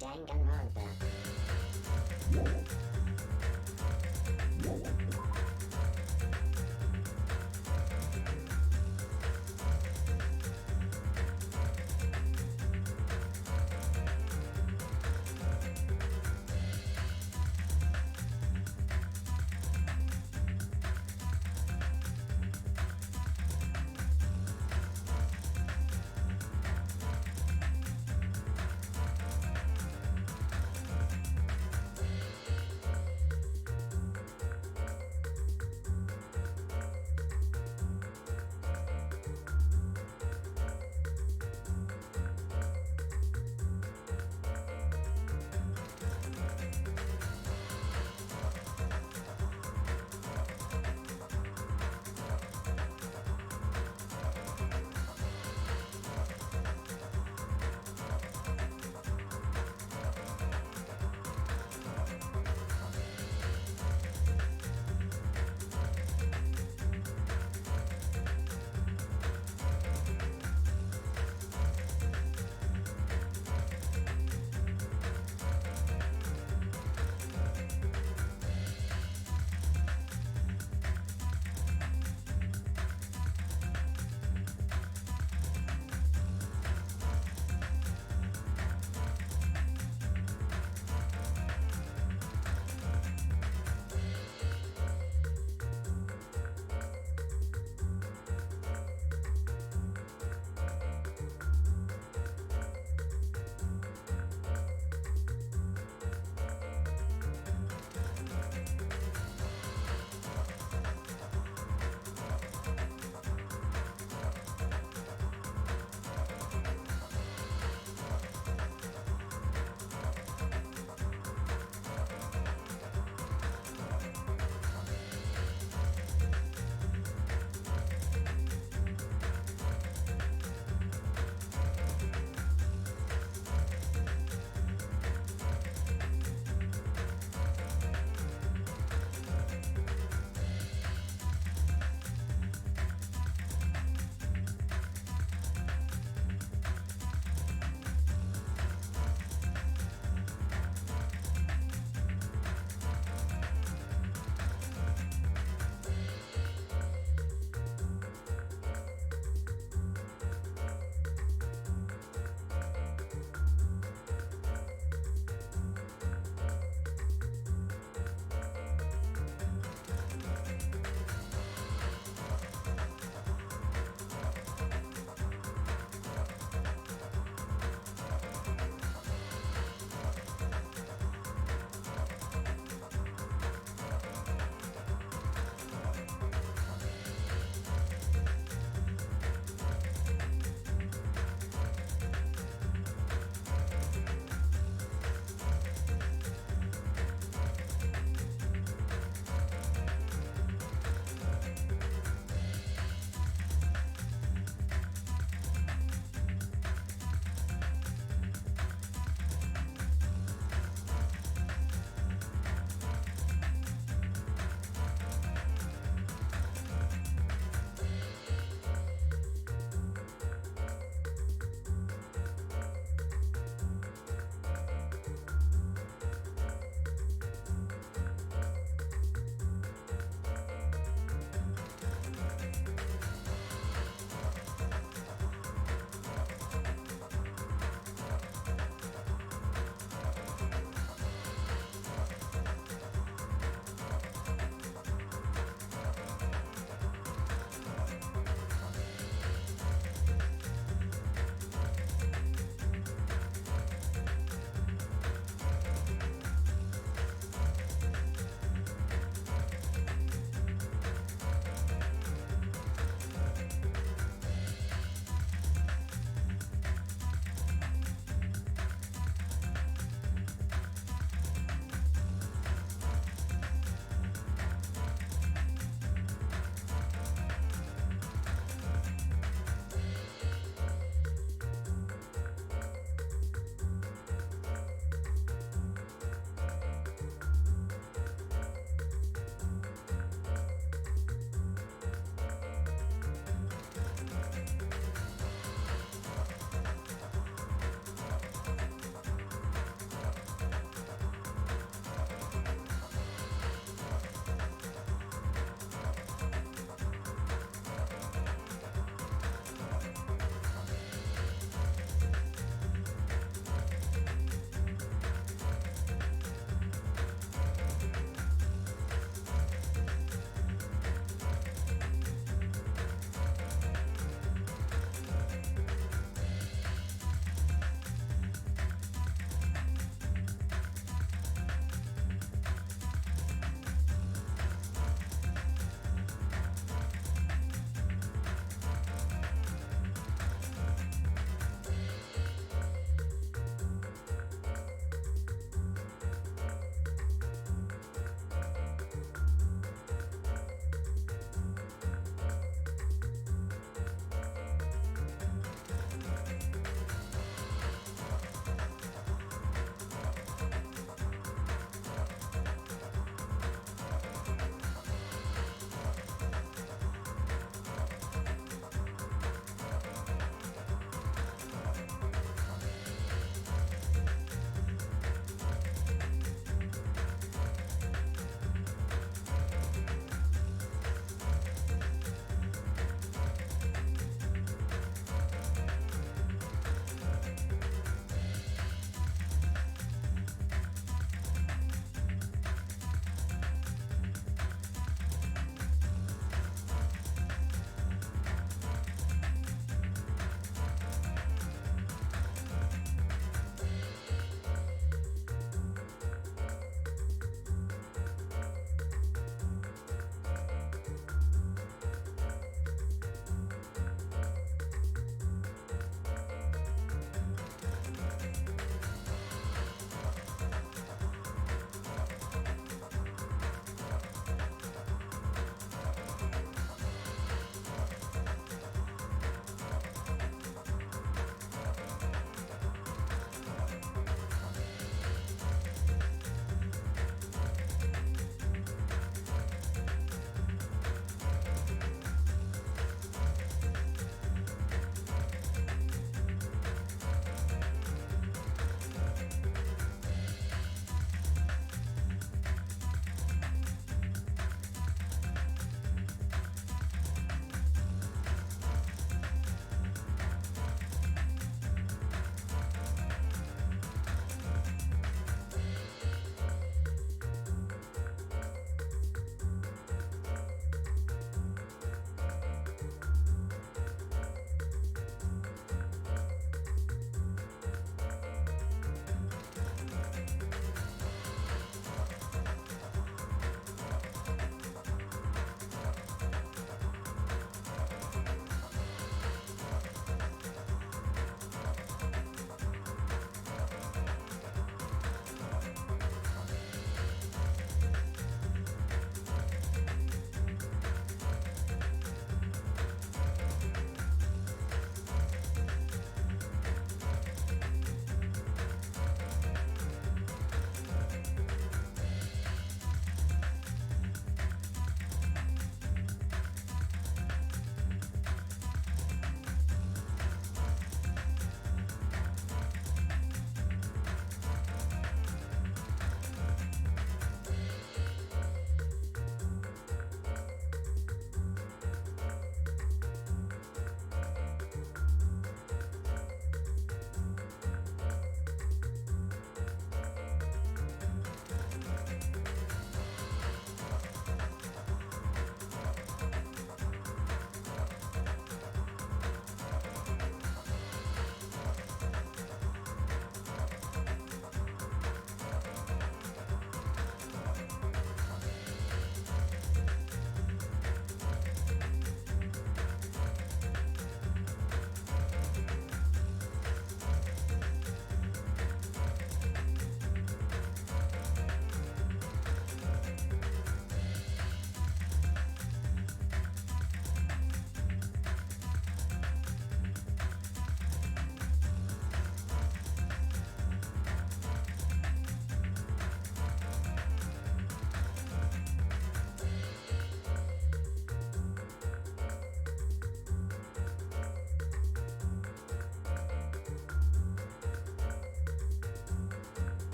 Danganronpa.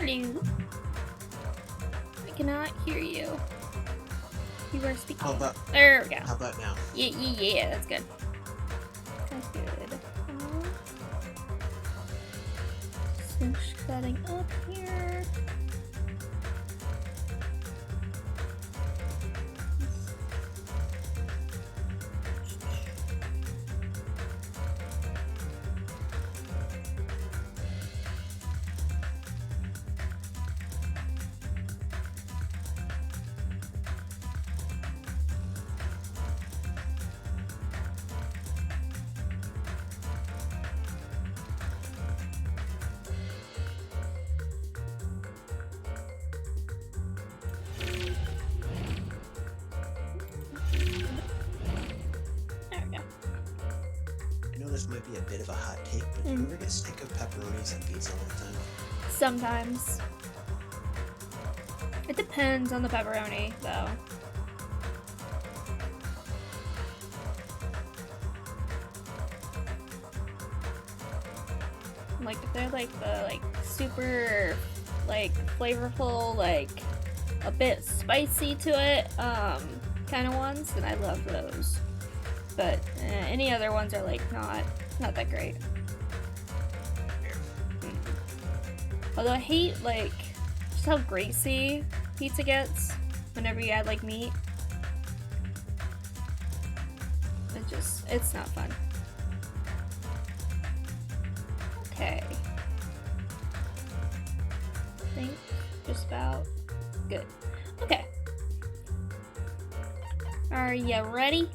Hello. I cannot hear you. You were speaking. There we go. How about now? Yeah, that's good. That's good. Finish setting up here. This might be a bit of a hot take, but do you ever get sick of pepperonis on pizza all the time? Sometimes. It depends on the pepperoni, though. Like, if they're like the super flavorful, a bit spicy to it, kind of ones, then I love those. But any other ones are not that great. Although I hate just how greasy pizza gets whenever you add meat. It's not fun. Okay. I think just about good. Okay. Are you ready?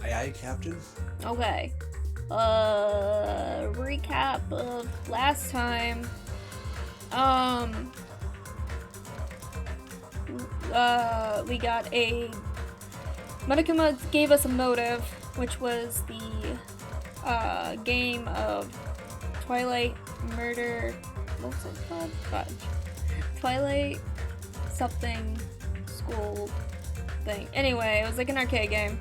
Aye, Captain. Okay. Recap of last time. We got Monokuma gave us a motive, which was the, game of Twilight Murder. What was it called? God. Twilight something school thing. Anyway, it was an arcade game.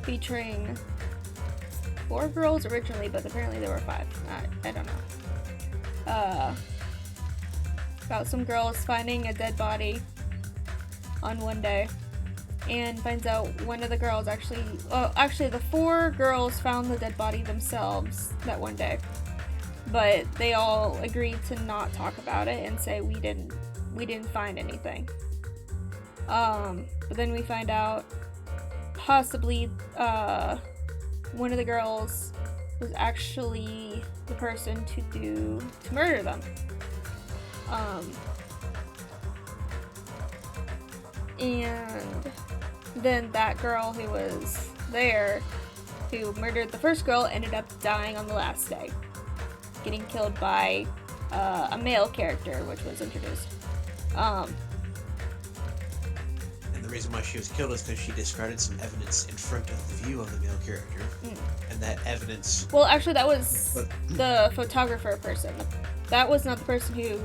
Featuring 4 girls originally, but apparently there were 5. I don't know. About some girls finding a dead body on one day, and finds out one of the girls actually the 4 girls found the dead body themselves that one day, but they all agreed to not talk about it and say we didn't find anything. But then we find out possibly one of the girls was actually the person to murder them. And then that girl who was there, who murdered the first girl, ended up dying on the last day, getting killed by a male character, which was introduced. And the reason why she was killed is because she discarded some evidence in front of the view of the male character. And that evidence... Well, actually, that was the photographer person. That was not the person who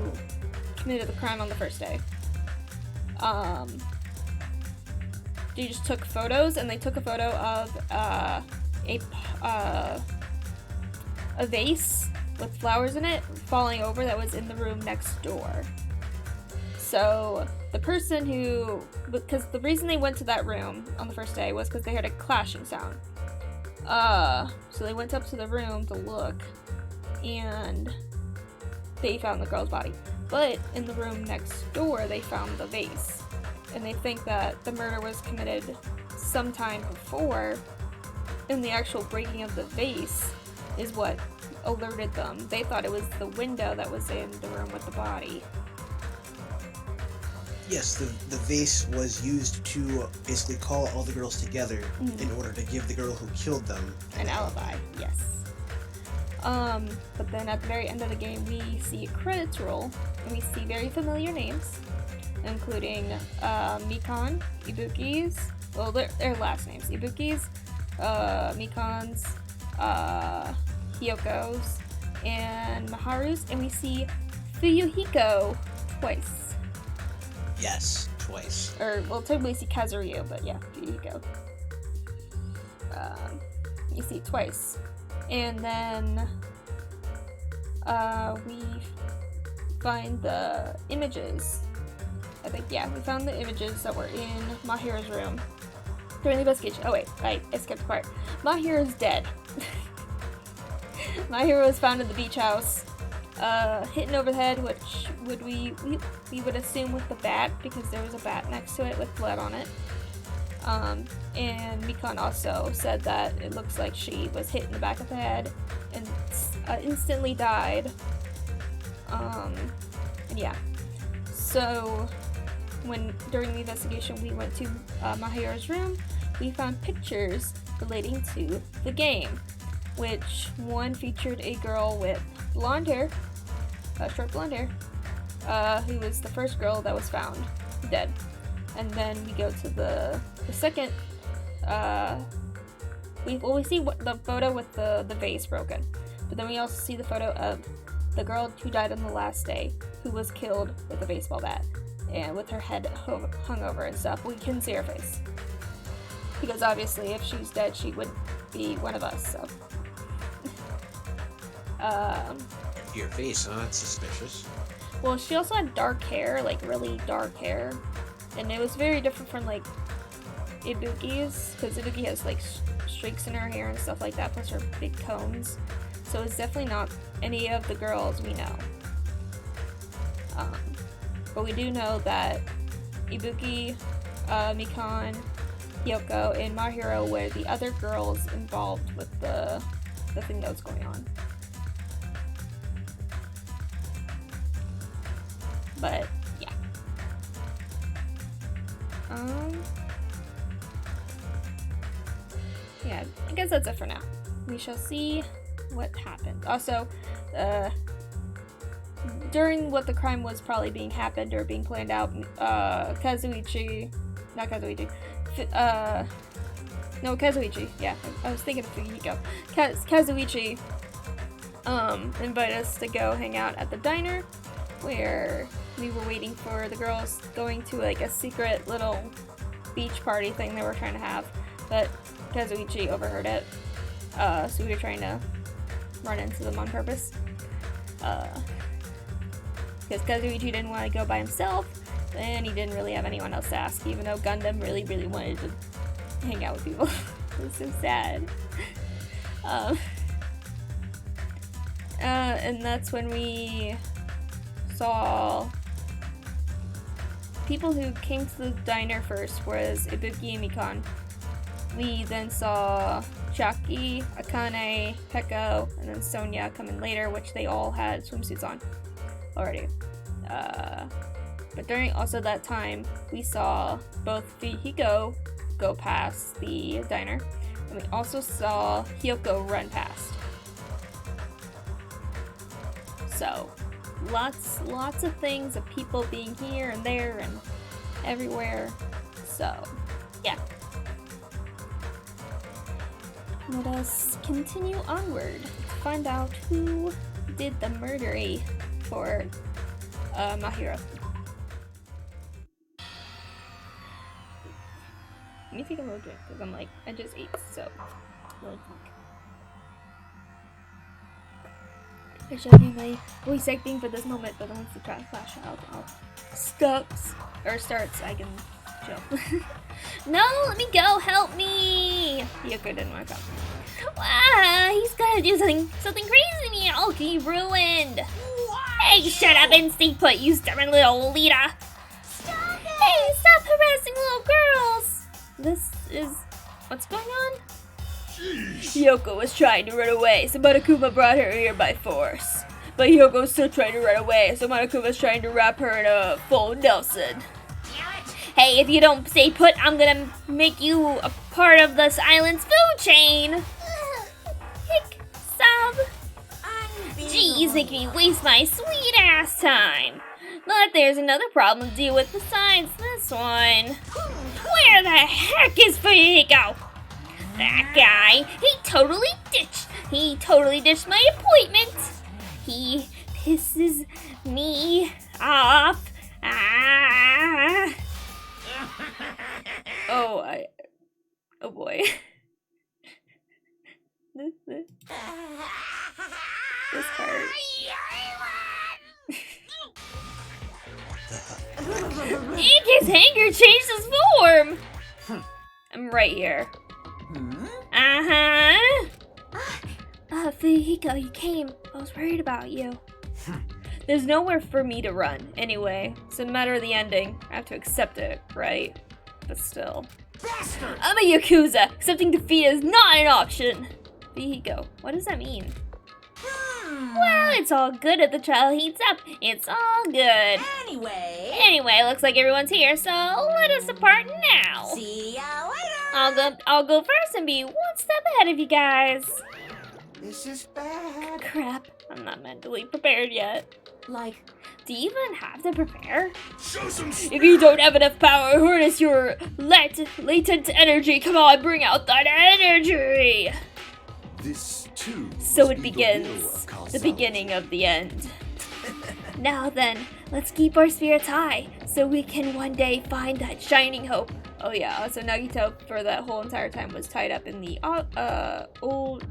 committed the crime on the first day. They just took photos, and they took a photo of a vase with flowers in it falling over that was in the room next door. So the person because the reason they went to that room on the first day was because they heard a clashing sound. So they went up to the room to look, and they found the girl's body. But in the room next door, they found the vase. And they think that the murder was committed sometime before, and the actual breaking of the vase is what alerted them. They thought it was the window that was in the room with the body. Yes, the vase was used to basically call all the girls together in order to give the girl who killed them an alibi. Yes. But then at the very end of the game, we see a credits roll, and we see very familiar names, including Mikan, Ibuki's, well, their last names, Ibuki's, Mikan's, Hyoko's, and Maharu's, and we see Fuyuhiko twice. Yes, twice. Or, well, technically we see Kazuryu, but yeah, Fuyuhiko. You see it twice. And then we find the images. I think, yeah, we found the images that were in Mahiro's room during the investigation. Oh wait, I skipped a part. Mahiro's dead. Mahiro was found in the beach house, hit over the head, which we would assume with the bat, because there was a bat next to it with blood on it. And Mikan also said that it looks like she was hit in the back of the head and instantly died. And yeah. So during the investigation we went to Mahiro's room, we found pictures relating to the game, which one featured a girl with blonde hair, short blonde hair, who was the first girl that was found dead. And then we go to the second, we see the photo with the vase broken, but then we also see the photo of the girl who died on the last day, who was killed with a baseball bat and with her head hung over and stuff. We couldn't see her face, because obviously if she's dead she would be one of us, so. Your face, huh? That's suspicious. Well, she also had dark hair, like really dark hair, and it was very different from like Ibuki's, because Ibuki has like streaks in her hair and stuff like that, plus her big cones. So it's definitely not any of the girls we know. But we do know that Ibuki, Mikan, Hyoko, and Mahiro were the other girls involved with the thing that was going on. But yeah. Yeah, I guess that's it for now. We shall see what happens. Also, during what the crime was probably being happened or being planned out, Kazuichi, yeah, I was thinking of Fujiko. Kazuichi, invited us to go hang out at the diner, where we were waiting for the girls going to like a secret little beach party thing they were trying to have, but Kazuichi overheard it, so we were trying to run into them on purpose, because Kazuichi didn't want to go by himself, and he didn't really have anyone else to ask, even though Gundam really, really wanted to hang out with people. It was so sad. And that's when we saw people who came to the diner first was Ibuki and Mikan. We then saw Chaki, Akane, Peko, and then Sonia come in later, which they all had swimsuits on already. But during also that time, we saw both Fujiko go past the diner, and we also saw Hyoko run past. So, lots of things of people being here and there and everywhere. So, yeah. Let us continue onward to find out who did the murdery for Mahiro. Let me take a little drink, because I just ate, so. I should have my voice acting for this moment, but once the track flash out starts, I can chill. No, let me go, help me! Yoko didn't want to come. Wow, he's gotta do something crazy to me, I'll be ruined! What? Hey, shut up and stay put, you stubborn little Lita! Stop it! Hey, stop harassing little girls! This is... what's going on? Jeez. Yoko was trying to run away, so Monokuma brought her here by force. But Yoko's still trying to run away, so Monokuma's trying to wrap her in a full Nelson. Hey, if you don't stay put, I'm gonna make you a part of this island's food chain! Hick, sob. Jeez, making me waste my sweet ass time. But there's another problem to deal with besides this one. Where the heck is Fujiko? That guy, he totally ditched my appointment. He pisses me off. Ah. Oh boy. This hurt. His hanger changed his form! I'm right here. Uh-huh. Fuyuhiko, you came. I was worried about you. There's nowhere for me to run, anyway. So no matter the ending, I have to accept it, right? But still. Bastard! I'm a Yakuza. Accepting defeat is not an option. Fuyuhiko, what does that mean? Well, it's all good if the trial heats up. It's all good. Anyway, looks like everyone's here, so let us depart now. See ya later! I'll go first and be one step ahead of you guys. This is bad. Crap, I'm not mentally prepared yet. Like, do you even have to prepare? Show some If you don't have enough power, harness your latent energy. Come on, bring out that energy. This too. So must it be the will begins, of the causality. beginning of the end. Now then, let's keep our spirits high, so we can one day find that shining hope. Oh yeah, so Nagito for that whole entire time was tied up in the old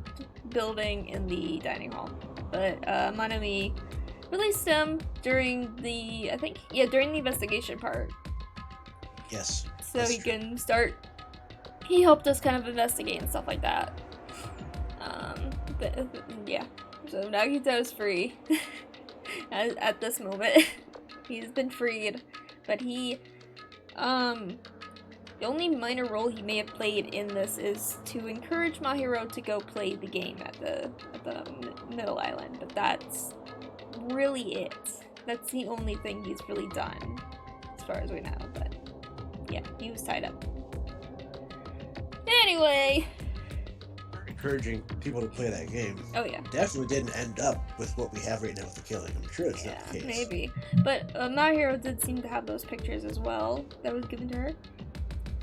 building in the dining hall. But Manami released him during the, during the investigation part. Yes. So that's he true. can start, he helped us kind of investigate and stuff like that. Yeah, so Nagito is free at this moment. He's been freed, but he, the only minor role he may have played in this is to encourage Mahiro to go play the game at the middle island, but that's really it. That's the only thing he's really done, as far as we know, but yeah, he was tied up. Anyway. Encouraging people to play that game. Oh yeah. Definitely didn't end up with what we have right now with the killing. I'm sure it's not the case. Maybe. But Mahiro did seem to have those pictures as well that was given to her.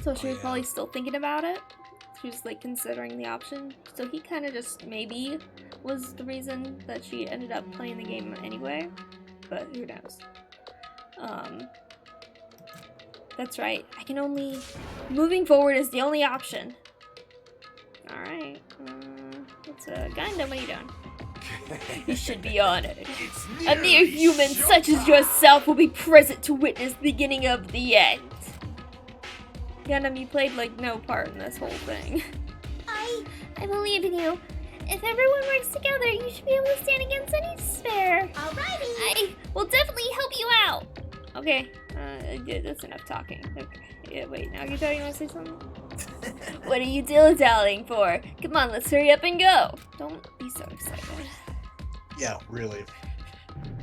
So she was probably still thinking about it. She was like considering the option. So he kind of just maybe was the reason that she ended up playing the game anyway. But who knows. That's right. I can only... Moving forward is the only option. Alright. It's a Gundam. What are you doing? You should be honored. A mere human such as yourself will be present to witness the beginning of the end. Gundam, you played like no part in this whole thing. I believe in you. If everyone works together, you should be able to stand against any despair. alrighty. I will definitely help you out. Okay, that's enough talking. Okay. Yeah, wait, now you want to say something? What are you dilly-dallying for? Come on, let's hurry up and go. Don't be so excited. Yeah, really.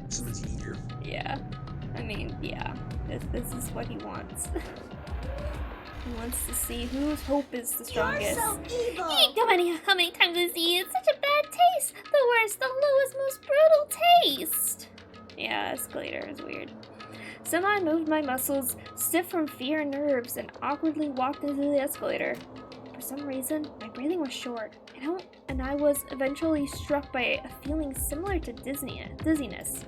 Someone's eager. Yeah. I mean, yeah. This is what he wants. He wants to see whose hope is the strongest. You're so evil. How many times I see it? Such a bad taste. The worst, the lowest, most brutal taste. Yeah, escalator is weird. Somehow I moved my muscles, stiff from fear and nerves, and awkwardly walked into the escalator. For some reason, my breathing was short, and I was eventually struck by a feeling similar to dizziness.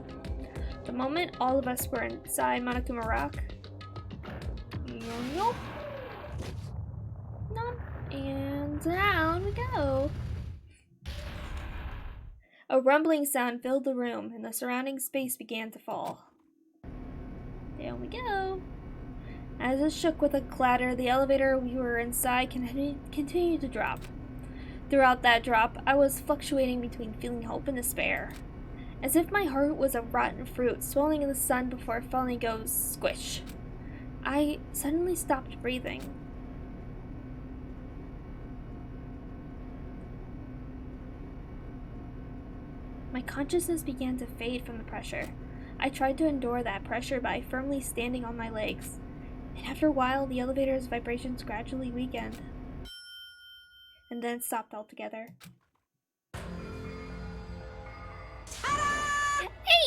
The moment all of us were inside Monokuma Rock, nope, and down we go. A rumbling sound filled the room, and the surrounding space began to fall. Down we go. As it shook with a clatter, the elevator we were inside continued to drop. Throughout that drop, I was fluctuating between feeling hope and despair, as if my heart was a rotten fruit swelling in the sun before it finally goes squish. I suddenly stopped breathing. My consciousness began to fade from the pressure. I tried to endure that pressure by firmly standing on my legs, and after a while, the elevator's vibrations gradually weakened, and then stopped altogether.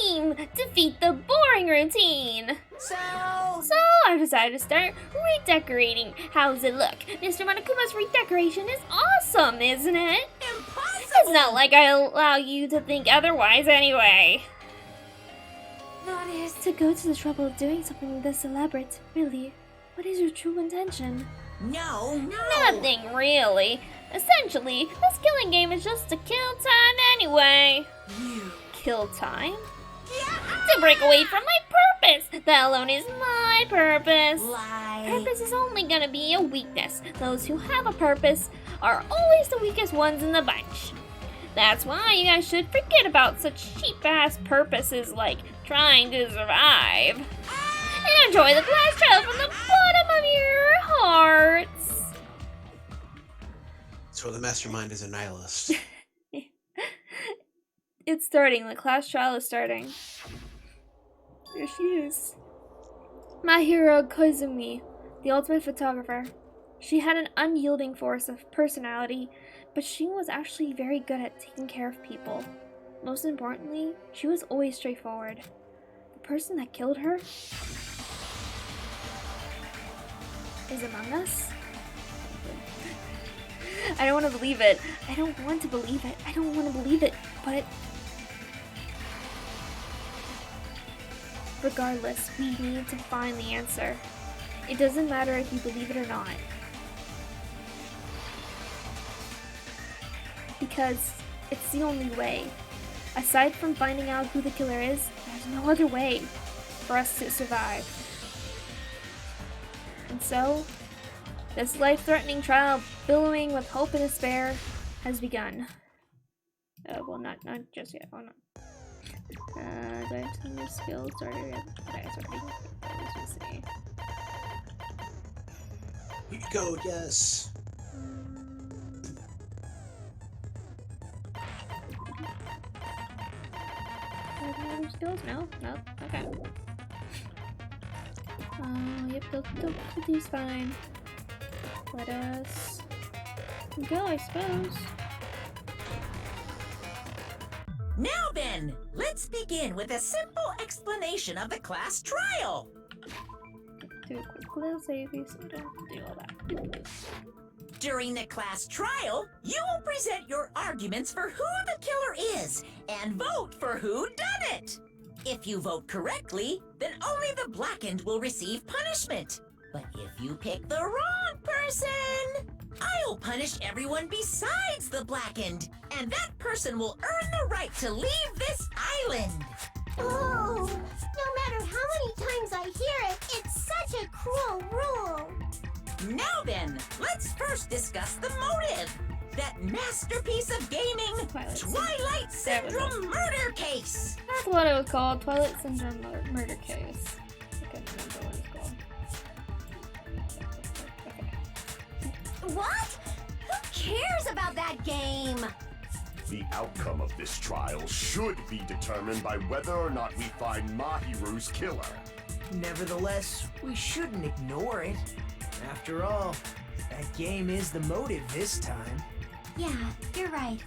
Aim! Defeat the boring routine! So I decided to start redecorating. How's it look? Mr. Monokuma's redecoration is awesome, isn't it? Impossible. It's not like I allow you to think otherwise anyway. That is to go to the trouble of doing something this elaborate. Really, what is your true intention? No. Nothing really. Essentially, this killing game is just to kill time anyway. You kill time? To break away from my purpose! That alone is my purpose! Lie. Purpose is only gonna be a weakness. Those who have a purpose are always the weakest ones in the bunch. That's why you guys should forget about such cheap-ass purposes like trying to survive. And enjoy the glass trial from the bottom of your hearts. So the mastermind is a nihilist. It's starting. The class trial is starting. There she is. My hero Koizumi, the ultimate photographer. She had an unyielding force of personality, but she was actually very good at taking care of people. Most importantly, she was always straightforward. The person that killed her is among us? I don't want to believe it. I don't want to believe it. I don't want to believe it, but... Regardless, we need to find the answer. It doesn't matter if you believe it or not. Because it's the only way. Aside from finding out who the killer is, there's no other way for us to survive. And so, this life-threatening trial, billowing with hope and despair, has begun. Well, not just yet. Oh no. Do I have some new skills started yet? Okay, sorry. Let's just see. You go, yes. Other skills? No? No? Okay. Yep, they'll fine. Let us go, I suppose. Now then, let's begin with a simple explanation of the class trial. Do a quick little save, so don't do all that. During the class trial, you will present your arguments for who the killer is and vote for who done it. If you vote correctly, then only the blackened will receive punishment. But if you pick the wrong person, I'll punish everyone besides the blackened, and that person will earn the right to leave this island. Oh, no matter how many times I hear it, it's such a cruel rule. Now then, let's first discuss the motive. That masterpiece of gaming, Twilight Syndrome murder case. That's what it was called, Twilight Syndrome murder case. I can't remember what it's called. Okay. What? Who cares about that game? The outcome of this trial should be determined by whether or not we find Mahiru's killer. Nevertheless, we shouldn't ignore it. After all, that game is the motive this time. Yeah, you're right.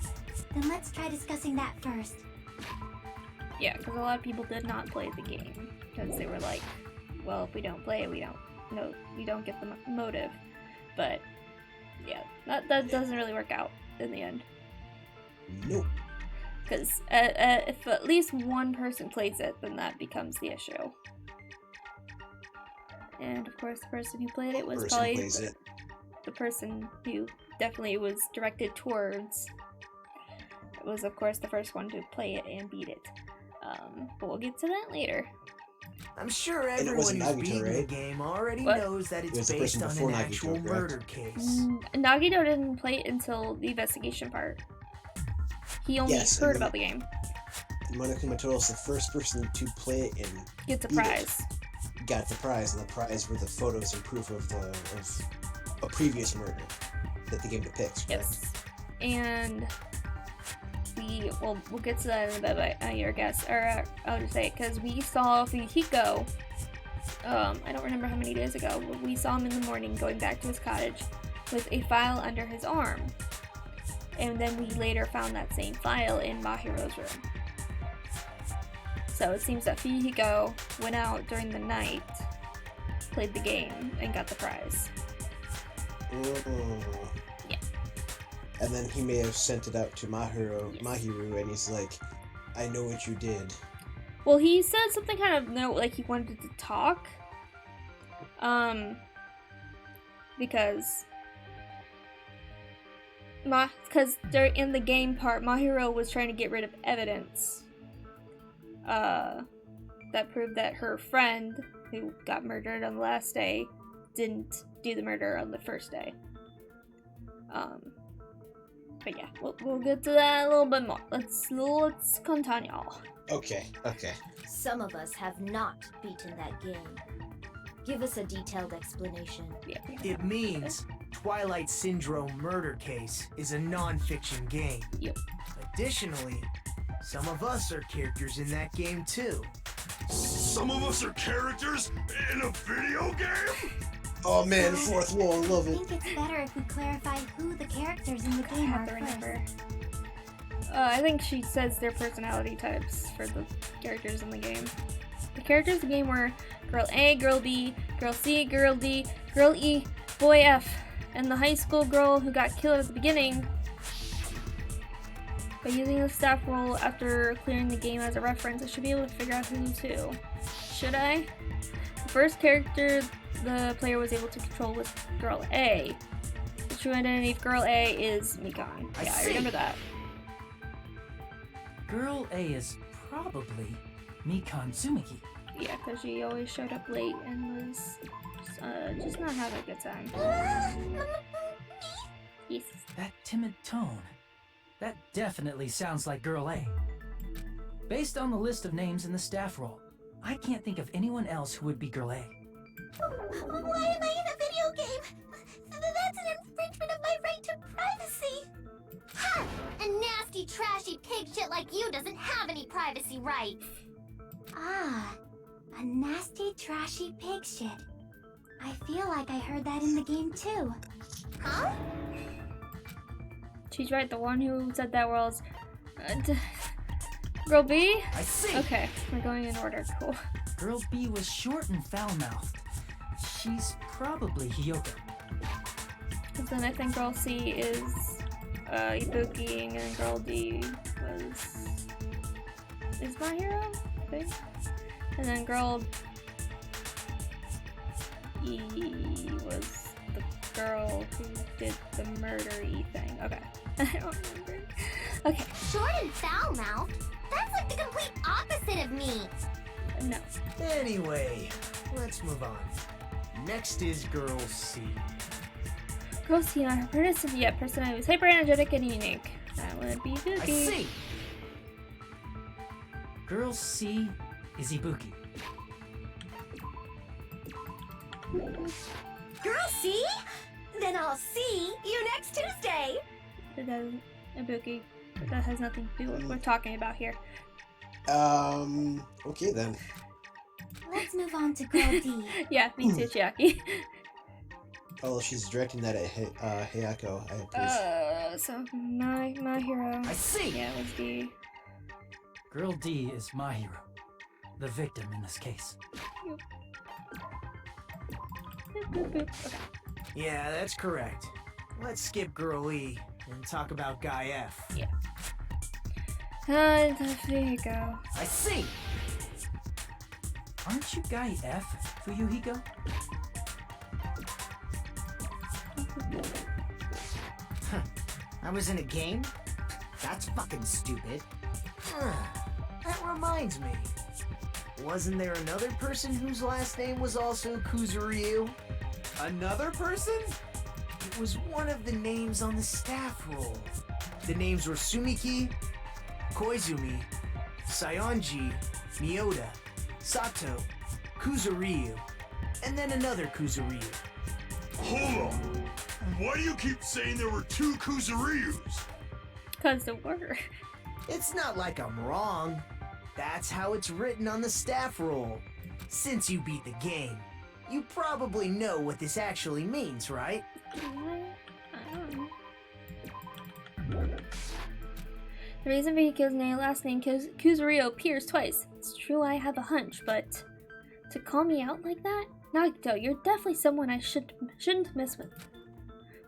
Then let's try discussing that first. Yeah, because a lot of people did not play the game because they were like, well, if we don't play it, we don't get the motive. But yeah, that doesn't really work out in the end. Nope. Because if at least one person plays it, then that becomes the issue. And of course, the person who played it was probably the person who definitely was directed towards. It was, of course, the first one to play it and beat it. But we'll get to that later. I'm sure it everyone wasn't who's Nagito, beaten the right? game already What? knows that It was it's the based person on before an Nagito, actual correct? murder case. Nagito didn't play it until the investigation part. He only Yes, heard and about the game. Monokuma Toro's the first person to play it and Gets a beat it. prize. Got the prize, and the prize were the photos and proof of a previous murder that the game depicts. Correct? Yes. And we'll get to that in a bit, but your guess, or I'll just say it, because we saw Fuyuhiko, I don't remember how many days ago, but we saw him in the morning going back to his cottage with a file under his arm. And then we later found that same file in Mahiro's room. So it seems that Fuyuhiko went out during the night, played the game, and got the prize. Oh. Yeah. And then he may have sent it out to Mahiru, and he's like, I know what you did. Well, he said something kind of like he wanted to talk. Because in the game part, Mahiro was trying to get rid of evidence that proved that her friend, who got murdered on the last day, didn't do the murder on the first day. But yeah, we'll get to that a little bit more. Let's continue. Okay. Some of us have not beaten that game. Give us a detailed explanation. Yeah. It means Twilight Syndrome Murder Case is a non-fiction game. Yep. Additionally, some of us are characters in that game too. Some of us are characters in a video game? Oh man, fourth wall, love I it. think it's better if we clarify who the characters in the I game have are to first. remember. I think she says their personality types for the characters in the game. The characters in the game were Girl A, Girl B, Girl C, Girl D, Girl E, Boy F, and the high school girl who got killed at the beginning. By using the staff roll after clearing the game as a reference, I should be able to figure out who's who. Should I? The first character the player was able to control was Girl A. The true identity of Girl A is Mikan. I Yeah, I see. remember that. Girl A is probably Mikan Tsumiki. Yeah, because she always showed up late and was just not having a good time. Yes. That timid tone. That definitely sounds like Girl A. Based on the list of names in the staff roll, I can't think of anyone else who would be Girl A. Why am I in a video game? That's an infringement of my right to privacy. Ha! A nasty, trashy pig shit like you doesn't have any privacy rights. Ah, a nasty, trashy pig shit. I feel like I heard that in the game too. Huh? She's right, the one who said that was Girl B? I see. Okay, we're going in order, cool. Girl B was short and foul-mouthed. She's probably Hiyoko. And then I think Girl C is Ibuki, and then Girl D is my hero, I think. And then Girl E was the girl who did the murder-y thing. Okay. I don't remember. Okay, Short and foul-mouthed? That's like the complete opposite of me. no. Anyway, let's move on. Next is Girl C. Girl C, not her personality was hyper energetic and unique. That would be I Ibuki. see. Girl C is Ibuki. Girl C? Then I'll see you next Tuesday. It doesn't. Ibuki. But that has nothing to do with what we're talking about here. Okay then. Let's move on to Girl D. Yeah, me too, Chiaki. Oh, she's directing that at Hayako. Please. So my hero. I see. Yeah, it was D. Girl D is my hero. The victim in this case. Boop, boop, boop. Okay. Yeah, that's correct. Let's skip Girl E and talk about Guy F. There you go. I see. Aren't you Guy F, Fuyuhiko? I was in a game? That's fucking stupid. That reminds me. Wasn't there another person whose last name was also Kuzuryu? Another person? It was one of the names on the staff roll. The names were Sumiki, Koizumi, Sayonji, Miyoda, Sato, Kuzuryu, and then another Kuzuryu. Hold on. Why do you keep saying there were two Kuzuryus? Because the word. It's not like I'm wrong. That's how it's written on the staff roll. Since you beat the game, you probably know what this actually means, right? I don't know. The reason Vehicle's last name Kuzuryo appears twice. It's true I have a hunch, but to call me out like that? Nagito, you're definitely someone I shouldn't mess with.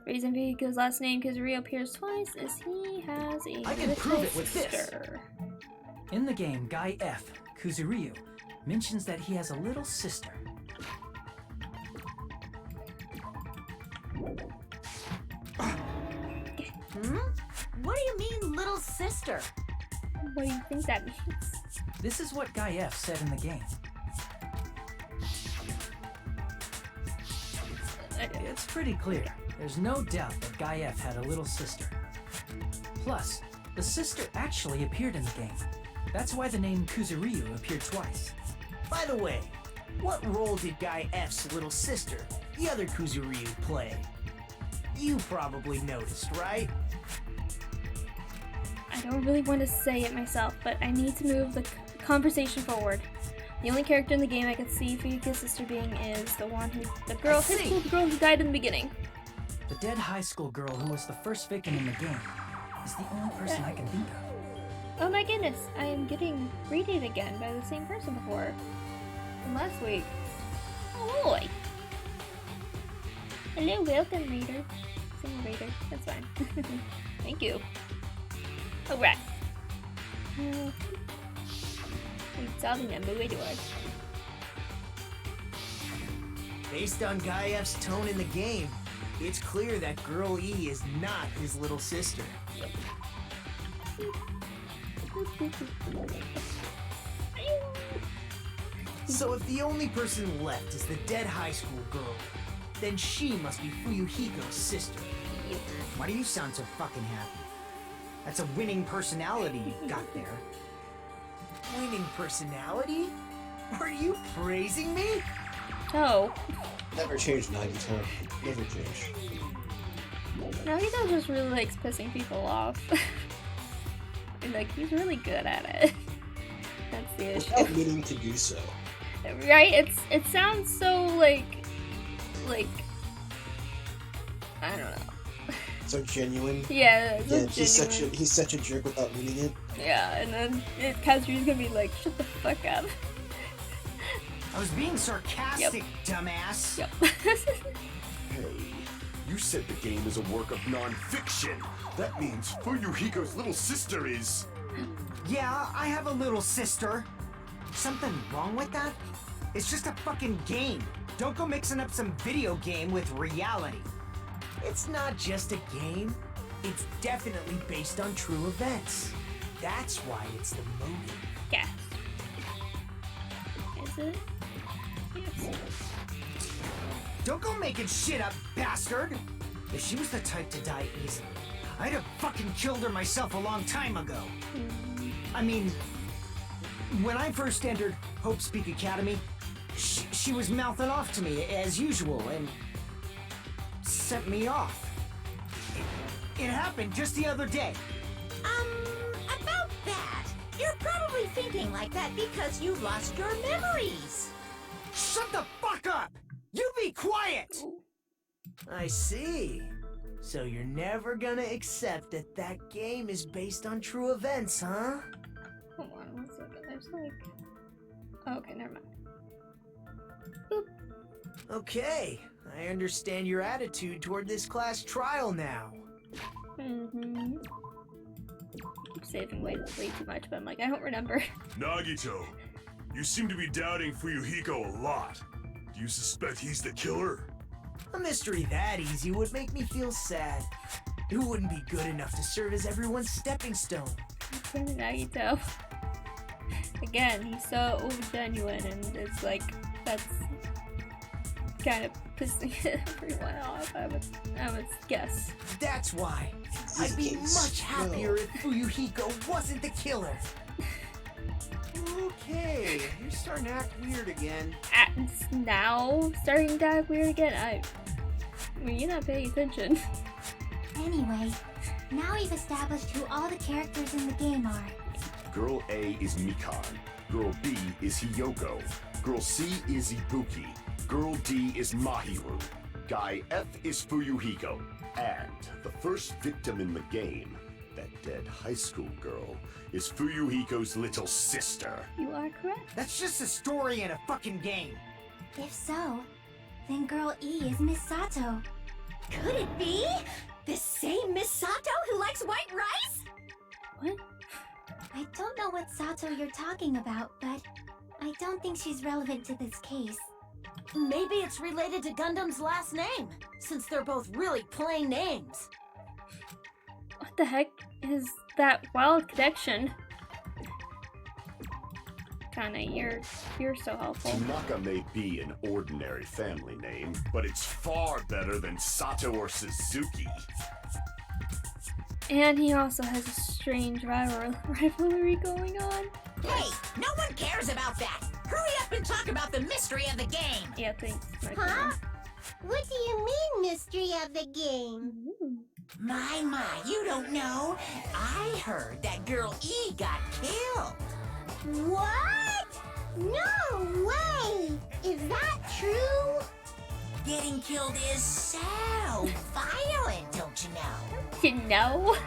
The reason Vehicle's last name Kuzuryo appears twice is he has a I can little prove it with this. sister. In the game, Guy F, Kuzuryu, mentions that he has a little sister. What do you mean, little sister? What do you think that means? This is what Guy F said in the game. It's pretty clear. There's no doubt that Guy F had a little sister. Plus, the sister actually appeared in the game. That's why the name Kuzuryu appeared twice. By the way, what role did Guy F's little sister, the other Kuzuryu, play? You probably noticed, right? I don't really want to say it myself, but I need to move the conversation forward. The only character in the game I could see Fuyuki's sister being is the one who, the girl who died in the beginning. The dead high school girl who was the first victim in the game is the only person I can think of. Oh my goodness, I am getting greeted again by the same person before. From last week. Oh boy. Hello, welcome, reader. Single reader, that's fine. Thank you. Alright. Based on Guy F's tone in the game, it's clear that Girl E is not his little sister. So if the only person left is the dead high school girl, then she must be Fuyuhiko's sister. Why do you sound so fucking happy? That's a winning personality you've got there. Winning personality? Are you praising me? Oh. Never change, Nagito. Never change. Nagito just really likes pissing people off. And like, he's really good at it. That's the issue. Without meaning to do so. Right? It sounds so like I don't know. So genuine. Yeah, it's Yeah, genuine. he's such a jerk without meaning it. Yeah, and then Kazuru's gonna be like, shut the fuck up. I was being sarcastic, dumbass. Yep. Hey, you said the game is a work of non-fiction. That means Fuyuhiko's little sister is... Yeah, I have a little sister. Something wrong with that? It's just a fucking game. Don't go mixing up some video game with reality. It's not just a game. It's definitely based on true events. That's why it's the movie. Yes. Is it? Yes. Don't go making shit up, bastard! If she was the type to die easily, I'd have fucking killed her myself a long time ago. I mean, when I first entered Hope Speak Academy, she was mouthing off to me as usual and sent me off. It happened just the other day. About that, you're probably thinking like that because you lost your memories. Shut the fuck up! You be quiet! I see. So you're never gonna accept that that game is based on true events, huh? Hold on 1 second. There's like... Oh, okay, never mind. Boop. Okay, I understand your attitude toward this class trial now. Mm-hmm. I'm saving way too much, but I'm like, I don't remember. Nagito, you seem to be doubting Fuyuhiko a lot. Do you suspect he's the killer? A mystery that easy would make me feel sad. It wouldn't be good enough to serve as everyone's stepping stone. Poor Nagito. Again, he's so genuine, and it's like, that's kind of pissing everyone off, I would guess. That's why. I'd be much happier if Fuyuhiko wasn't the killer. Okay, you're starting to act weird again. Now starting to act weird again? I mean, you're not paying attention. Anyway, now we've established who all the characters in the game are. Girl A is Mikan. Girl B is Hiyoko. Girl C is Ibuki. Girl D is Mahiru. Guy F is Fuyuhiko. And the first victim in the game, that dead high school girl, is Fuyuhiko's little sister. You are correct. That's just a story in a fucking game. If so, then Girl E is Miss Sato. Could it be? The same Miss Sato who likes white rice? What? I don't know what Sato you're talking about, but I don't think she's relevant to this case. Maybe it's related to Gundam's last name, since they're both really plain names. What the heck is that wild connection? Kinda, you're so helpful. Tanaka may be an ordinary family name, but it's far better than Sato or Suzuki. And he also has a strange rivalry going on. Hey, no one cares about that. Hurry up and talk about the mystery of the game. Yeah, thanks. Huh? What do you mean, mystery of the game? My, you don't know. I heard that girl E got killed. What? No way! Is that true? Getting killed is so violent, don't you know? You know?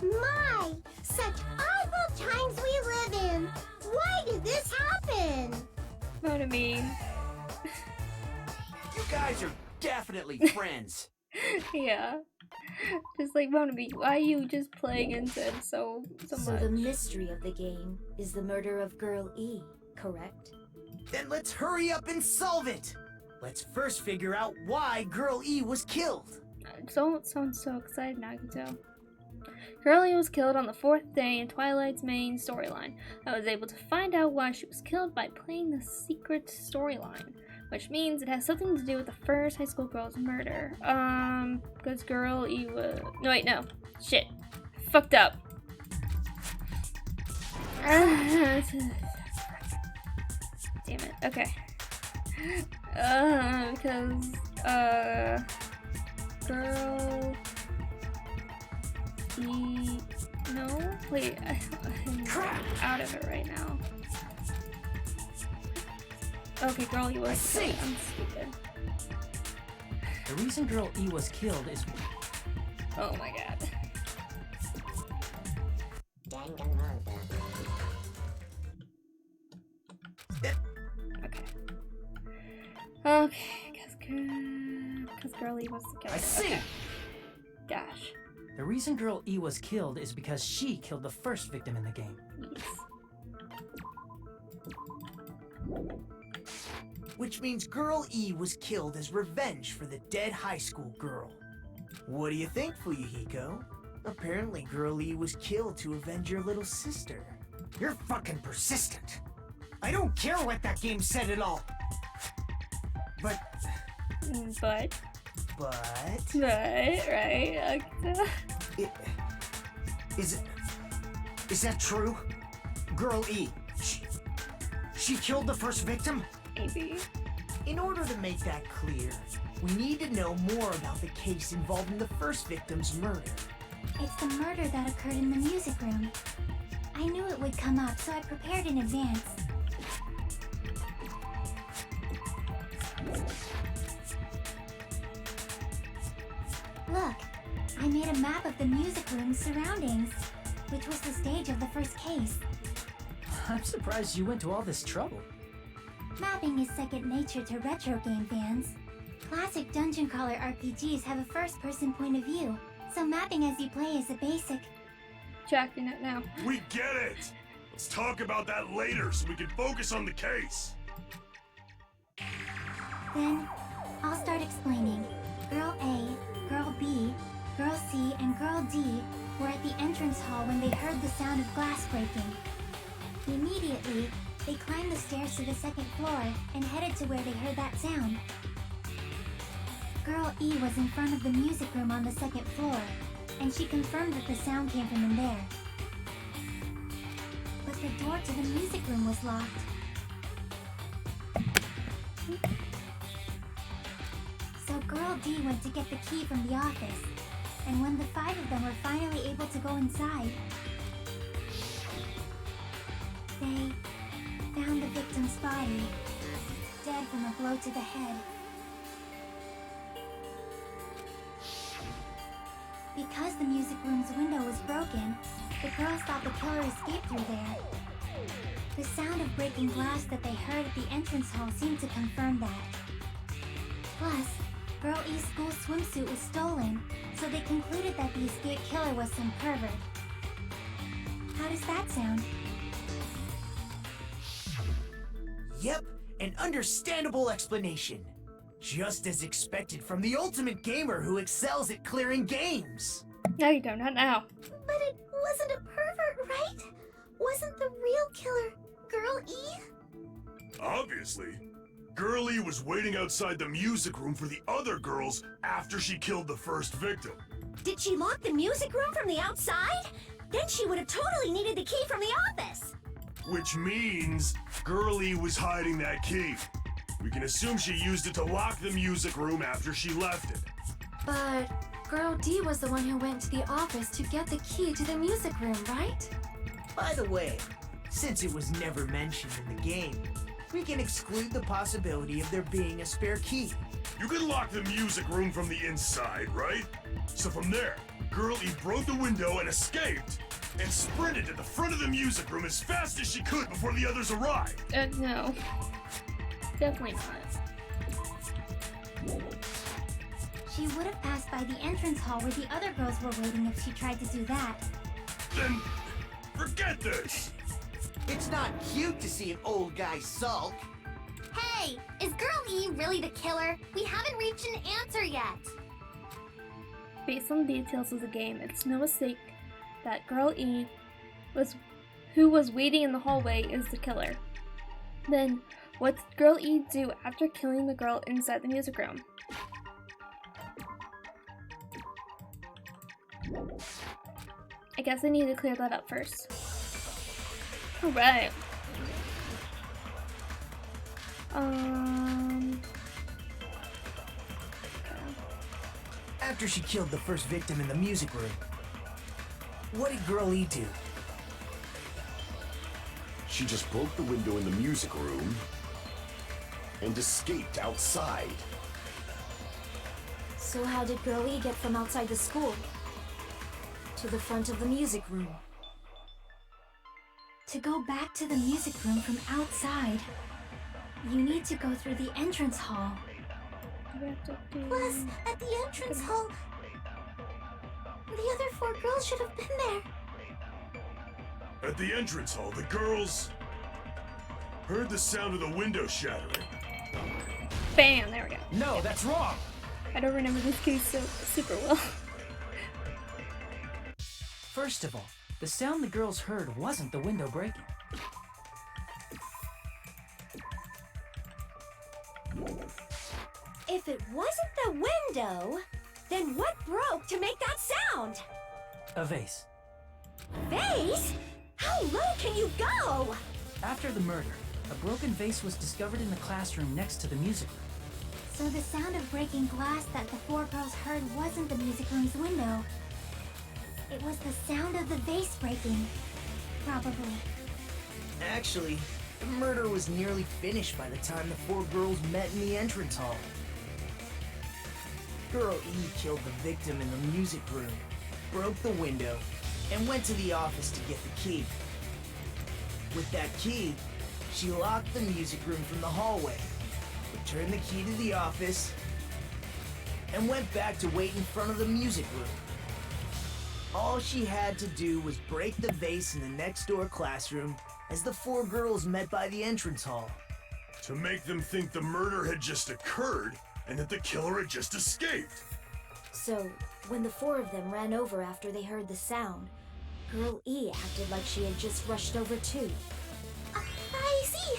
My, such awful times we live in. Why did this happen? What I mean. You guys are definitely friends. Yeah. Just like Monabi, why are you just playing Inside so So much? the mystery of the game is the murder of Girl E, correct? Then let's hurry up and solve it. Let's first figure out why Girl E was killed. Don't sound so excited, Nagito. Girlie was killed on the 4th day in Twilight's main storyline. I was able to find out why she was killed by playing the secret storyline, which means it has something to do with the first high school girl's murder. Because Girl E was... No, wait, no. Shit. Fucked up. Damn it. Okay. Because, Girl... E... No? Wait, I'm out of it right now. Okay, Girl E was killed. I'm stupid. The reason Girl E was killed is... Oh my god. Danganronpa. Okay, because Girl E was the killer. I see. Okay. Gosh. The reason Girl E was killed is because she killed the first victim in the game. Yes. Which means Girl E was killed as revenge for the dead high school girl. What do you think, Fuyuhiko? Apparently Girl E was killed to avenge your little sister. You're fucking persistent. I don't care what that game said at all. But... But, right, okay. Is that true? Girl E, she killed the first victim? Maybe. In order to make that clear, we need to know more about the case involving the first victim's murder. It's the murder that occurred in the music room. I knew it would come up, so I prepared in advance. Look, I made a map of the music room's surroundings, which was the stage of the first case. I'm surprised you went to all this trouble. Mapping is second nature to retro game fans. Classic dungeon crawler RPGs have a first-person point of view, so mapping as you play is a basic. Tracking it now. We get it! Let's talk about that later so we can focus on the case. Then, I'll start explaining. Girl A, Girl B, Girl C, and Girl D were at the entrance hall when they heard the sound of glass breaking. Immediately, they climbed the stairs to the second floor and headed to where they heard that sound. Girl E was in front of the music room on the second floor, and she confirmed that the sound came from in there. But the door to the music room was locked. So Girl D went to get the key from the office, and when the 5 of them were finally able to go inside, they found the victim's body, dead from a blow to the head. Because the music room's window was broken, the girls thought the killer escaped through there. The sound of breaking glass that they heard at the entrance hall seemed to confirm that. Plus, Girl E's school swimsuit was stolen, so they concluded that the escaped killer was some pervert. How does that sound? Yep, an understandable explanation. Just as expected from the ultimate gamer who excels at clearing games. No, you don't. Not now. But it wasn't a pervert, right? Why wasn't the real killer Girl E? Obviously. Girl E was waiting outside the music room for the other girls after she killed the first victim. Did she lock the music room from the outside? Then she would have totally needed the key from the office. Which means Girl E was hiding that key. We can assume she used it to lock the music room after she left it. But Girl D was the one who went to the office to get the key to the music room, right? By the way, since it was never mentioned in the game, we can exclude the possibility of there being a spare key. You can lock the music room from the inside, right? So from there, Girl E broke the window and escaped, and sprinted to the front of the music room as fast as she could before the others arrived. No. Definitely not. She would have passed by the entrance hall where the other girls were waiting if she tried to do that. Then, forget this! It's not cute to see an old guy sulk. Hey, is Girl E really the killer? We haven't reached an answer yet. Based on the details of the game, it's no mistake that Girl E who was waiting in the hallway is the killer. Then, what did Girl E do after killing the girl inside the music room? I guess I need to clear that up first. Alright. After she killed the first victim in the music room, what did Girl E do? She just broke the window in the music room and escaped outside. So how did Girl E get from outside the school to the front of the music room? To go back to the music room from outside, you need to go through the entrance hall. Plus, at the entrance hall, the other 4 girls should have been there. At the entrance hall, the girls heard the sound of the window shattering. Bam! There we go. No, that's wrong! I don't remember this case so super well. First of all, the sound the girls heard wasn't the window breaking. If it wasn't the window, then what broke to make that sound? A vase. Vase? How low can you go? After the murder, a broken vase was discovered in the classroom next to the music room. So the sound of breaking glass that the 4 girls heard wasn't the music room's window. It was the sound of the vase breaking. Probably. Actually, the murder was nearly finished by the time the 4 girls met in the entrance hall. Girl E killed the victim in the music room, broke the window, and went to the office to get the key. With that key, she locked the music room from the hallway, returned the key to the office, and went back to wait in front of the music room. All she had to do was break the vase in the next door classroom as the 4 girls met by the entrance hall. To make them think the murder had just occurred and that the killer had just escaped. So, when the 4 of them ran over after they heard the sound, Girl E acted like she had just rushed over too. I see.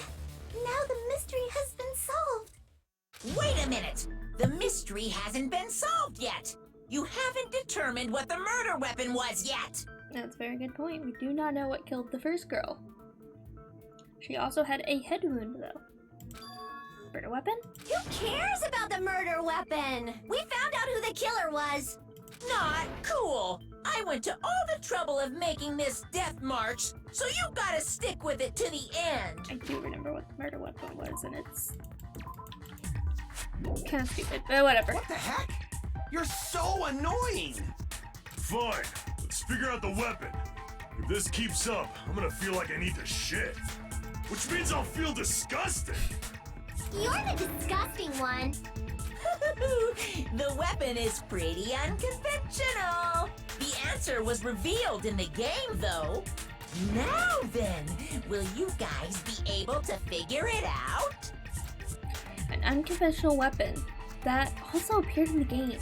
Now the mystery has been solved. Wait a minute! The mystery hasn't been solved yet! You haven't determined what the murder weapon was yet! That's a very good point. We do not know what killed the first girl. She also had a head wound, though. Murder weapon? Who cares about the murder weapon? We found out who the killer was. Not cool! I went to all the trouble of making this death march, so you gotta stick with it to the end! I do remember what the murder weapon was, and it's kind of stupid, but whatever. What the heck? You're so annoying! Fine, let's figure out the weapon. If this keeps up, I'm gonna feel like I need to shit. Which means I'll feel disgusting. You're the disgusting one. The weapon is pretty unconventional. The answer was revealed in the game, though. Now then, will you guys be able to figure it out? An unconventional weapon that also appeared in the game.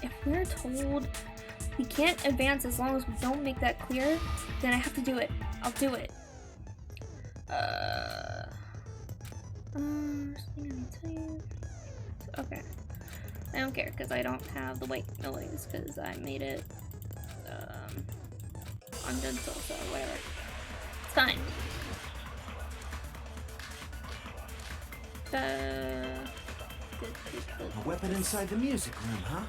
If we're told we can't advance as long as we don't make that clear, then I have to do it. I'll do it. Okay. I don't care because I don't have the white noise because I made it undental, so whatever. It's fine. A weapon inside the music room, huh?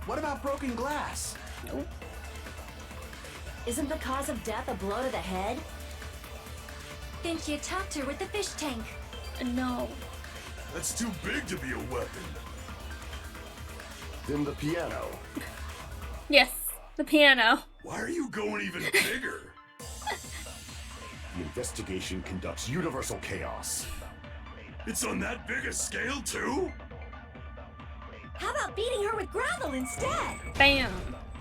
What about broken glass? Nope. Isn't the cause of death a blow to the head? Think you attacked her with the fish tank. No. That's too big to be a weapon. Then the piano. Yes, the piano. Why are you going even bigger? The investigation conducts universal chaos. It's on that big a scale, too? How about beating her with gravel instead? Bam.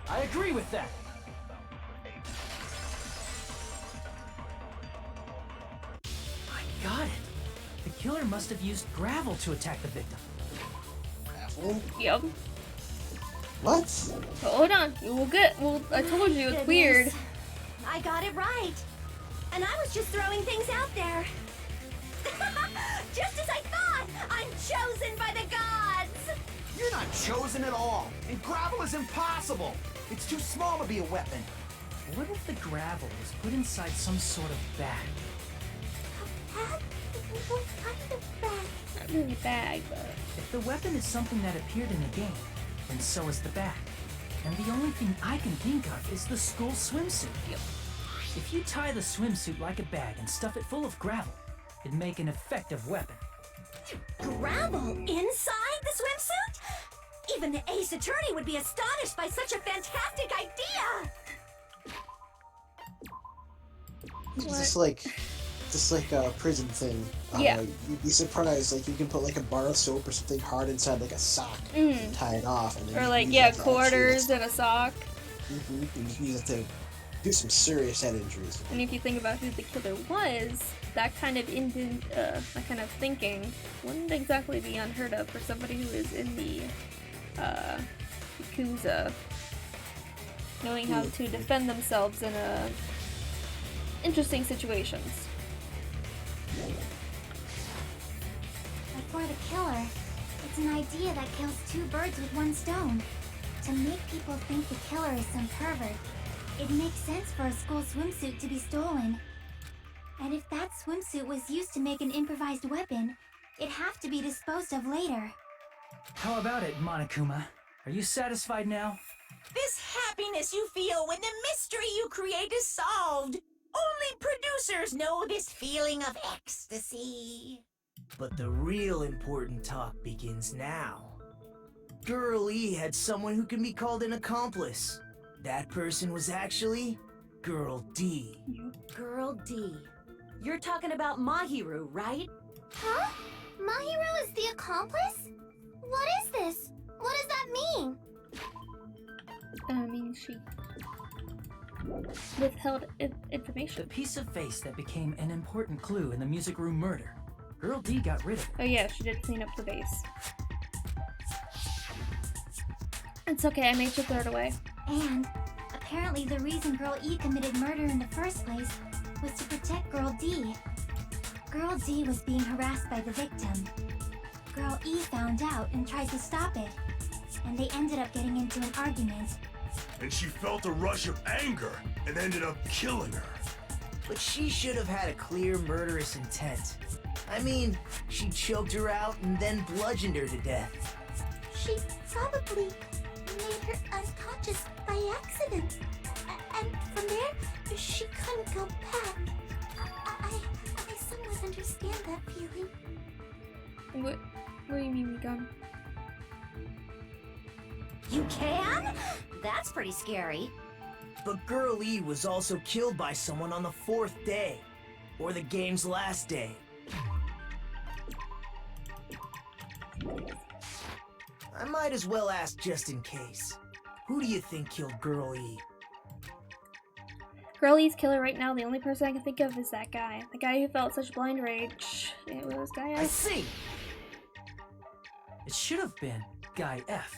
I agree with that. I got it. The killer must have used gravel to attack the victim. Gravel? Yep. What? But hold on. We'll get. Well, I told you it's weird. I got it right. And I was just throwing things out there. Just as I thought! I'm chosen by the gods! You're not chosen at all, and gravel is impossible. It's too small to be a weapon. What if the gravel was put inside some sort of bag? Bag? What kind of bag? Not really a bag, but. If the weapon is something that appeared in the game, then so is the bag. And the only thing I can think of is the school swimsuit. Yep. If you tie the swimsuit like a bag and stuff it full of gravel, it'd make an effective weapon. Gravel inside the swimsuit? Even the Ace Attorney would be astonished by such a fantastic idea! Just like a prison thing. Yeah. You'd be surprised, like you can put like a bar of soap or something hard inside like a sock and tie it off. And then Or you like, can use yeah, that to quarters and a sock. And you can use it to do some serious head injuries. And if you think about who the killer was, that kind of that kind of thinking wouldn't exactly be unheard of for somebody who is in the Yakuza, knowing how to defend themselves in interesting situations. But for the killer, it's an idea that kills two birds with one stone. To make people think the killer is some pervert, it makes sense for a school swimsuit to be stolen. And if that swimsuit was used to make an improvised weapon, it'd have to be disposed of later. How about it, Monokuma? Are you satisfied now? This happiness you feel when the mystery you create is solved! Only producers know this feeling of ecstasy. But the real important talk begins now. Girl E had someone who can be called an accomplice. That person was actually Girl D. Girl D. You're talking about Mahiru, right? Huh? Mahiru is the accomplice? What is this? What does that mean? I mean, she withheld information. The piece of face that became an important clue in the music room murder. Girl D got rid of it. Oh yeah, she did clean up the base. It's okay, I made you throw it away. And apparently the reason Girl E committed murder in the first place was to protect Girl D. Girl D was being harassed by the victim. Girl E found out and tried to stop it, and they ended up getting into an argument. And she felt a rush of anger and ended up killing her. But she should have had a clear murderous intent. I mean, she choked her out and then bludgeoned her to death. She probably made her unconscious by accident. And from there, she couldn't go back. I somewhat understand that feeling. What do you mean, Gun? You can? That's pretty scary. But Girl E was also killed by someone on the 4th day, or the game's last day. I might as well ask just in case. Who do you think killed Girl E? Girlie's killer right now, the only person I can think of is that guy. The guy who felt such blind rage. It was Guy F. I see! It should have been Guy F.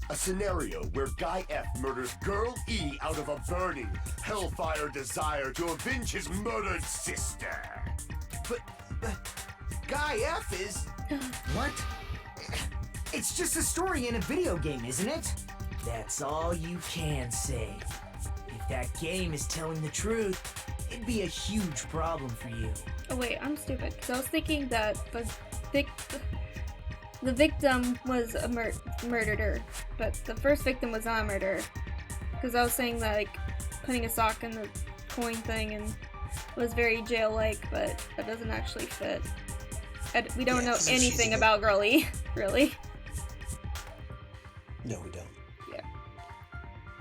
A scenario where Guy F murders Girl E out of a burning, hellfire desire to avenge his murdered sister. But Guy F is... What? It's just a story in a video game, isn't it? That's all you can say. If that game is telling the truth, it'd be a huge problem for you. Oh wait, I'm stupid. Because I was thinking that the victim was a murderer, but the first victim was not a murderer. Because I was saying that, like, putting a sock in the coin thing and was very jail-like, but that doesn't actually fit. We don't know anything about Girlie, really. No, we don't. Yeah.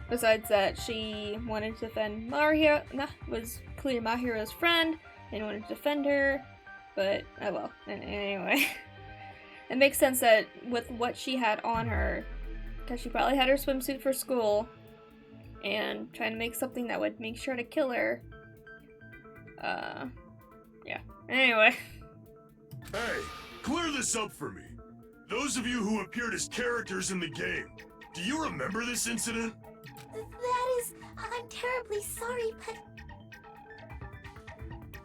Besides that, she wanted to defend Mahiro, was clearly Mahiro's friend, and wanted to defend her, but, oh well, anyway. It makes sense that with what she had on her, because she probably had her swimsuit for school, and trying to make something that would make sure to kill her. Yeah. Anyway. Hey, clear this up for me. Those of you who appeared as characters in the game, do you remember this incident? That is... I'm terribly sorry, but...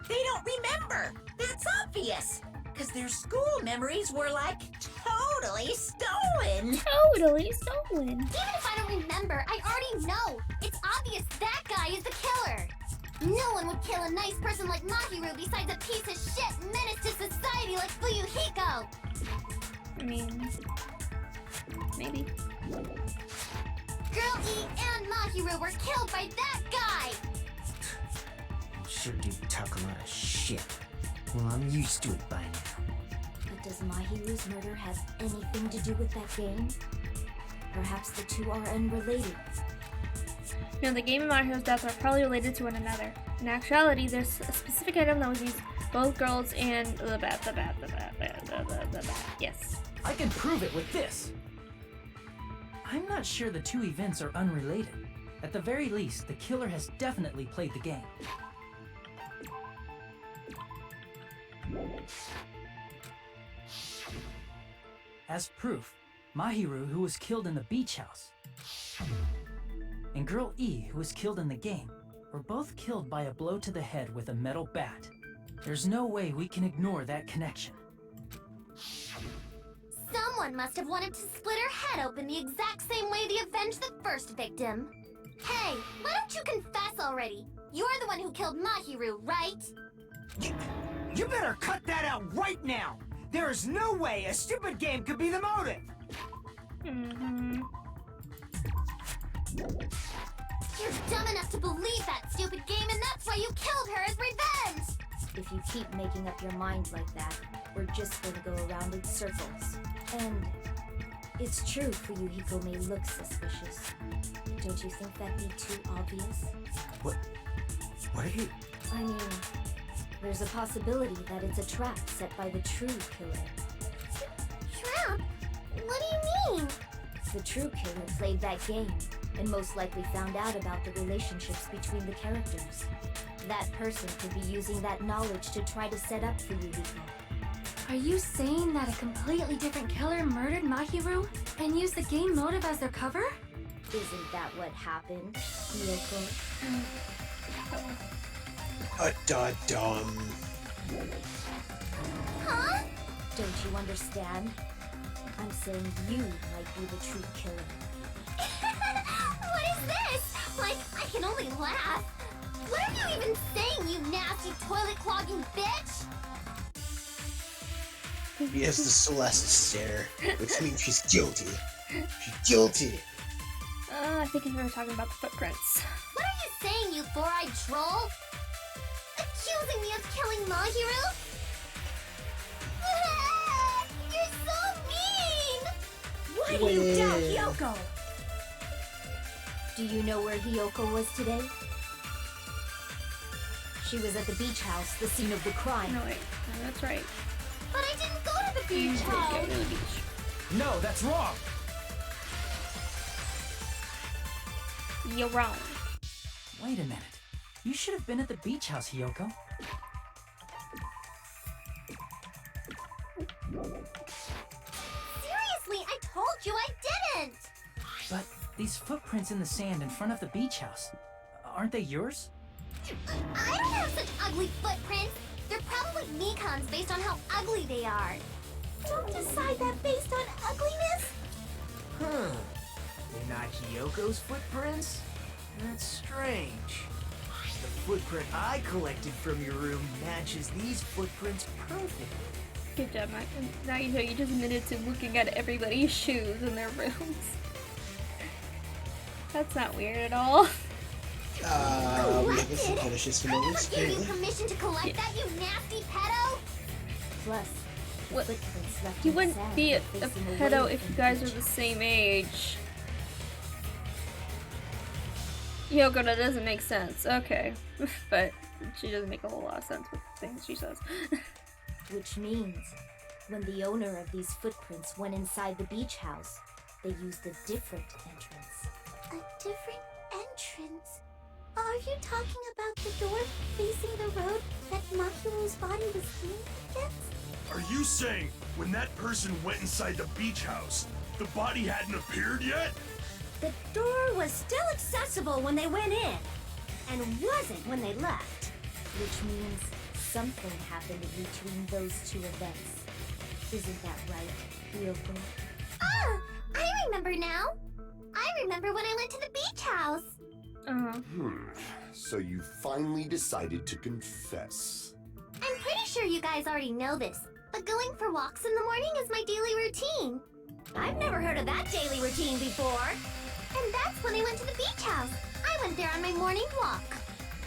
They don't remember. That's obvious. Because their school memories were, like, totally stolen. Totally stolen. Even if I don't remember, I already know. It's obvious that guy is the killer. No one would kill a nice person like Mahiru besides a piece of shit menace to society like Fuyuhiko. I mean, maybe. Girl E and Mahiru were killed by that guy. You sure do talk a lot of shit. Well, I'm used to it by now. But does Mahiru's murder have anything to do with that game? Perhaps the two are unrelated. No, the game and Mahiro's death are probably related to one another. In actuality, there's a specific item that was used both girls and the bat. Yes. I can prove it with this. I'm not sure the two events are unrelated. At the very least, the killer has definitely played the game. As proof, Mahiru, who was killed in the beach house, and Girl E, who was killed in the game, were both killed by a blow to the head with a metal bat. There's no way we can ignore that connection. Someone must have wanted to split her head open the exact same way they avenged the first victim. Hey, why don't you confess already? You're the one who killed Mahiru, right? You better cut that out right now! There is no way a stupid game could be the motive! Mm-hmm. You're dumb enough to believe that stupid game, and that's why you killed her as revenge! If you keep making up your mind like that, we're just gonna go around in circles. And it's true Fuyuhiko may look suspicious. Don't you think that'd be too obvious? What are you... I mean, there's a possibility that it's a trap set by the true killer. Trap? What do you mean? The true killer played that game, and most likely found out about the relationships between the characters. That person could be using that knowledge to try to set up Fuyuhiko. Are you saying that a completely different killer murdered Mahiru and used the game motive as their cover? Isn't that what happened, Yoko? Dumb. Huh? Don't you understand? I'm saying you might be the true killer. What is this? Like, I can only laugh. What are you even saying, you nasty toilet-clogging bitch? He has the Celeste stare, which means she's guilty. She's guilty. I think we were talking about the footprints. What are you saying, you four-eyed troll? Accusing me of killing Mahiru? You're so mean! Why do you doubt Hyoko? Do you know where Hyoko was today? She was at the beach house, the scene of the crime. No, wait. No, that's right. But I didn't go to the You beach did go house! to the beach. No, that's wrong! You're wrong. Wait a minute. You should have been at the beach house, Hyoko. Seriously, I told you I didn't! these footprints in the sand in front of the beach house, aren't they yours? I don't have such ugly footprints. They're probably Mikan's based on how ugly they are. Don't decide that based on ugliness. Huh. They're not Hiyoko's footprints? That's strange. The footprint I collected from your room matches these footprints perfectly. Good job, Matt. And now you just admitted to looking at everybody's shoes in their rooms. That's not weird at all. We get some fetishes from I never movies, gave you apparently. permission to collect that, you nasty pedo! Plus, the What? footprints left You in wouldn't sand be a were facing away pedo if from you the guys were beach the house. same age. Yoko, that doesn't make sense. Okay. But she doesn't make a whole lot of sense with the things she says. Which means, when the owner of these footprints went inside the beach house, they used a different entrance. A different entrance? Are you talking about the door facing the road that Mahiru's body was leaning against? Are you saying when that person went inside the beach house, the body hadn't appeared yet? The door was still accessible when they went in, and wasn't when they left. Which means something happened between those two events. Isn't that right, Hiyoko? Ah! I remember now! I remember when I went to the beach house! So you finally decided to confess. I'm pretty sure you guys already know this, but going for walks in the morning is my daily routine. I've never heard of that daily routine before. And that's when I went to the beach house. I went there on my morning walk.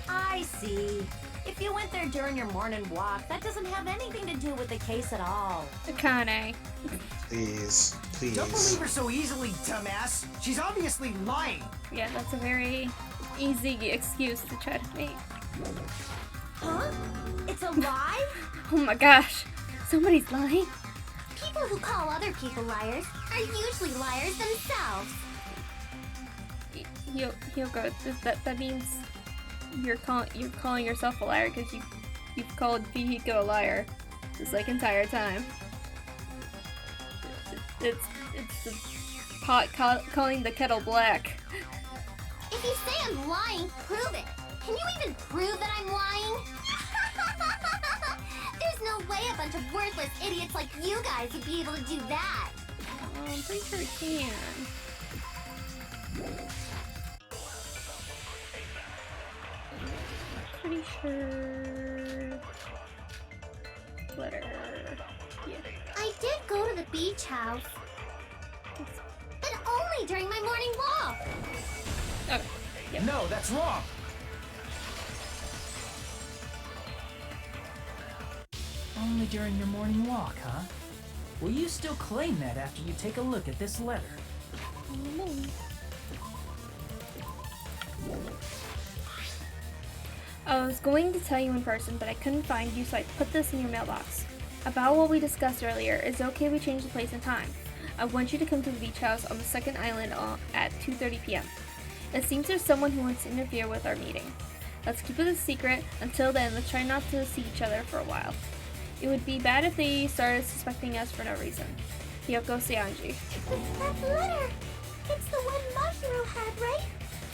I see. If you went there during your morning walk, that doesn't have anything to do with the case at all. Akane. Please, please. Don't believe her so easily, dumbass. She's obviously lying. Yeah, that's a very easy excuse to try to make. Huh? It's a lie? Oh my gosh. Somebody's lying. People who call other people liars are usually liars themselves. Hyoko, that means you're calling yourself a liar because you've called Vihiko a liar this like entire time. It's the pot calling the kettle black. If you say I'm lying, prove it. Can you even prove that I'm lying? There's no way a bunch of worthless idiots like you guys would be able to do that. I'm pretty sure it can. Pretty sure. Letter. Yeah. I did go to the beach house, but only during my morning walk. Okay. Yep. No, that's wrong. Only during your morning walk, huh? Will you still claim that after you take a look at this letter? I was going to tell you in person, but I couldn't find you, so I put this in your mailbox. About what we discussed earlier, it's okay we change the place and time. I want you to come to the beach house on the second island at 2:30 p.m. It seems there's someone who wants to interfere with our meeting. Let's keep it a secret. Until then, let's try not to see each other for a while. It would be bad if they started suspecting us for no reason. Hyoko Seanji. That letter! It's the one Mahiru had, right?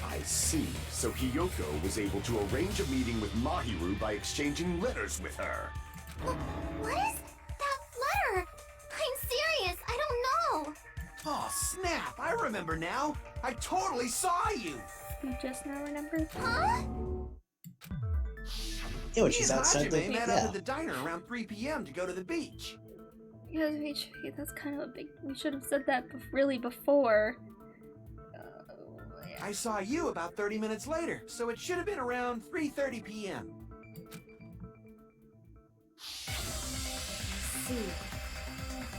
I see. So Hiyoko was able to arrange a meeting with Mahiru by exchanging letters with her. What is that letter? I'm serious, I don't know. Oh, snap! I remember now. I totally saw you. You just now remembered? Huh? Yeah, when Me she's and outside the... Hajime met up Yeah. at the diner around 3 p.m. to go to the beach. Yeah, that's kind of a big. We should have said that really before. I saw you about 30 minutes later, so it should have been around 3:30 p.m. See.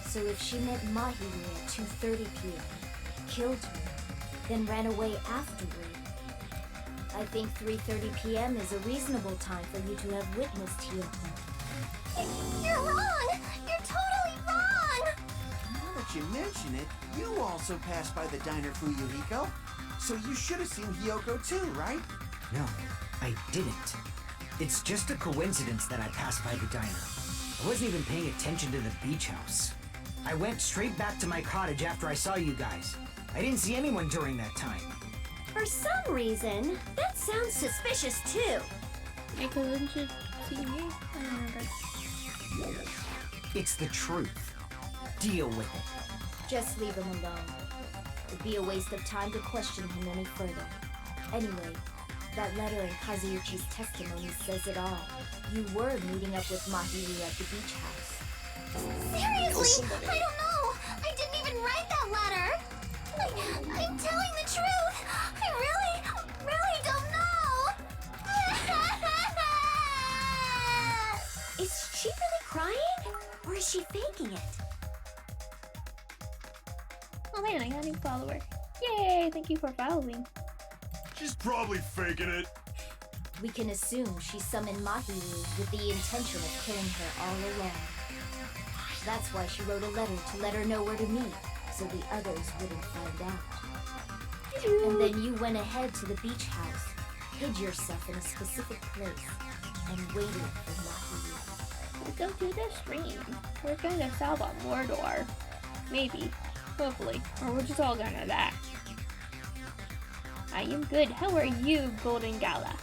So if she met Mahiru at 2:30 p.m., killed her, then ran away afterward, I think 3:30 p.m. is a reasonable time for you to have witnessed Hiyoko. You're wrong! You're totally wrong! Now that you mention it, you also passed by the diner, Fuyuhiko. So you should have seen Hiyoko too, right? No, I didn't. It's just a coincidence that I passed by the diner. I wasn't even paying attention to the beach house. I went straight back to my cottage after I saw you guys. I didn't see anyone during that time. For some reason, that sounds suspicious too. Because didn't you see me? I don't remember. It's the truth. Deal with it. Just leave him alone. It'd be a waste of time to question him any further. Anyway, that letter in Kazuichi's testimony says it all. You were meeting up with Mahiru at the beach house. Seriously? I don't know. I didn't even write that letter. I'm telling the truth. I really don't know. Is she really crying? Or is she faking it? Oh man, I got a new follower. Yay, thank you for following. She's probably faking it. We can assume she summoned Mahiru with the intention of killing her all along. That's why she wrote a letter to let her know where to meet, so the others wouldn't find out. And then you went ahead to the beach house, hid yourself in a specific place, and waited for Mahiru. Let's go to the stream. We're gonna solve a Mordor. Maybe. Hopefully. Or we're just all gonna die. I am good. How are you, Golden Gala?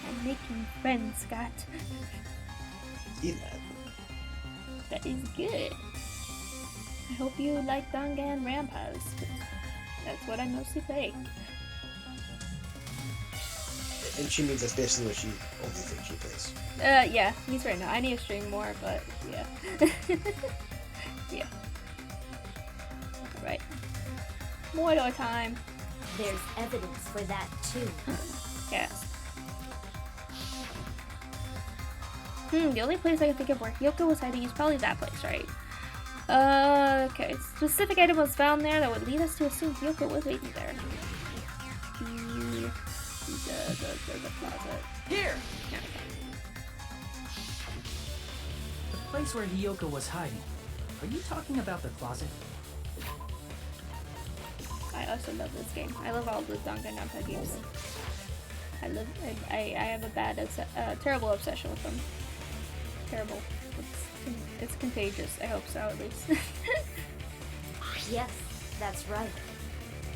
I'm making friends, Scott. See that? That is good. I hope you like Danganronpa. That's what I mostly play. And she means that's basically what she only thinks she plays. Yeah, he's right now. I need to stream more, but yeah. Yeah. Alright. Mordor time. There's evidence for that too. Yes. The only place I can think of where Hyoko was hiding is probably that place, right? Okay. Specific item was found there that would lead us to assume Hyoko was waiting there. The closet. Here! Yeah. The place where Hiyoko was hiding. Are you talking about the closet? I also love this game. I love all the Danganronpa games. I have a terrible obsession with them. Terrible. It's contagious. I hope so, at least. Yes, that's right.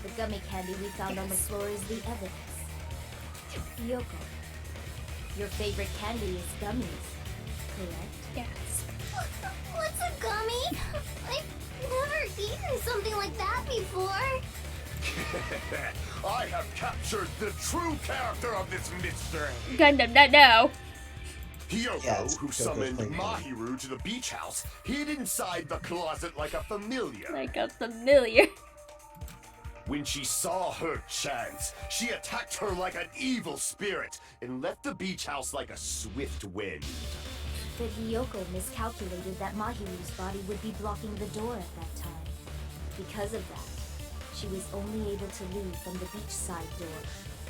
The gummy candy we found on the floor is the evidence. Yoko, your favorite candy is gummies, correct? Yes. What's a gummy? I've never eaten something like that before. I have captured the true character of this mystery. Gundam, not now. Hyoko, Yeah, it's who Hyoko's summoned playing Mahiru to the beach house, hid inside the closet like a familiar. Like a familiar. When she saw her chance, she attacked her like an evil spirit and left the beach house like a swift wind. But Hiyoko miscalculated that Mahiru's body would be blocking the door at that time. Because of that, she was only able to leave from the beachside door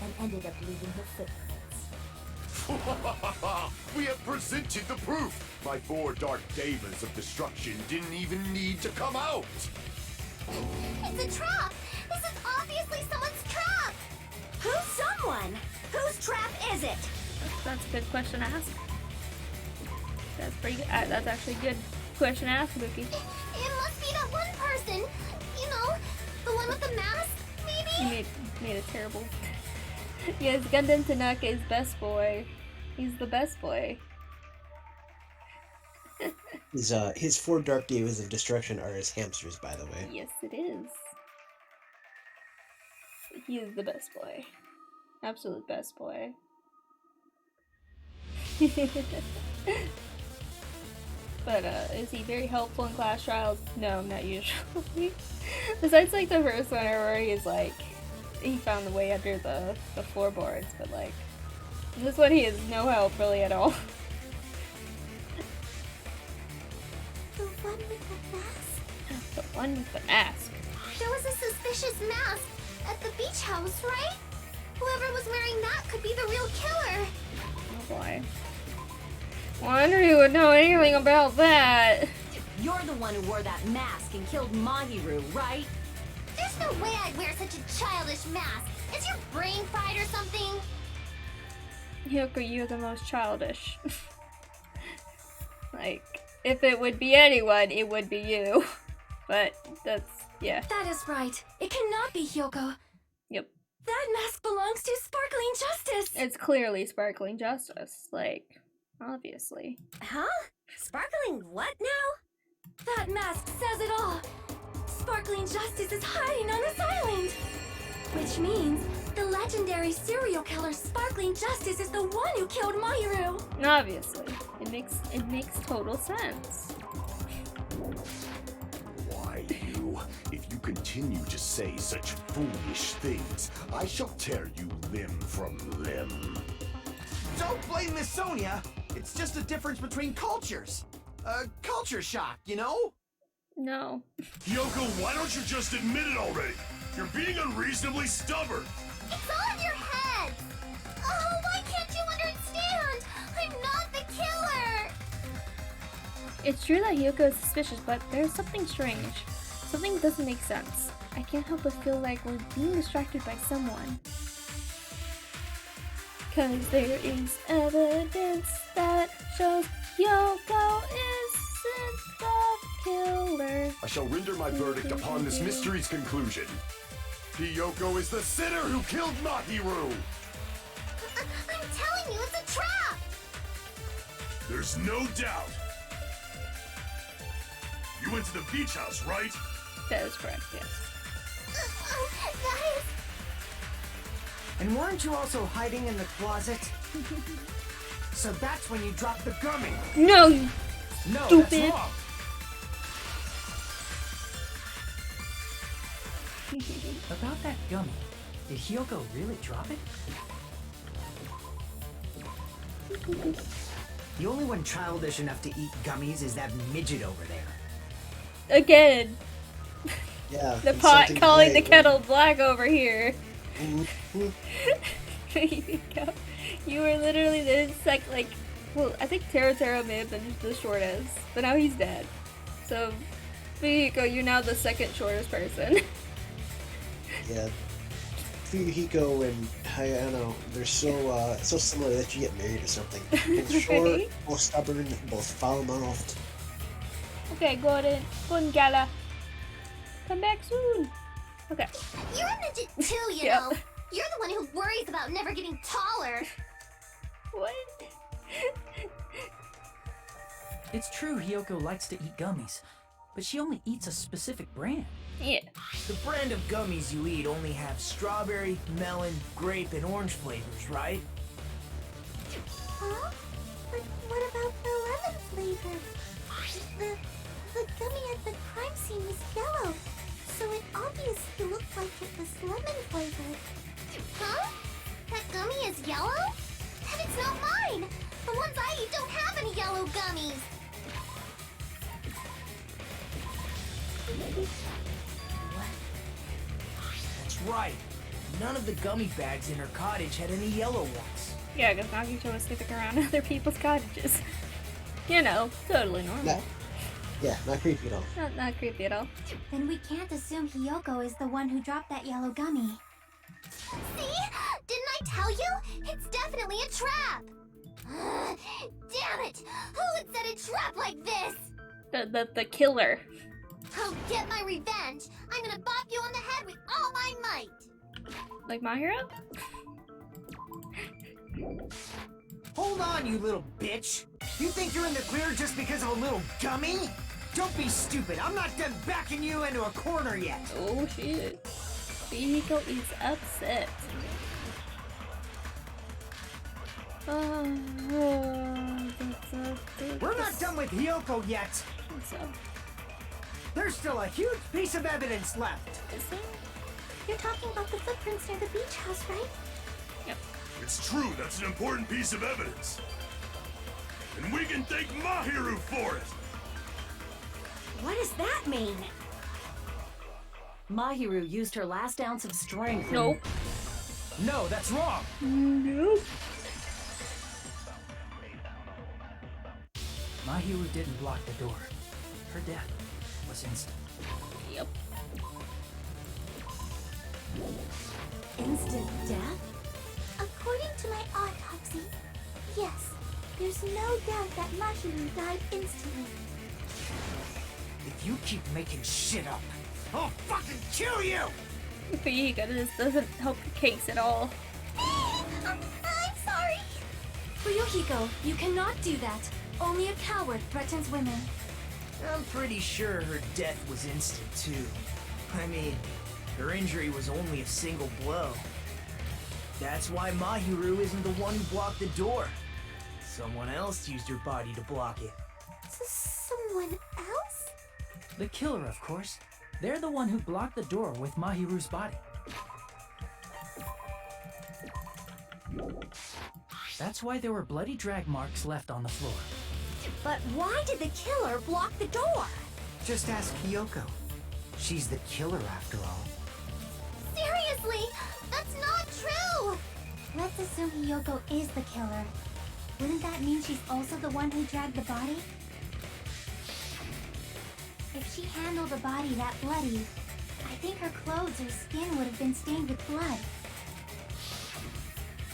and ended up leaving her footprints. We have presented the proof! My 4 dark devas of destruction didn't even need to come out! It's a trap! This is obviously someone's trap! Who's someone? Whose trap is it? That's a good question to ask. That's pretty good. That's actually a good question to ask, Buki. It must be that one person. You know, the one with the mask, maybe? You made a terrible. Yes, Gundam Tanaka is best boy. He's the best boy. His 4 dark devas of destruction are his hamsters, by the way. Yes, it is. He is the best boy. Absolute best boy. But, is he very helpful in class trials? No, not usually. Besides, like, the first one where he's, like, he found the way under the floorboards, but, like, this one he is no help, really, at all. The one with the mask? The one with the mask. There was a suspicious mask at the beach house, right? Whoever was wearing that could be the real killer. Oh boy. Wonder who would know anything about that. You're the one who wore that mask and killed Mahiru, right? There's no way I'd wear such a childish mask. Is your brain fried or something? Hyoko, you're the most childish. Like, If it would be anyone, it would be you. But that's, yeah. That is right. It cannot be Hyoko. Yep. That mask belongs to Sparkling Justice. It's clearly Sparkling Justice. Like, obviously. Huh? Sparkling what now? That mask says it all. Sparkling Justice is hiding on this island. Which means the legendary serial killer Sparkling Justice is the one who killed Mahiru. Obviously. It makes total sense. Why you? If you continue to say such foolish things, I shall tear you limb from limb. Don't blame Miss Sonia. It's just a difference between cultures. Culture shock, you know? No. Yoko, why don't you just admit it already? You're being unreasonably stubborn. It's all in your head! Oh, why can't you understand? I'm not the killer! It's true that Hyoko is suspicious, but there's something strange. Something doesn't make sense. I can't help but feel like we're being distracted by someone. Cause there is evidence that shows Hyoko isn't the killer. I shall render my verdict upon this mystery's conclusion. Hiyoko is the sinner who killed Mahiru! I'm telling you, it's a trap! There's no doubt. You went to the beach house, right? That is correct, yes. Guys, And weren't you also hiding in the closet? So that's when you dropped the gummy. No, you No, stupid. that's wrong. About that gummy, did Hyoko really drop it? The only one childish enough to eat gummies is that midget over there. Again, Yeah. the pot insulting calling the Blake. kettle black over here. Mhm. You were literally the well, I think Taro may have been the shortest, but now he's dead. So, Fuyuhiko, you're now the second shortest person. Yeah. Fuyuhiko and Hayano, they're so similar that you get married or something. Both short, Right? both stubborn, both foul-mouthed. Okay, Gordon Gala. Come back soon. Okay. you're a midget too, you Yep. know. You're the one who worries about never getting taller. What? It's true Hyoko likes to eat gummies, but she only eats a specific brand. Yeah. The brand of gummies you eat only have strawberry, melon, grape, and orange flavors, right? Huh? But what about the lemon flavor? The gummy at the crime scene was yellow, so it obviously looked like it was lemon flavored. Huh? That gummy is yellow? Then it's not mine! The ones I eat don't have any yellow gummies! That's right. None of the gummy bags in her cottage had any yellow ones. Yeah, because Nagito was sniffing around other people's cottages. You know, totally normal. Not, yeah, not creepy at all. Not creepy at all. Then we can't assume Hyoko is the one who dropped that yellow gummy. See? Didn't I tell you? It's definitely a trap! Damn it! Who would set a trap like this? The killer. I'll get my revenge! I'm gonna bop you on the head with all my might! Like my hero? Hold on, you little bitch! You think you're in the clear just because of a little gummy? Don't be stupid. I'm not done backing you into a corner yet. Oh shit. Fuyuhiko is upset. We're not done with Hyoko yet. So, There's still a huge piece of evidence left. is there? You're talking about the footprints near the beach house, right? It's true, that's an important piece of evidence. And we can thank Mahiru for it! What does that mean? Mahiru used her last ounce of strength. Nope. No, that's wrong. Nope. Mahiru didn't block the door. Her death was instant. Yep. Instant death? According to my autopsy, yes, there's no doubt that Mahiru died instantly. If you keep making shit up, I'll fucking kill you! Fuyuhiko just doesn't help the case at all. I'm sorry. Fuyuhiko, you cannot do that. Only a coward threatens women. I'm pretty sure her death was instant, too. I mean, her injury was only a single blow. That's why Mahiru isn't the one who blocked the door. Someone else used her body to block it. Someone else? The killer, of course. They're the one who blocked the door with Mahiru's body. That's why there were bloody drag marks left on the floor. But why did the killer block the door? Just ask Hiyoko. She's the killer after all. Seriously, that's not true. Let's assume Hiyoko is the killer. Wouldn't that mean she's also the one who dragged the body? If she handled a body that bloody, I think her clothes or skin would have been stained with blood.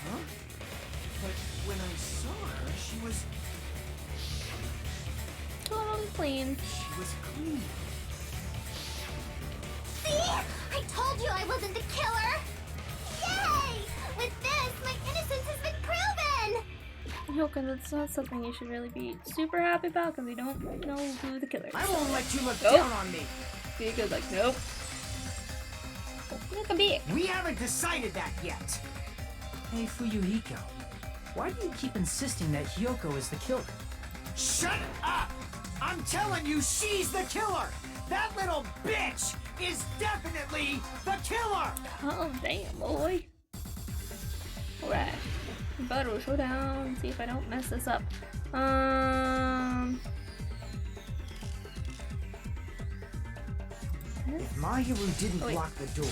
Huh? But when I saw her, she was Totally clean. clean. See? I told you I wasn't the killer. Yay! With this, my innocence has been proven. Hyoka, that's not something you should really be super happy about because we don't know who the killer is. I won't let you look Nope. down on me. Fuyuhiko's like, nope. It could be it. We haven't decided that yet. Hey, Fuyuhiko. Why do you keep insisting that Hiyoko is the killer? Shut up! I'm telling you, she's the killer! That little bitch is definitely the killer! Oh, damn, boy. Alright. Battle showdown. See if I don't mess this up. If Mahiru didn't Oh, wait. block the door,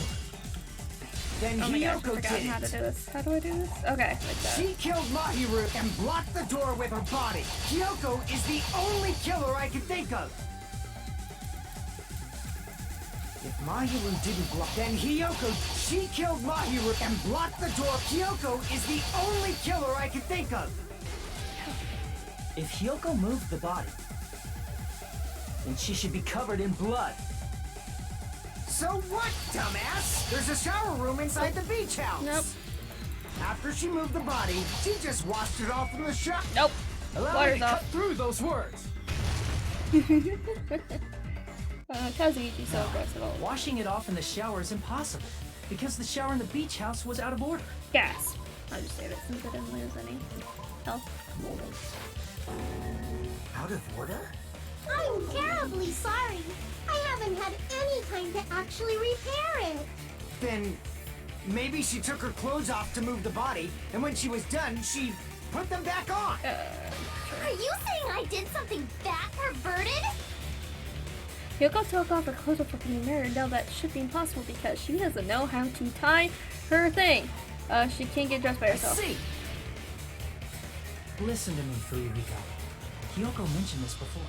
then Oh my gosh, I Hiyoko forgot did how to it. do this. How do I do this? Okay, like that. She killed Mahiru and blocked the door with her body. Hiyoko is the only killer I can think of. If Mahiru didn't block, then she killed Mahiru and blocked the door. Hiyoko is the only killer I can think of. If Hiyoko moved the body, then she should be covered in blood. So what, dumbass? There's a shower room inside the beach house. Nope. After she moved the body, she just washed it off from the shower. Nope. Allow me Water's to cut off. through those words. Kazuichi's so aggressive. Washing it off in the shower is impossible because the shower in the beach house was out of order. Gas. I'll just save it since I didn't lose any health. Out of order? I'm terribly sorry. I haven't had any time to actually repair it. Then maybe she took her clothes off to move the body, and when she was done, she put them back on. Are you saying I did something that perverted? Hiyoko took off her clothes before being married. Now that should be impossible because she doesn't know how to tie her thing. She can't get dressed by I herself. see. Listen to me, Fuyuhiko. Hiyoko mentioned this before.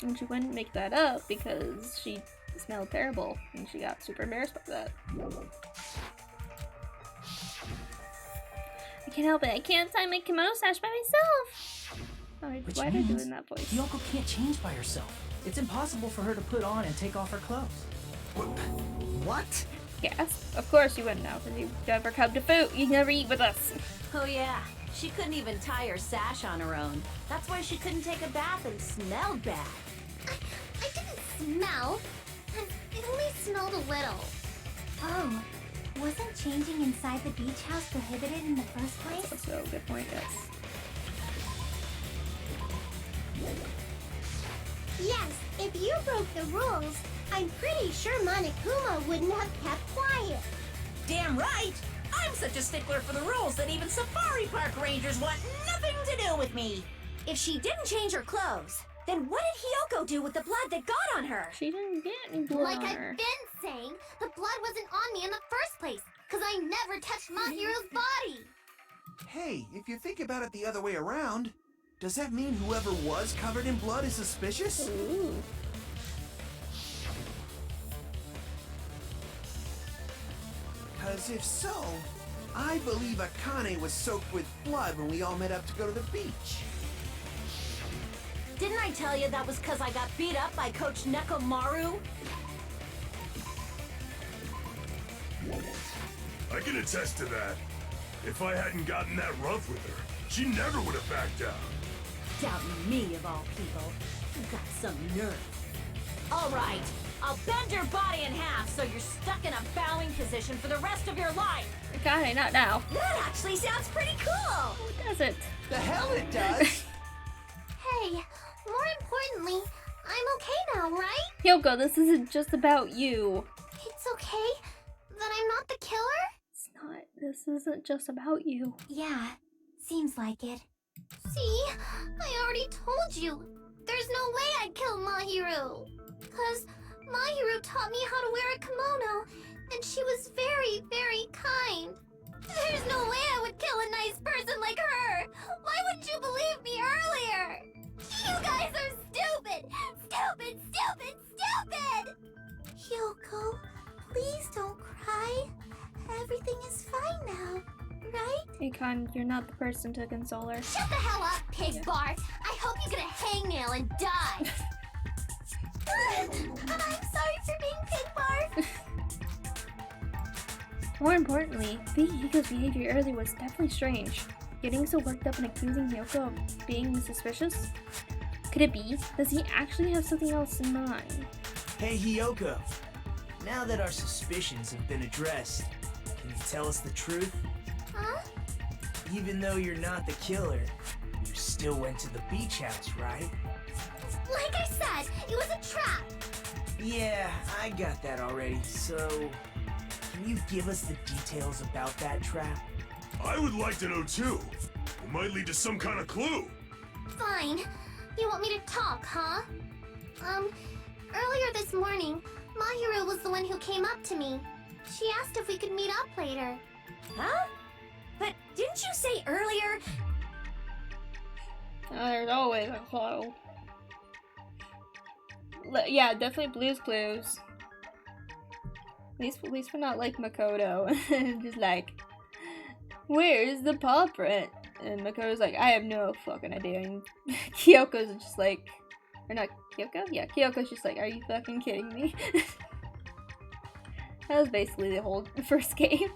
And she wouldn't make that up because she smelled terrible and she got super embarrassed by that. I can't help it. I can't tie my kimono sash by myself. Alright, Which why did I do means it in that voice? Hiyoko can't change by herself. It's impossible for her to put on and take off her clothes. What? Yes. Of course you wouldn't know because you never come to food. You never eat with us. Oh yeah, she couldn't even tie her sash on her own. That's why she couldn't take a bath and smelled bad. I didn't smell. It only smelled a little. Oh, wasn't changing inside the beach house prohibited in the first place? So good point, yes. Yes, if you broke the rules, I'm pretty sure Monokuma wouldn't have kept quiet. Damn right! I'm such a stickler for the rules that even safari park rangers want nothing to do with me. If she didn't change her clothes, then what did Hiyoko do with the blood that got on her? She didn't get any blood Like on I've her. been saying, the blood wasn't on me in the first place, because I never touched Mahiru's body. Hey, if you think about it the other way around, does that mean whoever was covered in blood is suspicious? Ooh. Because if so, I believe Akane was soaked with blood when we all met up to go to the beach. I tell you that was because I got beat up by Coach Nekomaru? I can attest to that. If I hadn't gotten that rough with her, she never would have backed down. Doubting me, of all people. You got some nerve. All right, I'll bend your body in half so you're stuck in a bowing position for the rest of your life. Okay, not now. That actually sounds pretty cool. Does it? The hell it does! Hey, more importantly, I'm okay now, right? Hyoko, this isn't just about you. It's okay that I'm not the killer? It's not. This isn't just about you. Yeah, seems like it. See, I already told you. There's no way I'd kill Mahiru. 'Cause Mahiru taught me how to wear a kimono, and she was very, very kind. There's no way I would kill a nice person like her. Why wouldn't you believe me earlier? You guys are stupid! Stupid, stupid, stupid! Hyoko, please don't cry. Everything is fine now, right? Akon, you're not the person to console her. Shut the hell up, Pig Bart! I hope you get a hangnail and die! I'm sorry for being Pig Bart! More importantly, Hiko's behavior earlier was definitely strange. Getting so worked up and accusing Hyoko of being suspicious? Could it be? Does he actually have something else in mind? Hey, Hyoko. Now that our suspicions have been addressed, can you tell us the truth? Huh? Even though you're not the killer, you still went to the beach house, right? Like I said, it was a trap! Yeah, I got that already, so can you give us the details about that trap? I would like to know too. It might lead to some kind of clue. Fine. You want me to talk, huh? Earlier this morning, Mahiru was the one who came up to me. She asked if we could meet up later. Huh? But didn't you say earlier? There's always a clue. Yeah, definitely Blue's Clues. At least we're not like Makoto. Just like, where's the paw print? And Makoto's like, I have no fucking idea. And Kyoko's just like, or not Kyoko? Yeah, Kyoko's just like, are you fucking kidding me? That was basically the whole first game.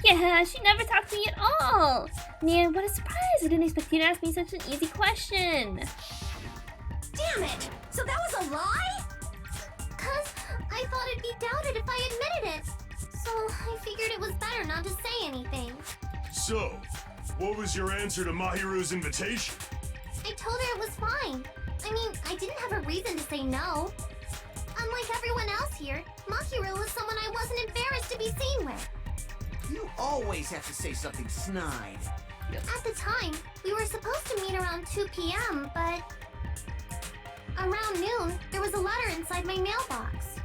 Yeah, she never talked to me at all! Man, what a surprise! I didn't expect you to ask me such an easy question! Damn it! So that was a lie? 'Cause I thought it'd be doubted if I admitted it. So I figured it was better not to say anything. So, what was your answer to Mahiru's invitation? I told her it was fine. I mean, I didn't have a reason to say no. Unlike everyone else here, Mahiru was someone I wasn't embarrassed to be seen with. You always have to say something snide. At the time, we were supposed to meet around 2 p.m., but around noon, there was a letter inside my mailbox.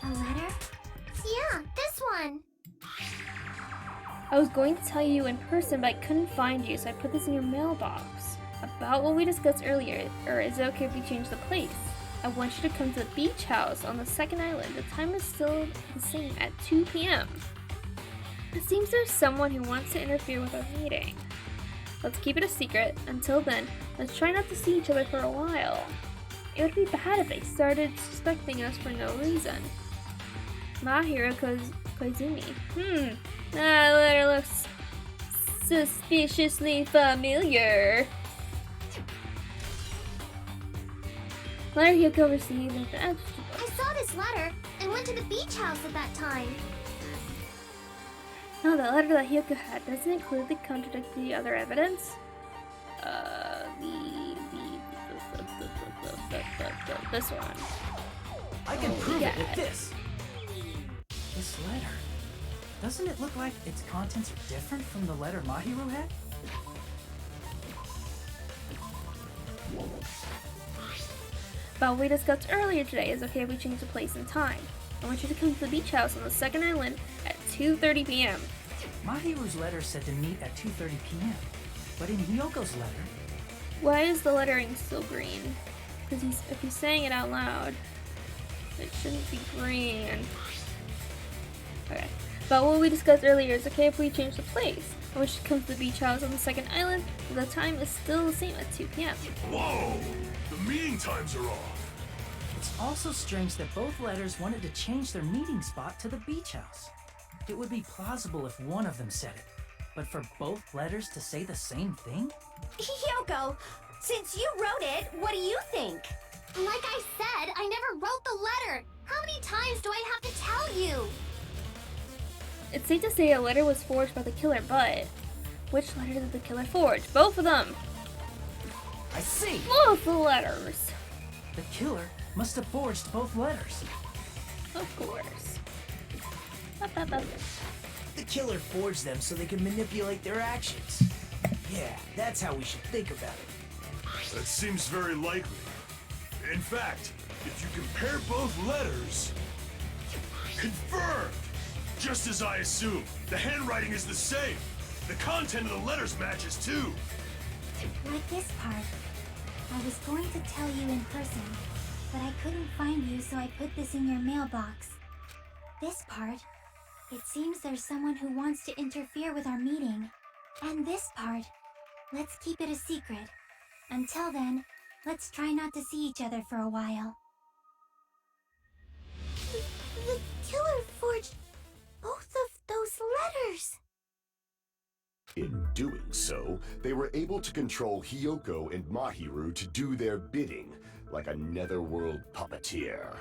A letter? Yeah, this one. I was going to tell you in person, but I couldn't find you, so I put this in your mailbox. About what we discussed earlier, or is it okay if we change the place? I want you to come to the beach house on the second island. The time is still the same at 2 p.m. It seems there's someone who wants to interfere with our meeting. Let's keep it a secret. Until then, let's try not to see each other for a while. It would be bad if they started suspecting us for no reason. Mahiru Koizumi. That letter looks suspiciously familiar. Letter Hyoko received at the I saw this letter and went to the beach house at that time. No, the letter that Hyoko had doesn't include the contradictory other evidence. This one. I can prove it with Yeah. this. This letter. Doesn't it look like its contents are different from the letter Mahiru had? But what we discussed earlier today is okay if we change the place and time. I want you to come to the beach house on the second island at 2:30 p.m. Mahiru's letter said to meet at 2:30 p.m. But in Hyoko's letter... Why is the lettering still green? Because if he's saying it out loud, it shouldn't be green. Okay. But what we discussed earlier is okay if we change the place. When she comes to the beach house on the second island, the time is still the same at 2 p.m. Whoa! The meeting times are off. It's also strange that both letters wanted to change their meeting spot to the beach house. It would be plausible if one of them said it, but for both letters to say the same thing? Hiyoko, since you wrote it, what do you think? Like I said, I never wrote the letter. How many times do I have to tell you? It's safe to say a letter was forged by the killer, but which letter did the killer forge? Both of them! I see. Both the letters! The killer must have forged both letters. Of course. Up, up, up. The killer forged them so they could manipulate their actions. Yeah, that's how we should think about it. That seems very likely. In fact, if you compare both letters... Confirmed! Just as I assumed, the handwriting is the same. The content of the letters matches too. Like this part. I was going to tell you in person, but I couldn't find you, so I put this in your mailbox. This part. It seems there's someone who wants to interfere with our meeting. And this part. Let's keep it a secret. Until then, let's try not to see each other for a while. The killer forged both of those letters. In doing so, they were able to control Hiyoko and Mahiru to do their bidding, like a netherworld puppeteer.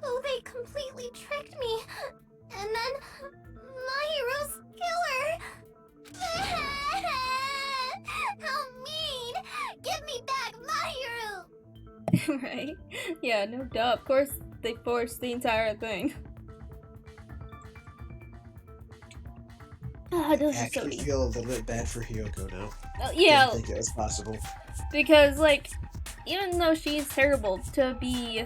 So they completely tricked me. And then Mahiru's killer. How mean! Give me back Mahiru! Right? Yeah, no duh. Of course they forced the entire thing. Ah, those I are so actually neat. feel a little bit bad for Hiyoko now. Yeah, Didn't think it was possible. because like, even though she's terrible, to be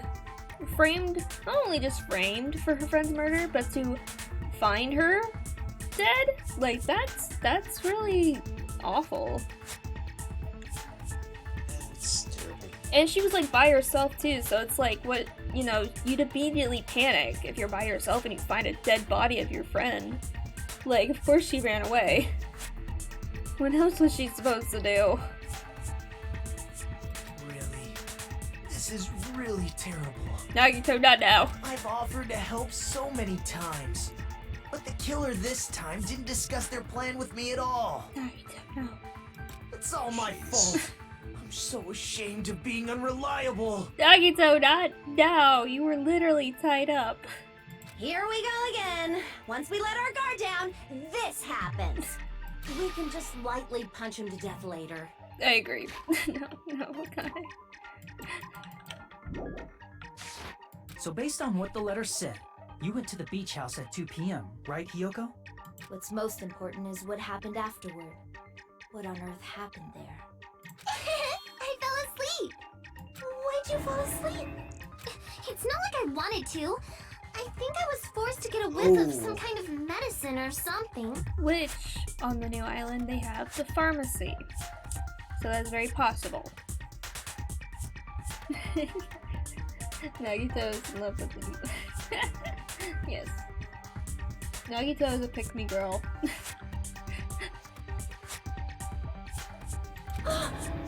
framed, not only just framed for her friend's murder, but to find her dead, like that's really awful. It's terrible. And she was like by herself too, so it's like what, you know, you'd immediately panic if you're by yourself and you find a dead body of your friend. Like, of course she ran away. What else was she supposed to do? Really? This is really terrible. Nagito, not now. I've offered to help so many times. But the killer this time didn't discuss their plan with me at all. Nagito, no. It's all my fault. I'm so ashamed of being unreliable. Nagito, not now. You were literally tied up. Here we go again. Once we let our guard down, this happens. We can just lightly punch him to death later. I agree. no, okay. So based on what the letter said, you went to the beach house at 2 p.m., right, Hiyoko? What's most important is what happened afterward. What on earth happened there? I fell asleep. Why'd you fall asleep? It's not like I wanted to. I think I was forced to get a whiff of some kind of medicine or something. Which, on the new island, they have the pharmacy. So that's very possible. Nagito is in love with the... Yes. Nagito is a pick-me girl.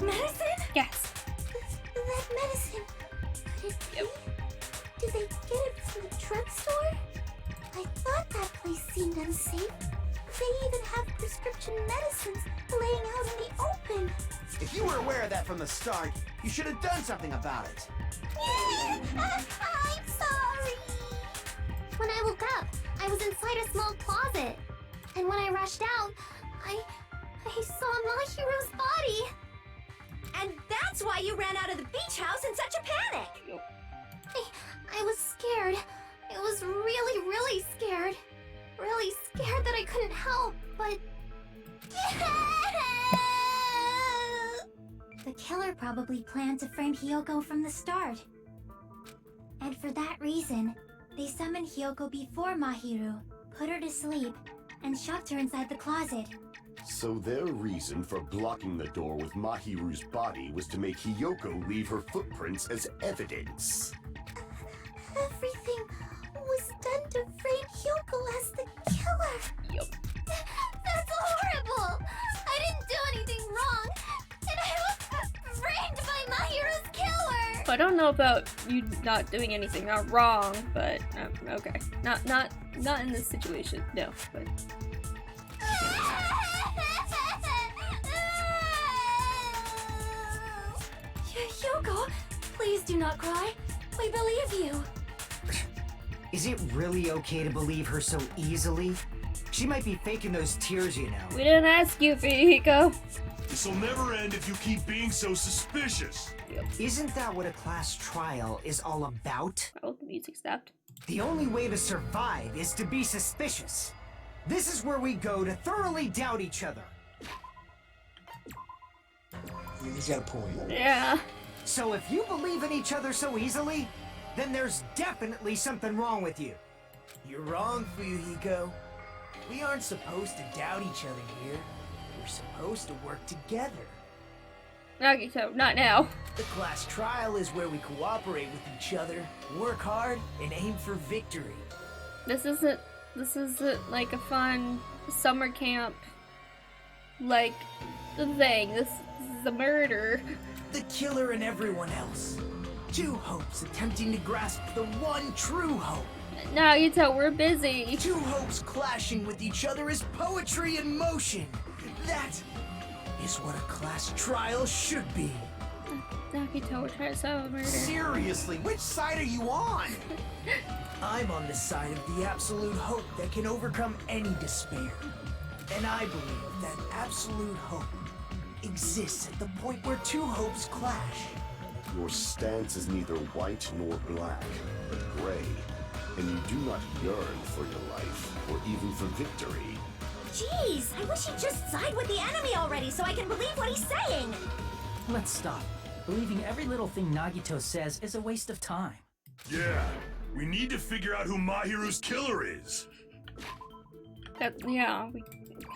Medicine? Yes. That medicine. Could it be? Did they get it from the drugstore? I thought that place seemed unsafe. They even have prescription medicines laying out in the open. If you were aware of that from the start, you should have done something about it. I'm sorry. When I woke up, I was inside a small closet. And when I rushed out, I saw Mahiru's body. And that's why you ran out of the beach house in such a panic. I was scared. I was really, really scared. Really scared that I couldn't help, but... The killer probably planned to frame Hiyoko from the start. And for that reason, they summoned Hiyoko before Mahiru, put her to sleep, and shoved her inside the closet. So their reason for blocking the door with Mahiru's body was to make Hiyoko leave her footprints as evidence. Everything was done to frame Hyoko as the killer. Yup. That's horrible! I don't know about you not doing anything not wrong, but okay. Not in this situation. No, but Hyoko, please do not cry. We believe you. Is it really okay to believe her so easily? She might be faking those tears, you know. we didn't ask you, Fuyuhiko. This'll never end if you keep being so suspicious. Isn't that what a class trial is all about? Oh, the music stopped. The only way to survive is to be suspicious. This is where we go to thoroughly doubt each other. He's got a point. Yeah. So if you believe in each other so easily, then there's definitely something wrong with you. You're wrong, Fuyuhiko. We aren't supposed to doubt each other here. We're supposed to work together. Nagito, not now. The class trial is where we cooperate with each other, work hard, and aim for victory. This isn't like a fun summer camp like thing. This is a murder. The killer and everyone else. Two hopes attempting to grasp the one true hope. Nagito, we're busy. Two hopes clashing with each other is poetry in motion. That is what a class trial should be. Nagito, we're trying to solve a murder. Seriously, which side are you on? I'm on the side of the absolute hope that can overcome any despair. And I believe that absolute hope exists at the point where two hopes clash. Your stance is neither white nor black, but gray, and you do not yearn for your life, or even for victory. Jeez, I wish he'd just side with the enemy already so I can believe what he's saying. Let's stop. Believing every little thing Nagito says is a waste of time. Yeah, we need to figure out who Mahiru's killer is. Yeah, we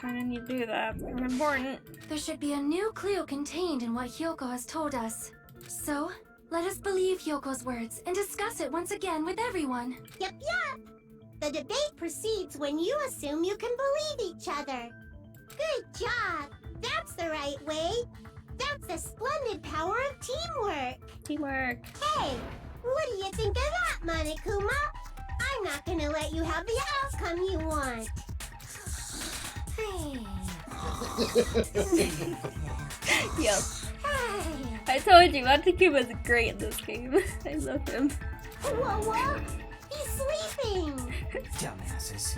kind of need to do that. It's kind of important. There should be a new clue contained in what Hyoko has told us. So, let us believe Hyoko's words and discuss it once again with everyone. Yup, yup. The debate proceeds when you assume you can believe each other. Good job. That's the right way. That's the splendid power of teamwork. Teamwork. Hey, what do you think of that, Monokuma? I'm not gonna let you have the outcome you want. Yep. I told you, Monokuma is great in this game. I love him. What? He's sleeping. Dumbasses.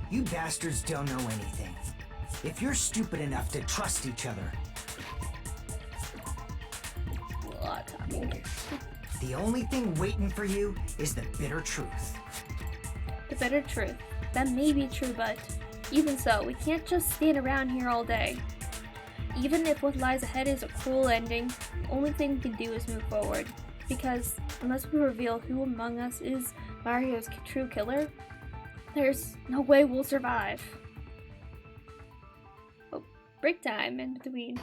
You bastards don't know anything. If you're stupid enough to trust each other, A lot of talking. the only thing waiting for you is the bitter truth. The bitter truth. That may be true, but even so, we can't just stand around here all day. Even if what lies ahead is a cruel ending, the only thing we can do is move forward. Because unless we reveal who among us is Mario's true killer, there's no way we'll survive. Oh, break time in between.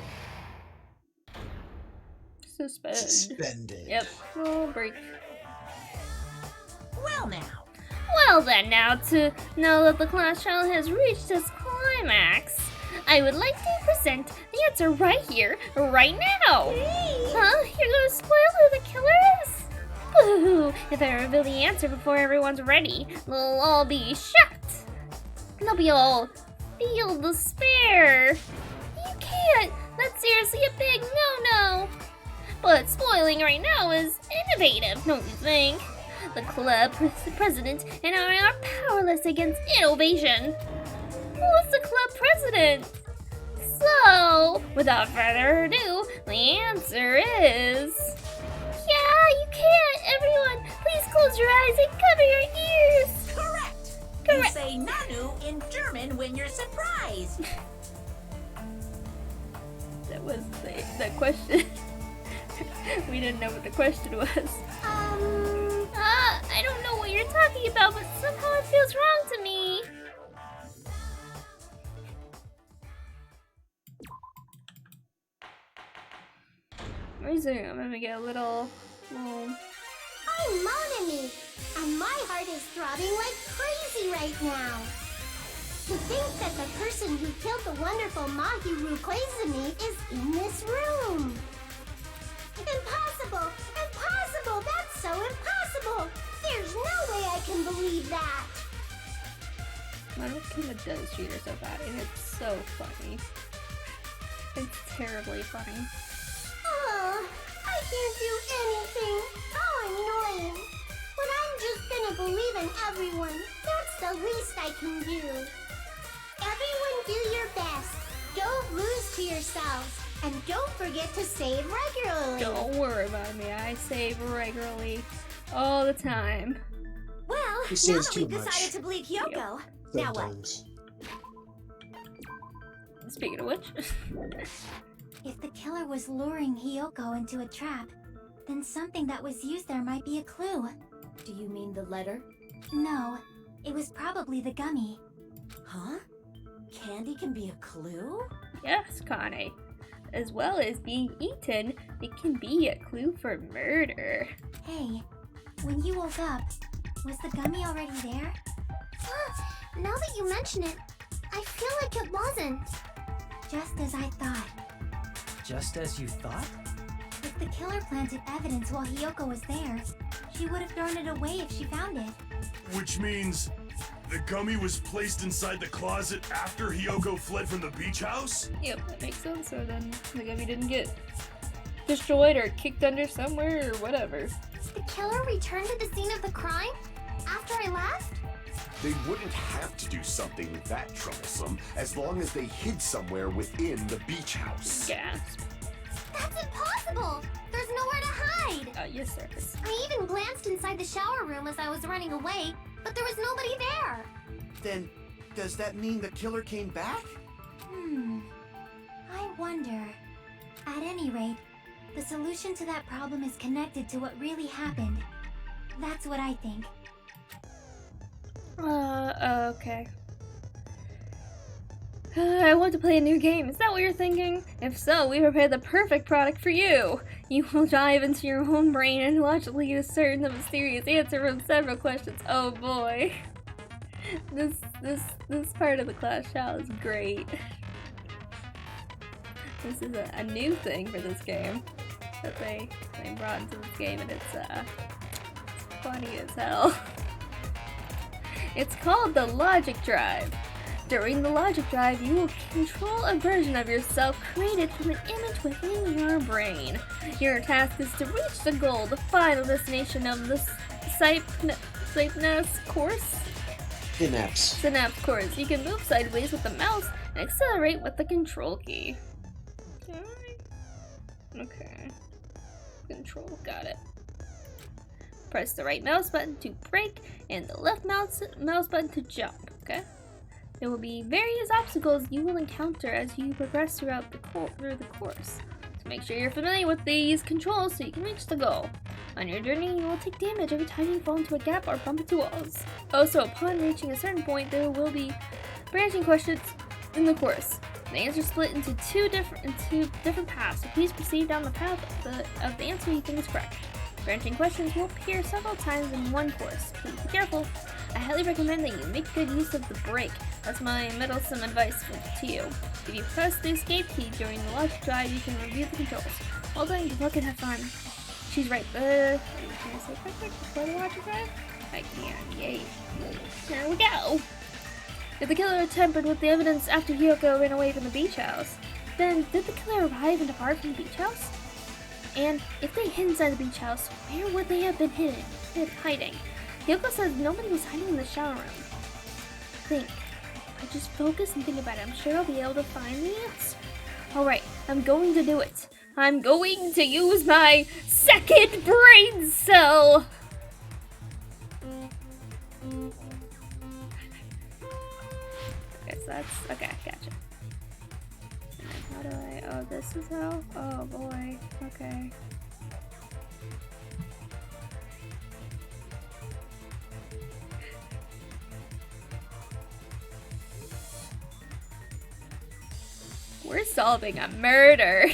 Suspended. Yep, we'll break. Well now, Well then, now that the class trial has reached its climax, I would like to present the answer right here, right now. Huh? You're gonna spoil who the killer is? Boo! If I reveal the answer before everyone's ready, they'll all be shocked. They'll be all feel despair. You can't. That's seriously a big no-no. But spoiling right now is innovative, don't you think? The club president and I are powerless against innovation. Who's the club president? So, without further ado, the answer is... Yeah, you can't! Everyone, please close your eyes and cover your ears! correct. You say Nanu in German when you're surprised. That was the question. We didn't know what the question was. I don't know what you're talking about, but somehow it feels wrong to me. Resume. I'm gonna get a little... I'm Monami, and my heart is throbbing like crazy right now. To think that the person who killed the wonderful Mahiru Koizumi is in this room. Impossible! Impossible! does treat her so bad, and it's so funny. It's terribly funny. Oh, I can't do anything. How annoying. But I'm just gonna believe in everyone. That's the least I can do. Everyone do your best. Don't lose to yourselves. And don't forget to save regularly. Don't worry about me. I save regularly all the time. Well, He now says that too we've decided much. to believe Hyoko, now what? Sometimes. Speaking of which, If the killer was luring Hyoko into a trap, then something that was used there might be a clue. Do you mean the letter? No, it was probably the gummy. Huh? Candy can be a clue? yes, Kane. As well as being eaten, it can be a clue for murder. Hey, when you woke up, was the gummy already there? Now that you mention it, I feel like it wasn't. Just as I thought. Just as you thought? If the killer planted evidence while Hyoko was there, she would have thrown it away if she found it. Which means the gummy was placed inside the closet after Hyoko fled from the beach house? Yep, that makes sense. So then the gummy didn't get destroyed or kicked under somewhere or whatever. The killer returned to the scene of the crime after I left? They wouldn't have to do something that troublesome as long as they hid somewhere within the beach house. Gasp. That's impossible! There's nowhere to hide! Yes, there is. I even glanced inside the shower room as I was running away, but there was nobody there. Then, does that mean the killer came back? I wonder. At any rate, the solution to that problem is connected to what really happened. That's what I think. Okay. I want to play a new game. Is that what you're thinking? If so, we prepared the perfect product for you. You will dive into your own brain and logically discern the mysterious answer from several questions. Oh boy. This part of the class shall is great. This is a new thing for this game that they brought into this game, and it's funny as hell. It's called the Logic Drive. During the Logic Drive, you will control a version of yourself created from an image within your brain. Your task is to reach the goal, the final destination of the Synapse course. Synapse course. You can move sideways with the mouse and accelerate with the control key. Okay. Control, got it. Press the right mouse button to brake and the left mouse button to jump, okay? There will be various obstacles you will encounter as you progress throughout the course. So make sure you're familiar with these controls so you can reach the goal. On your journey, you will take damage every time you fall into a gap or bump into walls. Also, upon reaching a certain point, there will be branching questions in the course. The answers split into two different paths, so please proceed down the path of the answer you think is correct. Branching questions will appear several times in one course. Please be careful. I highly recommend that you make good use of the brake. That's my meddlesome advice to you. If you press the escape key during the Logic Drive, you can review the controls. Well done, good luck and have fun. She's right. Can I say quick before the Logic Drive? I can, yay. Here we go. If the killer tampered with the evidence after Hyoko ran away from the beach house, then did the killer arrive and depart from the beach house? And if they hid inside the beach house, where would they have been hiding? Hyoko says nobody was hiding in the shower room. Think. If I just focus and think about it, I'm sure I'll be able to find the answer. Alright, I'm going to do it. I'm going to use my second brain cell! Okay, so that's... okay, gotcha. How do I... oh, this is how? Oh boy. Okay. We're solving a murder.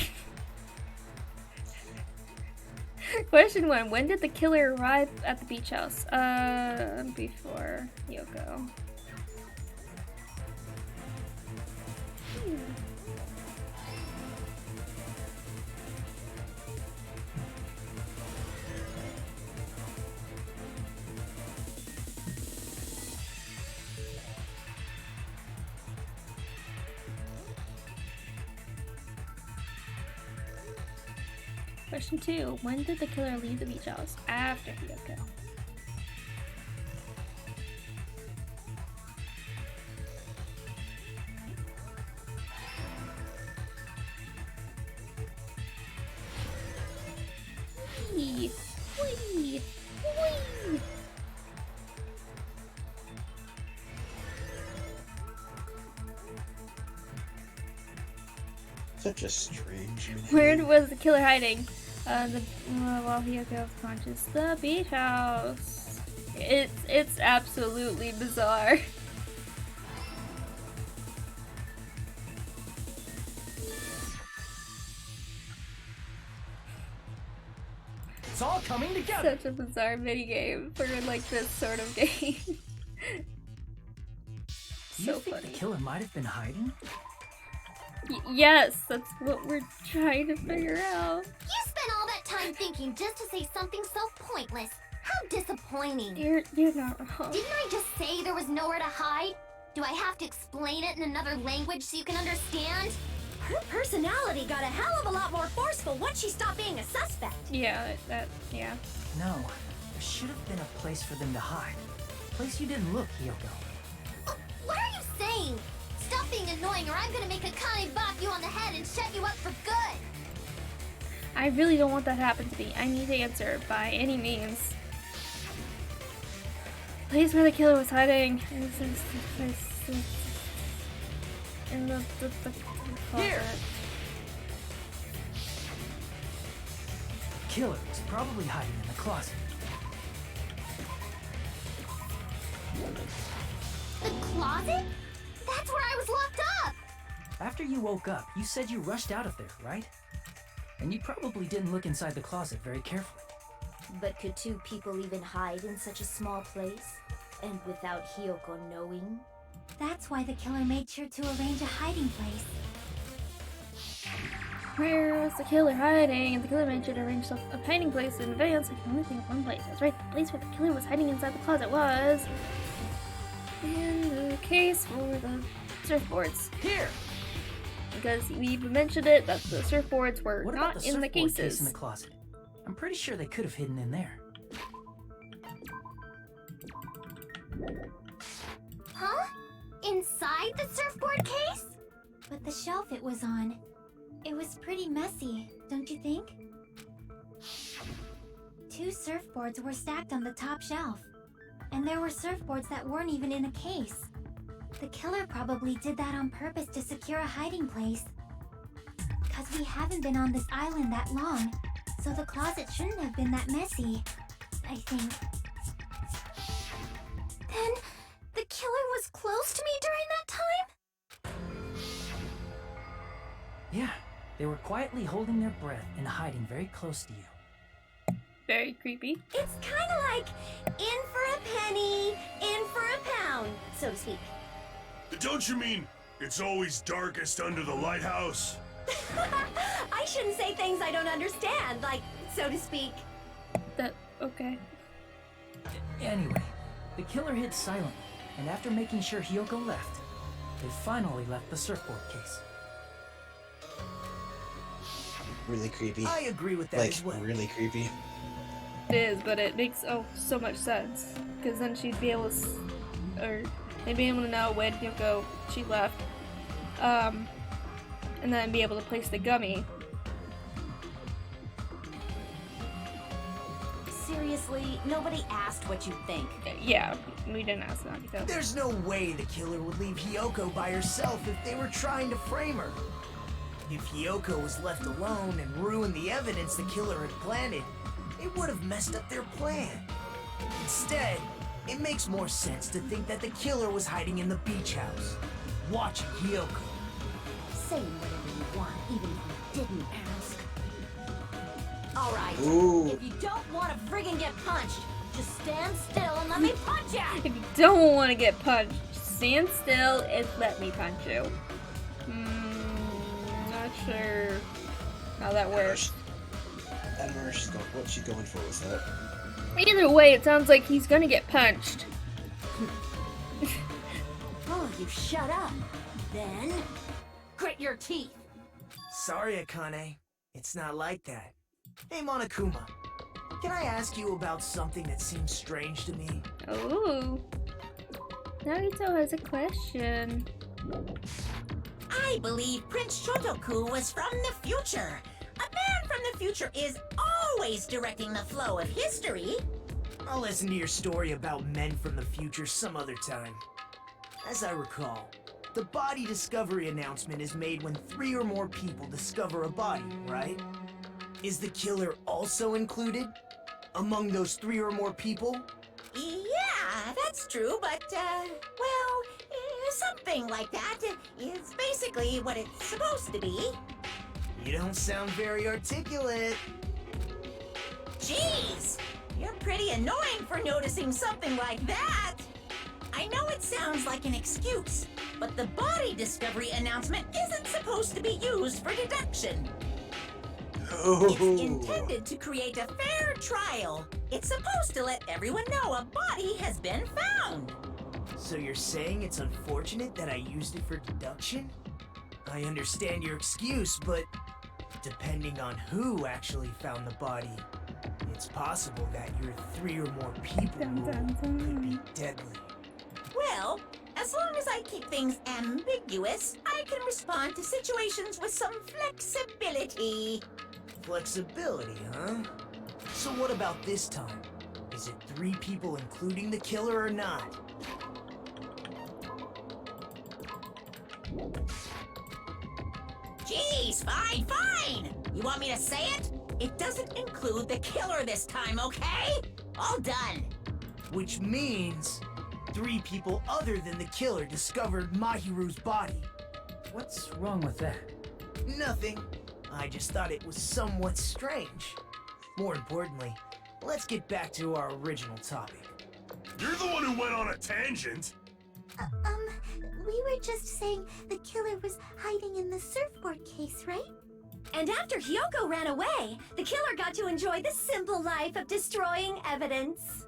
Question 1. When did the killer arrive at the beach house? Before Hyoko. Question 2. When did the killer leave the beach house? After Hiyoko. Whee! Whee! Whee! Such a strange minigame. Where was the killer hiding? While Hiyoko was conscious. The beach house. It's absolutely bizarre. It's all coming together. Such a bizarre minigame for like this sort of game. Do you So think funny. the killer might have been hiding? Yes, that's what we're trying to figure out. You spent all that time thinking just to say something so pointless. How disappointing. You're not wrong. Didn't I just say there was nowhere to hide? Do I have to explain it in another language so you can understand? Her personality got a hell of a lot more forceful once she stopped being a suspect. Yeah, yeah. No, there should have been a place for them to hide. A place you didn't look, Hiyoko. What are you saying? Stop being annoying or I'm gonna make Akane bop you on the head and shut you up for good. I really don't want that to happen to me. I need to answer by any means. Place where the killer was hiding. In the closet. Here! The killer was probably hiding in the closet. The closet? That's where I was locked up! After you woke up, you said you rushed out of there, right? And you probably didn't look inside the closet very carefully. But could two people even hide in such a small place? And without Hiyoko knowing? That's why the killer made sure to arrange a hiding place. Where was the killer hiding? The killer made sure to arrange a hiding place in advance. I can only think of one place. That's right, the place where the killer was hiding inside the closet was in the case for the surfboards. Here! Because we even mentioned it that the surfboards were What about not the in the surfboard case cases. in the closet? I'm pretty sure they could have hidden in there. Huh? Inside the surfboard case? But the shelf it was on, it was pretty messy, don't you think? Two surfboards were stacked on the top shelf. And there were surfboards that weren't even in a case. The killer probably did that on purpose to secure a hiding place. Because we haven't been on this island that long, so the closet shouldn't have been that messy, I think. Then, the killer was close to me during that time? Yeah, they were quietly holding their breath and hiding very close to you. Very creepy. It's kind of like in for a penny, in for a pound, so to speak. Don't you mean it's always darkest under the lighthouse? I shouldn't say things I don't understand, like, so to speak. Okay. Anyway, the killer hid silently, and after making sure Hiyoko left, they finally left the surfboard case. Really creepy. I agree with that Like, as well. really creepy. It is, but it makes so much sense. Because then she'd be able to, or they'd be able to know when Hiyoko she left, and then be able to place the gummy. Seriously, nobody asked what you think. Yeah, we didn't ask that because There's no way the killer would leave Hiyoko by herself if they were trying to frame her. If Hiyoko was left alone and ruined the evidence the killer had planted, it would have messed up their plan. Instead, it makes more sense to think that the killer was hiding in the beach house, watching Hiyoko. Say whatever you want, even if you didn't ask. Alright, Ooh. if you don't want to friggin' get punched, just stand still and let me punch ya! if you don't want to get punched, stand still and let me punch you. Not sure how that works. I don't know what she's going for with that. Either way, it sounds like he's gonna get punched. Oh, you shut up. Then, grit your teeth. Sorry, Akane. It's not like that. Hey, Monokuma. Can I ask you about something that seems strange to me? Oh. Naruto has a question. I believe Prince Shotoku was from the future. A man from the future is always directing the flow of history. I'll listen to your story about men from the future some other time. As I recall, the body discovery announcement is made when 3 or more people discover a body, right? Is the killer also included among those 3 or more people? Yeah, that's true, but, something like that is basically what it's supposed to be. You don't sound very articulate. Jeez, you're pretty annoying for noticing something like that. I know it sounds like an excuse, but the body discovery announcement isn't supposed to be used for deduction. It's intended to create a fair trial. It's supposed to let everyone know a body has been found. So you're saying it's unfortunate that I used it for deduction? I understand your excuse, but depending on who actually found the body, it's possible that your 3 or more people could be deadly. Well, as long as I keep things ambiguous, I can respond to situations with some flexibility. Flexibility, huh? So what about this time? Is it 3 people including the killer or not? Geez, fine. You want me to say it? It doesn't include the killer this time, okay? All done. Which means 3 people other than the killer discovered Mahiru's body. What's wrong with that? Nothing. I just thought it was somewhat strange. More importantly, let's get back to our original topic. You're the one who went on a tangent. We were just saying the killer was hiding in the surfboard case, right? And after Hyoko ran away, the killer got to enjoy the simple life of destroying evidence.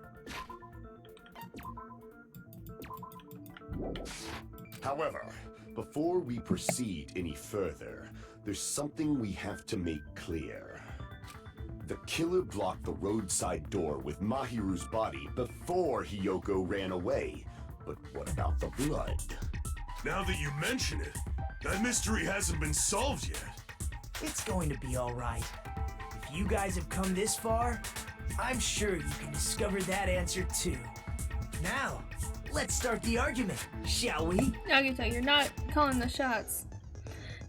However, before we proceed any further, there's something we have to make clear. The killer blocked the roadside door with Mahiru's body before Hyoko ran away. But what about the blood? Now that you mention it, that mystery hasn't been solved yet. It's going to be all right. If you guys have come this far, I'm sure you can discover that answer too. Now, let's start the argument, shall we? Nagito, you're not calling the shots.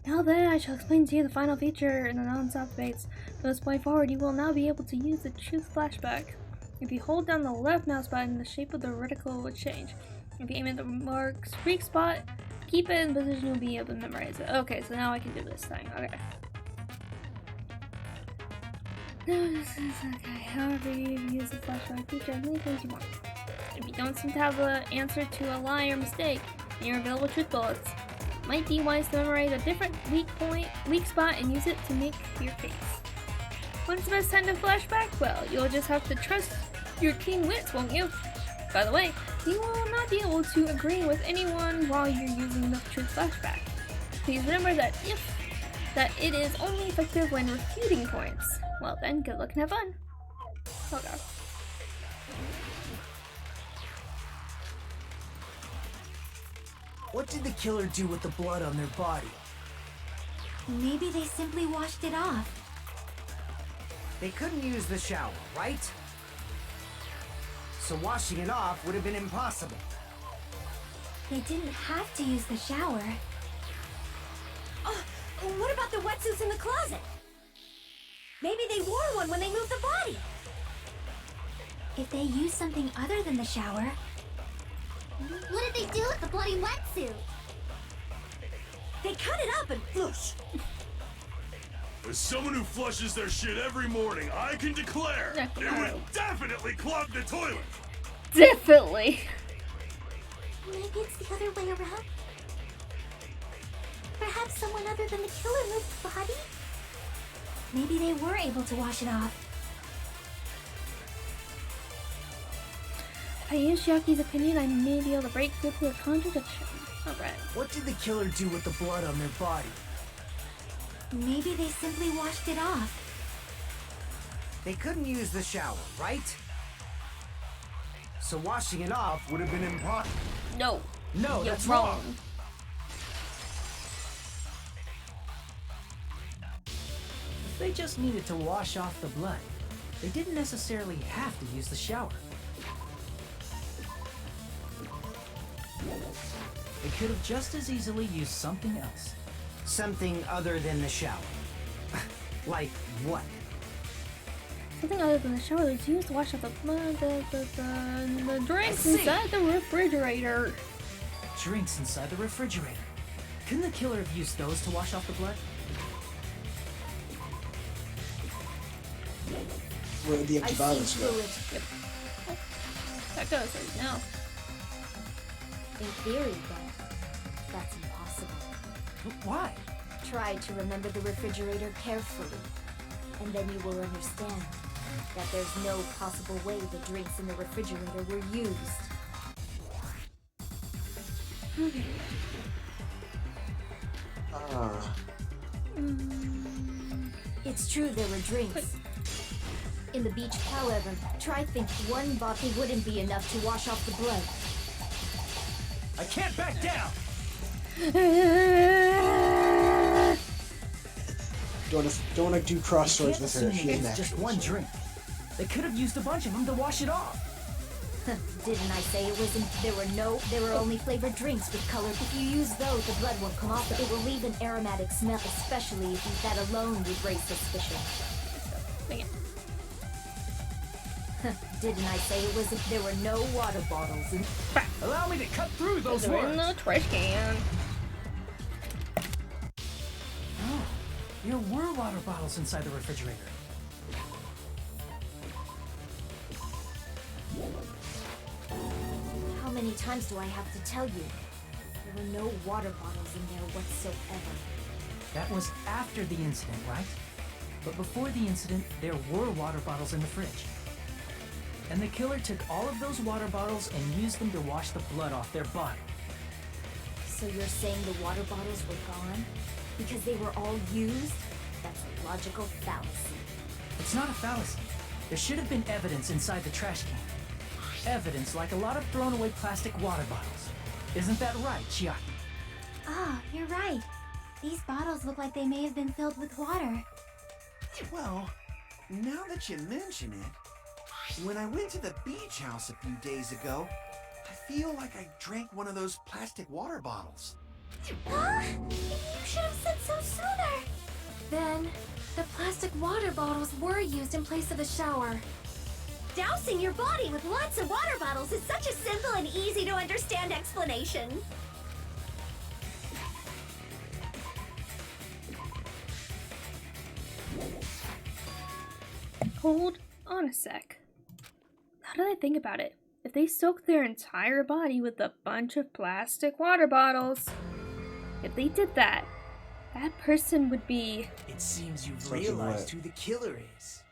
Now then, I shall explain to you the final feature in the non-stop debates. From this point forward, you will now be able to use the truth flashback. If you hold down the left mouse button, the shape of the reticle will change. If you aim at the mark's weak spot, keep it in position, you'll be able to memorize it. Okay, so now I can do this thing. Okay. No, this is okay. However, you use the flashback feature as many times you want. If you don't seem to have the answer to a lie or mistake in your available truth bullets, it might be wise to memorize a different weak spot and use it to make your case. When's the best time to flashback? Well, you'll just have to trust your keen wits, won't you? By the way, you will not be able to agree with anyone while you're using the truth flashback. Please remember that it is only effective when refuting points. Well then, good luck and have fun. Oh god. What did the killer do with the blood on their body? Maybe they simply washed it off. They couldn't use the shower, right? So washing it off would have been impossible. They didn't have to use the shower. Oh, what about the wetsuits in the closet? Maybe they wore one when they moved the body. If they used something other than the shower... What did they do with the bloody wetsuit? They cut it up and floosh. As someone who flushes their shit every morning, I can declare it would definitely clog the toilet. Definitely. Maybe it's the other way around? Perhaps someone other than the killer moved the body? Maybe they were able to wash it off. If I use Shiaki's opinion, I may be able to break through to a contradiction. Alright. What did the killer do with the blood on their body? Maybe they simply washed it off. They couldn't use the shower, right? So washing it off would have been impossible. No. No, You're that's wrong. wrong. If they just needed to wash off the blood, they didn't necessarily have to use the shower. They could have just as easily used something else. Something other than the shower. Like what? Something other than the shower was used to wash off the drinks I see. inside the refrigerator. Drinks inside the refrigerator. Couldn't the killer have used those to wash off the blood? Where the I empty see bottles go. fluid. That goes right now. In theory, but that's impossible. Why? Try to remember the refrigerator carefully, and then you will understand that there's no possible way the drinks in the refrigerator were used. Okay. Ah, It's true there were drinks. In the beach, however, try think one bottle wouldn't be enough to wash off the blood. I can't back down! don't wanna do cross Can't swords with her. assume She's they an used just actress. one drink. They could have used a bunch of them to wash it off. Didn't I say it wasn't? There were only flavored drinks with color. If you use those, the blood won't come off. It will leave an aromatic smell, especially if that alone would raise suspicion. Wait. Didn't I say it wasn't? There were no water bottles in. Allow me to cut through those Those are in words. the trash can. Oh, there were water bottles inside the refrigerator. How many times do I have to tell you? There were no water bottles in there whatsoever. That was after the incident, right? But before the incident, there were water bottles in the fridge. And the killer took all of those water bottles and used them to wash the blood off their body. So you're saying the water bottles were gone? Because they were all used? That's a logical fallacy. It's not a fallacy. There should have been evidence inside the trash can. Evidence like a lot of thrown away plastic water bottles. Isn't that right, Chiaki? Ah, you're right. These bottles look like they may have been filled with water. Well, now that you mention it, when I went to the beach house a few days ago, I feel like I drank one of those plastic water bottles. Huh? You should have said so sooner. Then, the plastic water bottles were used in place of a shower. Dousing your body with lots of water bottles is such a simple and easy to understand explanation. Hold on a sec. Now that I think about it, if they soaked their entire body with a bunch of plastic water bottles, if they did that, that person would be... It seems you've Soaking realized wet. who the killer is.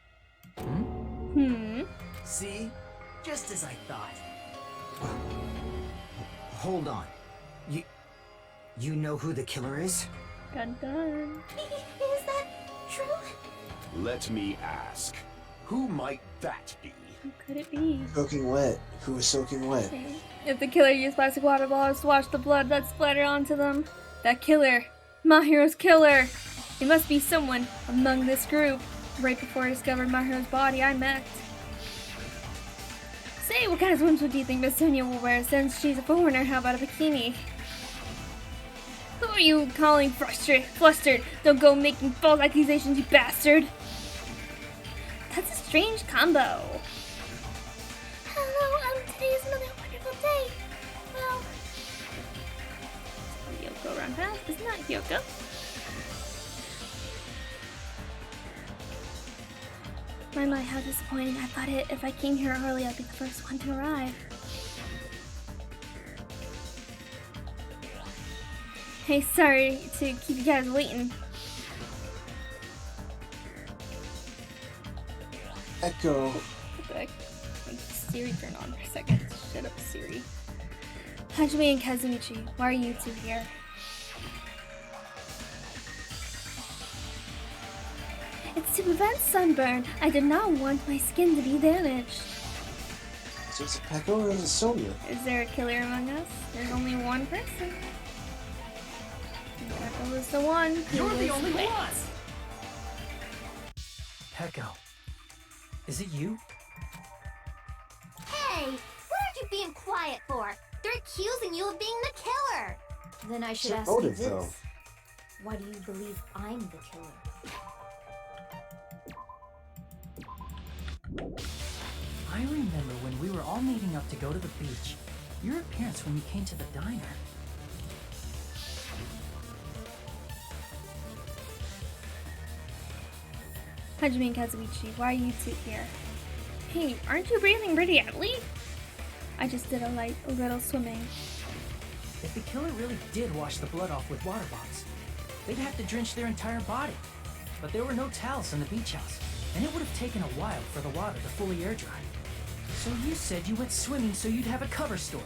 See? Just as I thought. Hold on. You know who the killer is? Dun dun. Is that true? Let me ask, who might that be? Who could it be? Soaking wet. Who was soaking wet? If the killer used plastic water bottles to wash the blood that splattered onto them, that killer, Mahiro's killer, it must be someone among this group. Right before I discovered Mahiro's body, I met. Say, what kind of swimsuit do you think Miss Sonia will wear since she's a foreigner? How about a bikini? Who are you calling flustered? Don't go making false accusations, you bastard! That's a strange combo. Hello, today is another wonderful day. Well, Yoko around past. Isn't that Yoko? My, how disappointing. I thought if I came here early, I'd be the first one to arrive. Hey, sorry to keep you guys waiting. Echo. What the heck? Make Siri turn on for a second. Shut up, Siri. Hajime and Kazumichi, why are you two here? It's to prevent sunburn. I did not want my skin to be damaged. So is it Peko or is it Sonia? Is there a killer among us? There's only one person. Peko is the one. You're the was only picked. one! Peko, is it you? Hey, what are you being quiet for? They're accusing you of being the killer. Then I should What's ask your you motive, this. though? Why do you believe I'm the killer? I remember when we were all meeting up to go to the beach. Your appearance when you came to the diner. Hajime and Kazuichi, why are you two here? Hey, aren't you breathing pretty heavily? I just did a little swimming. If the killer really did wash the blood off with water bombs, they'd have to drench their entire body. But there were no towels in the beach house, and it would have taken a while for the water to fully air dry. So you said you went swimming so you'd have a cover story.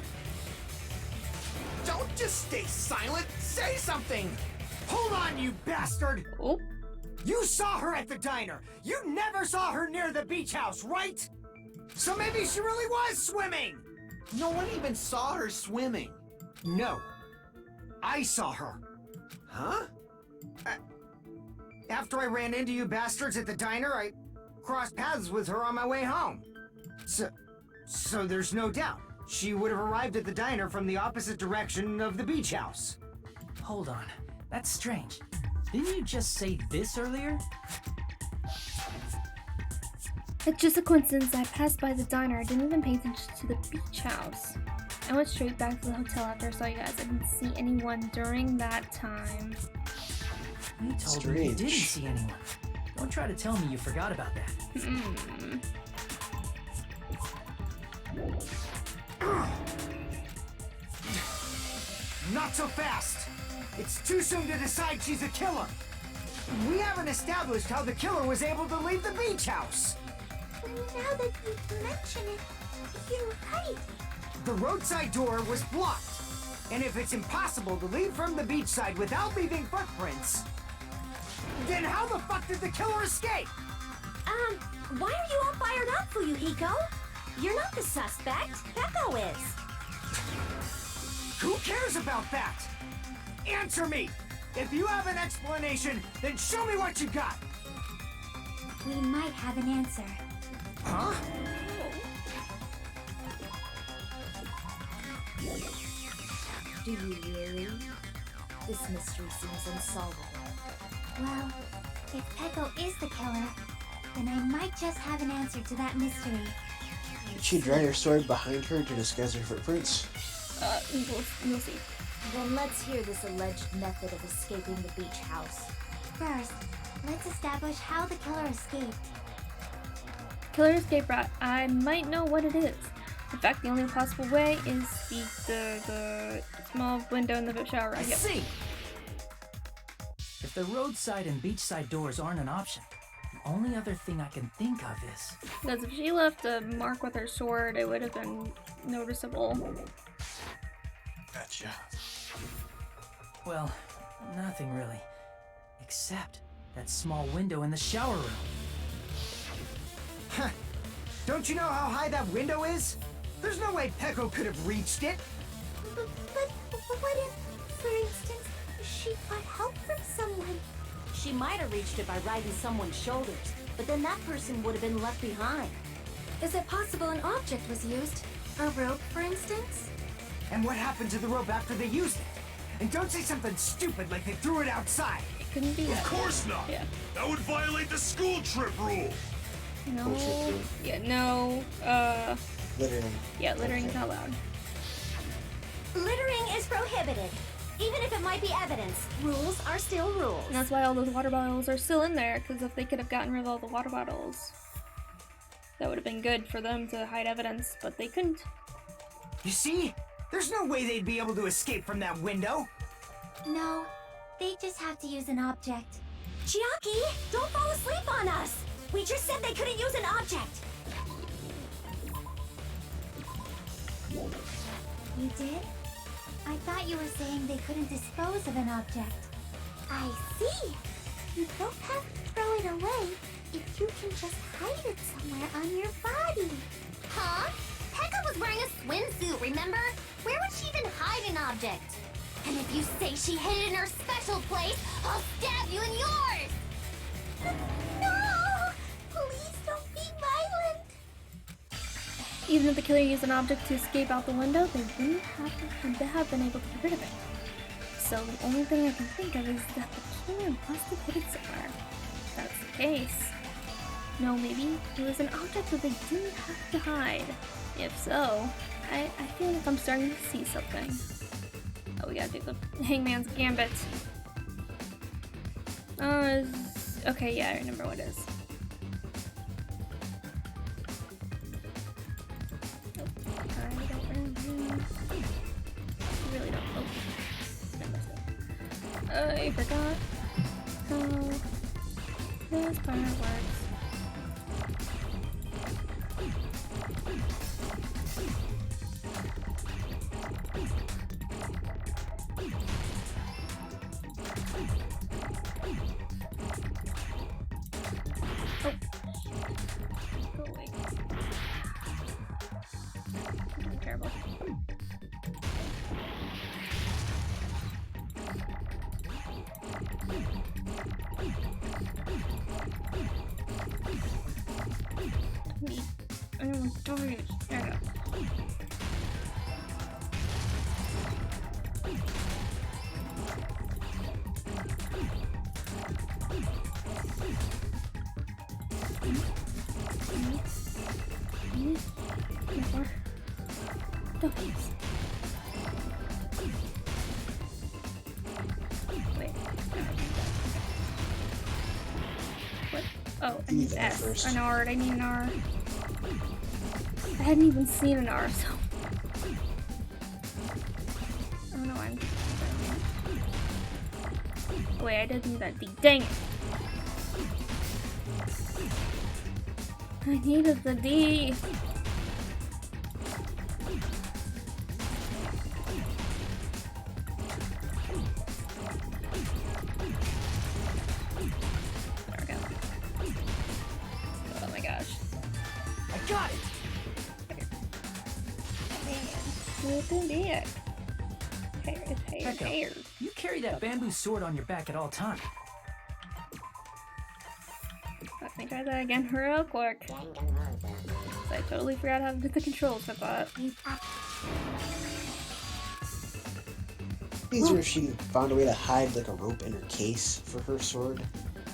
Don't just stay silent. Say something. Hold on, you bastard. Oh, You saw her at the diner. You never saw her near the beach house, right? So maybe she really was swimming. No one even saw her swimming. No. I saw her. Huh? After I ran into you bastards at the diner, I crossed paths with her on my way home. So there's no doubt. She would have arrived at the diner from the opposite direction of the beach house. Hold on, that's strange. Didn't you just say this earlier? it's just a coincidence. I passed by the diner. I didn't even pay attention to the beach house. I went straight back to the hotel after I saw you guys. I didn't see anyone during that time. You told me you didn't Strange. see anyone. Don't try to tell me you forgot about that. Not so fast! It's too soon to decide she's a killer. We haven't established how the killer was able to leave the beach house. Now that you mention it, you're right. The roadside door was blocked. And if it's impossible to leave from the beachside without leaving footprints, then how the fuck did the killer escape? Why are you all fired up, Fuyuhiko? You're not the suspect. Peko is. Who cares about that? Answer me! If you have an explanation, then show me what you got! We might have an answer. Huh? Do you really? This mystery seems unsolvable. Well, if Peko is the killer, then I might just have an answer to that mystery. Did she drag her sword behind her to disguise her footprints? We'll see. Then let's hear this alleged method of escaping the beach house. First, let's establish how the killer escaped. Killer escape route. I might know what it is. In fact, the only possible way is the small window in the shower. I Yep. see! If the roadside and beachside doors aren't an option, the only other thing I can think of is... Because if she left a mark with her sword, it would have been noticeable. Gotcha. Well, nothing really. Except that small window in the shower room. Huh. Don't you know how high that window is? There's no way Peko could have reached it. But what if, for instance, she got help from someone? She might have reached it by riding someone's shoulders, but then that person would have been left behind. Is it possible an object was used? A rope, for instance? And what happened to the rope after they used it? And don't say something stupid like they threw it outside. It couldn't be Of that. course not! Yeah. That would violate the school trip rule! No. Bullshit, dude. Yeah, no. Littering. Yeah, littering is not allowed. Littering is prohibited. Even if it might be evidence, rules are still rules. And that's why all those water bottles are still in there, because if they could have gotten rid of all the water bottles, that would have been good for them to hide evidence, but they couldn't. You see? There's no way they'd be able to escape from that window. No, they just have to use an object. Chiaki, don't fall asleep on us! We just said they couldn't use an object! You did? I thought you were saying they couldn't dispose of an object. I see. You both have throw it away if you can just hide it somewhere on your body. Huh? Pekka was wearing a swimsuit, remember? Where would she even hide an object? And if you say she hid it in her special place, I'll stab you in yours! No! Please don't be violent. Even if the killer used an object to escape out the window, they wouldn't have been able to get rid of it. So the only thing I can think of is that the killer must have hid it somewhere. If that's the case. No, maybe it was an object that they didn't have to hide. If so, I feel like I'm starting to see something. Oh, we gotta do the Hangman's Gambit. Okay, yeah, I remember what it is. I really don't. Oh, I missed it. I forgot how this part works. Go away. Terrible. I don't want storage. There we go. Wait. What? Oh, I need S. First. An R. I need an R. I hadn't even seen an R, so. I don't know why I'm. Oh, wait, I did need that D. Dang it! I needed the D. There we go. Oh my gosh. I got it! What's dick? Hair. Pekka, you carry that bamboo sword on your back at all times. Let me try that again real quick. I totally forgot how to do the controls for that. Easier if she found a way to hide like a rope in her case for her sword.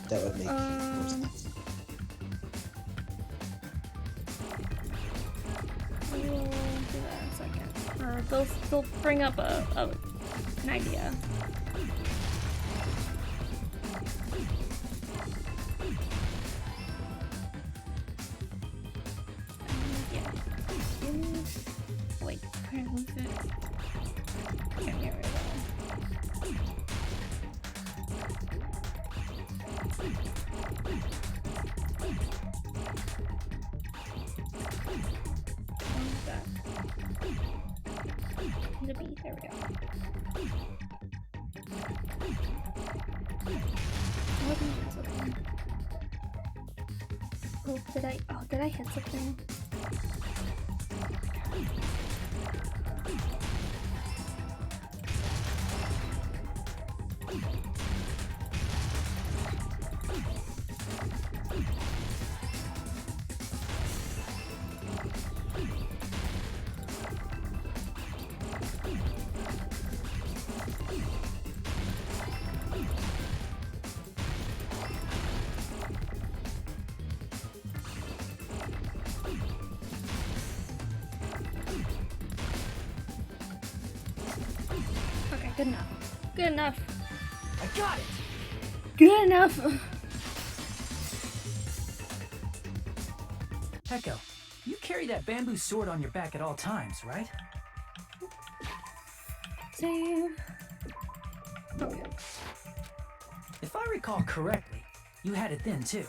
That would make more sense. We'll do that in a second. Or they'll bring up an idea. Yeah. Wait, where was it? Okay, here we go. Where's that? The B, there we go. What did I hit something? Oh, did I hit something? Okay, good enough. Good enough. I got it! Good enough. Pekka, you carry that bamboo sword on your back at all times, right? Save. Okay. If I recall correctly, you had it then too.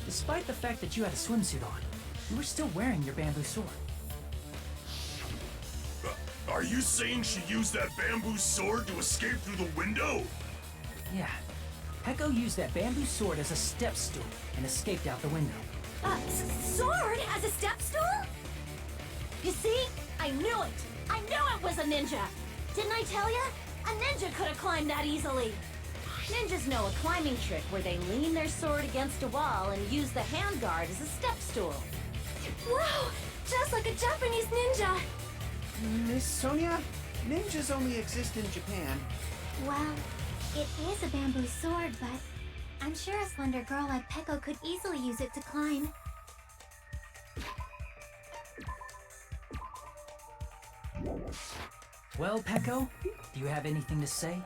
Despite the fact that you had a swimsuit on, you were still wearing your bamboo sword. Are you saying she used that bamboo sword to escape through the window? Yeah. Peko used that bamboo sword as a step stool and escaped out the window. Sword as a step stool? You see? I knew it! I knew it was a ninja! Didn't I tell ya? A ninja could have climbed that easily! Ninjas know a climbing trick where they lean their sword against a wall and use the handguard as a step stool. Wow! Just like a Japanese ninja! Miss Sonia, ninjas only exist in Japan. Well, it is a bamboo sword, but I'm sure a slender girl like Peko could easily use it to climb. Well, Peko, do you have anything to say?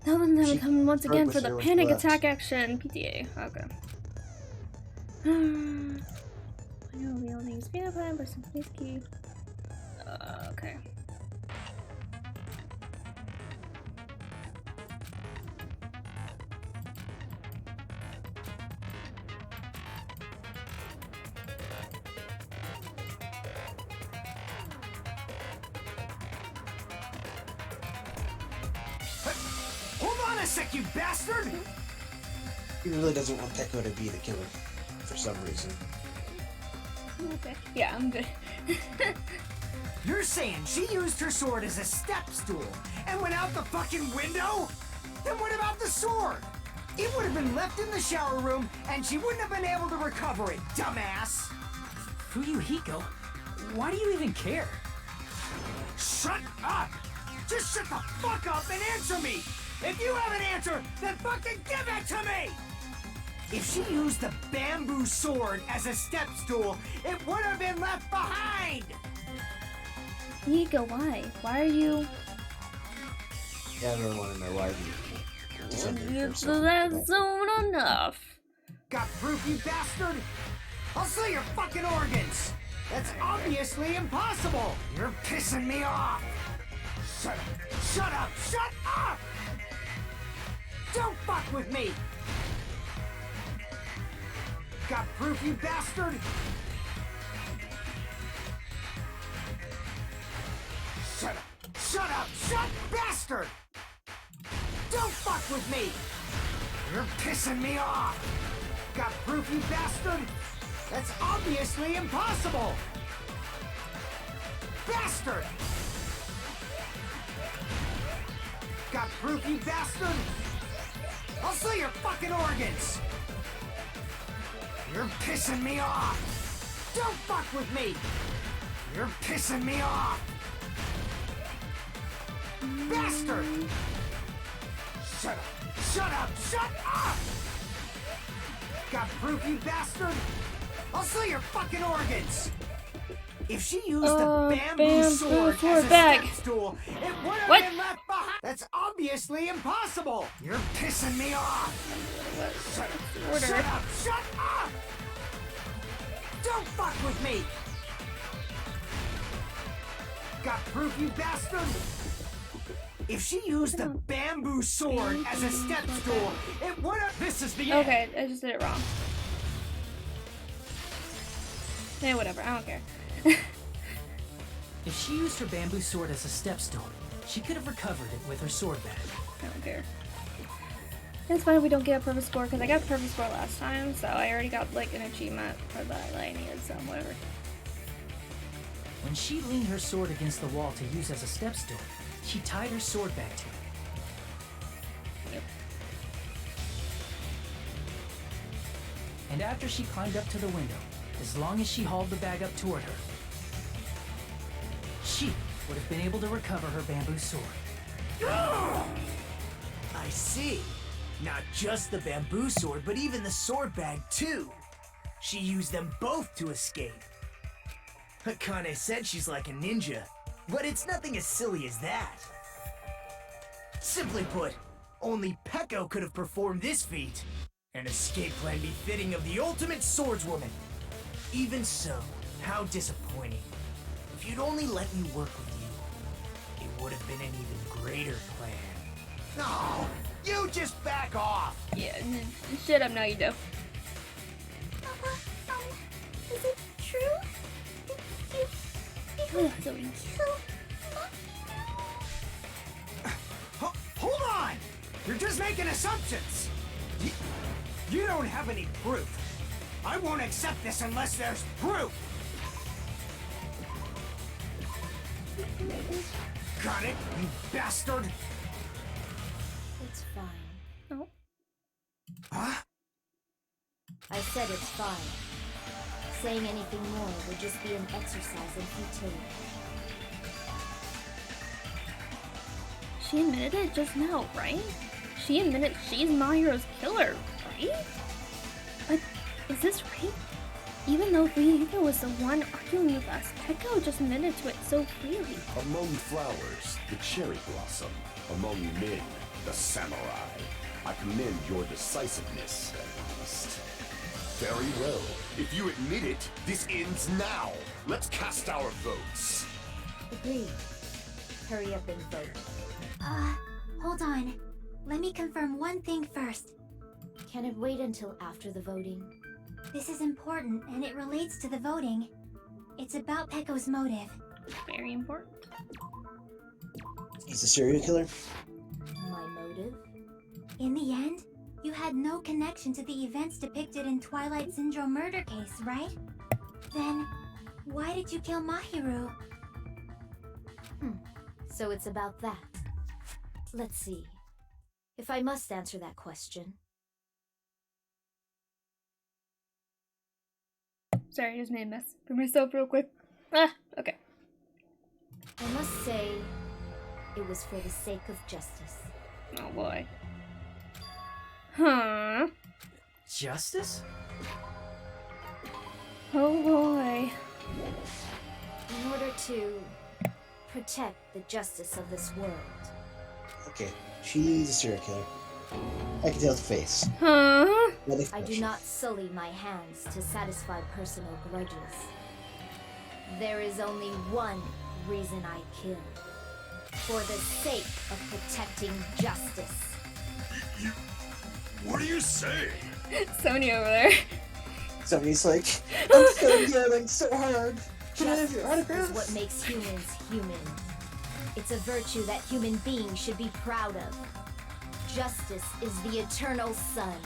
Tell them She to come once again with for the her when she panic left. attack action. PTA. Okay. I know we only use peanut butter for some police key. Okay. Hold on a sec, you bastard! He really doesn't want Peko to be the killer for some reason. Okay. Yeah, I'm good. You're saying she used her sword as a step stool and went out the fucking window? Then what about the sword? It would have been left in the shower room and she wouldn't have been able to recover it, dumbass! Fuyuhiko, why do you even care? Shut up! Just shut the fuck up and answer me! If you have an answer, then fucking give it to me! If she used the bamboo sword as a step stool, it would have been left behind! Nico, why? Why are you... Yeah, I don't want to know why he defended herself. That's not enough. Got proof, you bastard? I'll sell your fucking organs! That's obviously impossible! You're pissing me off! Shut up! Shut up! Shut up! Don't fuck with me! Got proof, you bastard? Shut up! Shut up! Shut bastard! Don't fuck with me! You're pissing me off! Got proof, you bastard? That's obviously impossible! Bastard! Got proof, you bastard? I'll sell your fucking organs! You're pissing me off! Don't fuck with me! You're pissing me off! Bastard! Shut up! Shut up! Shut up! Got proof, you bastard? I'll sell your fucking organs! If she used the bamboo sword as a bag. step stool, it would have What? been left behind. That's obviously impossible. You're pissing me off. Order. Shut up! Shut up! Don't fuck with me. Got proof, you bastard? If she used the bamboo sword as a step stool, it would have. This is the end. Okay, I just did it wrong. Yeah, whatever. I don't care. If she used her bamboo sword as a step stool, she could have recovered it with her sword bag. I don't care. It's fine if we don't get a perfect score, because I got the perfect score last time, so I already got, like, an achievement for that I needed, so whatever. When she leaned her sword against the wall to use as a step stool, she tied her sword bag to it. Yep. And after she climbed up to the window, as long as she hauled the bag up toward her, she would have been able to recover her bamboo sword. I see. Not just the bamboo sword, but even the sword bag too. She used them both to escape. Akane said she's like a ninja, but it's nothing as silly as that. Simply put, only Peko could have performed this feat. An escape plan befitting of the ultimate swordswoman. Even so, how disappointing. If you'd only let me work with you, it would have been an even greater plan. No, you just back off. Yeah, shut up now, you do. Is it true? You Oh, Zoe. Hold on! You're just making assumptions! You don't have any proof. I won't accept this unless there's proof! Got it, you bastard! It's fine. Oh. Huh? I said it's fine. Saying anything more would just be an exercise in futility. She admitted it just now, right? She admitted she's Mahiro's killer, right? But is this right? Even though Fuyuhiko was the one arguing with us, Peko just admitted to it so freely. Among flowers, the cherry blossom. Among men, the samurai. I commend your decisiveness, at least. Very well. If you admit it, this ends now. Let's cast our votes. Agreed. Hurry up and vote. Hold on. Let me confirm one thing first. Can it wait until after the voting? This is important, and it relates to the voting. It's about Peko's motive. Very important. He's a serial killer? My motive? In the end, you had no connection to the events depicted in Twilight Syndrome murder case, right? Then, why did you kill Mahiru? So it's about that. Let's see. If I must answer that question. Sorry, I just made a mess for myself real quick. Okay. I must say, it was for the sake of justice. Oh boy. Huh. Justice? Oh boy. In order to protect the justice of this world. Okay, she's a serial killer. I can tell the face. Huh? I do not sully my hands to satisfy personal grudges. There is only one reason I kill. For the sake of protecting justice. You... What are you saying? Sony over there. Somebody's like, I'm still yelling so hard. Can I have your Justice is autograph? what makes humans human. It's a virtue that human beings should be proud of. Justice is the eternal sun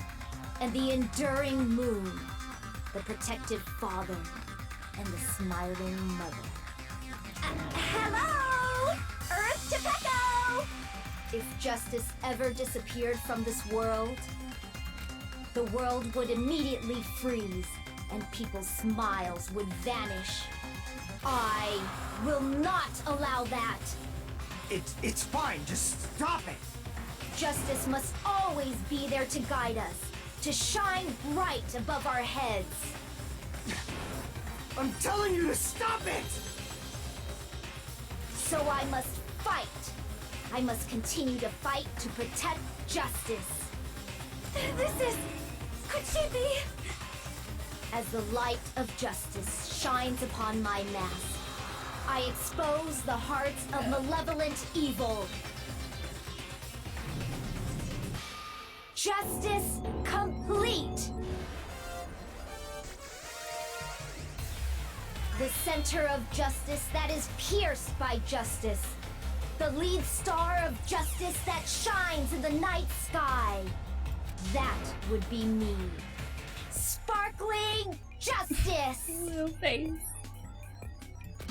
and the enduring moon, the protective father and the smiling mother. Hello! Earth to Peko! If justice ever disappeared from this world, the world would immediately freeze and people's smiles would vanish. I will not allow that. It's fine, just stop it! Justice must always be there to guide us, to shine bright above our heads. I'm telling you to stop it! So I must fight. I must continue to fight to protect justice. This is... Could she be... As the light of justice shines upon my mask, I expose the hearts of malevolent evil. Justice complete! The center of justice that is pierced by justice. The lead star of justice that shines in the night sky. That would be me. Sparkling justice! Little face.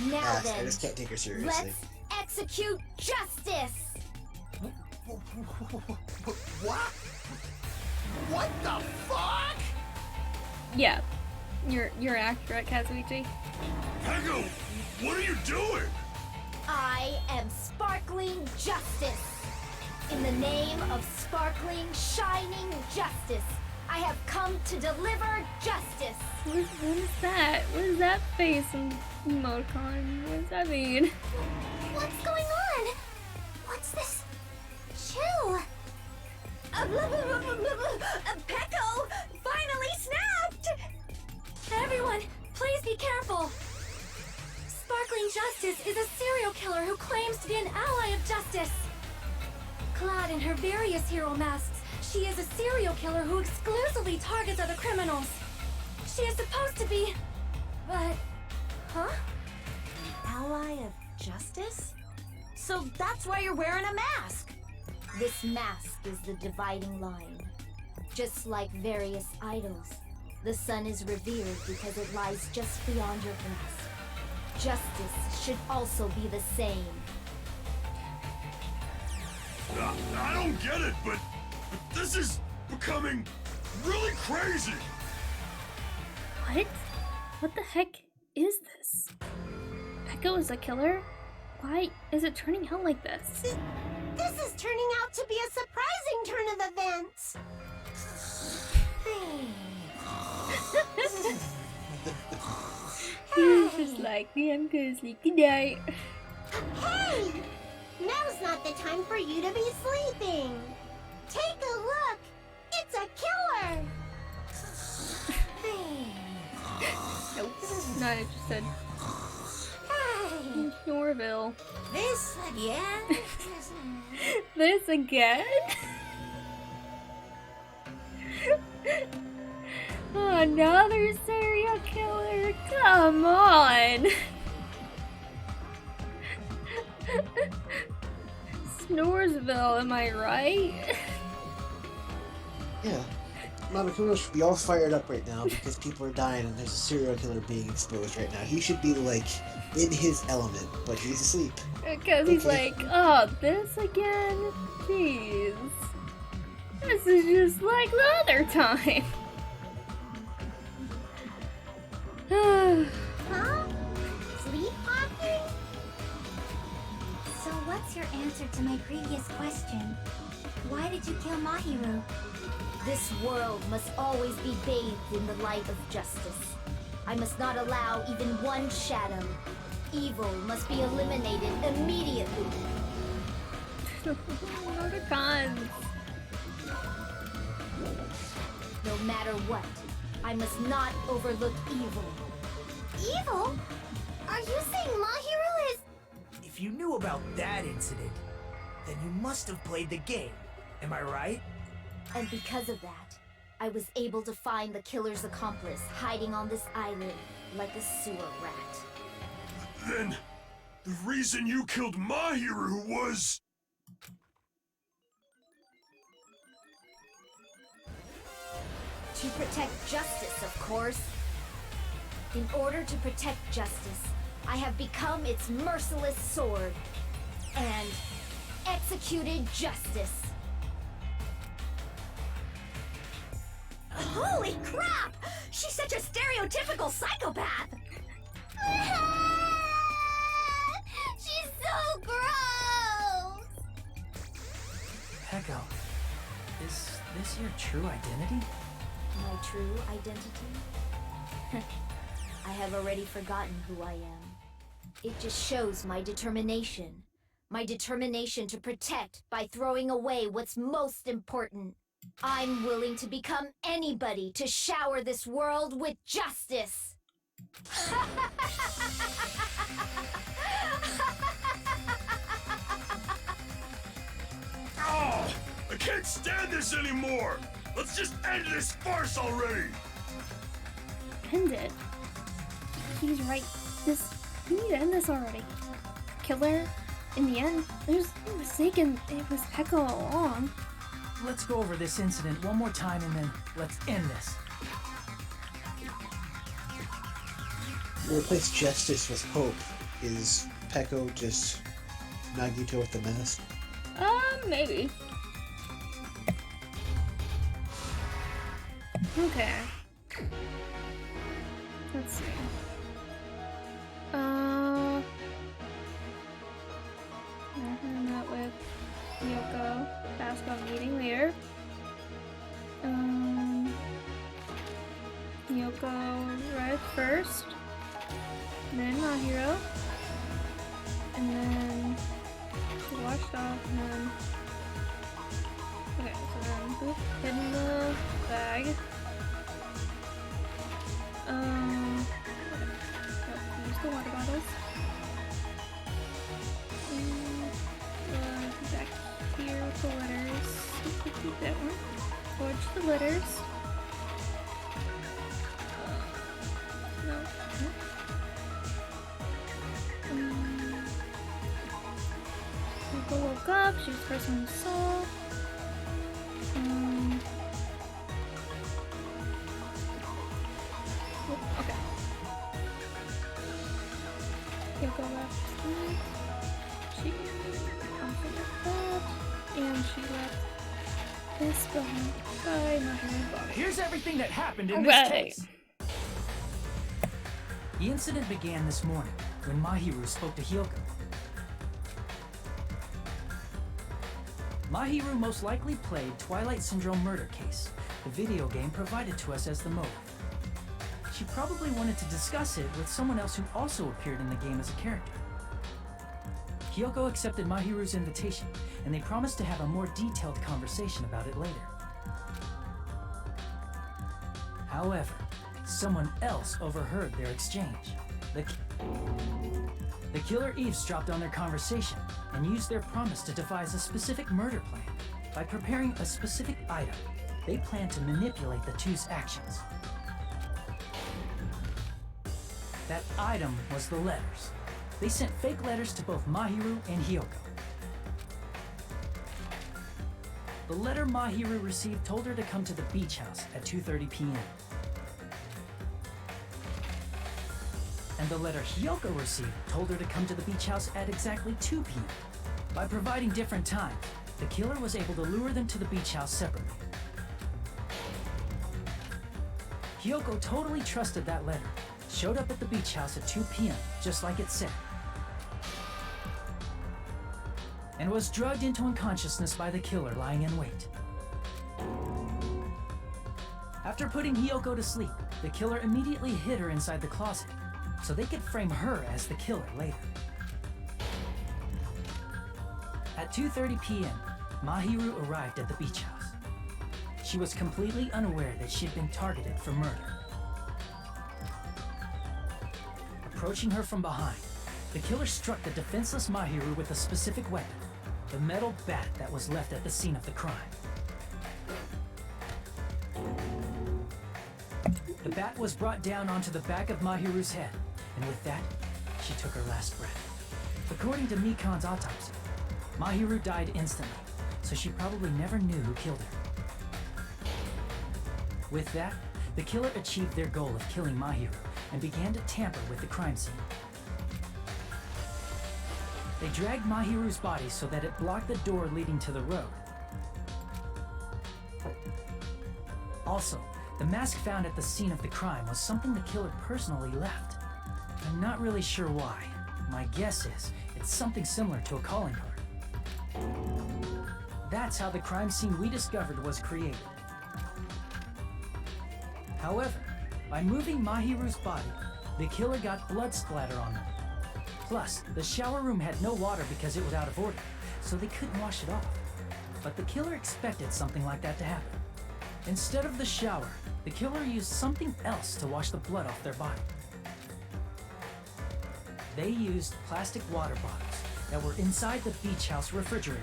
Now I then, just can't take her seriously. let's execute justice! What? What the fuck? Yeah. You're accurate, Kazuichi. Peko, what are you doing? I am sparkling justice. In the name of sparkling, shining justice, I have come to deliver justice. What is that? What is that face and emoticon? What does that mean? What's going on? What's this? Chill! Peko finally snapped! Everyone, please be careful! Sparkling Justice is a serial killer who claims to be an ally of justice. Clad in her various hero masks, she is a serial killer who exclusively targets other criminals. She is supposed to be... But... Huh? ally of justice? So that's why you're wearing a mask. This mask is the dividing line. Just like various idols, the sun is revered because it lies just beyond your grasp. Justice should also be the same. I don't get it, but this is becoming really crazy. What? What the heck is this? Peko is a killer? Why is it turning out like this? This is turning out to be a surprising turn of events. He's just like, yeah, I'm gonna sleep tonight. Hey! Now's not the time for you to be sleeping. Take a look. It's a killer. Nope, not interested. Norville. This again? This again? Another serial killer? Come on! Snoresville, am I right? Yeah. Monokuma should be all fired up right now because people are dying and there's a serial killer being exposed right now. He should be, like, in his element, but he's asleep. Because he's like, oh, this again? Jeez. This is just like the other time. Huh? Sleepwalking? So what's your answer to my previous question? Why did you kill Mahiru? This world must always be bathed in the light of justice. I must not allow even one shadow. Evil must be eliminated immediately. What are cons? No matter what, I must not overlook evil. Evil? Are you saying Mahiru is... If you knew about that incident, then you must have played the game. Am I right? And because of that, I was able to find the killer's accomplice hiding on this island like a sewer rat. Then, the reason you killed Mahiru was... To protect justice, of course. In order to protect justice, I have become its merciless sword and executed justice. Holy crap! She's such a stereotypical psychopath! She's so gross! Peko, is this your true identity? My true identity? I have already forgotten who I am. It just shows my determination. My determination to protect by throwing away what's most important. I'm willing to become anybody to shower this world with justice. Oh, I can't stand this anymore! Let's just end this farce already! End it. He's right. We need to end this already. Killer, in the end, there's no mistaken it was Peko all along. Let's go over this incident one more time and then let's end this. Replace justice with hope. Is Peko just Nagito with the mask? Maybe. Okay. Let's see. Met with Yoko. Ask on meeting later. Yoko arrived first, then Mahiro, and then she washed off, and then okay, so then boop, hid in the bag. Use the water bottles. Back here with the letters. Keep that one. Forge the letters. No. she was the first one who saw. Okay. Yoko left. She also left that. And she left this behind by Mahiru. Here's everything that happened in Alright. this case. The incident began this morning when Mahiru spoke to Hyoko. Mahiru most likely played Twilight Syndrome murder case, the video game provided to us as the motive. She probably wanted to discuss it with someone else who also appeared in the game as a character. Hyoko accepted Mahiru's invitation, and they promised to have a more detailed conversation about it later. However, someone else overheard their exchange. The killer eavesdropped on their conversation and used their promise to devise a specific murder plan. By preparing a specific item, they planned to manipulate the two's actions. That item was the letters. They sent fake letters to both Mahiru and Hyoko. The letter Mahiru received told her to come to the beach house at 2:30 p.m. And the letter Hyoko received told her to come to the beach house at exactly 2 p.m. By providing different times, the killer was able to lure them to the beach house separately. Hyoko totally trusted that letter, showed up at the beach house at 2 p.m., just like it said, and was drugged into unconsciousness by the killer lying in wait. After putting Hyoko to sleep, the killer immediately hid her inside the closet, so they could frame her as the killer later. At 2:30 p.m., Mahiru arrived at the beach house. She was completely unaware that she had been targeted for murder. Approaching her from behind, the killer struck the defenseless Mahiru with a specific weapon, the metal bat that was left at the scene of the crime. The bat was brought down onto the back of Mahiru's head, and with that, she took her last breath. According to Mikan's autopsy, Mahiru died instantly, so she probably never knew who killed her. With that, the killer achieved their goal of killing Mahiru and began to tamper with the crime scene. They dragged Mahiru's body so that it blocked the door leading to the road. Also, the mask found at the scene of the crime was something the killer personally left. I'm not really sure why. My guess is it's something similar to a calling card. That's how the crime scene we discovered was created. However, by moving Mahiru's body, the killer got blood splatter on them. Plus, the shower room had no water because it was out of order, so they couldn't wash it off. But the killer expected something like that to happen. Instead of the shower, the killer used something else to wash the blood off their body. They used plastic water bottles that were inside the beach house refrigerator.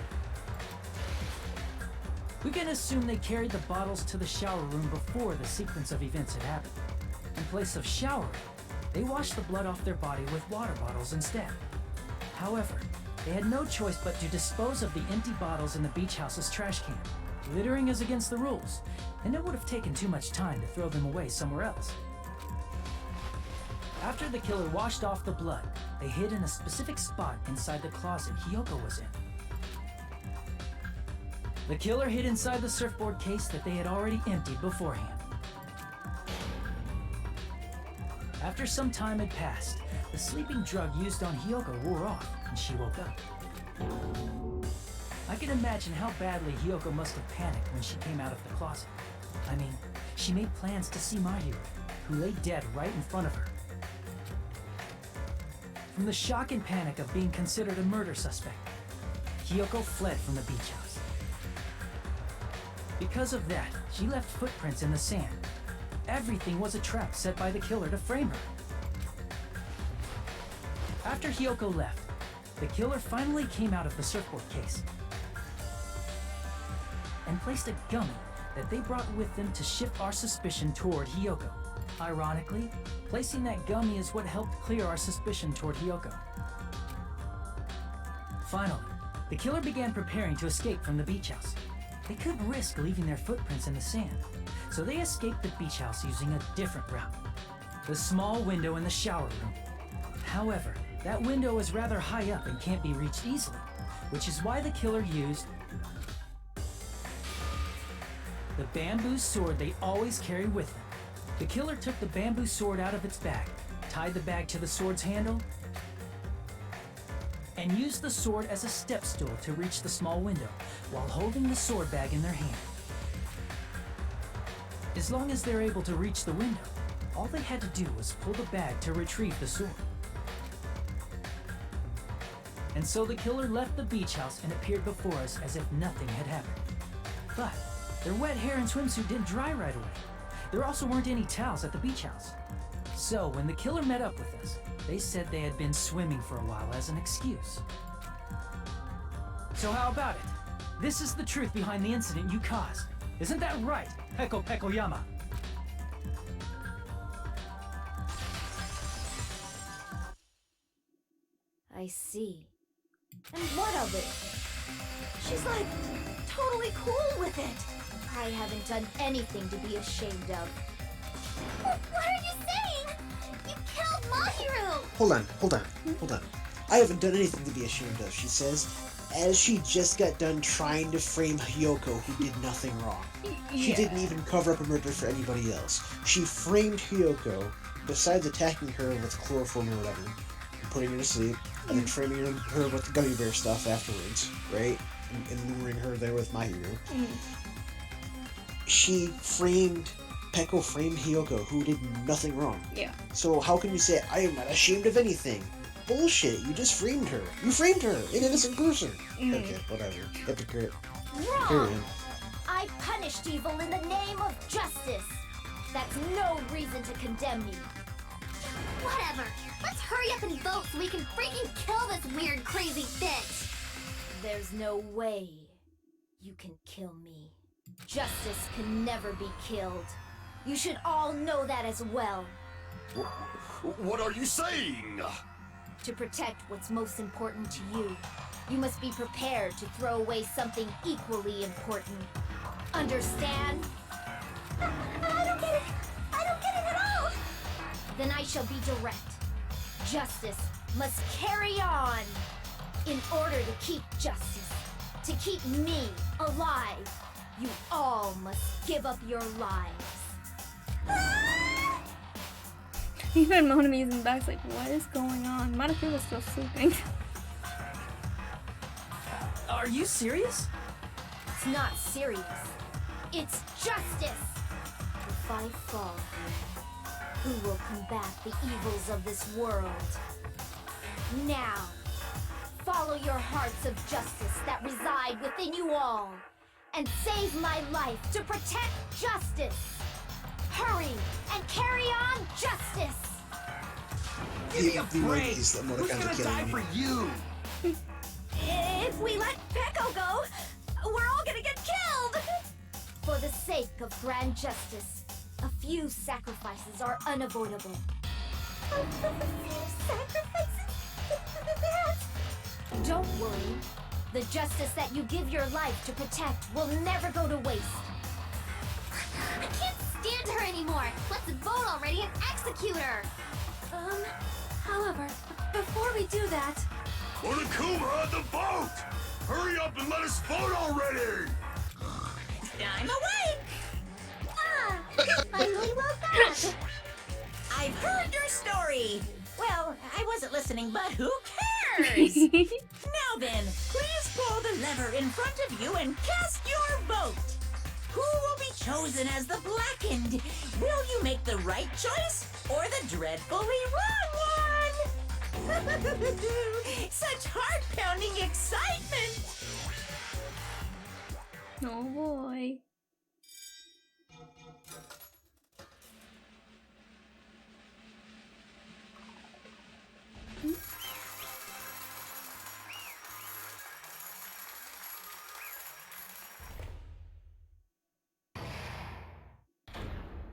We can assume they carried the bottles to the shower room before the sequence of events had happened. In place of showering, they washed the blood off their body with water bottles instead. However, they had no choice but to dispose of the empty bottles in the beach house's trash can. Littering is against the rules, and it would have taken too much time to throw them away somewhere else. After the killer washed off the blood, they hid in a specific spot inside the closet Hyoko was in. The killer hid inside the surfboard case that they had already emptied beforehand. After some time had passed, the sleeping drug used on Hyoko wore off, and she woke up. I can imagine how badly Hyoko must have panicked when she came out of the closet. I mean, she made plans to see Mahiru, who lay dead right in front of her. From the shock and panic of being considered a murder suspect, Hyoko fled from the beach house. Because of that, she left footprints in the sand. Everything was a trap set by the killer to frame her. After Hyoko left, the killer finally came out of the surfboard case and placed a gummy that they brought with them to shift our suspicion toward Hyoko. Ironically, placing that gummy is what helped clear our suspicion toward Hyoko. Finally, the killer began preparing to escape from the beach house. They couldn't risk leaving their footprints in the sand, so they escaped the beach house using a different route. The small window in the shower room. However, that window is rather high up and can't be reached easily, which is why the killer used the bamboo sword they always carry with them. The killer took the bamboo sword out of its bag, tied the bag to the sword's handle, and used the sword as a step stool to reach the small window while holding the sword bag in their hand. As long as they're able to reach the window, all they had to do was pull the bag to retrieve the sword. And so the killer left the beach house and appeared before us as if nothing had happened. But their wet hair and swimsuit didn't dry right away. There also weren't any towels at the beach house. So when the killer met up with us, they said they had been swimming for a while as an excuse. So how about it? This is the truth behind the incident you caused. Isn't that right, Peko Pekoyama? I see. And what of it? She's like totally cool with it. I haven't done anything to be ashamed of. What are you saying? You killed Mahiru! Hold on. I haven't done anything to be ashamed of, she says, as she just got done trying to frame Hyoko, who did nothing wrong. She didn't even cover up a murder for anybody else. She framed Hyoko, besides attacking her with chloroform or whatever, and putting her to sleep, and then framing her with the gummy bear stuff afterwards, right? And luring her there with Mahiru. Peko framed Hyoko, who did nothing wrong. Yeah. So how can you say, I am not ashamed of anything? Bullshit, you just framed her. You framed her, an innocent person. Okay, whatever. Hypocrite. Wrong! Period. I punished evil in the name of justice. That's no reason to condemn me. Whatever. Let's hurry up and vote so we can freaking kill this weird, crazy bitch. There's no way you can kill me. Justice can never be killed. You should all know that as well. What are you saying? To protect what's most important to you, you must be prepared to throw away something equally important. Understand? I don't get it. I don't get it at all. Then I shall be direct. Justice must carry on. In order to keep justice, to keep me alive, you all must give up your lives. Even Monami's in the back's like, what is going on? Matakuma's still sleeping. Are you serious? It's not serious. It's justice. If I fall, who will combat the evils of this world? Now, follow your hearts of justice that reside within you all, and save my life to protect justice. Hurry and carry on justice. Give me a break. Who's Who's gonna die for you? If we let Peko go, we're all gonna get killed! For the sake of grand justice, a few sacrifices are unavoidable. A few sacrifices? Don't worry. The justice that you give your life to protect will never go to waste. I can't stand her anymore. Let's vote already and execute her. However, before we do that... Monokuma, the vote! Hurry up and let us vote already! I'm awake! Finally woke up. I've heard your story. Well, I wasn't listening, but who cares? Now then, please pull the lever in front of you and cast your vote. Who will be chosen as the blackened? Will you make the right choice or the dreadfully wrong one? Such heart-pounding excitement! Oh boy.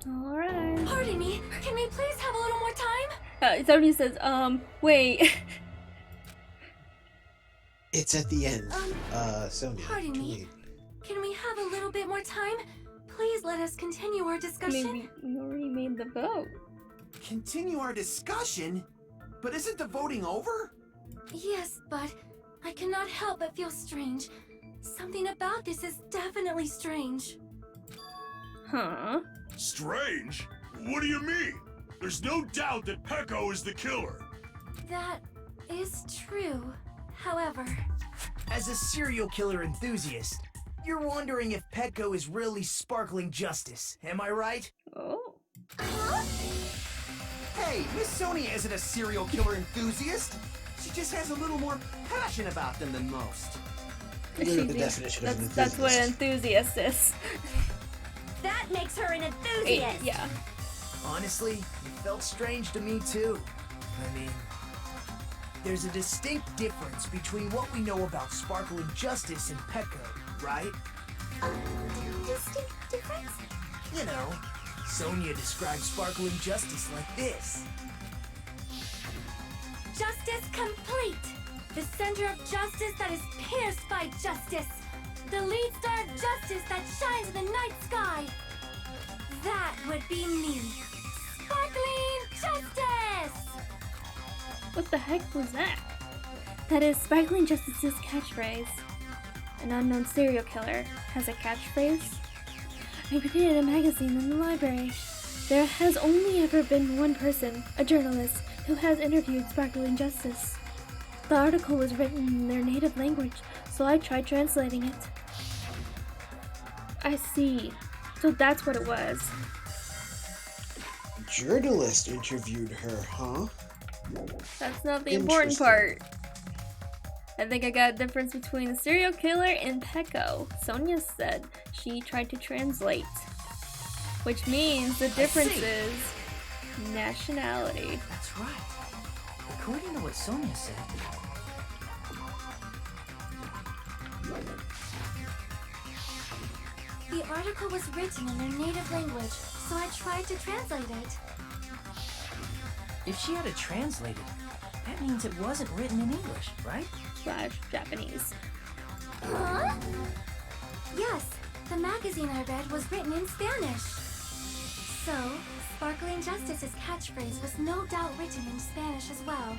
Alright. Pardon me, can we please have a little more time? Somebody says, wait. It's at the end. Sonia. Pardon too me. late. Can we have a little bit more time? Please let us continue our discussion. Maybe you already made the vote. Continue our discussion? But isn't the voting over? Yes, but I cannot help but feel strange. Something about this is definitely strange. Huh? Strange? What do you mean? There's no doubt that Peko is the killer. That is true. However, As a serial killer enthusiast, you're wondering if Petco is really sparkling justice, am I right? Oh. Hey, Miss Sonia isn't a serial killer enthusiast. She just has a little more passion about them than most. Literally the definition of an That's what an enthusiast. enthusiast is. that makes her an enthusiast. Yeah. Honestly, it felt strange to me too. I mean, there's a distinct difference between what we know about sparkling justice and Petco, right? Distinct difference? You know, Sonia describes sparkling justice like this. Justice complete. The center of justice that is pierced by justice. The lead star of justice that shines in the night sky. That would be me. Sparkling justice! What the heck was that? That is Sparkling Justice's catchphrase. An unknown serial killer has a catchphrase. I read it in a magazine in the library. There has only ever been one person, a journalist, who has interviewed Sparkling Justice. The article was written in their native language, so I tried translating it. I see. So that's what it was. Journalist interviewed her, huh? That's not the important Interesting. part. I think I got a difference between the serial killer and Peko. Sonia said she tried to translate. Which means the difference see. is nationality. That's right. According to what Sonia said, The article was written in their native language, so I tried to translate it. if she had it translated, that means it wasn't written in English, right? / Japanese. Huh? Yes, the magazine I read was written in Spanish. So, Sparkling Justice's catchphrase was no doubt written in Spanish as well.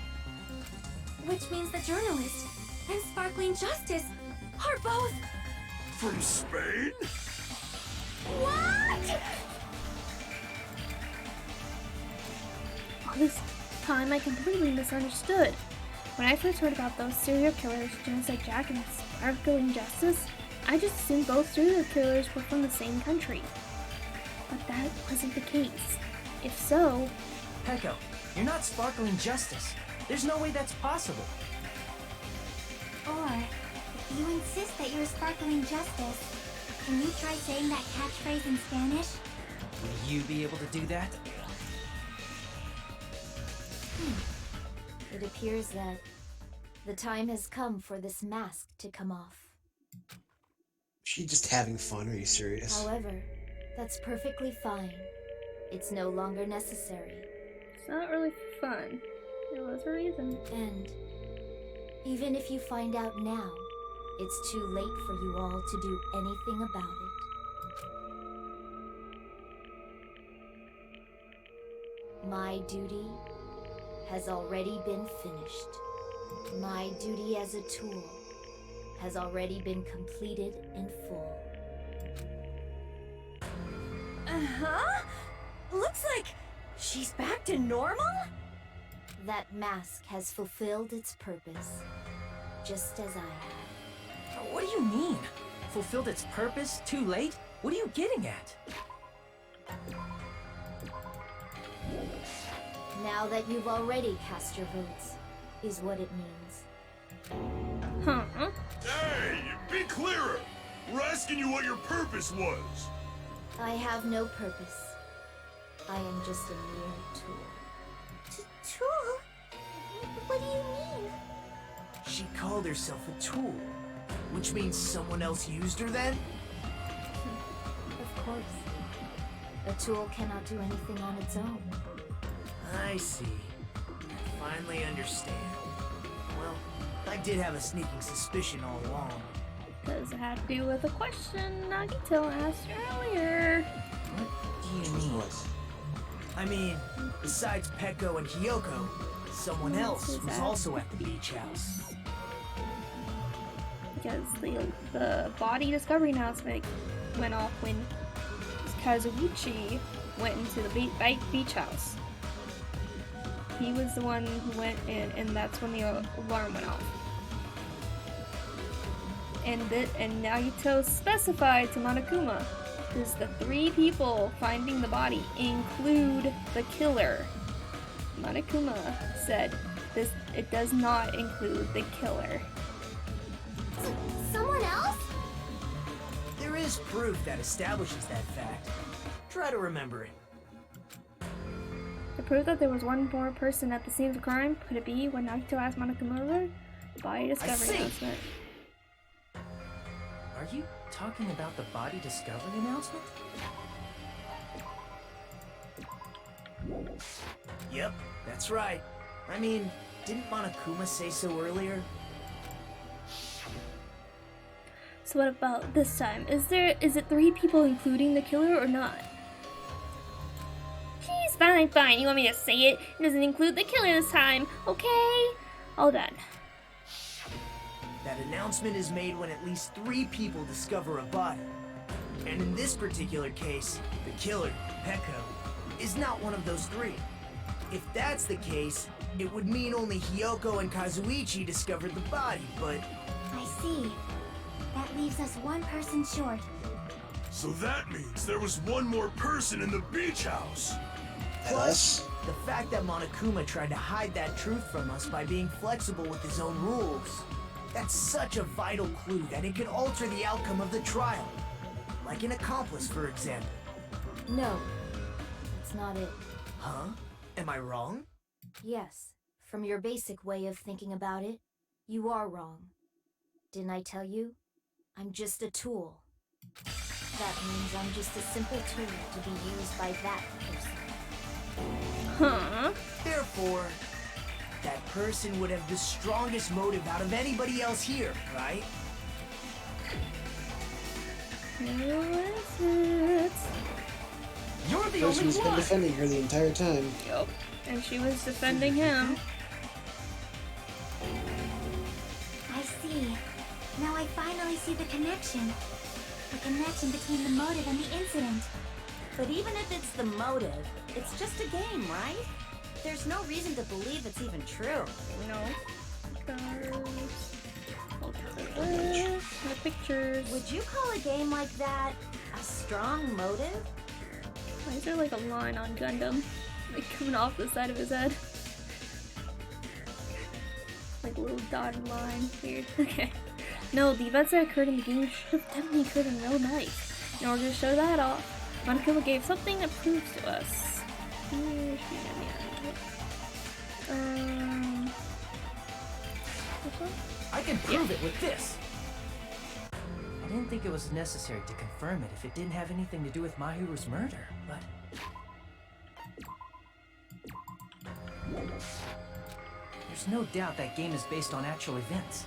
Which means the journalist and Sparkling Justice are both... From Spain? What? All this time I completely misunderstood. When I first heard about those serial killers, Genocide Jack and Sparkling Justice, I just assumed both serial killers were from the same country. But that wasn't the case. If so, Peko, you're not Sparkling Justice. There's no way that's possible. Or, if you insist that you're Sparkling Justice, can you try saying that catchphrase in Spanish? Will you be able to do that? It appears that the time has come for this mask to come off. She's just having fun, are you serious? However, that's perfectly fine. It's no longer necessary. it's not really fun. There was a reason. And even if you find out now, it's too late for you all to do anything about it. My duty has already been finished. My duty as a tool has already been completed in full. Uh-huh. Looks like she's back to normal? That mask has fulfilled its purpose, just as I have. What do you mean? Fulfilled its purpose? Too late? What are you getting at? Now that you've already cast your votes, is what it means. Huh? Hey, be clearer! We're asking you what your purpose was. I have no purpose. I am just a mere tool. Tool? What do you mean? She called herself a tool, which means someone else used her then? Of course. A tool cannot do anything on its own. I see. I finally understand. Well, I did have a sneaking suspicion all along. Because it had to do with a question Nagito asked earlier. What do you mean? I mean, besides Peko and Hiyoko, someone else was also at the beach house. Because the body discovery announcement went off when Kazuichi went into the beach house. He was the one who went in, and that's when the alarm went off. And Nagito specified to Monokuma, because the 3 people finding the body include the killer. Monokuma said it does not include the killer. Someone else? There is proof that establishes that fact. Try to remember it. To prove that there was one more person at the scene of the crime, could it be when Nagito asked Monokuma over? Body discovery announcement. Are you talking about the body discovery announcement? Yep, that's right. I mean, didn't Monokuma say so earlier? So what about this time? Is it 3 people including the killer or not? Jeez, fine. You want me to say it? It doesn't include the killer this time, okay? All done. That announcement is made when at least 3 people discover a body. And in this particular case, the killer, Peko, is not one of those 3. If that's the case, it would mean only Hiyoko and Kazuichi discovered the body, but... I see. That leaves us one person short. So that means there was one more person in the beach house. Plus, the fact that Monokuma tried to hide that truth from us by being flexible with his own rules. That's such a vital clue that it could alter the outcome of the trial. Like an accomplice, for example. No, that's not it. Huh? Am I wrong? Yes, from your basic way of thinking about it, you are wrong. Didn't I tell you? I'm just a tool. That means I'm just a simple tool to be used by that person. Huh? Therefore, that person would have the strongest motive out of anybody else here, right? Who is it? You're the Person only who's been one! defending her the entire time. Yup. And she was defending him. I see. Now I finally see the connection. The connection between the motive and the incident. But even if it's the motive, it's just a game, right? There's no reason to believe it's even true. No. Because... the pictures. Would you call a game like that a strong motive? Why is there like a line on Gundam? Like coming off the side of his head. Like a little dotted line. Weird. Okay. No, the events that occurred in the game should have definitely occurred in real life. In order to show that off, Monokuma gave something that proves to us. I can prove it with this! I didn't think it was necessary to confirm it if it didn't have anything to do with Mahiru's murder, but... There's no doubt that game is based on actual events.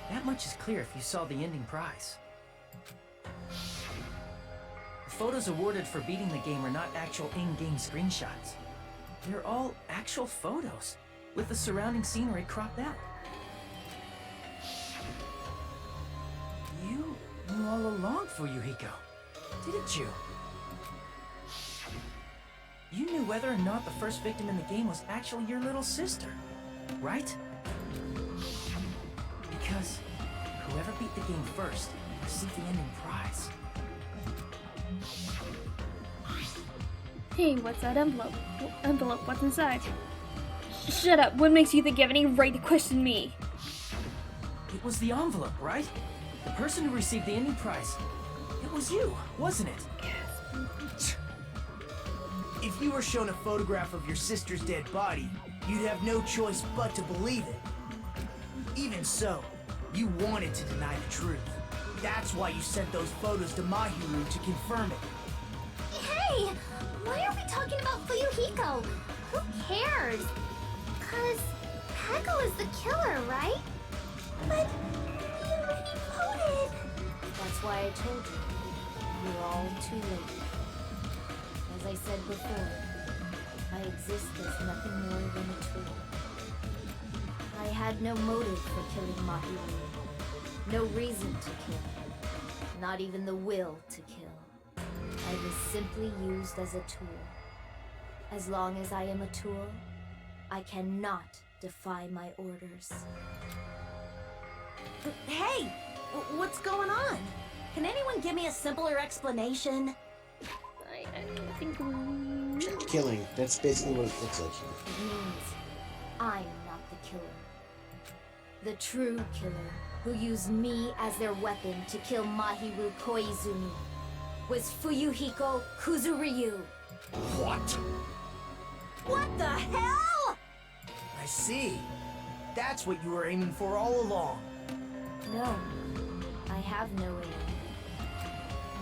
That much is clear if you saw the ending prize. The photos awarded for beating the game are not actual in-game screenshots. They're all actual photos, with the surrounding scenery cropped out. You knew all along, Fuyuhiko, didn't you? You knew whether or not the first victim in the game was actually your little sister, right? Because whoever beat the game first received the ending prize. Hey, what's that envelope? Envelope, what's inside? Shut up, what makes you think you have any right to question me? It was the envelope, right? The person who received the ending prize. It was you, wasn't it? Yes. If you were shown a photograph of your sister's dead body, you'd have no choice but to believe it. Even so, you wanted to deny the truth. That's why you sent those photos to Mahiru to confirm it. Hey! Why are we talking about Fuyuhiko? Who cares? 'Cause Peko is the killer, right? But we already voted. That's why I told you. You're all too late. As I said before, I exist as nothing more than a tool. I had no motive for killing Mahiru. No reason to kill. Not even the will to kill. I was simply used as a tool. As long as I am a tool, I cannot defy my orders. Hey! What's going on? Can anyone give me a simpler explanation? I don't think Killing. That's basically what it looks like here. It means I'm not the killer. The true killer, who used me as their weapon to kill Mahiru Koizumi, was Fuyuhiko Kuzuryu. What? What the hell? I see. That's what you were aiming for all along. No, I have no aim.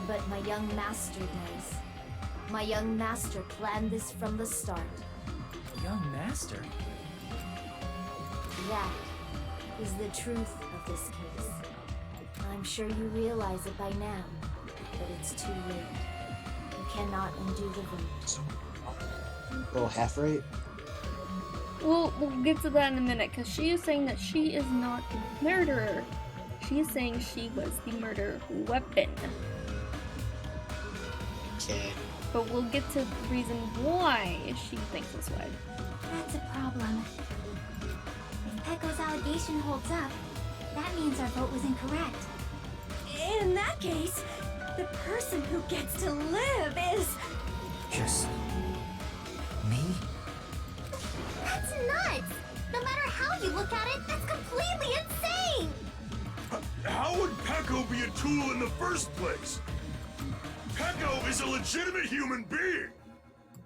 But my young master does. My young master planned this from the start. Young master? That is the truth of this case. I'm sure you realize it by now, but it's too late. You cannot undo the vote. Oh, half right? we'll get to that in a minute, because she is saying that she is not the murderer. She is saying she was the murder weapon. Okay. But we'll get to the reason why she thinks this way. That's a problem. If Pecco's allegation holds up, that means our vote was incorrect. In that case, the person who gets to live is... Just... me? That's nuts! No matter how you look at it, that's completely insane! How would Pecco be a tool in the first place? Pecco is a legitimate human being!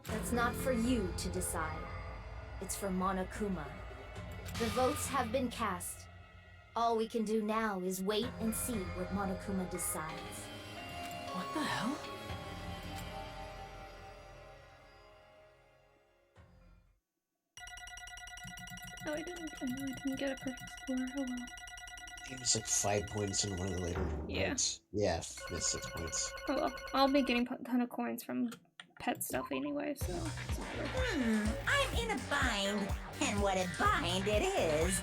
That's not for you to decide. It's for Monokuma. The votes have been cast. All we can do now is wait and see what Monokuma decides. What the hell? Oh, I didn't get a perfect score. Oh well. I think it's like 5 points in one of the later Yeah. points. Yeah, that's 6 points. Oh well. I'll be getting a ton of coins from pet stuff anyway, so. I'm in a bind, and what a bind it is.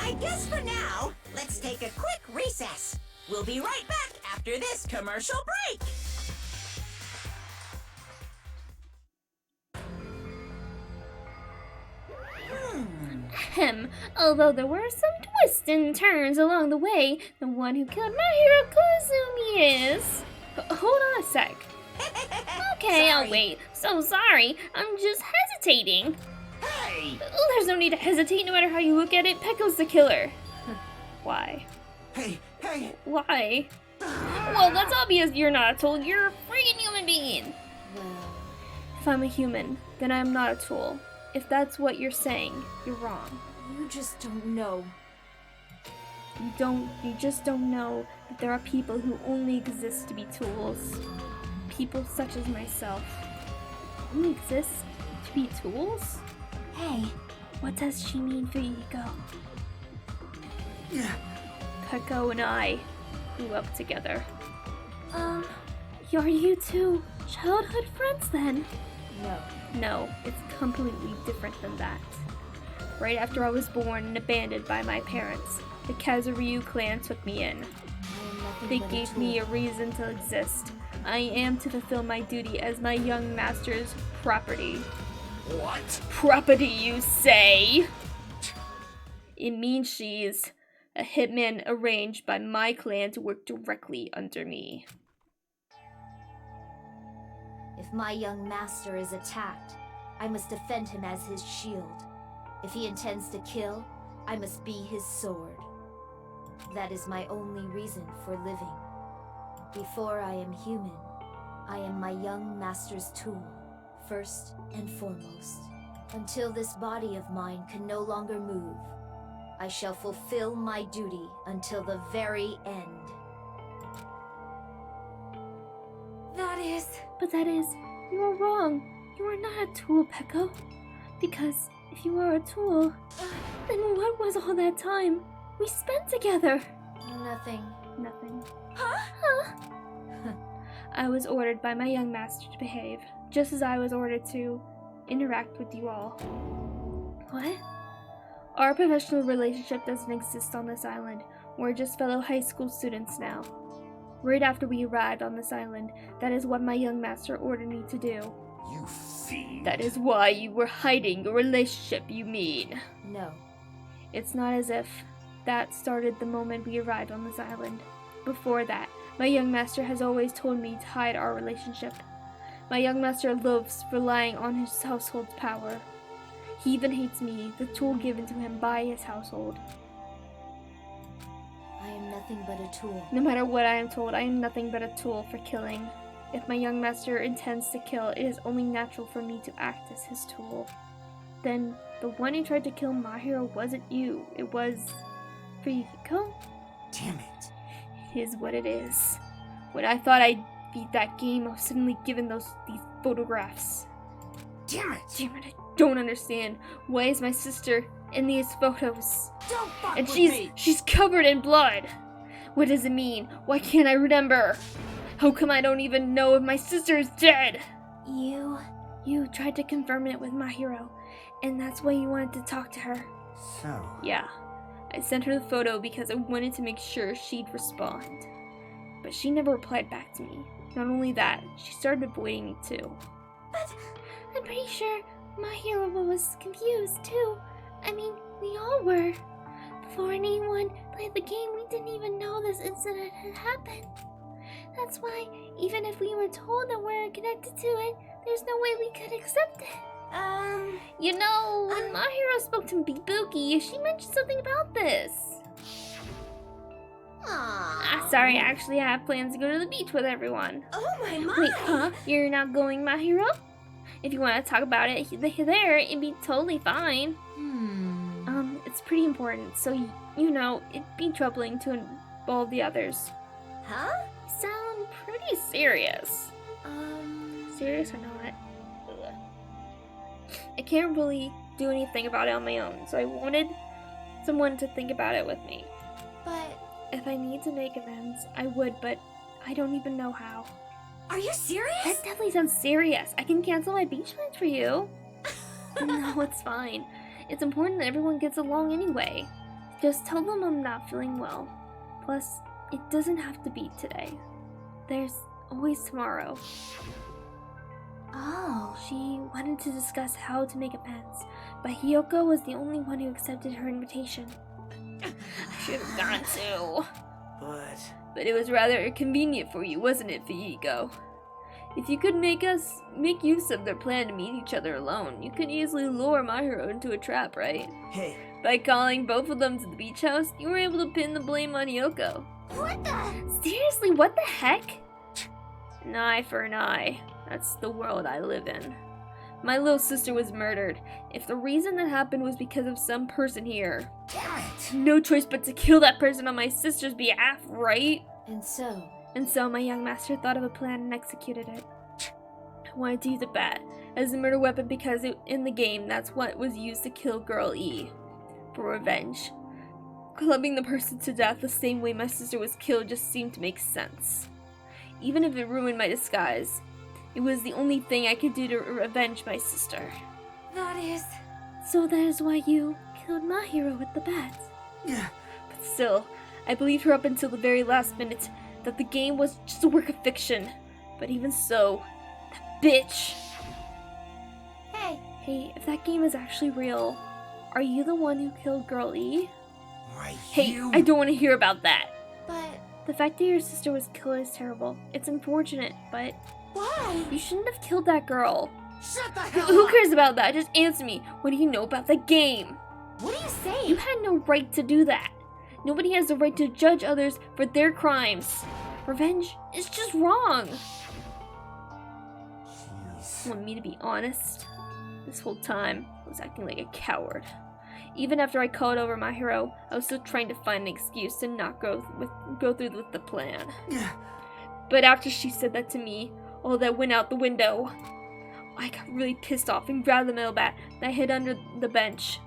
I guess for now, let's take a quick recess. We'll be right back after this commercial break. Although there were some twists and turns along the way, the one who killed Mahiro Kozumi is... Hold on a sec. Okay, I'll Sorry. wait. So sorry. I'm just hesitating. Hey! There's no need to hesitate no matter how you look at it. Pecco's the killer. Why? Hey! Why? Well, that's obvious you're not a tool. You're a freaking human being. Well, If I'm a human, then I'm not a tool. If that's what you're saying, you're wrong. you just don't know. You just don't know that there are people who only exist to be tools. People such as myself. Only exist to be tools? Hey, What does she mean, Fuyuhiko? Pecco and I grew up together. Are you two childhood friends then? No. No, it's completely different than that. Right after I was born and abandoned by my parents, the Kazuryu clan took me in. I am nothing They but a gave tool. me a reason to exist. I am to fulfill my duty as my young master's property. What? Property, you say? It means she's a hitman arranged by my clan to work directly under me. If my young master is attacked, I must defend him as his shield. If he intends to kill, I must be his sword. That is my only reason for living. Before I am human, I am my young master's tool, first and foremost. Until this body of mine can no longer move, I shall fulfill my duty until the very end. But that is, you are wrong. You are not a tool, Pecco. Because if you are a tool, then what was all that time? we spent together? Nothing. Nothing. Huh? I was ordered by my young master to behave, just as I was ordered to interact with you all. What? Our professional relationship doesn't exist on this island. We're just fellow high school students now. Right after we arrived on this island, that is what my young master ordered me to do. You fiend. That is why you were hiding your relationship, you mean? No. It's not as if that started the moment we arrived on this island. Before that, my young master has always told me to hide our relationship. My young master loves relying on his household's power. He even hates me, the tool given to him by his household. I am nothing but a tool. No matter what I am told, I am nothing but a tool for killing. If my young master intends to kill, it is only natural for me to act as his tool. Then, the one who tried to kill Mahiro wasn't you. It was... Fuyuhiko? Damn it. It is what it is. When I thought I'd beat that game, I was suddenly given these photographs. Damn it. Damn it, I don't understand. Why is my sister in these photos? Don't fuck And with she's me! covered in blood. What does it mean? Why can't I remember? How come I don't even know if my sister is dead? You tried to confirm it with Mahiro, and that's why you wanted to talk to her. So, Yeah. I sent her the photo because I wanted to make sure she'd respond. But she never replied back to me. Not only that, she started avoiding me too. But I'm pretty sure Mahiro was confused too. I mean, we all were. Before anyone played the game, we didn't even know this incident had happened. That's why, even if we were told that we're connected to it, there's no way we could accept it. You know, when Mahiro spoke to Bibuki, she mentioned something about this. Sorry, actually I have plans to go to the beach with everyone. Oh my my! Wait, huh? You're not going, Mahiro? If you want to talk about it there, it'd be totally fine. It's pretty important, so you know, it'd be troubling to involve the others. Huh? You sound pretty serious. Serious or not? Ugh. I can't really do anything about it on my own, so I wanted someone to think about it with me. But If I need to make amends, I would, but I don't even know how. Are you serious? That definitely sounds serious. I can cancel my beach plans for you. No, it's fine. It's important that everyone gets along anyway. Just tell them I'm not feeling well. Plus, it doesn't have to be today. There's always tomorrow. oh, She wanted to discuss how to make amends, but Hiyoko was the only one who accepted her invitation. I should have gone too. But it was rather inconvenient for you, wasn't it, Fuyuhiko? If you could make use of their plan to meet each other alone, you could easily lure Mahiro into a trap, right? hey, By calling both of them to the beach house, you were able to pin the blame on Hiyoko. what the? Seriously, what the heck? An eye for an eye. That's the world I live in. My little sister was murdered. If the reason that happened was because of some person here, damn it. no choice but to kill that person on my sister's behalf, right? And so, My young master thought of a plan and executed it. I wanted to use a bat as a murder weapon because in the game, that's what was used to kill Girl E. For revenge. Clubbing the person to death the same way my sister was killed just seemed to make sense. Even if it ruined my disguise, it was the only thing I could do to revenge my sister. That is... So that is why you killed Mahiro with the bat. Yeah. But still, I believed her up until the very last minute that the game was just a work of fiction. But even so, that bitch! Hey, if that game is actually real, are you the one who killed Girl E? Right, Hey, you. I don't want to hear about that! But The fact that your sister was killed is terrible. It's unfortunate, but Why? you shouldn't have killed that girl. Shut the hell Who up. cares about that? Just answer me. What do you know about the game? What are you saying? You had no right to do that. Nobody has the right to judge others for their crimes. Revenge is just wrong. Jeez. Want me to be honest? This whole time, I was acting like a coward. Even after I called over my hero, I was still trying to find an excuse to not go through with the plan. But after she said that to me, all that went out the window. I got really pissed off and grabbed the metal bat that I hid under the bench.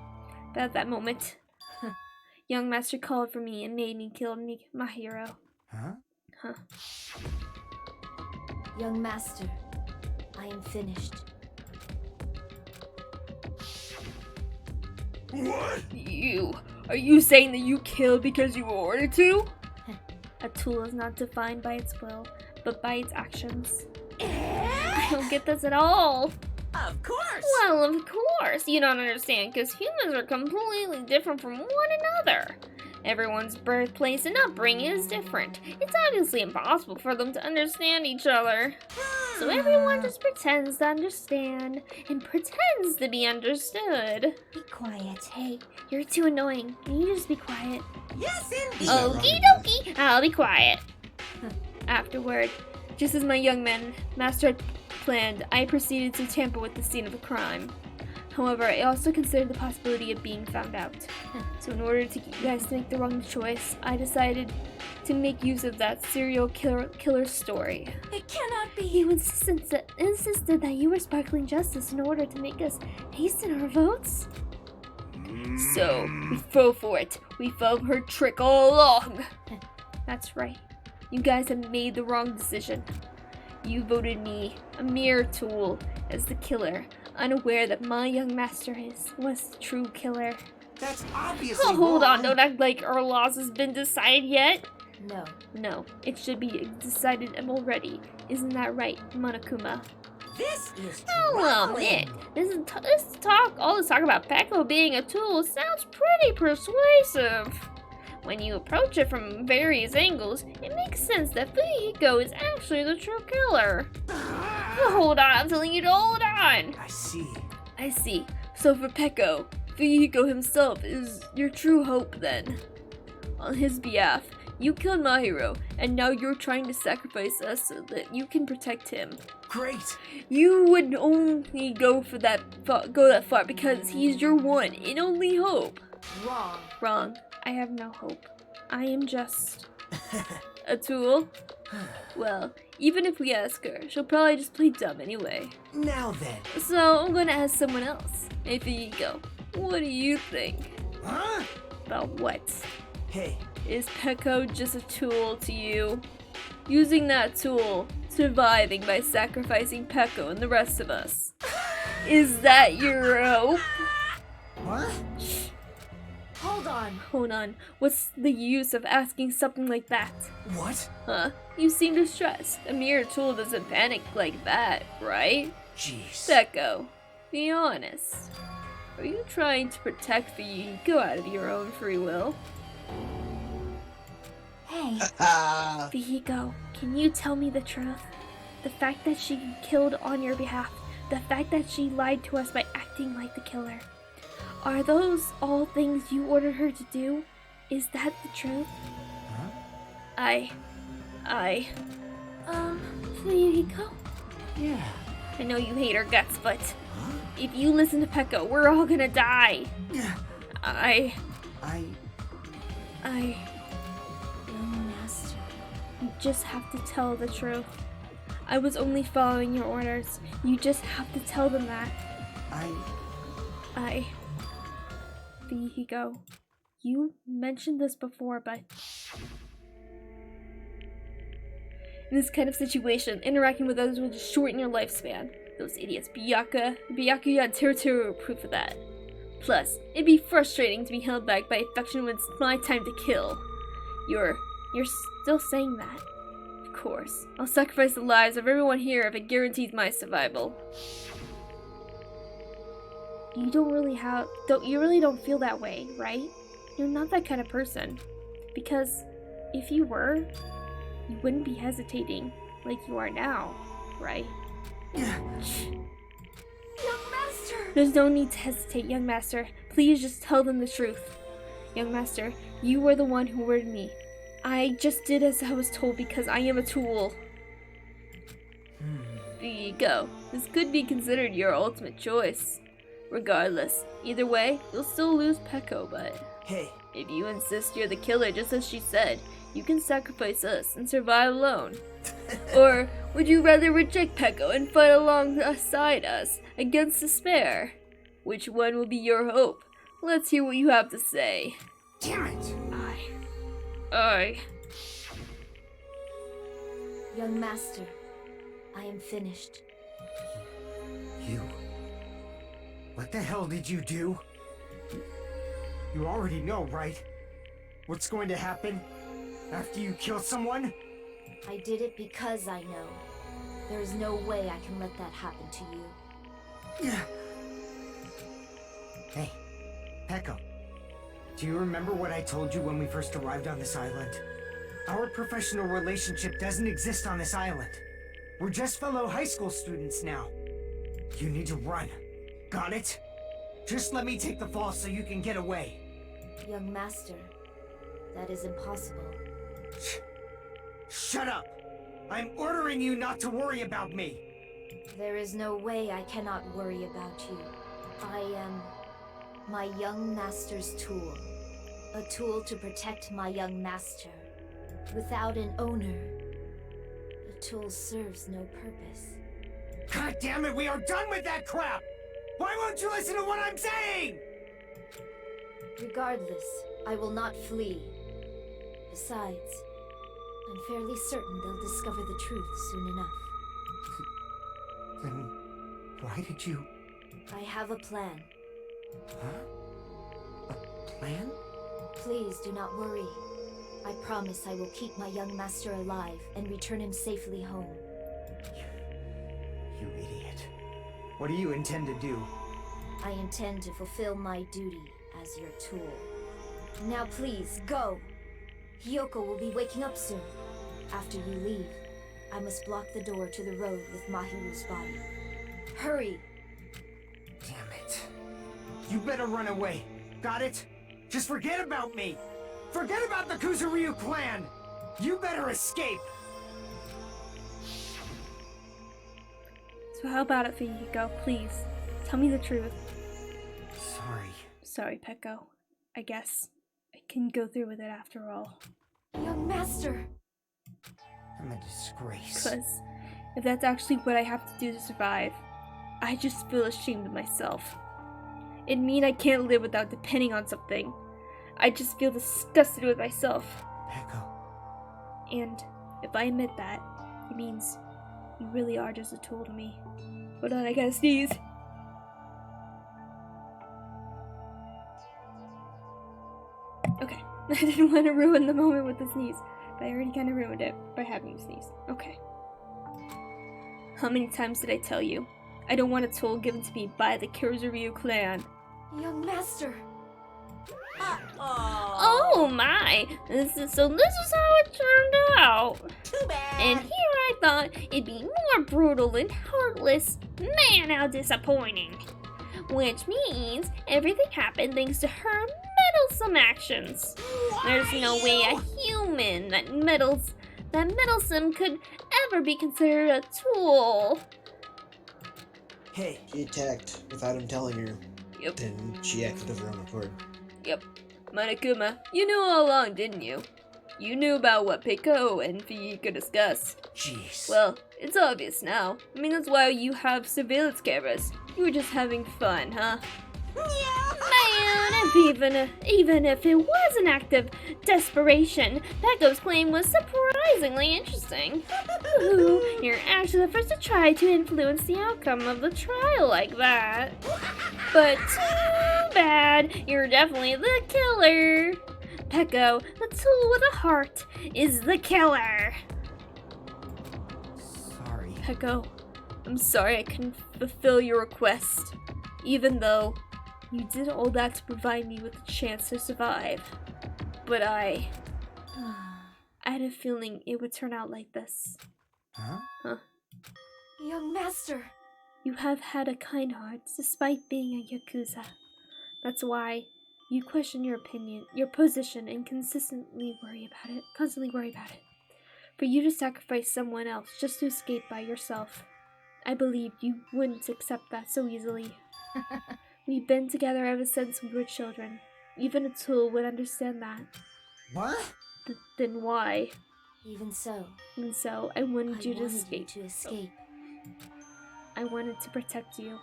But at that moment, Young Master called for me and made me kill Mahiro. Huh? Young Master, I am finished. What? Are you saying that you killed because you were ordered to? A tool is not defined by its will, but by its actions. I don't get this at all. Of course! Well, of course you don't understand, because humans are completely different from one another. Everyone's birthplace and upbringing is different. It's obviously impossible for them to understand each other. So everyone just pretends to understand and pretends to be understood. Be quiet. Hey, you're too annoying. Can you just be quiet? Yes, indeed! Okie dokie, I'll be quiet. Afterward, just as my young master had planned, I proceeded to tamper with the scene of the crime. However, I also considered the possibility of being found out. So in order to get you guys to make the wrong choice, I decided to make use of that serial killer story. It cannot be. You insisted that you were sparkling justice in order to make us hasten our votes? So, we fell for it. We fell for her trick all along. That's right. You guys have made the wrong decision. You voted me, a mere tool, as the killer, unaware that my young master was the true killer. That's obviously Oh, hold wrong. on, don't act like our loss has been decided yet. No. No, it should be decided already. Isn't that right, Monokuma? This is I'll troubling. admit, all this talk about Peko being a tool sounds pretty persuasive. When you approach it from various angles, it makes sense that Fuyuhiko is actually the true killer. Hold on, I'm telling you to hold on. I see. So for Peko, Fuyuhiko himself is your true hope then. On his behalf, you killed Mahiro, and now you're trying to sacrifice us so that you can protect him. Great. You would only go that far because he's your one and only hope. Wrong. I have no hope. I am just a tool. Well, even if we ask her, she'll probably just play dumb anyway. Now then. So I'm gonna ask someone else. Hey, Fuyuhiko, what do you think? Huh? About what? Hey. Is Peko just a tool to you? Using that tool, surviving by sacrificing Peko and the rest of us. Is that your hope? What? Hold on. What's the use of asking something like that? What? Huh? You seem distressed. A mere tool doesn't panic like that, right? Jeez. Peko, be honest. Are you trying to protect Fuyuhiko out of your own free will? Hey, Fuyuhiko, can you tell me the truth? The fact that she killed on your behalf, the fact that she lied to us by acting like the killer. Are those all things you ordered her to do? Is that the truth? Huh? Fuyuhiko? Yeah. I know you hate our guts, but if you listen to Peko, we're all gonna die. Yeah. Young Master. You just have to tell the truth. I was only following your orders. You just have to tell them that. Fuyuhiko, you mentioned this before, but in this kind of situation, interacting with others will just shorten your lifespan. Those idiots, Byakuya and Teruteru are proof of that. Plus, it'd be frustrating to be held back by affection when it's my time to kill. You're still saying that? Of course. I'll sacrifice the lives of everyone here if it guarantees my survival. You really don't feel that way, right? You're not that kind of person. Because if you were, you wouldn't be hesitating like you are now, right? Young Master! There's no need to hesitate, young master. Please just tell them the truth. Young master, you were the one who ordered me. I just did as I was told because I am a tool. There you go. This could be considered your ultimate choice. Regardless, either way, you'll still lose Peko, but Hey. if you insist you're the killer just as she said, you can sacrifice us and survive alone. Or would you rather reject Peko and fight alongside us against despair? Which one will be your hope? Let's hear what you have to say. Damn it! I. Young master, I am finished. You... What the hell did you do? You already know, right? What's going to happen after you kill someone? I did it because I know. There is no way I can let that happen to you. Yeah. Hey, Pekko. Do you remember what I told you when we first arrived on this island? Our professional relationship doesn't exist on this island. We're just fellow high school students now. You need to run. Got it? Just let me take the fall so you can get away. Young master, that is impossible. Shut up! I'm ordering you not to worry about me! There is no way I cannot worry about you. I am my young master's tool. A tool to protect my young master. Without an owner, the tool serves no purpose. God damn it, we are done with that crap! Why won't you listen to what I'm saying? Regardless, I will not flee. Besides, I'm fairly certain they'll discover the truth soon enough. Then why did you... I have a plan. Huh? A plan? Please do not worry. I promise I will keep my young master alive and return him safely home. You idiot. What do you intend to do? I intend to fulfill my duty as your tool. Now please, go! Hiyoko will be waking up soon. After you leave, I must block the door to the road with Mahiru's body. Hurry! Damn it. You better run away. Got it? Just forget about me! Forget about the Kuzuryu clan! You better escape! So how about it, Fuyuhiko? Please, tell me the truth. Sorry. Sorry, Pekko. I guess I can go through with it after all. Young master! I'm a disgrace. Because if that's actually what I have to do to survive, I just feel ashamed of myself. It'd mean I can't live without depending on something. I just feel disgusted with myself. Pekko. And if I admit that, it means you really are just a tool to me. Hold on, I gotta sneeze. Okay, I didn't want to ruin the moment with the sneeze, but I already kind of ruined it by having to sneeze. Okay. How many times did I tell you? I don't want a tool given to me by the Kuzuryu clan. Young master! Oh my! So this is how it turned out. Too bad. And here I thought it'd be more brutal and heartless. Man, how disappointing. Which means everything happened thanks to her meddlesome actions. There's no way a human that meddlesome could ever be considered a tool. Hey. She attacked without him telling her. Yep. Then she acted of her own accord. Yep. Monokuma, you knew all along, didn't you? You knew about what Pekko and Fuyuhiko discussed. Jeez. Well, it's obvious now. I mean, that's why you have surveillance cameras. You were just having fun, huh? Man, even if it was an act of desperation, Pekko's claim was surprisingly interesting. Ooh, you're actually the first to try to influence the outcome of the trial like that. But too bad, you're definitely the killer. Pekko, the tool with a heart, is the killer. Sorry. Pekko, I'm sorry I couldn't fulfill your request, even though you did all that to provide me with a chance to survive. But I had a feeling it would turn out like this. Huh? Young master! You have had a kind heart despite being a Yakuza. That's why you question your opinion, your position, and constantly worry about it. For you to sacrifice someone else just to escape by yourself. I believed you wouldn't accept that so easily. We've been together ever since we were children. Even a tool would understand that. What? Then why? Even so, I wanted you to wanted escape. you to escape. I wanted to protect you.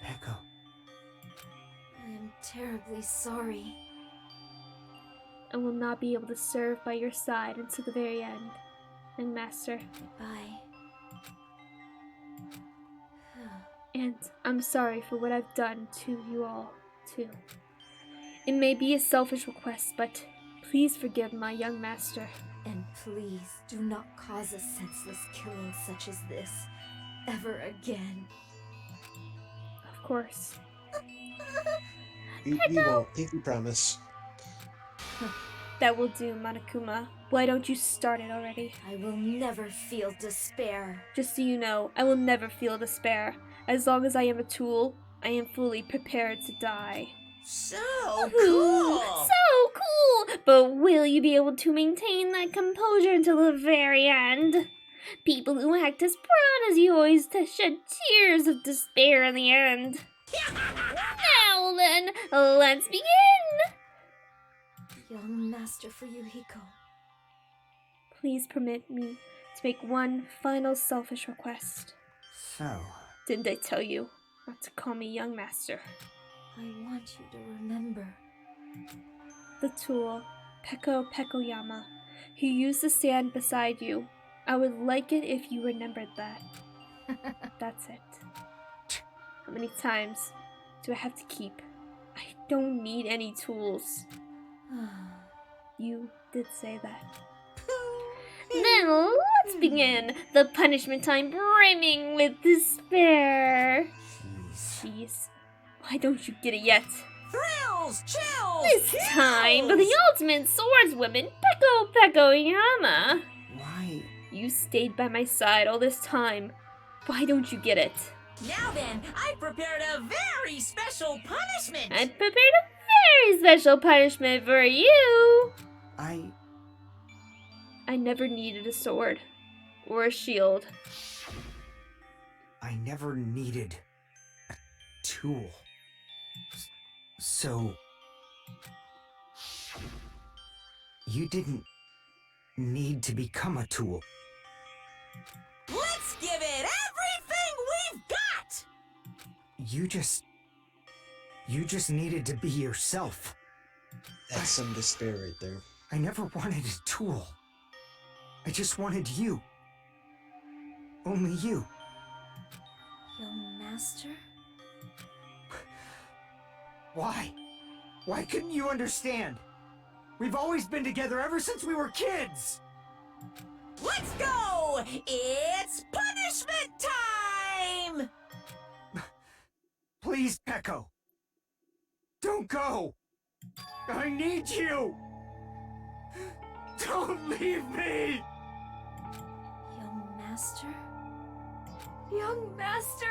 Pekko. I am terribly sorry. I will not be able to serve by your side until the very end. And Master. Bye. And I'm sorry for what I've done to you all, too. It may be a selfish request, but please forgive my young master. And please do not cause a senseless killing such as this ever again. Of course. We won't. Pinky promise. That will do, Monokuma. Why don't you start it already? I will never feel despair. Just so you know, I will never feel despair. As long as I am a tool, I am fully prepared to die. So cool! So cool! But will you be able to maintain that composure until the very end? People who act as proud as you always shed tears of despair in the end. Now then, let's begin! Young Master Fuyuhiko. Please permit me to make one final selfish request. So, Didn't I tell you not to call me young master? I want you to remember. The tool, Peko Pekoyama, who used the sand beside you. I would like it if you remembered that. That's it. How many times do I have to keep? I don't need any tools. You did say that. Then let's begin. The punishment time brimming with despair. Jeez. Why don't you get it yet? Thrills! Chills! This time for the ultimate swordswoman, Peko Pekoyama. why? You stayed by my side all this time. Why don't you get it? Now then, I prepared a very special punishment! I prepared a very special punishment for you. I never needed a sword or a shield. I never needed a tool. So... you didn't need to become a tool. Let's give it everything we've got! You just needed to be yourself. That's some despair right there. I never wanted a tool. I just wanted you. Only you. Young Master? Why? Why couldn't you understand? We've always been together ever since we were kids! Let's go! It's punishment time! Please, Peko. Don't go! I need you! Don't leave me! Young Master? Young Master?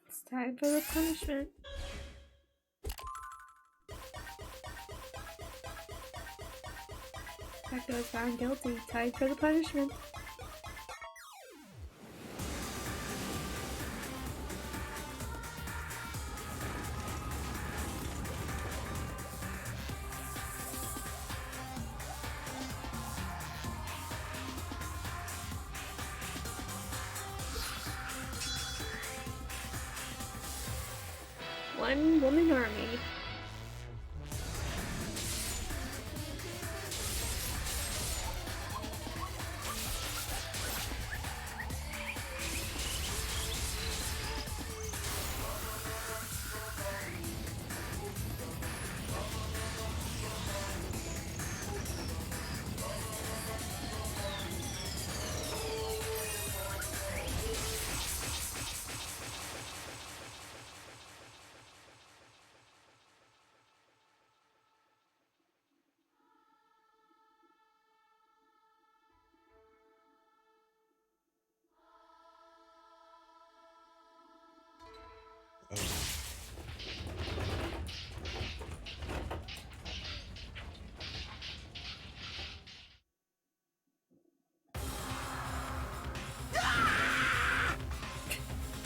It's time for the punishment. Peko is found guilty. Time for the punishment. One woman army.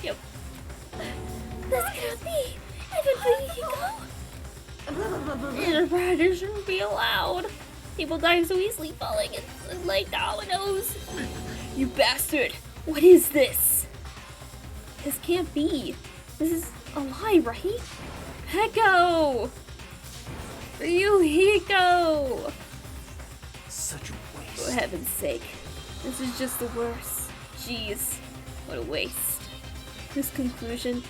Yep. This can't be. It shouldn't be allowed. People dying so easily, falling in like dominoes. You bastard! What is this? This can't be. This is alive, right? Hiko! Hiko! Such a waste. For heaven's sake. This is just the worst. Jeez. What a waste. This conclusion,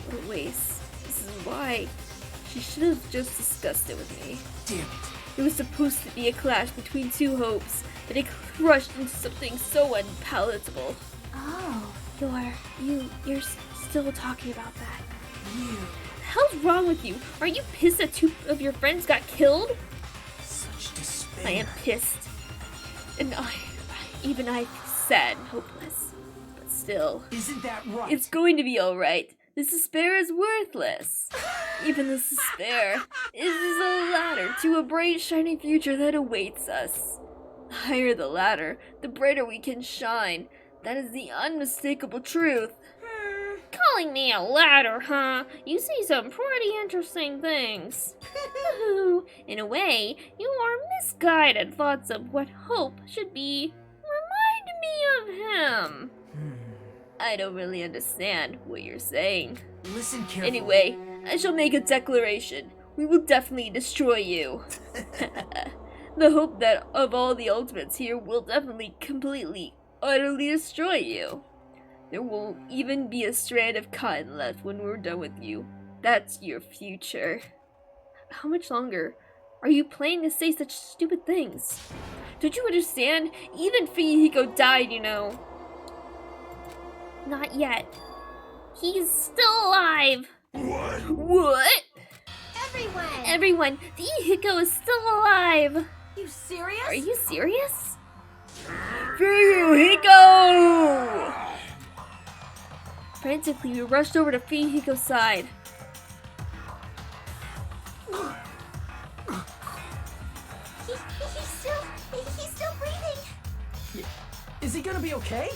what a waste. This is why. She should have just discussed it with me. Damn it. It was supposed to be a clash between two hopes, but it crushed into something so unpalatable. Oh. You're still talking about that. You. The hell's wrong with you? Aren't you pissed that two of your friends got killed? Such despair. I am pissed. And I'm sad and hopeless. But still, Isn't that right? it's going to be alright. This despair is worthless. Even this despair is a ladder to a bright, shining future that awaits us. The higher the ladder, the brighter we can shine. That is the unmistakable truth. Calling me a ladder, huh? You see some pretty interesting things. In a way, your misguided thoughts of what hope should be remind me of him. I don't really understand what you're saying. Listen carefully. Anyway, I shall make a declaration. We will definitely destroy you. The hope that of all the ultimates here will definitely completely, utterly destroy you. There won't even be a strand of cotton left when we're done with you. That's your future. How much longer are you planning to say such stupid things? Don't you understand? Even Fuyuhiko died, you know. Not yet. He's still alive. What? What? Everyone! Everyone, Fuyuhiko is still alive. You serious? Are you serious? Fuyuhiko! Frantically, we rushed over to Fuyuhiko's side. He's still breathing. Is he gonna be okay?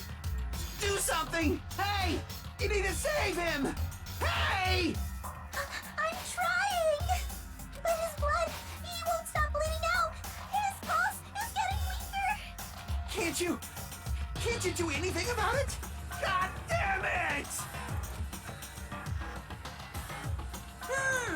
Do something! Hey! You need to save him! Hey! I'm trying! But his blood, he won't stop bleeding out. His pulse is getting weaker. Can't you do anything about it? God damn it!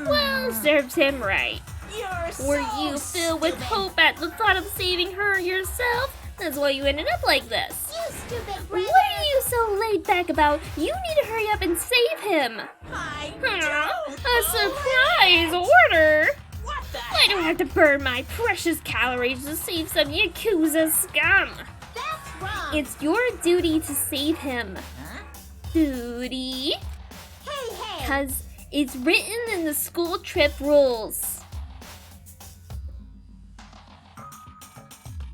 Well, serves him right. You're Were so you filled with stupid. hope at the thought of saving her yourself? That's why you ended up like this. You stupid What brother. are you so laid back about? You need to hurry up and save him. I Huh? don't A surprise order? What the I don't have to burn my precious calories to save some Yakuza scum. That's wrong. It's your duty to save him. Huh? Duty? Hey. Because it's written in the school trip rules.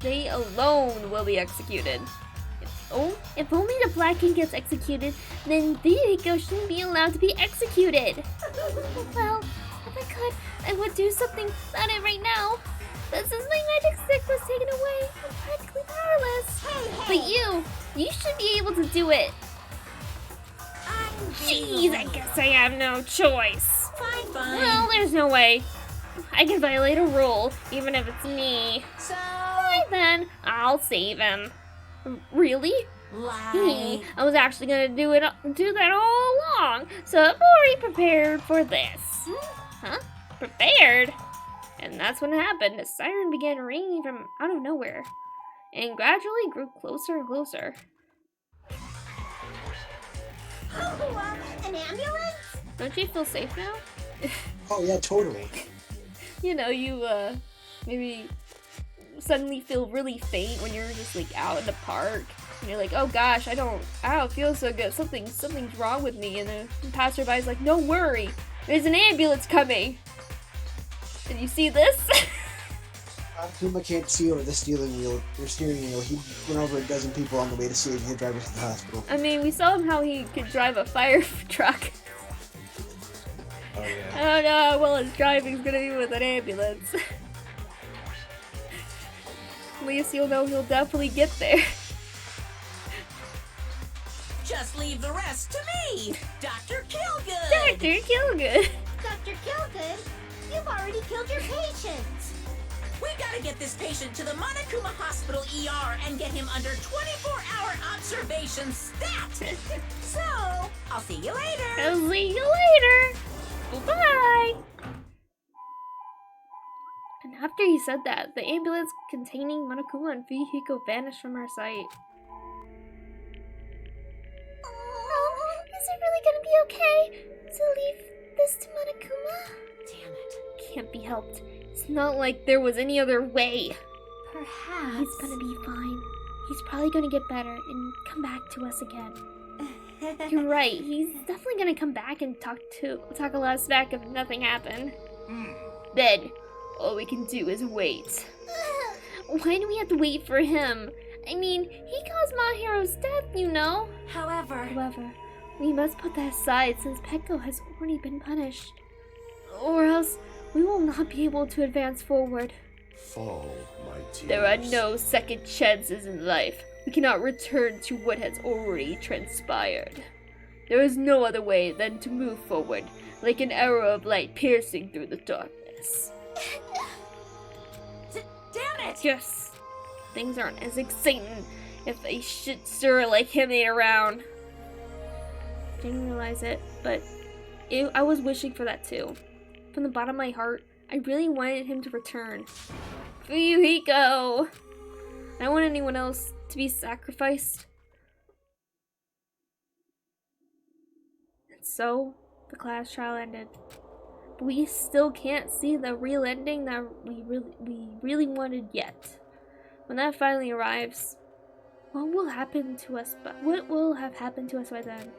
They alone will be executed. If only the Black King gets executed, then Fuyuhiko shouldn't be allowed to be executed. Well, if I could, I would do something about it right now. But since my magic stick was taken away, I'm practically powerless. But you should be able to do it. Jeez, I guess I have no choice. Fine. Well, there's no way. I can violate a rule, even if it's me. So, Fine then, I'll save him. Really? lie. I was actually gonna do that all along, so I'm already prepared for this. Huh? Prepared? And that's when it happened. A siren began ringing from out of nowhere, and gradually grew closer and closer. An ambulance? Don't you feel safe now? Oh yeah, totally. You know, you maybe suddenly feel really faint when you're just like out in the park. And you're like, oh gosh, I don't feel so good. Something's wrong with me. And the passerby's like, no worry, there's an ambulance coming. And you see this? Kuma can't see over the steering wheel. He went over a dozen people on the way to save the driver to the hospital. I mean, we saw him how he could drive a fire truck. Oh yeah. I don't know how well his driving's gonna be with an ambulance. At least you'll know he'll definitely get there. Just leave the rest to me, Dr. Killgood. Dr. Killgood. Dr. Killgood, you've already killed your patients. We gotta get this patient to the Monokuma Hospital ER and get him under 24-hour observation stat. So, I'll see you later. I'll see you later. Bye. And after he said that, the ambulance containing Monokuma and Fuyuhiko vanished from our sight. Is it really gonna be okay to leave this to Monokuma? Damn it. Can't be helped. It's not like there was any other way. Perhaps. He's gonna be fine. He's probably gonna get better and come back to us again. You're right. He's definitely gonna come back and talk a lot of smack if nothing happened. Then, all we can do is wait. Why do we have to wait for him? I mean, he caused Mahiro's death, you know. However, We must put that aside since Peko has already been punished. Or else we will not be able to advance forward. Fall, my tears. There are no second chances in life. We cannot return to what has already transpired. There is no other way than to move forward, like an arrow of light piercing through the darkness. damn it! Yes, things aren't as exciting if a shit stirrer like him ain't around. Didn't realize it, but I was wishing for that too. From the bottom of my heart, I really wanted him to return. Fuyuhiko! I don't want anyone else to be sacrificed. And so, the class trial ended. But we still can't see the real ending that we really wanted yet. When that finally arrives, what will happen to us? But what will have happened to us by then?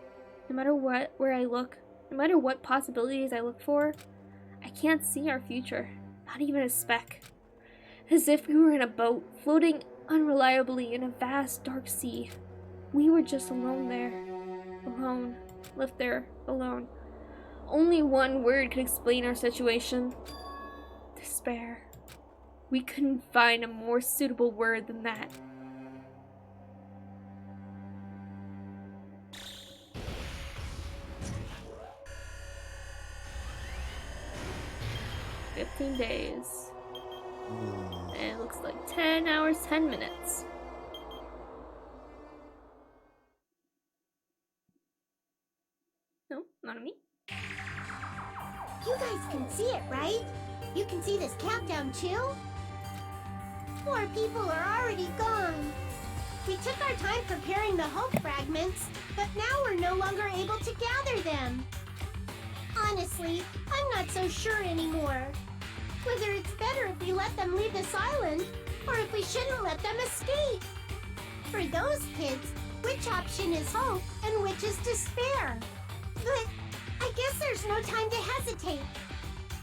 No matter where I look, no matter what possibilities I look for, I can't see our future, not even a speck. As if we were in a boat, floating unreliably in a vast dark sea. We were just alone there. Alone. Left there, alone. Only one word could explain our situation. Despair. We couldn't find a more suitable word than that. "15 days. And it looks like 10 hours, 10 minutes. No, not on me. You guys can see it, right? You can see this countdown too? More people are already gone. We took our time preparing the hope fragments, but now we're no longer able to gather them. Honestly, I'm not so sure anymore. Whether it's better if we let them leave this island, or if we shouldn't let them escape. For those kids, which option is hope and which is despair? But I guess there's no time to hesitate.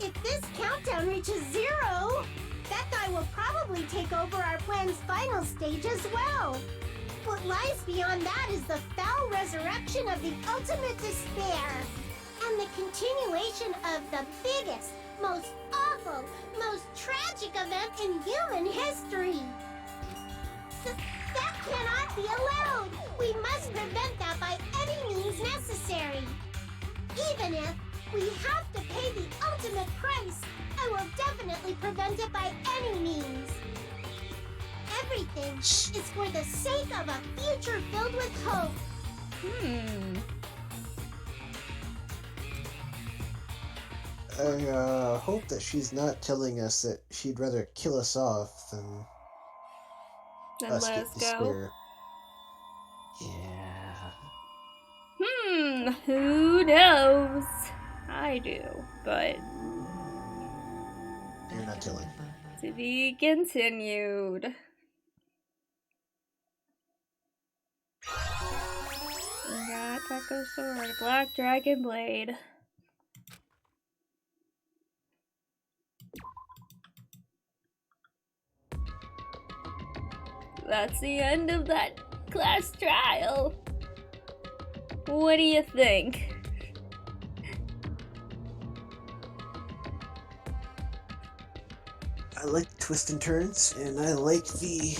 If this countdown reaches 0, that guy will probably take over our plan's final stage as well. What lies beyond that is the foul resurrection of the ultimate despair, and the continuation of the biggest, most awful, most tragic event in human history. That cannot be allowed! We must prevent that by any means necessary. Even if we have to pay the ultimate price, I will definitely prevent it by any means. Everything is for the sake of a future filled with hope. I hope that she's not telling us that she'd rather kill us off than Then us let get us go. despair. Yeah. Who knows? I do, but You're not telling. to be continued. We got Taco Sword, Black Dragon Blade. That's the end of that class trial. What do you think? I like the twists and turns, and I like the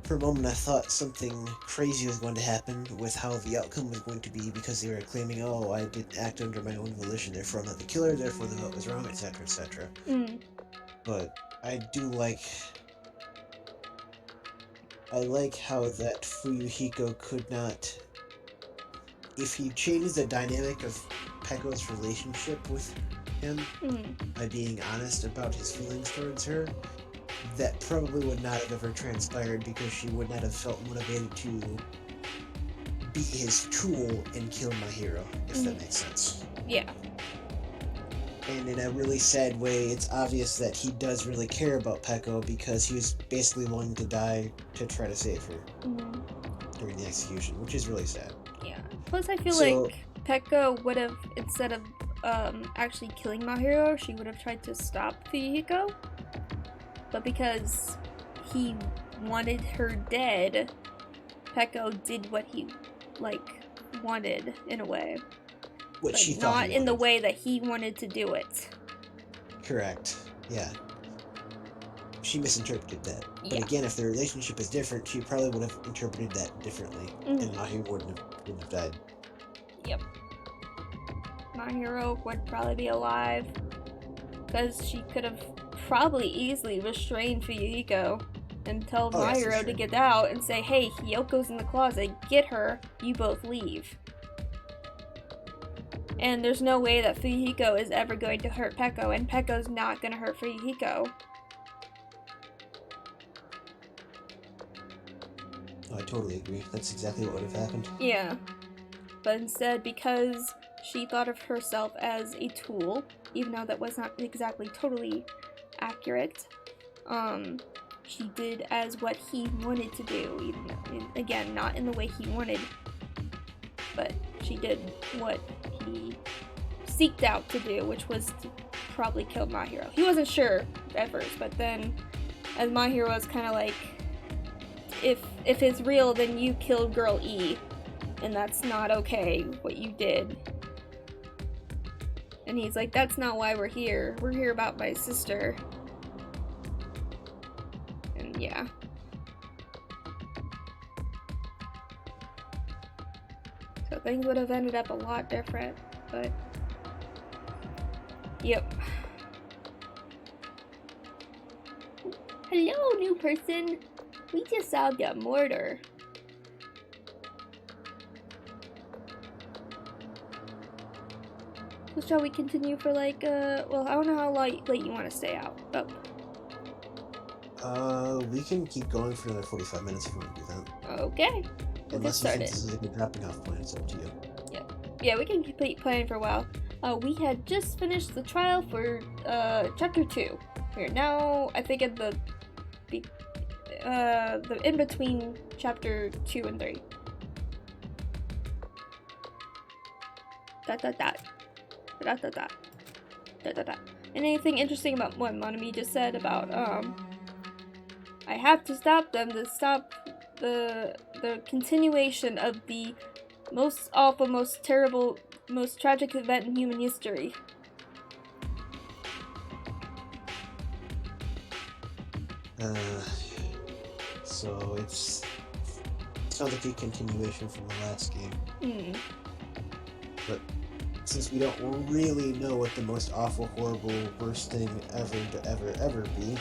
For a moment, I thought something crazy was going to happen with how the outcome was going to be because they were claiming, oh, I didn't act under my own volition, therefore I'm not the killer, therefore the vote was wrong, etc., etc. Mm. But I do like... I like how that Fuyuhiko could not... If he changed the dynamic of Pekko's relationship with him by being honest about his feelings towards her, that probably would not have ever transpired because she would not have felt motivated to be his tool and kill my hero, if that makes sense. Yeah. And in a really sad way, it's obvious that he does really care about Pekko because he was basically willing to die to try to save her during the execution, which is really sad. Yeah. Plus, I feel So- like Pekko would have, instead of actually killing Mahiro, she would have tried to stop Fuyuhiko. But because he wanted her dead, Pekko did what he, wanted, in a way. What But she thought not he in the wanted. way that he wanted to do it. Correct. Yeah. She misinterpreted that. But Yeah. again, if their relationship is different, she probably would have interpreted that differently, and Mahiro wouldn't have died. Yep. Mahiro would probably be alive. Because she could have probably easily restrained Fuyuhiko and tell Oh, yeah, for Mahiro sure. to get out and say, hey, Hyoko's in the closet, get her, you both leave. And there's no way that Fuyuhiko is ever going to hurt Pekko, and Pekko's not going to hurt Fuyuhiko. Oh, I totally agree. That's exactly what would have happened. Yeah. But instead, because she thought of herself as a tool, even though that was not exactly totally accurate, she did as what he wanted to do, even though, again, not in the way he wanted, but she did what he seeked out to do, which was to probably kill Mahiro. He wasn't sure at first, but then, as Mahiro was kind of like, if it's real, then you killed Girl E, and that's not okay, what you did. And he's like, that's not why we're here. We're here about my sister. And yeah. So things would have ended up a lot different, but... Yep. Hello, new person. We just solved a murder. So shall we continue for well, I don't know how late you want to stay out, but... We can keep going for another 45 minutes if you want to do that. Okay. We'll get Unless you think started. this is a good dropping off point, it's up to you. Yeah, we can keep playing for a while. We had just finished the trial for chapter 2. We're now, I think, at the in between chapter 2 and 3. Dot dot dot. Dot dot dot. Dot dot dot. And anything interesting about what Monami just said about I have to stop them to stop the continuation of the most awful, most terrible, most tragic event in human history. So it's sounds like a continuation from the last game. But since we don't really know what the most awful, horrible, worst thing ever to ever be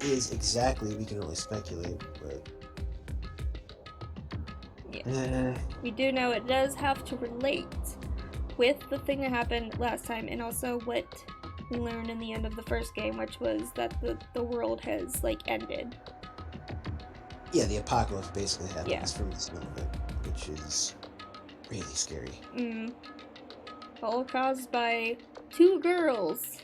is exactly, we can only speculate, but... We do know it does have to relate with the thing that happened last time, and also what we learned in the end of the first game, which was that the world has, ended. Yeah, the apocalypse basically happens from this moment, which is really scary. All caused by 2 girls.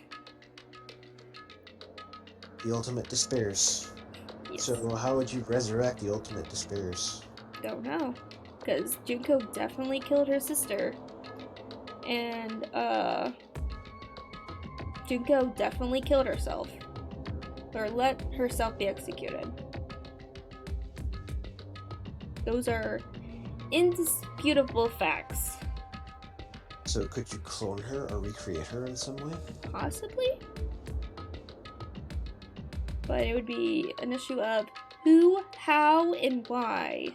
The ultimate despairs. Yes. So how would you resurrect the ultimate despairs? Don't know. Because Junko definitely killed her sister. And, Junko definitely killed herself. Or let herself be executed. Those are indisputable facts. So could you clone her or recreate her in some way? Possibly. But it would be an issue of Who, how, and why?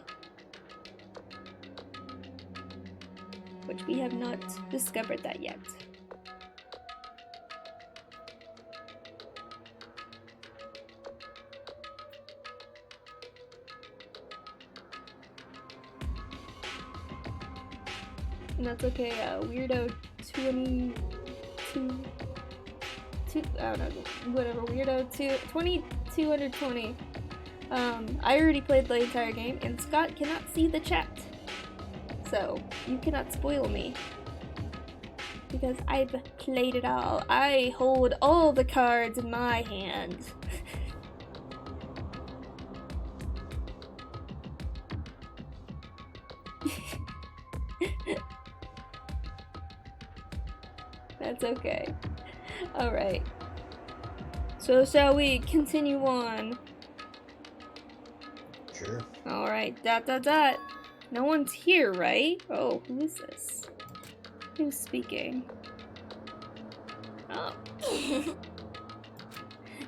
Which we have not discovered that yet. And that's okay, Weirdo 22, I don't know, whatever, Weirdo 2220. I already played the entire game, and Scott cannot see the chat. So, you cannot spoil me. Because I've played it all. I hold all the cards in my hand. That's okay. Alright. So shall we continue on? Sure. Alright, ... No one's here, right? Oh, who is this? Who's speaking? Oh.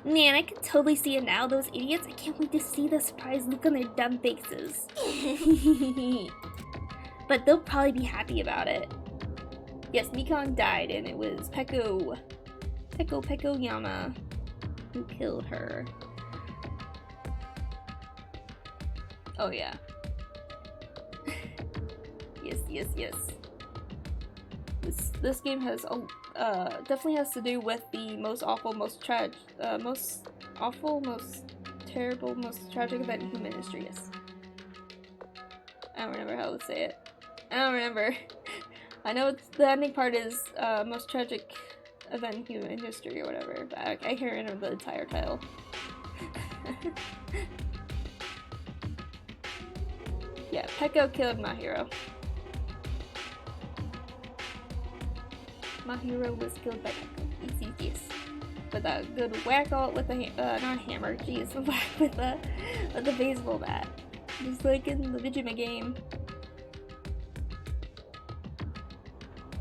Man, I can totally see it now, those idiots. I can't wait to see the surprised look on their dumb faces. But they'll probably be happy about it. Yes, Mikan died, and it was Peko Yama who killed her. Oh yeah. Yes. This game has definitely has to do with the most awful, most terrible, most tragic event in human history. Yes. I don't remember how to say it. I don't remember. I know the ending part is most tragic event in human history or whatever, but I can't remember the entire title. Yeah, Peko killed Mahiro. Mahiro was killed by Peko. Yes. With a good whack all with a not a hammer, jeez, a whack with a baseball bat, just like in the Vijima game.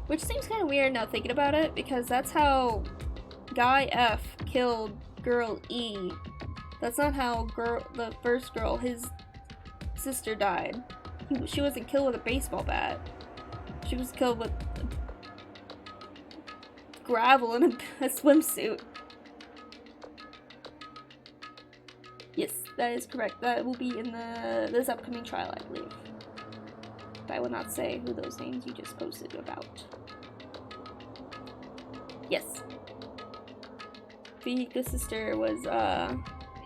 Which seems kind of weird now thinking about it, because that's how Guy F killed Girl E. That's not how the first girl, his sister, died. She wasn't killed with a baseball bat. She was killed with gravel in a swimsuit. Yes, that is correct. That will be in this upcoming trial, I believe. But I will not say who those names you just posted about. Yes. Fihika's sister was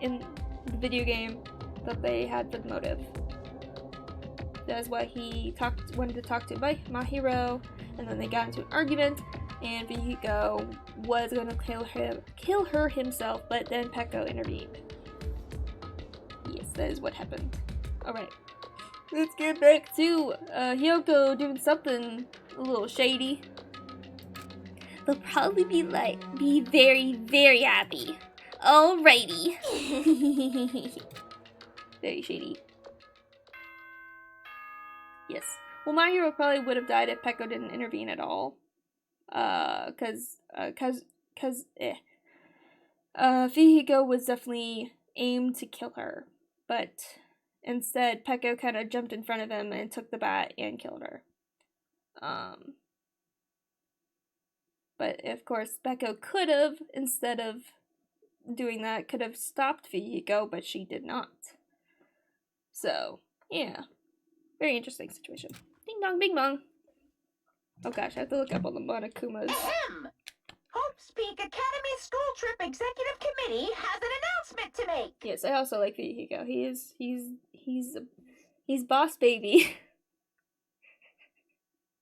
in the video game that they had for the motive. That is why he wanted to talk to Mahiro, and then they got into an argument, and Fihiko was going to kill her himself, but then Peko intervened. Yes, that is what happened. Alright. Let's get back to Hyoko doing something a little shady. They'll probably be very, very happy. Alrighty. Very shady. Yes. Well, Mahiro probably would have died if Peko didn't intervene at all. Fihiko was definitely aimed to kill her, but instead Peko kind of jumped in front of him and took the bat and killed her. But of course, Peko could have, instead of doing that, could have stopped Fihiko, but she did not. So, yeah. Very interesting situation. Ding dong, bing bong. Oh gosh, I have to look up all the Monokumas. Ahem! Hope's Peak Academy School Trip Executive Committee has an announcement to make. Yes, I also like Fihiko. He's boss baby.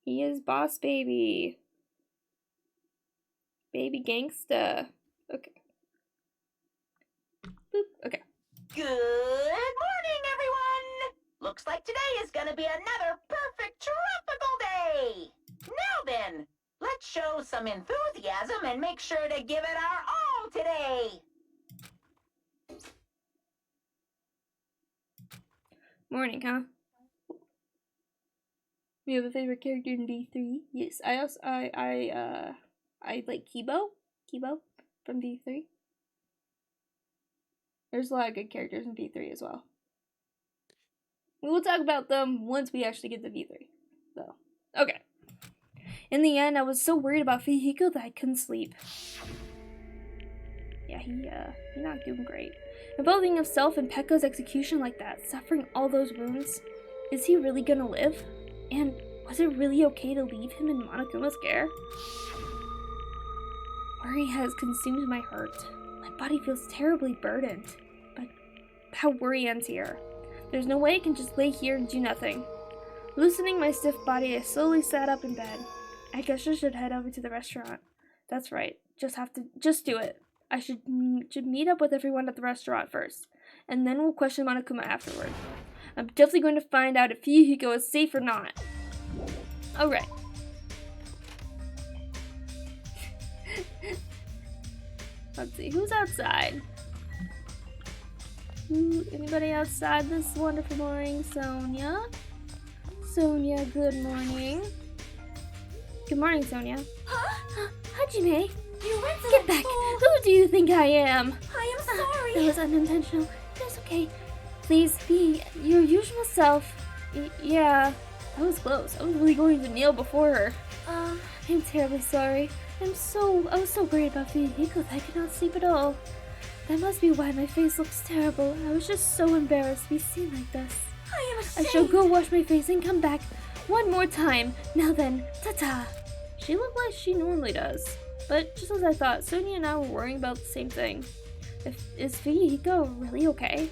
He is boss baby. Baby gangsta. Okay. Boop. Okay. Good morning, everyone! Looks like today is gonna be another perfect tropical day! Now then, let's show some enthusiasm and make sure to give it our all today! Morning, huh? We have a favorite character in B3. Yes, I like Kibo from B3. There's a lot of good characters in V3 as well. We will talk about them once we actually get to V3. So, okay. In the end, I was so worried about Fuyuhiko that I couldn't sleep. Yeah, he's not doing great. Involving himself in Pekka's execution like that, suffering all those wounds. Is he really gonna live? And was it really okay to leave him in Monokuma's care? Worry has consumed my heart. My body feels terribly burdened. But how worry ends here. There's no way I can just lay here and do nothing. Loosening my stiff body, I slowly sat up in bed. I guess I should head over to the restaurant. That's right. Just do it. I should meet up with everyone at the restaurant first, and then we'll question Monokuma afterward. I'm definitely going to find out if Fuyuhiko is safe or not. Alright. Let's see, who's outside? Anybody outside this wonderful morning? Sonia? Sonia, good morning. Good morning, Sonia. Huh? Hajime! You went to Get the back! pool. Who do you think I am? I am sorry. That was unintentional. It's okay. Please be your usual self. Yeah, that was close. I was really going to kneel before her. I'm terribly sorry. I was so worried about Fuyuhiko that I could not sleep at all. That must be why my face looks terrible. I was just so embarrassed to be seen like this. I am I ashamed. shall go wash my face and come back one more time. Now then, ta-ta. She looked like she normally does. But just as I thought, Sonia and I were worrying about the same thing. Is Fuyuhiko really okay?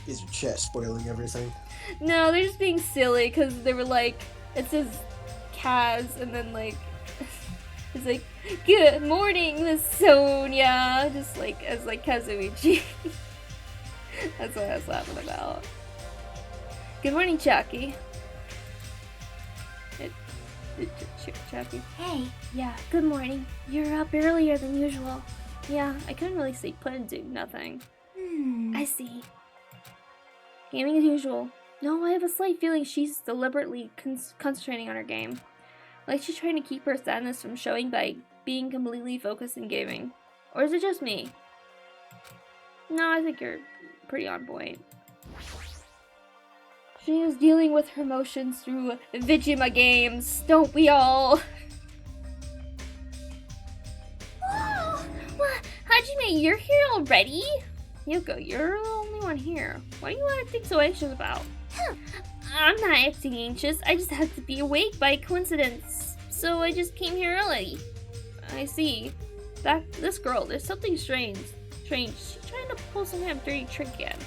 Is your chat spoiling everything? No, they're just being silly because they were like, it says Kaz and then like, it's like, good morning, Miss Sonia. Just like, as like Kazuichi. That's what I was laughing about. Good morning, Chucky. Chucky. Hey, Yeah, good morning. You're up earlier than usual. Yeah, I couldn't really stay put and do nothing. I see. Gaming as usual. No, I have a slight feeling she's deliberately concentrating on her game. Like she's trying to keep her sadness from showing by being completely focused in gaming. Or is it just me? No, I think you're pretty on point. She is dealing with her emotions through Vijima games, don't we all? whoa! What? Hajime, you're here already? Yoko, you're the only one here. What do you want to think so anxious about? I'm not acting anxious. I just had to be awake by coincidence. So I just came here early. I see. This girl, there's something strange. She's trying to pull some kind of dirty trick again.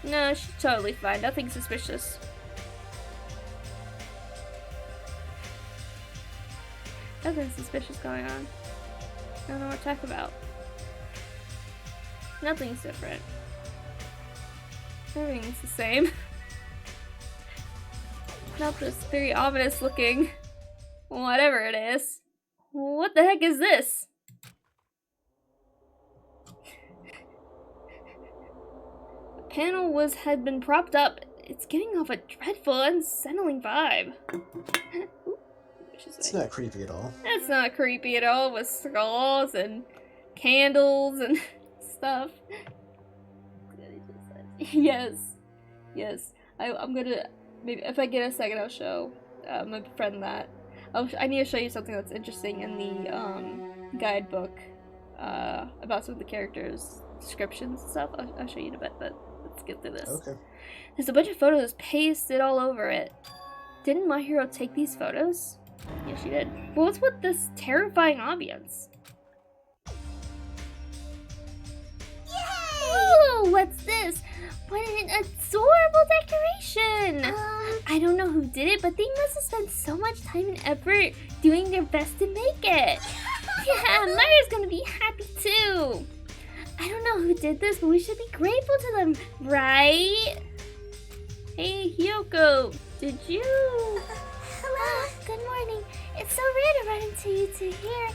No, she's totally fine. Nothing suspicious. Nothing suspicious going on. I don't know what to talk about. Nothing's different. Everything's the same. Not this very ominous looking whatever it is. What the heck is this? The panel had been propped up. It's giving off a dreadful, unsettling vibe. It's not creepy at all. That's not creepy at all, with skulls and candles and stuff. Yes. I'm gonna, maybe if I get a second, I'll show my friend that. I need to show you something that's interesting in the guidebook about some of the characters' descriptions and stuff. I'll show you in a bit, but let's get through this. Okay. There's a bunch of photos pasted all over it. Didn't my hero take these photos? Yeah, she did. Well, what's with this terrifying ambience? Ooh, what's this? What an adorable decoration! I don't know who did it, but they must have spent so much time and effort doing their best to make it. Yeah, Maya's gonna be happy too. I don't know who did this, but we should be grateful to them, right? Hey, Hyoko, did you? Hello. Good morning. It's so rare to run into you two here.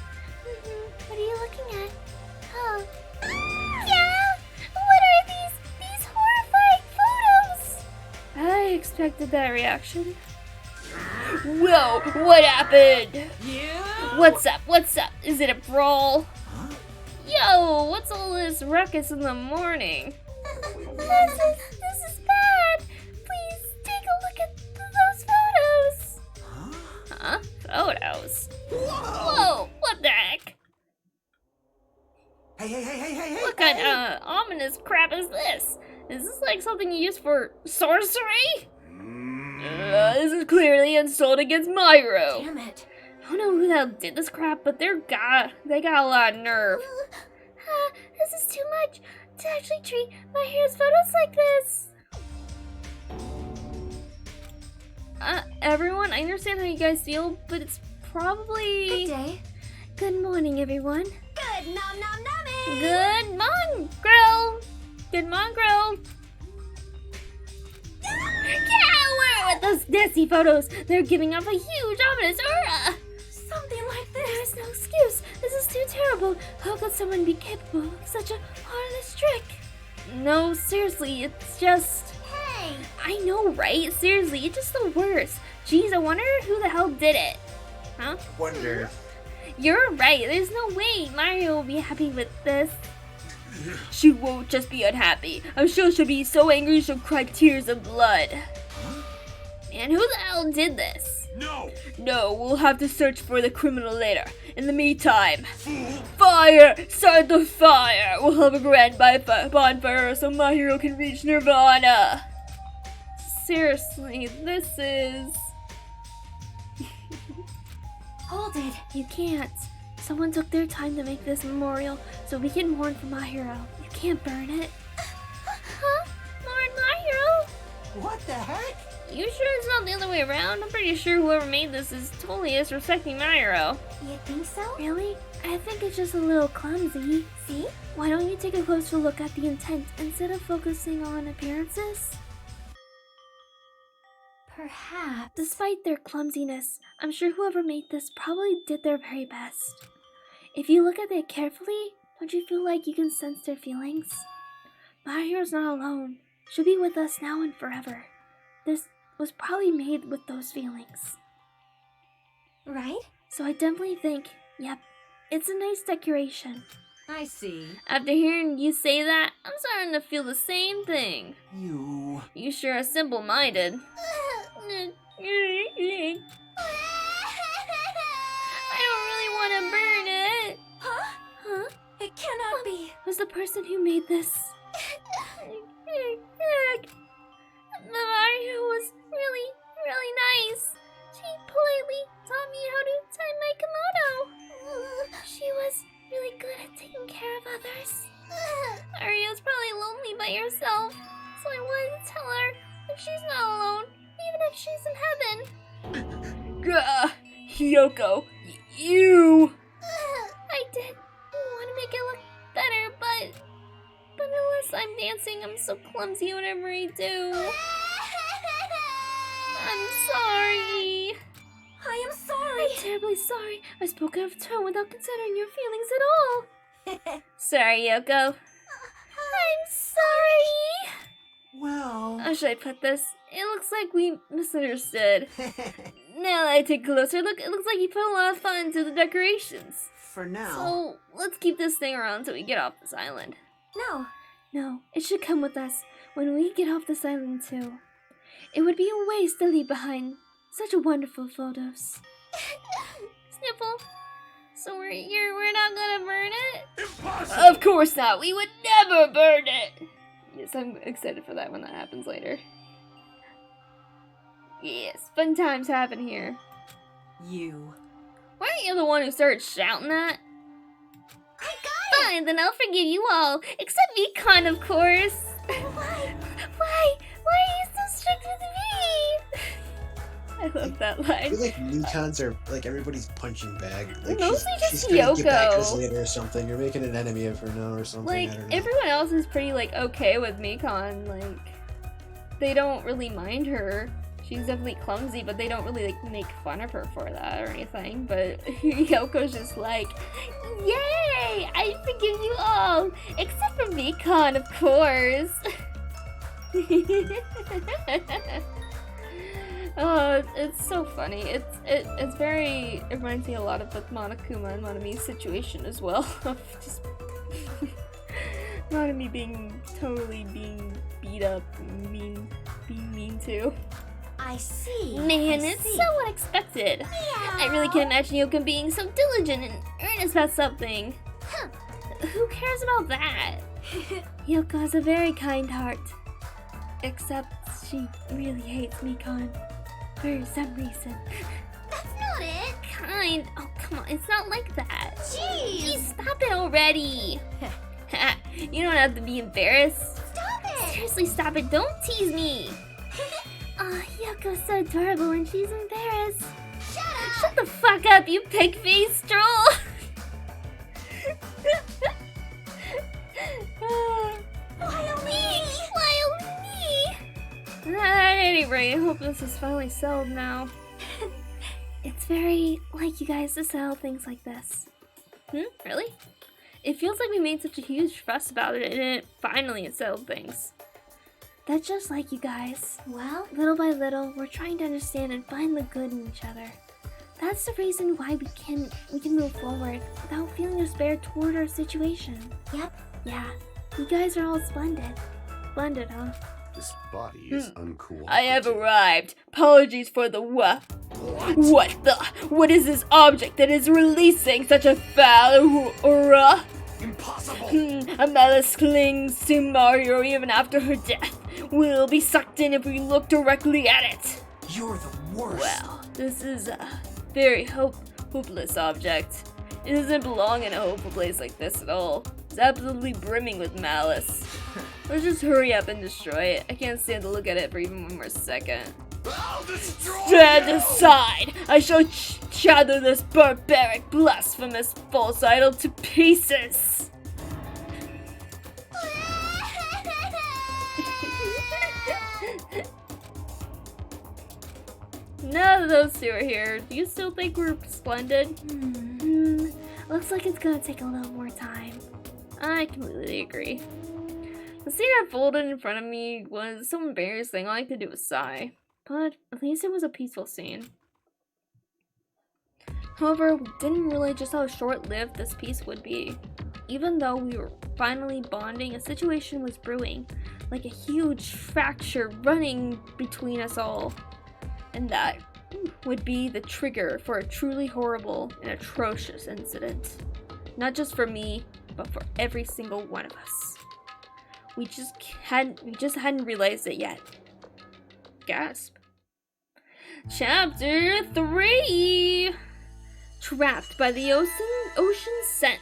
What are you looking at? Oh. Yeah? What are these horrifying photos? I expected that reaction. Whoa, what happened? You? What's up? What's up? Is it a brawl? Yo, what's all this ruckus in the morning? This is bad. Please take a look at those photos. Huh? Photos? Whoa, what the heck? Hey, What kind of ominous crap is this? Is this like something you use for sorcery? This is clearly an insult against my hero. Damn it. I don't know who the hell did this crap, but they got a lot of nerve. This is too much to actually treat my hair's photos like this. Everyone, I understand how you guys feel, but it's probably... Good day. Good morning, everyone. Good nom nom numbing. Good morning, Grill. Good morning, Grill. Yeah, with those nasty photos, they're giving off a huge ominous aura. Something like There this. is no excuse. This is too terrible. How could someone be capable of such a heartless trick? No, seriously, it's just... Hey! I know, right? Seriously, it's just the worst. Jeez, I wonder who the hell did it. Huh? Wonder. You're right. There's no way Mario will be happy with this. She won't just be unhappy. I'm sure she'll be so angry she'll cry tears of blood. And who the hell did this? No! No, we'll have to search for the criminal later. In the meantime, fire! Start the fire! We'll have a grand bonfire so my hero can reach Nirvana. Seriously, this is... Hold it. You can't. Someone took their time to make this memorial so we can mourn for my hero. You can't burn it. Huh? Mourn my hero? What the heck? You sure it's not the other way around? I'm pretty sure whoever made this is totally disrespecting my hero. You think so? Really? I think it's just a little clumsy. See? Why don't you take a closer look at the intent instead of focusing on appearances? Perhaps. Despite their clumsiness, I'm sure whoever made this probably did their very best. If you look at it carefully, don't you feel like you can sense their feelings? My hero's not alone. She'll be with us now and forever. This was probably made with those feelings. Right? So I definitely think, yep, it's a nice decoration. I see. After hearing you say that, I'm starting to feel the same thing. You... You sure are simple-minded. I don't really want to burn it. Huh? Huh? It cannot be. Was the person who made this? The Mario was really nice. She politely taught me how to tie my kimono. She was really good at taking care of others. Mario's probably lonely by herself, so I wanted to tell her that she's not alone, even if she's in heaven. Hyoko, you! I did want to make it look better, but unless I'm dancing, I'm so clumsy whenever I do. I'm sorry. I am sorry. I'm terribly sorry. I spoke out of turn without considering your feelings at all. Sorry, Yoko. I'm sorry. Well... How should I put this? It looks like we misunderstood. Now that I take a closer look, it looks like you put a lot of thought into the decorations. For now... So, let's keep this thing around until we get off this island. No, it should come with us when we get off this island too. It would be a waste to leave behind such wonderful photos. Sniffle. So we're not gonna burn it? Impossible! Of course not. We would never burn it. Yes, I'm excited for that when that happens later. Yes, fun times happen here. You... Weren't you the one who started shouting that? I got Fine, then I'll forgive you all, except Mikon, of course. Why? Why are you so strict with me? I love that I line. feel like Nikons are like everybody's punching bag. Like Mostly just she's gonna get back at us Yoko. later or something. You're making an enemy of her now or something. Like, I don't know. everyone else is pretty, like, okay with Mikon. Like, they don't really mind her. She's definitely clumsy, but they don't really, like, make fun of her for that or anything. But Yoko's just like, yay! I forgive you all! Except for Mikon, of course. Oh, it's so funny. It reminds me a lot of the Monokuma and Monami's situation as well. Of just Monami being beat up, being mean too. I see. Man, I it's see. so unexpected. I really can't imagine Yoko being so diligent and earnest about something. Huh. Who cares about that? Yoko has a very kind heart. Except she really hates Mikan. For some reason. That's not it. Kind? Oh, come on. It's not like that. Jeez. Please stop it already. You don't have to be embarrassed. Stop it. Seriously, stop it. Don't tease me. Aw, Yoko's so adorable when she's embarrassed. Shut up. Shut the fuck up, you pig-faced troll! Why only? At any rate, I hope this is finally settled now. It's very like you guys to settle things like this. Really? It feels like we made such a huge fuss about it and it finally settled things. That's just like you guys. Well, little by little, we're trying to understand and find the good in each other. That's the reason why we can move forward without feeling despair toward our situation. Yep. Yeah. You guys are all splendid. Splendid, huh? This body is uncool. I have arrived. Apologies for the What is this object that is releasing such a foul aura? Impossible! A malice clings to Mario even after her death. We'll be sucked in if we look directly at it. You're the worst. Well, this is a very hopeless object. It doesn't belong in a hopeful place like this at all. It's absolutely brimming with malice. Let's just hurry up and destroy it. I can't stand to look at it for even one more second. I'll destroy Stand you! aside! I shall shatter this barbaric, blasphemous false idol to pieces! Now that those two are here, do you still think we're splendid? Looks like it's gonna take a little more time. I completely agree. The scene that folded in front of me was so embarrassing, all I could do was sigh. But at least it was a peaceful scene. However, we didn't realize just how short-lived this peace would be. Even though we were finally bonding, a situation was brewing, like a huge fracture running between us all. And that would be the trigger for a truly horrible and atrocious incident. Not just for me, but for every single one of us. We just hadn't realized it yet. Gasp. Chapter 3! Trapped by the ocean scent.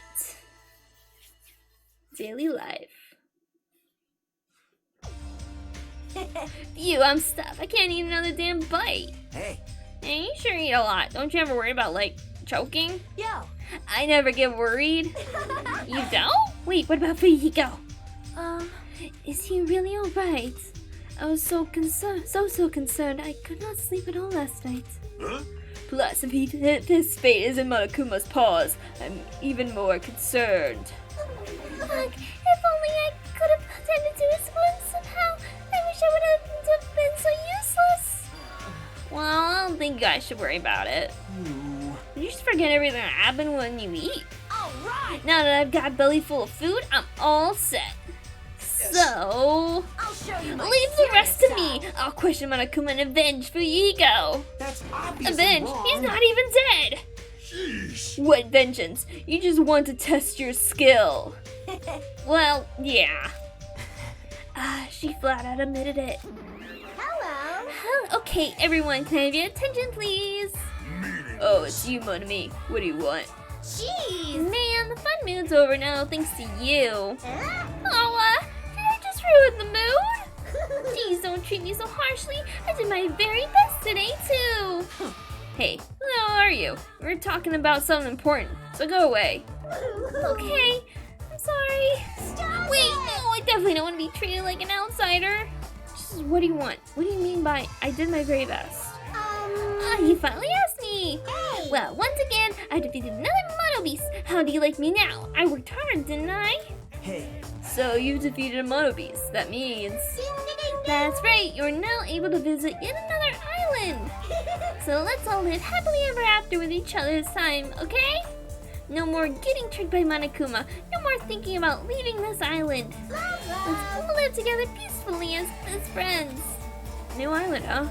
Daily life. Phew, I'm stuffed. I can't eat another damn bite. Hey. Hey, you sure eat a lot. Don't you ever worry about, like, choking? Yo. I never get worried. You don't? Wait, what about Fuyuhiko? Is he really alright? I was so concerned. I could not sleep at all last night. Huh? Plus, if his fate is in Monokuma's paws, I'm even more concerned. Look, if only I could have attended to his wounds somehow. I wish I would have been so useless. Well, I don't think you guys should worry about it. You just forget everything that happened when you eat. Alright! Now that I've got a belly full of food, I'm all set. So, I'll show you my leave the rest to serious me. side. I'll question Monokuma and avenge Fuyuhiko. That's obviously Avenge? wrong. He's not even dead. Sheesh. What vengeance? You just want to test your skill. Well, yeah. She flat out admitted it. Hello. Okay, everyone, can I have your attention, please? Oh, it's you, Monami. What do you want? Jeez. Man, the fun mood's over now, thanks to you. Huh? Oh, did I just ruin the mood? Please don't treat me so harshly. I did my very best today, too. Hey, who are you? We're talking about something important, so go away. Okay, I'm sorry. Stop Wait, it. no, I definitely don't want to be treated like an outsider. Just what do you want? What do you mean by I did my very best? You finally asked me. Hey. Well, once again, I defeated another Mono Beast. How do you like me now? I worked hard, didn't I? Hey. So you defeated a Mono Beast. That means Ding, ding, ding, That's right, you're now able to visit yet another island. So let's all live happily ever after with each other this time, okay? No more getting tricked by Monokuma. No more thinking about leaving this island. Let's all live together peacefully as best friends. New island, huh?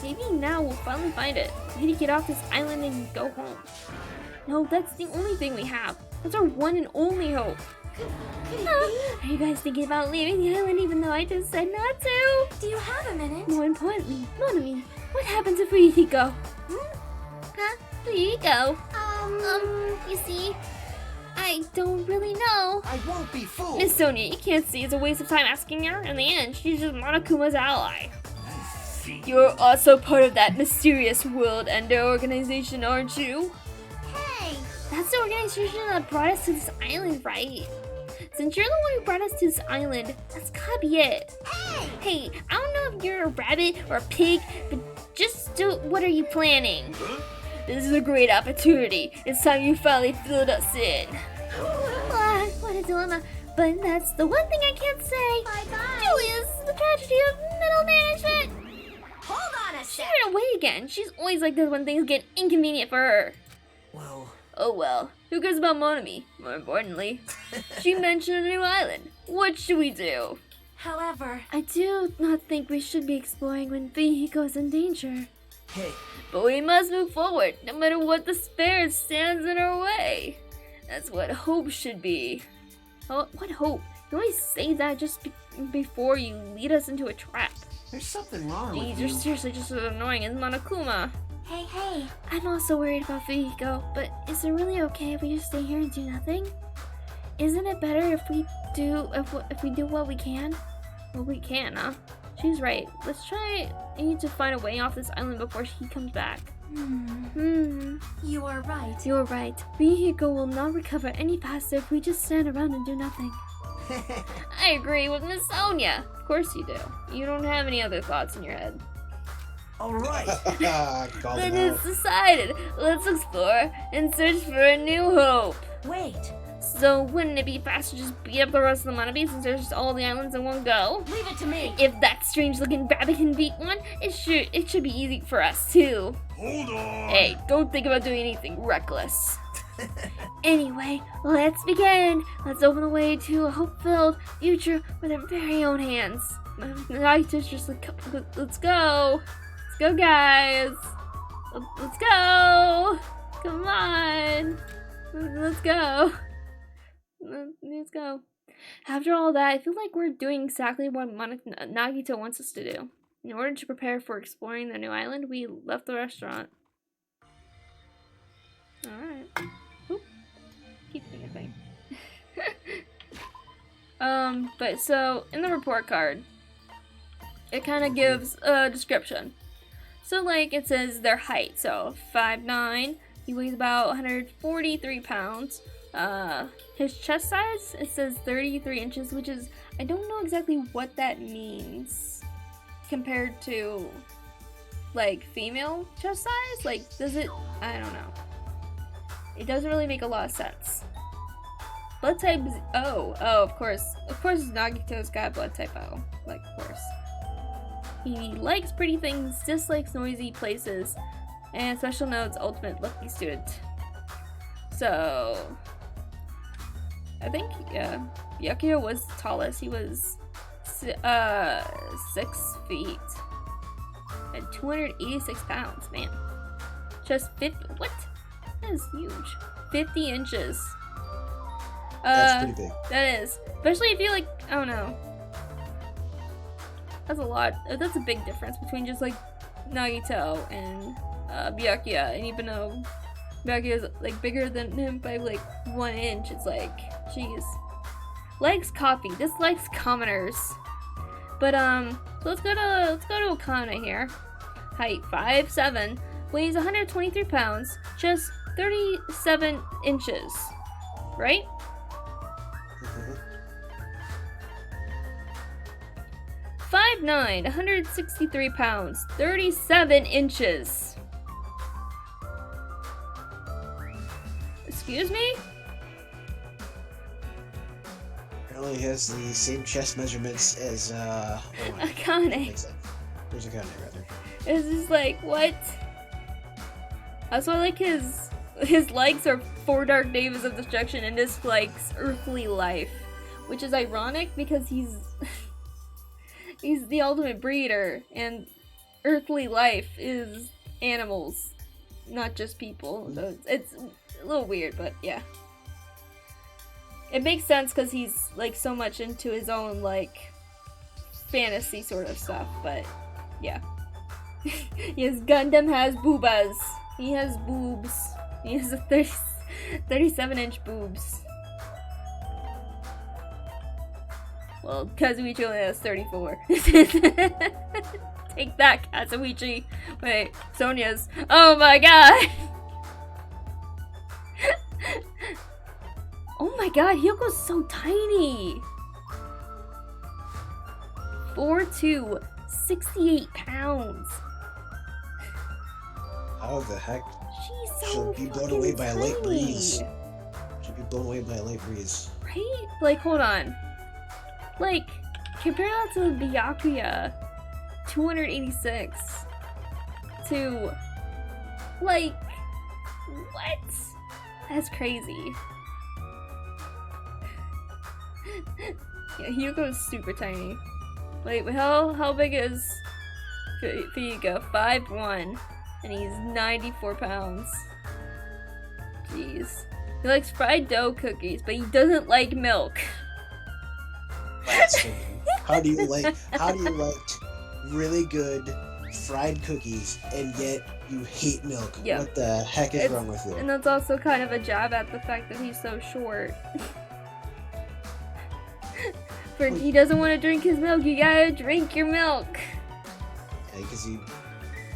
Maybe now we'll finally find it. We need to get off this island and go home. No, that's the only thing we have. That's our one and only hope. Are you guys thinking about leaving the island even though I just said not to? Do you have a minute? More importantly, Monami, what happens if we go? Huh? Fuyuhiko? You see, I don't really know. I won't be fooled. Miss Sonia, you can't see it's a waste of time asking her. In the end, she's just Monokuma's ally. You're also part of that mysterious World Ender organization, aren't you? Hey! That's the organization that brought us to this island, right? Since you're the one who brought us to this island, that's gotta be it. Hey, I don't know if you're a rabbit or a pig, but what are you planning? This is a great opportunity. It's time you finally filled us in. What a dilemma. But that's the one thing I can't say. Bye-bye. Julius, the tragedy of middle management. Hold on a She sec. ran away again. She's always like this when things get inconvenient for her. Well, Oh well, who cares about Monami? More importantly, she mentioned a new island. What should we do? However, I do not think we should be exploring when Fuyuhiko is in danger. hey, But we must move forward, no matter what despair stands in our way. That's what hope should be. Oh, what hope? You always say that just before you lead us into a trap. there's something wrong Jeez, with you're you. seriously just as annoying as Monokuma. Hey. I'm also worried about Fuyuhiko, but is it really okay if we just stay here and do nothing? Isn't it better if we do what we can? Well, we can, huh? She's right. Let's try. I need to find a way off this island before he comes back. you are right. You're right. Fuyuhiko will not recover any faster if we just stand around and do nothing. I agree with Miss Sonia. Of course you do. You don't have any other thoughts in your head. All right. Called Then him out. it's decided. Let's explore and search for a new hope. Wait, So wouldn't it be faster to just beat up the rest of the Monobee since there's just all the islands in one go? leave it to me. If that strange-looking rabbit can beat one, it should be easy for us too. Hold on. Hey, don't think about doing anything reckless. Anyway, let's begin. Let's open the way to a hope-filled future with our very own hands. Naito's just like, let's go. Let's go, guys. Let's go. Come on. Let's go. Let's go. After all that, I feel like we're doing exactly what Nagito wants us to do. In order to prepare for exploring the new island, we left the restaurant. Alright. Oop. Keep doing a thing. But so, in the report card, it kind of gives a description. So, like, it says their height. So, 5'9", he weighs about 143 pounds. His chest size, it says 33 inches, which is, I don't know exactly what that means compared to, like, female chest size. Like, does it, I don't know. It doesn't really make a lot of sense. Blood type is O. Oh, of course Nagito's got blood type O. Like, of course. He likes pretty things, dislikes noisy places, and special notes, ultimate lucky student. So, I think, yeah, Byakuya was the tallest. He was 6 feet and 286 pounds, man. Just 50, what? That is huge. 50 inches. That's pretty big. That is. Especially if you, like, I don't know. That's a lot. That's a big difference between just, like, Nagito and Byakuya. And even though Byakuya is, like, bigger than him by, like, 1 inch, it's like, jeez. Likes coffee, dislikes commoners. But, so let's go to Okana here. Height 5'7", weighs 123 pounds, just 37 inches. Right? Mhm. 5'9", 163 pounds, 37 inches. Excuse me? Apparently has the same chest measurements as Akane. There's Akane rather. It's just like, what? Also, I like his legs are 4 dark days of destruction and dislikes earthly life, which is ironic because he's he's the ultimate breeder, and earthly life is animals, not just people. So it's a little weird, but yeah. It makes sense because he's like so much into his own like fantasy sort of stuff, but yeah. Yes, Gundam has boobas. He has boobs. He has a 37-inch boobs. Well, Kazuichi only has 34. Take that, Kazuichi. Wait, Sonya's. Oh my god! Oh my god, Hyoko's so tiny! 4'2", 68 pounds. How the heck? She's so She'll be blown away by a light tiny. breeze. She'll be blown away by a light breeze. Right? Like, hold on. Like, compare that to Byakuya, 286, to, like, what? That's crazy. Yeah, Hyuko's super tiny. Wait, how big is Hyuko? 5'1", and he's 94 pounds. Jeez. He likes fried dough cookies, but he doesn't like milk. That's funny. How do you like really good fried cookies and yet you hate milk? Yeah. What the heck is wrong with you? And that's also kind of a jab at the fact that he's so short. He doesn't want to drink his milk. You gotta drink your milk. Yeah, because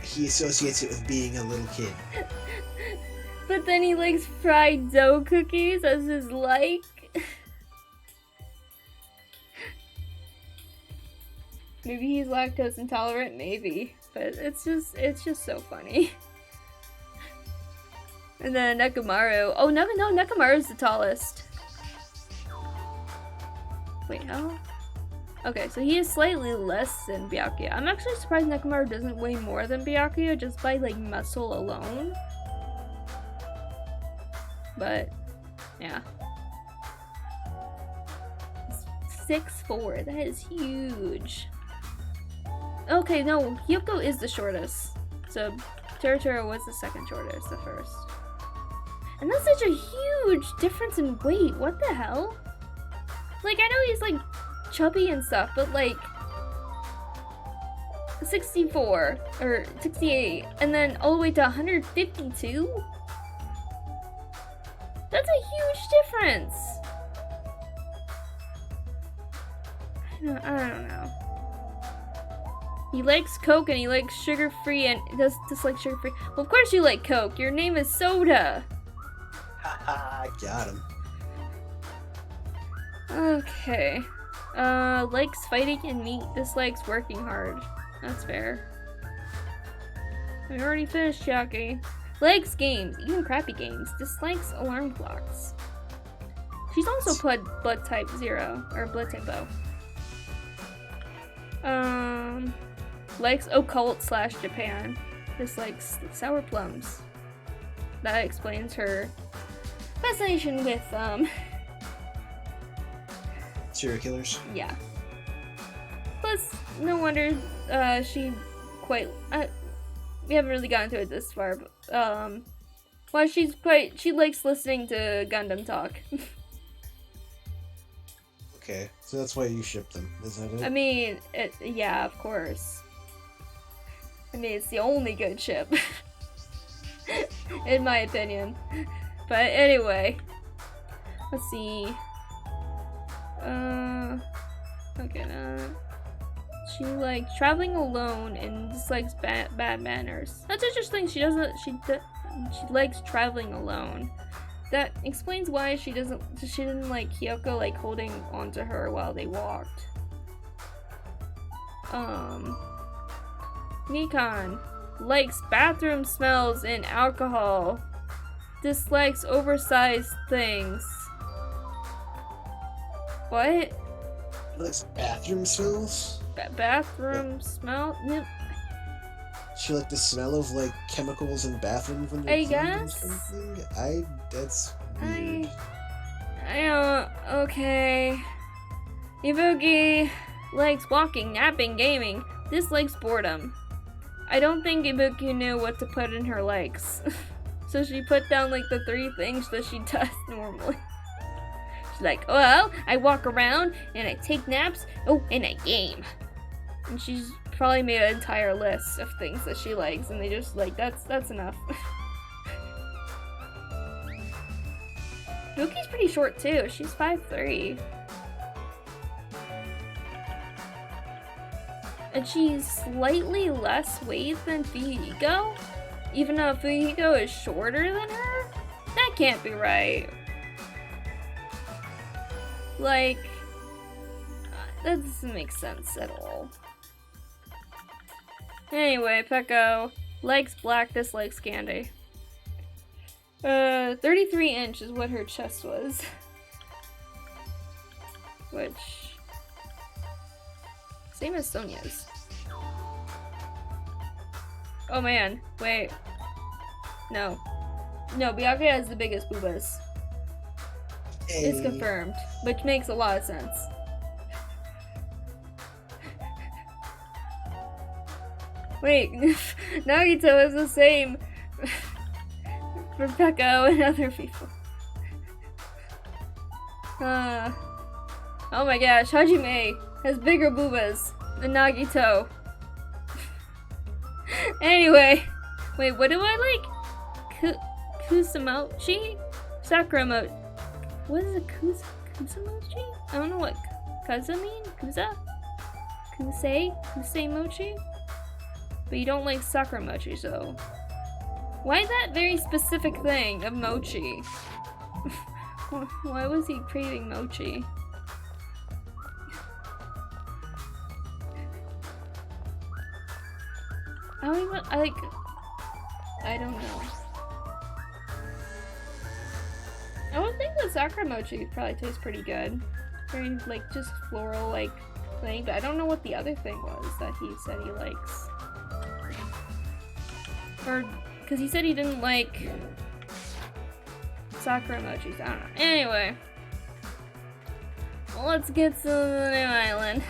he associates it with being a little kid. But then he likes fried dough cookies as his like. Maybe he's lactose intolerant, maybe. But it's just so funny. And then Nekomaru. Oh, no, Nekomaru's the tallest. Wait, how? Okay, so he is slightly less than Byakuya. I'm actually surprised Nekomaru doesn't weigh more than Byakuya just by, like, muscle alone. But, yeah. 6'4", that is huge. Okay, no, Hyuko is the shortest. So, Turoturo was the second shortest, the first. And that's such a huge difference in weight, what the hell? Like, I know he's, like, chubby and stuff, but, like, 64, or 68, and then all the way to 152? That's a huge difference! I don't know. He likes Coke and he likes sugar-free and does dislike sugar-free. Well, of course you like Coke. Your name is Soda. Haha, got him. Okay. Likes fighting and meat, dislikes working hard. That's fair. We already finished Chiaki. Likes games, even crappy games. Dislikes alarm clocks. She's also put blood type 0, or blood type O. Likes occult / Japan. Dislikes sour plums. That explains her fascination with, serial killers? Yeah. Plus, no wonder, she quite, we haven't really gotten to it this far, but, well, she likes listening to Gundam talk. Okay, so that's why you ship them, is that it? I mean, yeah, of course. I mean, it's the only good ship. In my opinion. But anyway. Let's see. Okay, she likes traveling alone and dislikes bad manners. That's interesting. She likes traveling alone. That explains why she didn't like Hyuko like holding onto her while they walked. Nikon likes bathroom smells and alcohol. Dislikes oversized things. What? Like bathroom smells? Bathroom smell? No, She like the smell of like chemicals in bathrooms when they're I cleaned or guess. something? That's weird. I don't. Okay. Ibuki likes walking, napping, gaming. Dislikes boredom. I don't think Ibuki knew what to put in her likes. So she put down like the 3 things that she does normally. She's like, well, I walk around and I take naps. Oh, and I game. And she's probably made an entire list of things that she likes, and they just like that's enough. Ibuki's pretty short too. She's 5'3". And she's slightly less weight than Fuyuhiko, even though Fuyuhiko is shorter than her? That can't be right. Like, that doesn't make sense at all. Anyway, Peko likes black, dislikes candy. 33 inch is what her chest was. Which... same as Sonia's. Oh man, wait. No. No, Byakuya has the biggest boobas. It's confirmed, which makes a lot of sense. Wait, Nagito is the same for Peko and other people. Oh my gosh, Hajime has bigger boobas than Nagito. Anyway, wait, what do I like? Kusamochi? Sakuramo. What is a Kusamochi? I don't know what Kusa mean? Kusa? Kusei mochi? But you don't like sakura mochi, so... why that very specific thing of mochi? Why was he craving mochi? I don't know. I would think that sakura mochi probably tastes pretty good. Very, like, just floral, like, thing. But I don't know what the other thing was that he said he likes. Or, because he said he didn't like sakura mochis. I don't know. Anyway. Let's get to the new island.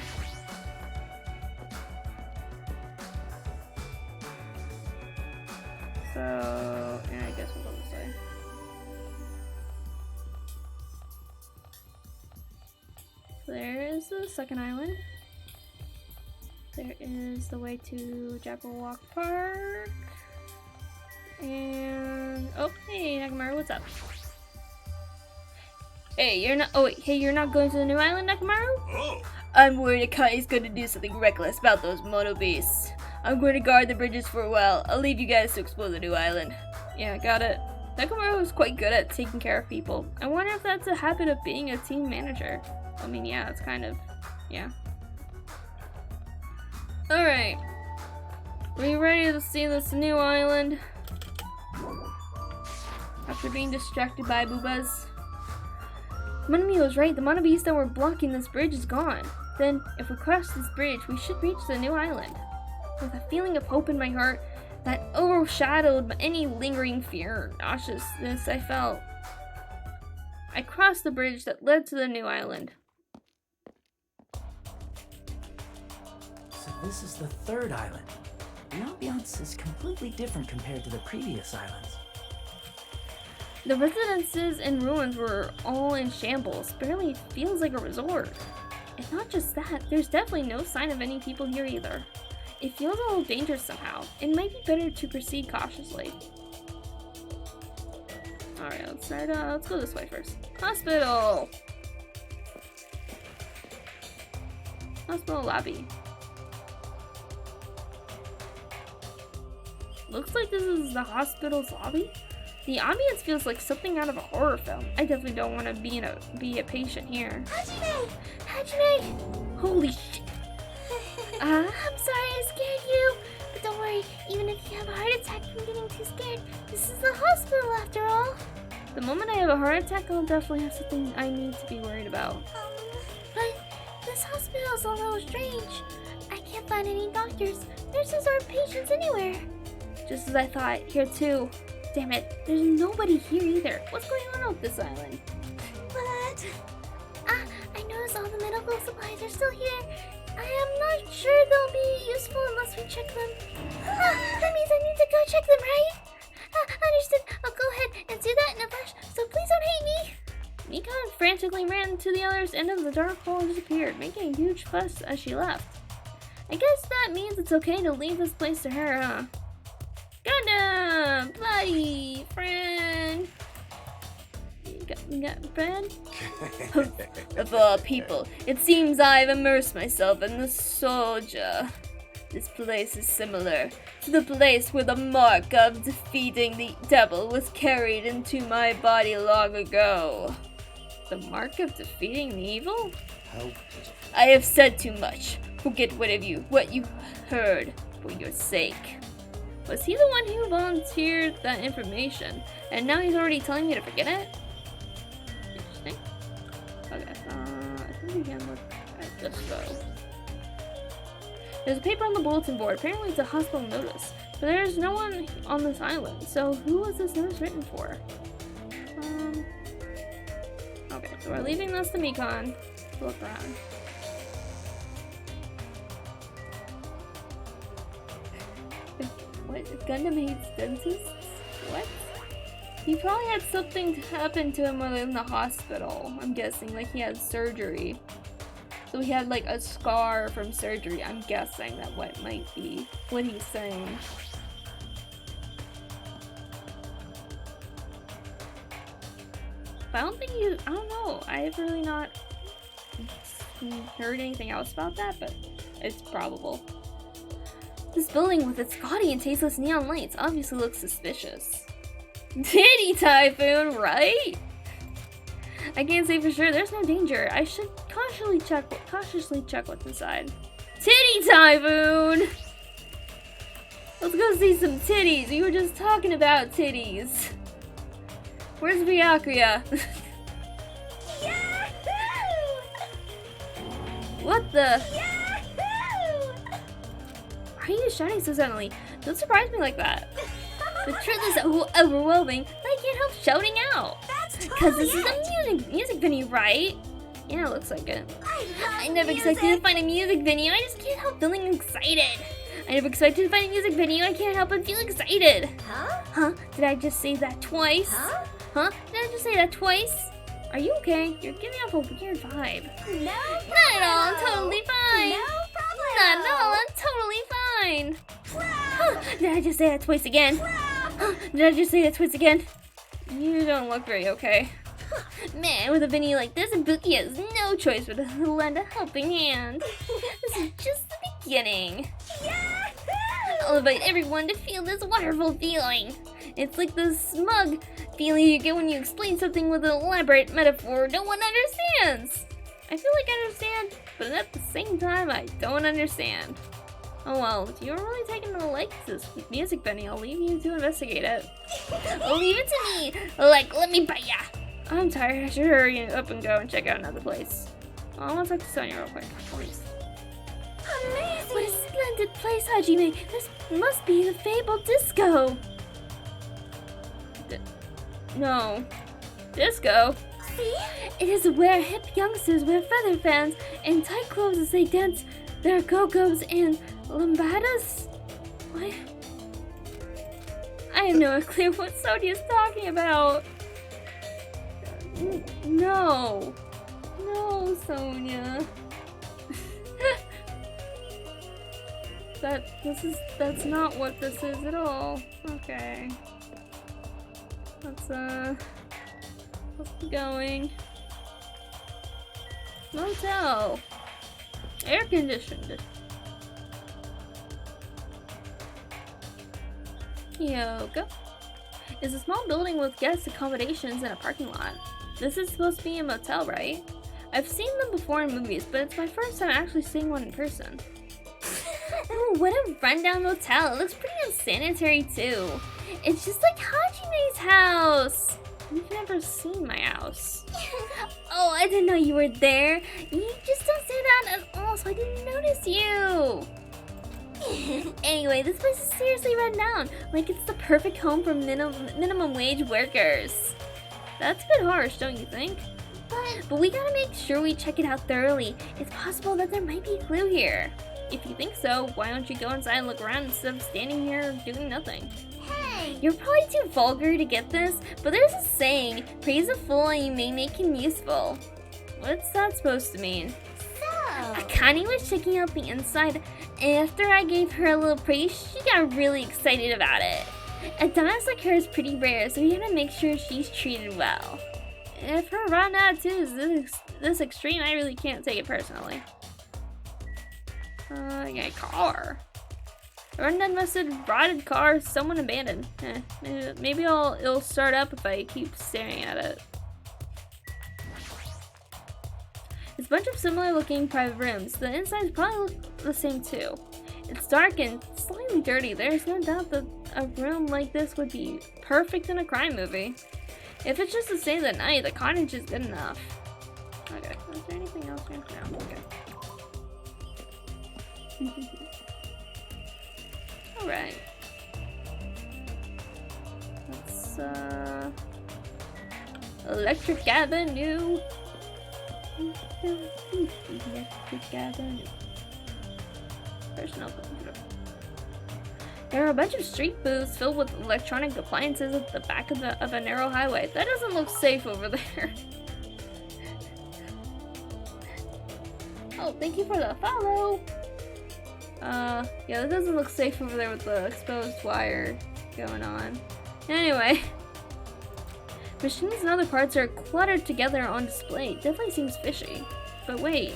So, yeah, I guess we'll go this way. There is the second island. There is the way to Jabberwock Park. And oh, hey Nakamaru, what's up? Hey, you're not. Oh wait, hey, you're not going to the new island, Nakamaru? Oh. I'm worried Akai's going to do something reckless about those mono beasts. I'm going to guard the bridges for a while. I'll leave you guys to explore the new island. Yeah, got it. Nakamaru is quite good at taking care of people. I wonder if that's a habit of being a team manager. I mean, yeah, it's kind of, yeah. Alright. Are you ready to see this new island? After being distracted by boobas? Monami was right, the mono beast that were blocking this bridge is gone. Then, if we cross this bridge, we should reach the new island. With a feeling of hope in my heart that overshadowed any lingering fear or nauseousness I felt, I crossed the bridge that led to the new island. So this is the third island. The ambiance is completely different compared to the previous islands. The residences and ruins were all in shambles. Barely feels like a resort. And not just that, there's definitely no sign of any people here either. It feels a little dangerous somehow. It might be better to proceed cautiously. Alright, let's go this way first. Hospital! Hospital lobby. Looks like this is the hospital's lobby. The ambience feels like something out of a horror film. I definitely don't want to be a patient here. Hajime! Hajime! Holy shit! I'm sorry I scared you, but don't worry, even if you have a heart attack from getting too scared, this is the hospital after all. The moment I have a heart attack, I'll definitely have something I need to be worried about. hospital's a little strange. I can't find any doctors, nurses, or patients anywhere. Just as I thought, here too. Damn it, there's nobody here either. What's going on with this island? What? I noticed all the medical supplies are still here. I am not sure they'll be useful unless we check them. That means I need to go check them, right? Understood. I'll go ahead and do that in a flash, so please don't hate me. Mikon frantically ran to the other end of the dark hole and disappeared, making a huge fuss as she left. I guess that means it's okay to leave this place to her, huh? Gundam! Buddy! Friend! You got a friend? Of all people, it seems I've immersed myself in the soldier. This place is similar to the place where the mark of defeating the devil was carried into my body long ago. The mark of defeating the evil? How pitiful. I have said too much. Forget what you heard for your sake. Was he the one who volunteered that information? And now he's already telling me to forget it? Interesting. Okay, I think we can look at this though. There's a paper on the bulletin board. Apparently it's a hospital notice. But there's no one on this island. So who was this notice written for? Okay, so we're leaving this to Mikon to look around. What? Gundam hates dentists? What? He probably had something happen to him while in the hospital. I'm guessing, like he had surgery. So he had like a scar from surgery. I'm guessing that what might be what he's saying. But I don't know. I have really not heard anything else about that, but it's probable. This building with its gaudy and tasteless neon lights obviously looks suspicious. Titty Typhoon, right? I can't say for sure. There's no danger. I should cautiously check what's inside. Titty Typhoon! Let's go see some titties. We were just talking about titties. Where's Byakuya? What the? Why are you shouting so suddenly? Don't surprise me like that. The truth is so overwhelming that I can't help shouting out. Because this is a music venue, right? Yeah, it looks like it. I never expected to find a music venue. I just can't help feeling excited. I never expected to find a music venue. I can't help but feel excited. Huh? Did I just say that twice? Huh? Did I just say that twice? Are you okay? You're giving off a weird vibe. No, not at all. I'm totally fine. No problem. Not at all. I'm totally fine. Huh? Did I just say that twice again? Huh? Did I just say that twice again? You don't look very okay. Man, with a venue like this, Ibuki has no choice but to lend a helping hand. This is just the beginning. I'll invite everyone to feel this wonderful feeling. It's like the smug feeling you get when you explain something with an elaborate metaphor no one understands. I feel like I understand, but at the same time, I don't understand. Oh well, if you're really taking a like to this music venue, I'll leave you to investigate it. Leave it to me! Like, let me bite ya! I'm tired, I should hurry up and go and check out another place. I want to talk to Sonia real quick, please. Amazing! What a splendid place, Hajime! This must be the fabled disco! No. Disco? See? It is where hip youngsters wear feather fans and tight clothes as they dance their go-go's and lambadas? What? I have no clue what Sonia's talking about. No. No, Sonia. That's not what this is at all. Okay. Let's be going. Motel. Air conditioned. Yoga. It's a small building with guest accommodations and a parking lot. This is supposed to be a motel, right? I've seen them before in movies, but it's my first time actually seeing one in person. Ooh, what a rundown motel. It looks pretty unsanitary too. It's just like Hajime's house. You've never seen my house. Oh, I didn't know you were there. You just don't stand out at all, so I didn't notice you. Anyway, this place is seriously run down. Like it's the perfect home for minimum wage workers. That's a bit harsh, don't you think? But we gotta make sure we check it out thoroughly. It's possible that there might be a clue here. If you think so, why don't you go inside and look around instead of standing here doing nothing? Hey! You're probably too vulgar to get this, but there's a saying, praise a fool and you may make him useful. What's that supposed to mean? So... Akane was checking out the inside, and after I gave her a little praise, she got really excited about it. A dance like her is pretty rare, so we gotta make sure she's treated well. If her rotten attitude is this extreme, I really can't take it personally. Yeah, a car. A rundown rusted, rotted car someone abandoned. Maybe it'll start up if I keep staring at it. It's a bunch of similar looking private rooms. The insides probably look the same too. It's dark and slightly dirty. There's no doubt that a room like this would be perfect in a crime movie. If it's just to stay the night, the cottage is good enough. Okay, is there anything else here? No, okay. Alright. Let's, Electric Avenue. Electric Avenue. Personnel computer. There are a bunch of street booths filled with electronic appliances at the back of a narrow highway. That doesn't look safe over there. Oh, thank you for the follow! Yeah, that doesn't look safe over there with the exposed wire going on. Anyway. Machines and other parts are cluttered together on display. Definitely seems fishy. But wait.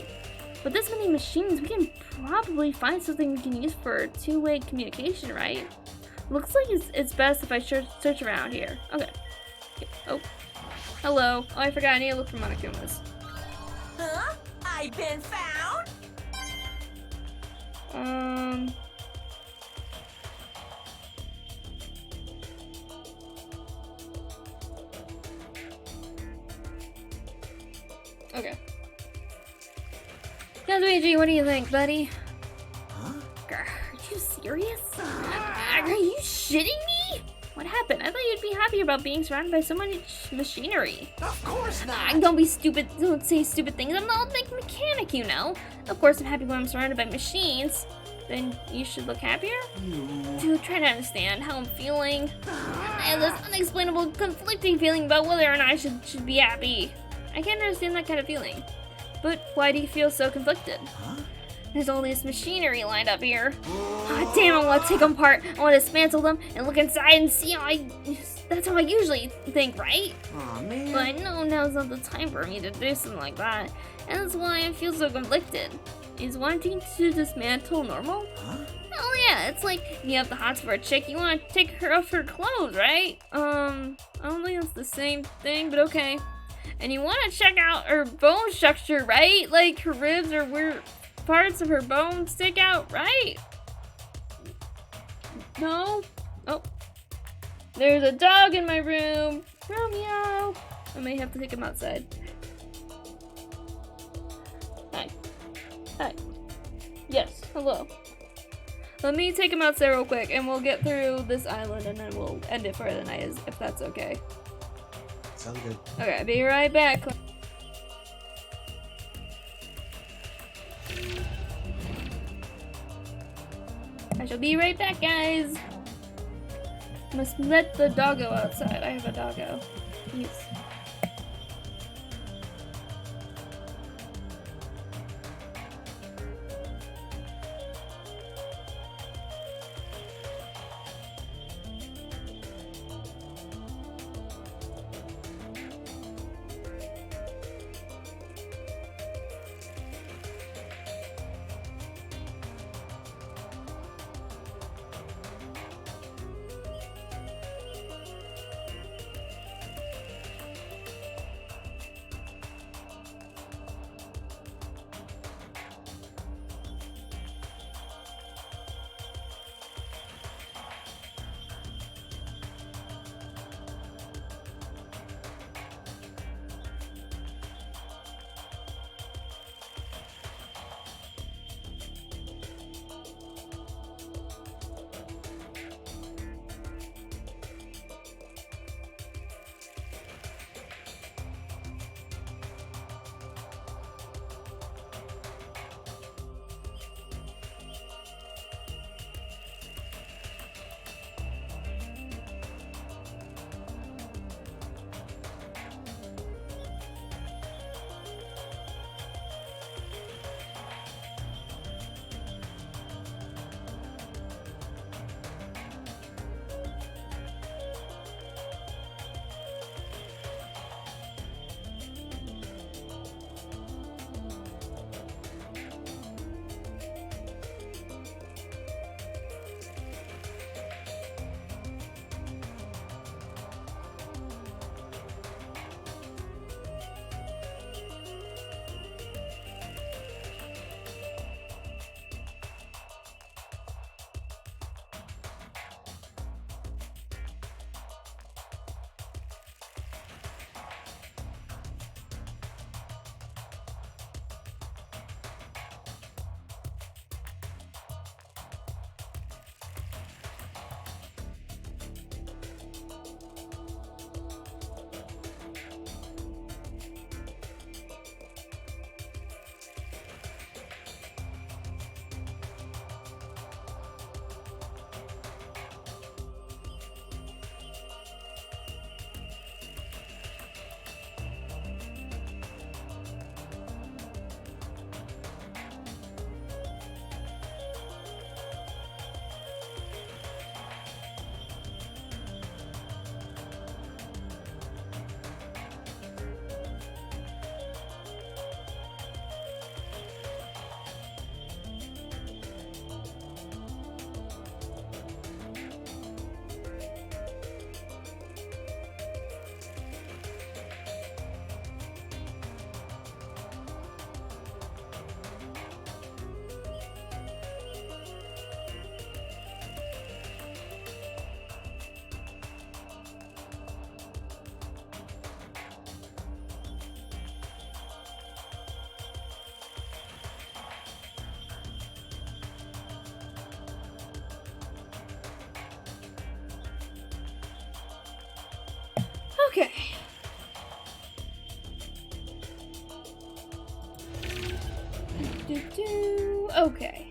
With this many machines, we can probably find something we can use for two-way communication, right? Looks like it's best if I search around here. Okay. Oh. Hello. Oh, I forgot. I need to look for Monokumas. Huh? I've been found? Okay. Kazuichi, what do you think, buddy? Huh? Are you serious? Are you shitting me? What happened? I thought you'd be happy about being surrounded by so much machinery. Of course not! Don't be stupid. Don't say stupid things. I'm not a big mechanic, you know. Of course, I'm happy when I'm surrounded by machines. Then you should look happier? Dude, try to understand how I'm feeling. I have this unexplainable, conflicting feeling about whether or not I should be happy. I can't understand that kind of feeling. But why do you feel so conflicted? Huh? There's all this machinery lined up here. Oh, damn, I want to take them apart. I want to dismantle them and look inside and see how that's how I usually think, right? Aw, man. But I know now's not the time for me to do something like that. And that's why I feel so conflicted. Is wanting to dismantle normal? Huh? Oh yeah, it's like you have the hots for a chick, you want to take her off her clothes, right? I don't think it's the same thing, but okay. And you want to check out her bone structure, right? Like her ribs or where parts of her bones stick out, right? No? Oh. There's a dog in my room. Romeo. I may have to take him outside. Hi. Hi. Yes, hello. Let me take him outside real quick and we'll get through this island and then we'll end it for the night if that's okay. Sounds good. Okay, I'll be right back. I shall be right back, guys. Must let the doggo outside. I have a doggo. Yes. Okay. Okay.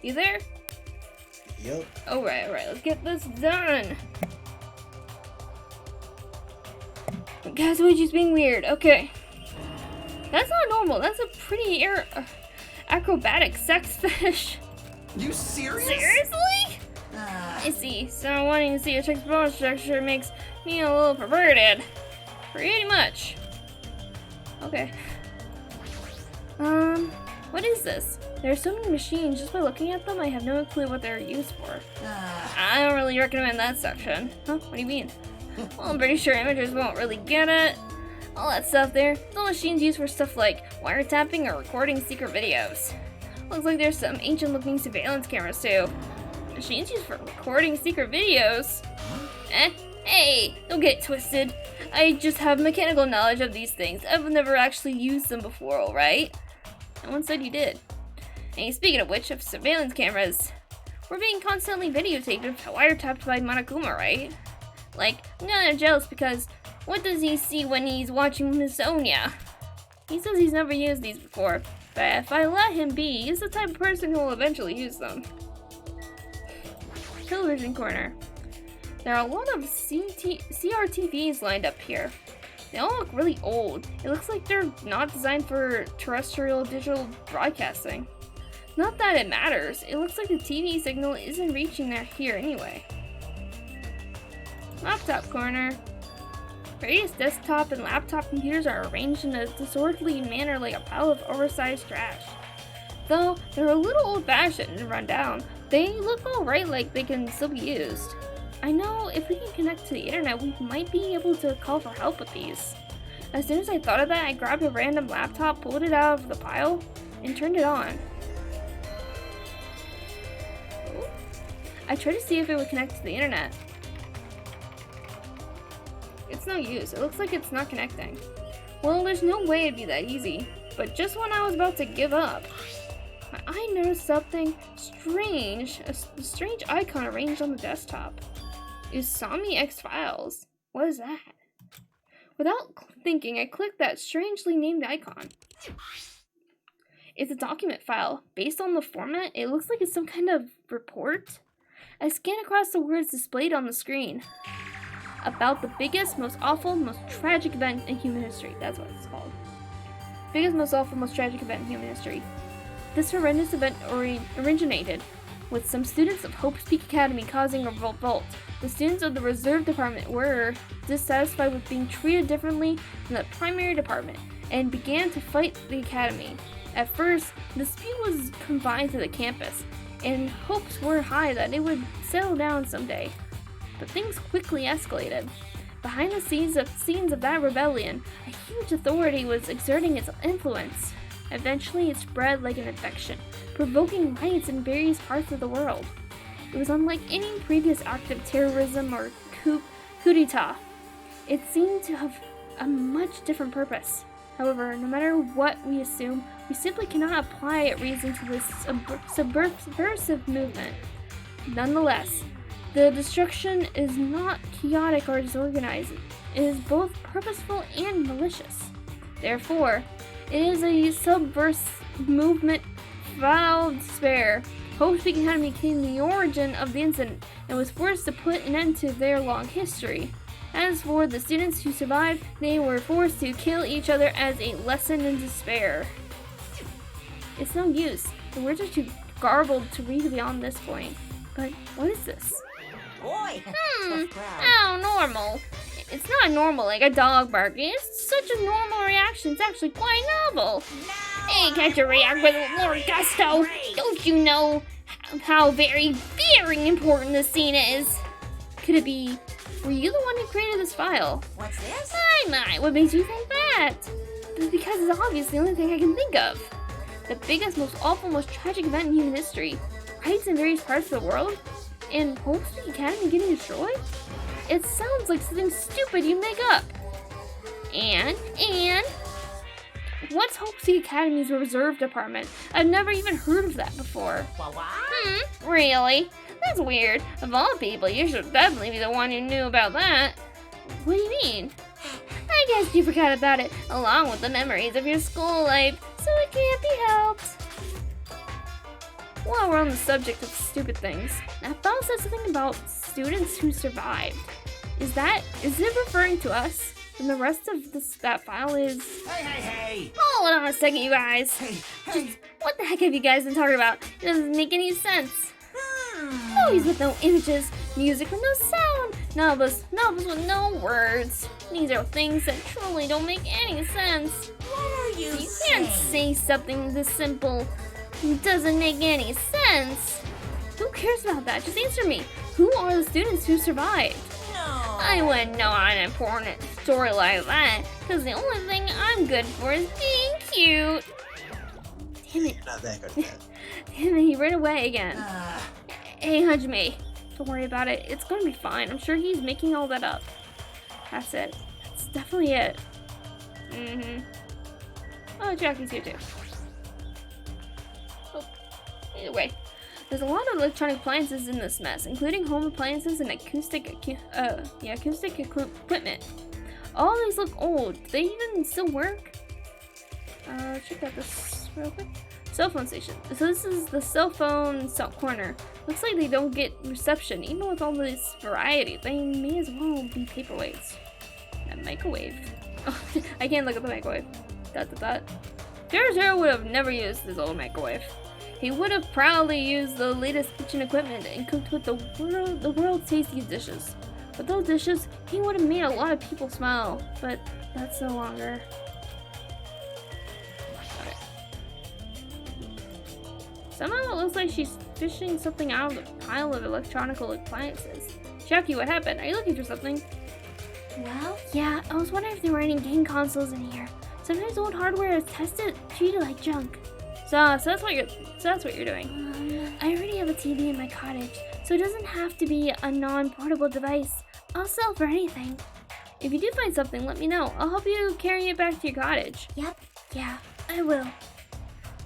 You there? Yep. Alright, let's get this done. Guys, Luigi's being weird. Okay. That's not normal. That's a pretty acrobatic sex fetish. You serious? Seriously? I see. So wanting to see a chick's bone structure makes me a little perverted. Pretty much. Okay. What is this? There are so many machines. Just by looking at them, I have no clue what they're used for. I don't really recommend that section. Huh? What do you mean? Well, I'm pretty sure imagers won't really get it. All that stuff there. The machines used for stuff like wiretapping or recording secret videos. Looks like there's some ancient-looking surveillance cameras too. Machines used for recording secret videos? Hey, don't get it twisted. I just have mechanical knowledge of these things. I've never actually used them before, alright? No one said you did. And speaking of which, of surveillance cameras, we're being constantly videotaped and wiretapped by Monokuma, right? Like, I'm kinda jealous because what does he see when he's watching Miss Sonia? He says he's never used these before, but if I let him be, he's the type of person who will eventually use them. Television corner. There are a lot of CRTVs lined up here. They all look really old. It looks like they're not designed for terrestrial digital broadcasting. Not that it matters. It looks like the TV signal isn't reaching here anyway. Laptop corner. Various desktop and laptop computers are arranged in a disorderly manner like a pile of oversized trash. Though they're a little old-fashioned and run down, they look alright like they can still be used. I know if we can connect to the internet, we might be able to call for help with these. As soon as I thought of that, I grabbed a random laptop, pulled it out of the pile, and turned it on. I tried to see if it would connect to the internet. It's no use. It looks like it's not connecting. Well, there's no way it'd be that easy. But just when I was about to give up, I noticed something strange. A strange icon arranged on the desktop. Usami X-Files. What is that? Without thinking, I clicked that strangely named icon. It's a document file. Based on the format, it looks like it's some kind of report. I scan across the words displayed on the screen. About the biggest, most awful, most tragic event in human history. That's what it's called. Biggest, most awful, most tragic event in human history. This horrendous event originated with some students of Hope's Peak Academy causing a revolt. The students of the Reserve Department were dissatisfied with being treated differently from the primary department and began to fight the academy. At first, the dispute was confined to the campus, and hopes were high that it would settle down someday. But things quickly escalated. Behind the scenes of that rebellion, a huge authority was exerting its influence. Eventually, it spread like an infection, provoking riots in various parts of the world. It was unlike any previous act of terrorism or coup d'etat. It seemed to have a much different purpose. However, no matter what we assume, we simply cannot apply reason to this subversive movement. Nonetheless, the destruction is not chaotic or disorganized. It is both purposeful and malicious. Therefore, it is a subversive movement foul despair. Hope's Peak Academy became the origin of the incident and was forced to put an end to their long history. As for the students who survived, they were forced to kill each other as a lesson in despair. It's no use. The words are too garbled to read beyond this point. But what is this? Boy, Oh, normal. It's not normal like a dog barking. It's such a normal reaction. It's actually quite novel. Hey, can't you react with more gusto? Don't you know how very, very important this scene is? Could it be, were you the one who created this file? What's this? My, what makes you think that? Because it's obviously the only thing I can think of. The biggest, most awful, most tragic event in human history. Riots in various parts of the world? And Hope's Peak Academy getting destroyed? It sounds like something stupid you make up. And what's Hope's Peak Academy's Reserve Department? I've never even heard of that before. What? Really? That's weird. Of all people, you should definitely be the one who knew about that. What do you mean? I guess you forgot about it, along with the memories of your school life, so it can't be helped. While we're on the subject of stupid things, that file said something about students who survived. Is it referring to us? And the rest of that file is... Hey! Hold on a second, you guys. Hey! What the heck have you guys been talking about? It doesn't make any sense. Movies with no images, music with no sound, novels with no words. These are things that truly don't make any sense. What are you You saying? can't say something this simple. It doesn't make any sense. Who cares about that? Just answer me. Who are the students who survived? No. I wouldn't know an important story like that, because the only thing I'm good for is being cute. Damn it. You're not that good at that. Damn it, he ran away again. Hey, Hajime, don't worry about it. It's gonna be fine. I'm sure he's making all that up. That's it. That's definitely it. Oh, Jackie's here too. Oh, either way. There's a lot of electronic appliances in this mess, including home appliances and acoustic equipment. All these look old. Do they even still work? Check out this real quick. Cell phone station. So this is the cell phone corner. Looks like they don't get reception, even with all this variety. They may as well be paperweights. A microwave. Oh, I can't look at the microwave. Zero would have never used his old microwave. He would have proudly used the latest kitchen equipment and cooked with the world's tastiest dishes. With those dishes, he would have made a lot of people smile, but that's no longer. Okay. Somehow it looks like she's fishing something out of the pile of electronic appliances. Jackie, what happened? Are you looking for something? Well, Yeah, I was wondering if there were any game consoles in here. Sometimes old hardware is treated like junk. So that's what you're doing. I already have a TV in my cottage, so it doesn't have to be a non-portable device. I'll sell for anything. If you do find something, let me know. I'll help you carry it back to your cottage. Yep. Yeah, I will.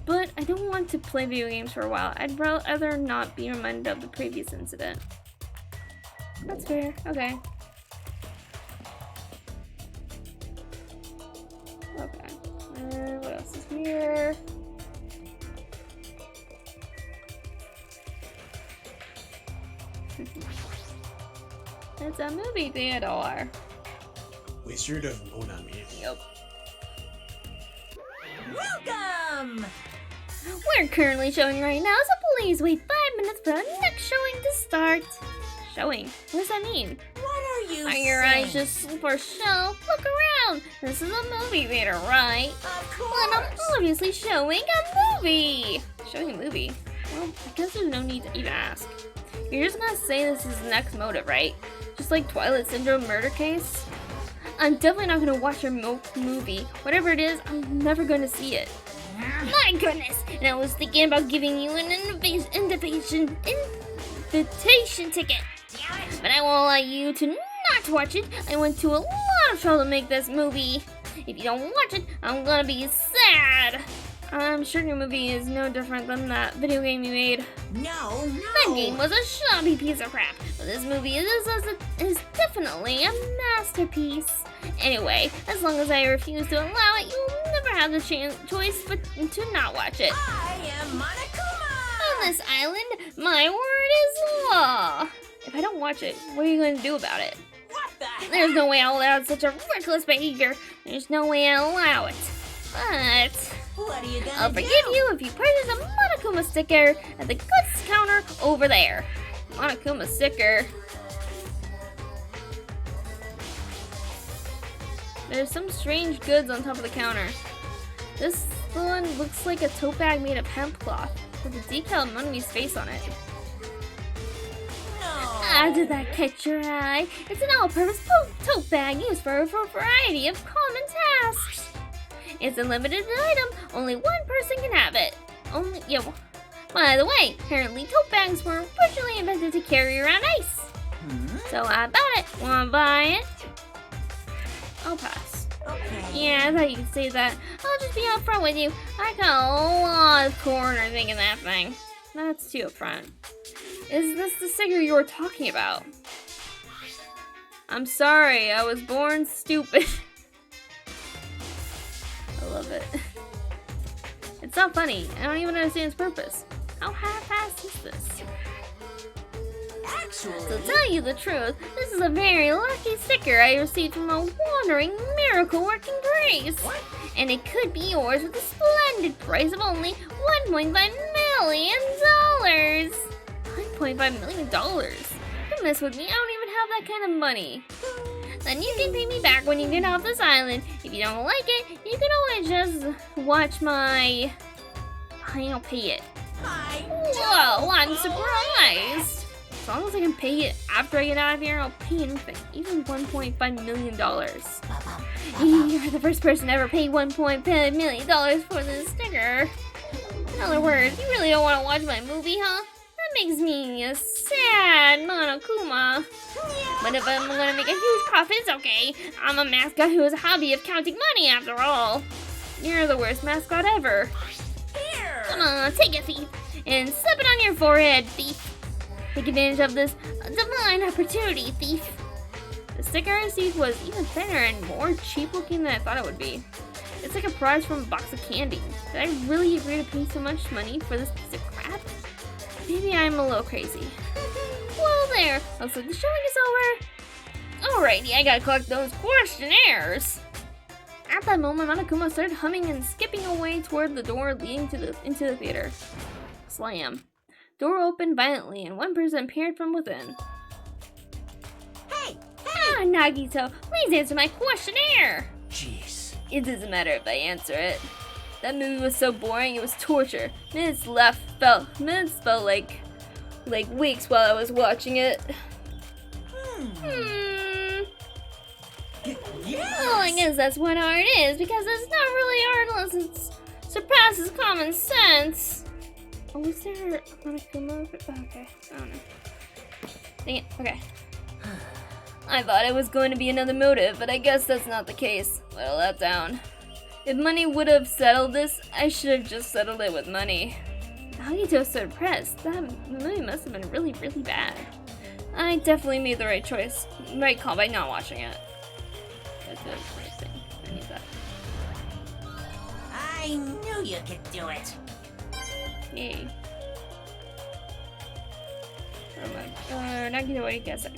But I don't want to play video games for a while. I'd rather not be reminded of the previous incident. That's fair. Okay. Okay. What else is here? It's a movie theater. Wait, so you're doing Monami. Yep. Welcome! We're currently showing right now, so please wait 5 minutes for the next showing to start. Showing? What does that mean? What are you Are saying? your eyes just for show? Look around! This is a movie theater, right? Of Well, I'm course. obviously showing a movie! Showing a movie? Well, I guess there's no need to even ask. You're just gonna say this is the next motive, right? Just like Twilight Syndrome murder case? I'm definitely not gonna watch your movie. Whatever it is, I'm never gonna see it. My goodness! And I was thinking about giving you an invitation ticket. But I won't allow you to not watch it. I went to a lot of trouble to make this movie. If you don't watch it, I'm gonna be sad. I'm sure your movie is no different than that video game you made. No. That game was a shoddy piece of crap, but this movie is definitely a masterpiece. Anyway, as long as I refuse to allow it, you'll never have the choice but to not watch it. I am Monokuma! On this island, my word is law. If I don't watch it, what are you going to do about it? What the heck? There's no way I'll allow such a reckless behavior. There's no way I'll allow it. But What are you gonna I'll do? forgive you if you purchase a Monokuma sticker at the goods counter over there. Monokuma sticker. There's some strange goods on top of the counter. This one looks like a tote bag made of hemp cloth with a decal of Monomi's face on it. Ah, did that catch your eye? It's an all-purpose tote bag used for a variety of common tasks. It's a limited item. Only one person can have it. By the way, apparently tote bags were originally invented to carry around ice. So I bought it. Wanna buy it? I'll pass. Okay. Yeah, I thought you could say that. I'll just be upfront with you. I got a lot of corner thinking that thing. That's too upfront. Is this the sticker you were talking about? I'm sorry, I was born stupid. I love it. It's not funny. I don't even understand its purpose. How half-assed is this? Actually, To tell you the truth, this is a very lucky sticker I received from a wandering miracle working grace. What? And it could be yours with a splendid price of only $1.5 million. $1.5 million? Don't mess with me, I don't even have that kind of money. Then you can pay me back when you get off this island. If you don't like it, you can always just watch my... I'll pay it. Whoa, I'm surprised. As long as I can pay it after I get out of here, I'll pay anything, even $1.5 million. You're the first person to ever pay $1.5 million for this sticker. In other words, you really don't want to watch my movie, huh? That makes me a sad Monokuma. But if I'm gonna make a huge profit, it's okay. I'm a mascot who has a hobby of counting money after all. You're the worst mascot ever. Here! Come on, take it, thief, and slip it on your forehead, thief. Take advantage of this divine opportunity, thief. The sticker I received was even thinner and more cheap looking than I thought it would be. It's like a prize from a box of candy. Did I really agree to pay so much money for this piece of crap? Maybe I'm a little crazy. Well there, looks like the showing is over. Alrighty, I gotta collect those questionnaires. At that moment, Monokuma started humming and skipping away toward the door leading into the theater. Slam. Door opened violently and one person appeared from within. Hey! Ah, Nagito, please answer my questionnaire! Jeez. It doesn't matter if I answer it. That movie was so boring, it was torture. Minutes felt like weeks while I was watching it. Yes! Well, I guess that's what art is, because it's not really art unless it surpasses common sense. Oh, is there a Monokuma? Okay, I don't know. Dang it, okay. I thought it was going to be another motive, but I guess that's not the case. Well, that down. If money would have settled this, I should have just settled it with money. Nagito's so depressed. That movie must have been really, really bad. I definitely made the right choice. Right call by not watching it. That's the first thing. I need that. I knew you could do it. Yay. Oh my god, Nagito, what do you guys say?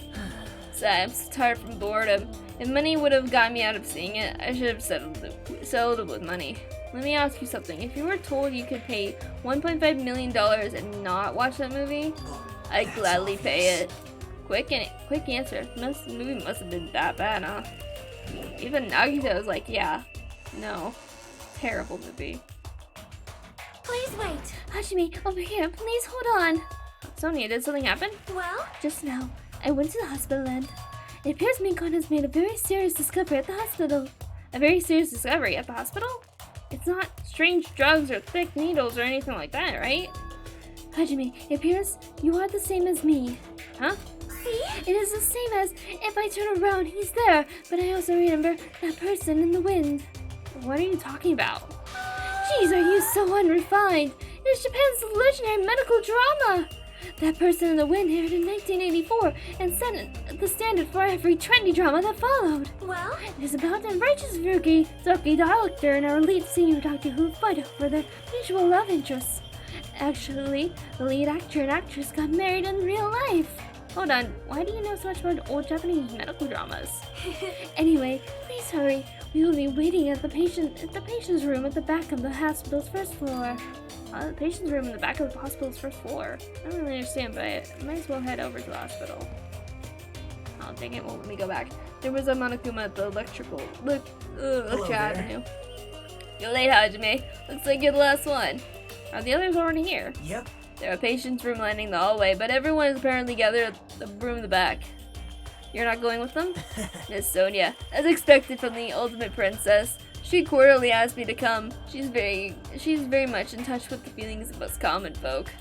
Sad, I'm so tired from boredom. If money would have got me out of seeing it, I should have settled it with money. Let me ask you something. If you were told you could pay $1.5 million and not watch that movie, I'd gladly pay it. Quick answer. The movie must have been that bad, huh? Even Nagito was like, yeah, no. Terrible movie. Please wait. Hajime, over here, please hold on. Sonia, did something happen? Well, Just now, I went to the hospital and it appears Minkon has made a very serious discovery at the hospital. A very serious discovery at the hospital? It's not strange drugs or thick needles or anything like that, right? Hajime, it appears you are the same as me. Huh? see? It is the same as if I turn around, he's there, but I also remember that person in the wind. What are you talking about? Jeez, are you so unrefined? It is Japan's legendary medical drama. That person in the wind aired in 1984 and set the standard for every trendy drama that followed. Well, It is about a righteous Zoki doctor and our lead senior doctor who fight over their mutual love interests. Actually, the lead actor and actress got married in real life. Hold on, why do you know so much about old Japanese medical dramas? Anyway, please hurry. We will be waiting at the patient's room at the back of the hospital's first floor. The patient's room in the back of the hospital's first floor. I don't really understand, but I might as well head over to the hospital. Oh, dang it, won't let me go back. There was a Monokuma at the Electro Avenue. You're late, Hajime. Looks like you're the last one. Are the others already here? Yep. There are patients' room lining the hallway, but everyone is apparently gathered at the room in the back. You're not going with them? Miss Sonia, as expected from the ultimate princess, she quarterly asked me to come. She's very much in touch with the feelings of us common folk.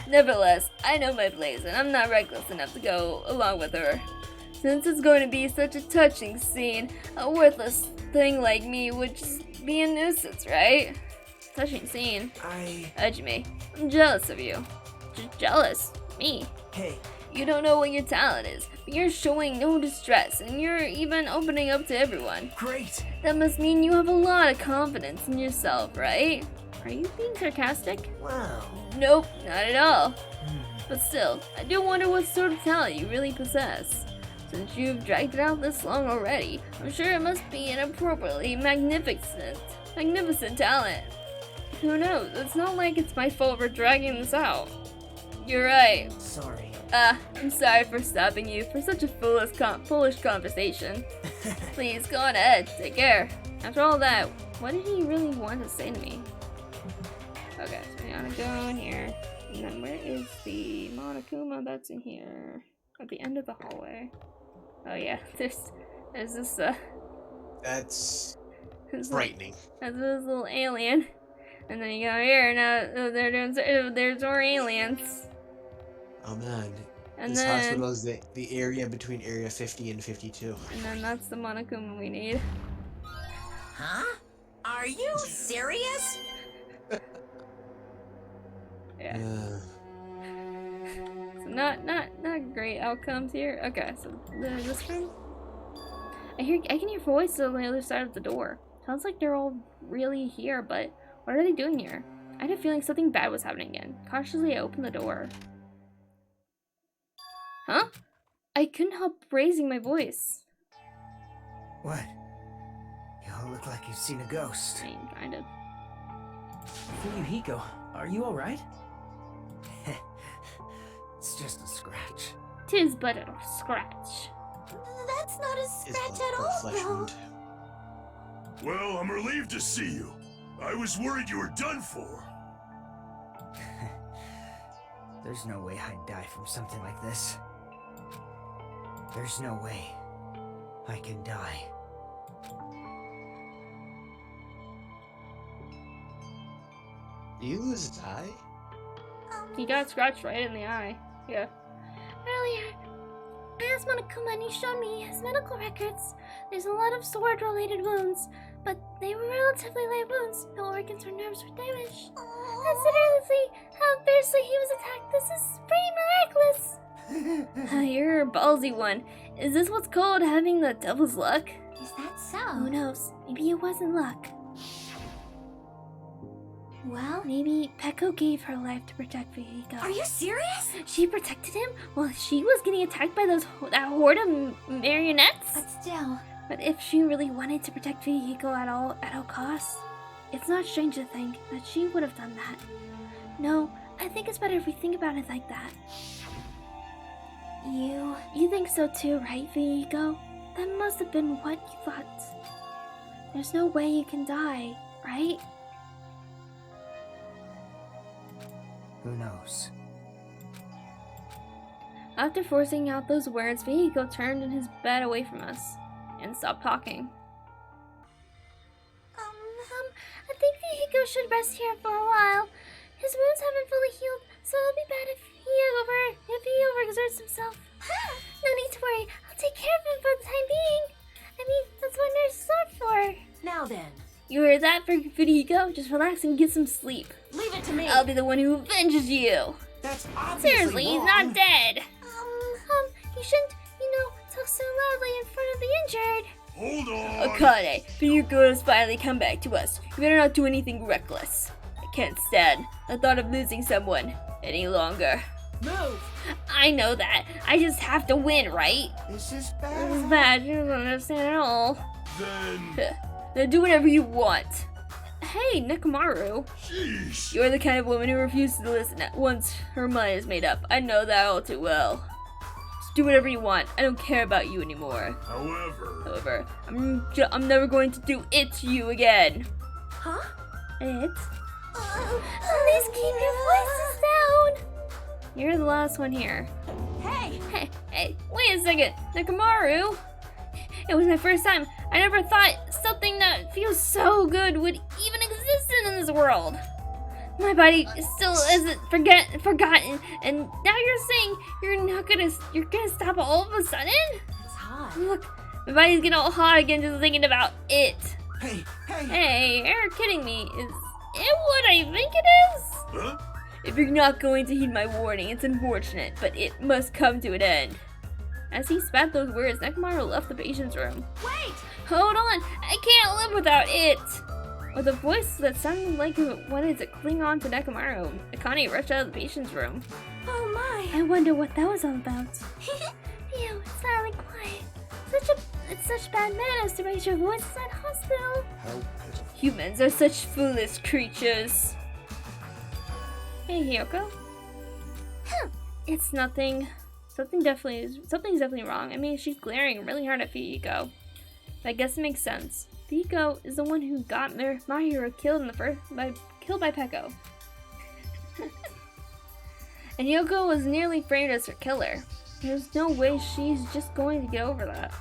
Nevertheless, I know my place, and I'm not reckless enough to go along with her. Since it's going to be such a touching scene, a worthless thing like me would just be a nuisance, right? Touching scene. Hajime, I'm jealous of you. Jealous? Me? Hey, You don't know what your talent is, but you're showing no distress, and you're even opening up to everyone. Great. That must mean you have a lot of confidence in yourself, right? Are you being sarcastic? Wow. Nope, not at all. But still, I do wonder what sort of talent you really possess. Since you've dragged it out this long already, I'm sure it must be an appropriately magnificent talent. Who knows? It's not like it's my fault for dragging this out. You're right. Sorry. I'm sorry for stopping you for such a foolish conversation. Please, go on ahead. Take care. After all that, what did he really want to say to me? Okay, so we gotta go in here. And then where is the Monokuma that's in here? At the end of the hallway. Oh yeah, there's this, That's this frightening. there's this little alien. And then you go here, now there's more aliens. Oh man. And This then, hospital is the area between Area 50 and 52. and then that's the Monokuma we need. Huh? Are you serious? Yeah. Uh, So not great outcomes here. Okay, so this room. I can hear voices on the other side of the door. Sounds like they're all really here, but what are they doing here? I had a feeling something bad was happening again. Cautiously, I opened the door. Huh? I couldn't help raising my voice. What? You all look like you've seen a ghost. I mean, kind of. Fuyuhiko, are you alright? It's just a scratch. 'Tis but a scratch. That's not a is scratch a at all, flesh though. wound. Well, I'm relieved to see you. I was worried you were done for. There's no way I'd die from something like this. There's no way I can die. Do you lose his eye? He got scratched right in the eye. Yeah. Earlier, I asked Monokuma and he showed me his medical records. There's a lot of sword-related wounds, but they were relatively light wounds. No organs or nerves were damaged. Considering how fiercely he was attacked, this is pretty miraculous. You're a ballsy one. Is this what's called having the devil's luck? Is that so? Who knows? Maybe it wasn't luck. Well, Maybe Peko gave her life to protect Fuyuhiko. Are you serious? She protected him while she was getting attacked by that horde of marionettes? but still, But if she really wanted to protect Fuyuhiko at all costs, it's not strange to think that she would have done that. No, I think it's better if we think about it like that. You think so too, right, Fuyuhiko? That must have been what you thought. There's no way you can die, right? Who knows? After forcing out those words, Fuyuhiko turned in his bed away from us and stopped talking. I think Fuyuhiko should rest here for a while. His wounds haven't fully healed, so it'll be bad if he overexerts himself. No need to worry. I'll take care of him for the time being. I mean, that's what nurses are for. Now then, You heard that, Fuyuhiko? Just relax and get some sleep. leave it to me. I'll be the one who avenges you. That's obviously Seriously, he's wrong. not dead. You shouldn't, talk so loudly in front of the injured. Hold on. Akane, Fuyuhiko has finally come back to us. You better not do anything reckless. I can't stand the thought of losing someone any longer. Move. I know that. I just have to win, right? This is This is bad. bad. You don't understand at all. Then, Then do whatever you want. Hey, Nekomaru. sheesh. You're the kind of woman who refuses to listen once her mind is made up. I know that all too well. Just do whatever you want. I don't care about you anymore. However, I'm never going to do it to you again. Huh? It? Please keep your voices down. You're the last one here. Hey! Hey, wait a second. Nekomaru. It was my first time. I never thought something that feels so good would even exist in this world. My body still isn't forgotten, and now you're saying you're gonna stop all of a sudden? It's hot. Look, my body's getting all hot again just thinking about it. Hey, Hey, you're kidding me. Is it what I think it is? huh? If you're not going to heed my warning, it's unfortunate, but it must come to an end. As he spat those words, Nekomaru left the patient's room. Wait! Hold on! I can't live without it! With a voice that sounded like it wanted to cling on to Nekomaru, Akane rushed out of the patient's room. Oh my! I wonder what that was all about. Ew, it's finally quiet. It's such bad manners to raise your voice in that hospital. How pitiful. Humans are such foolish creatures. Hey, Hiyoko. It's nothing. Something's definitely wrong. I mean, she's glaring really hard at Fuyuhiko. I guess it makes sense. Fuyuhiko is the one who got Mahiro killed by Peko. And Yoko was nearly framed as her killer. There's no way she's just going to get over that.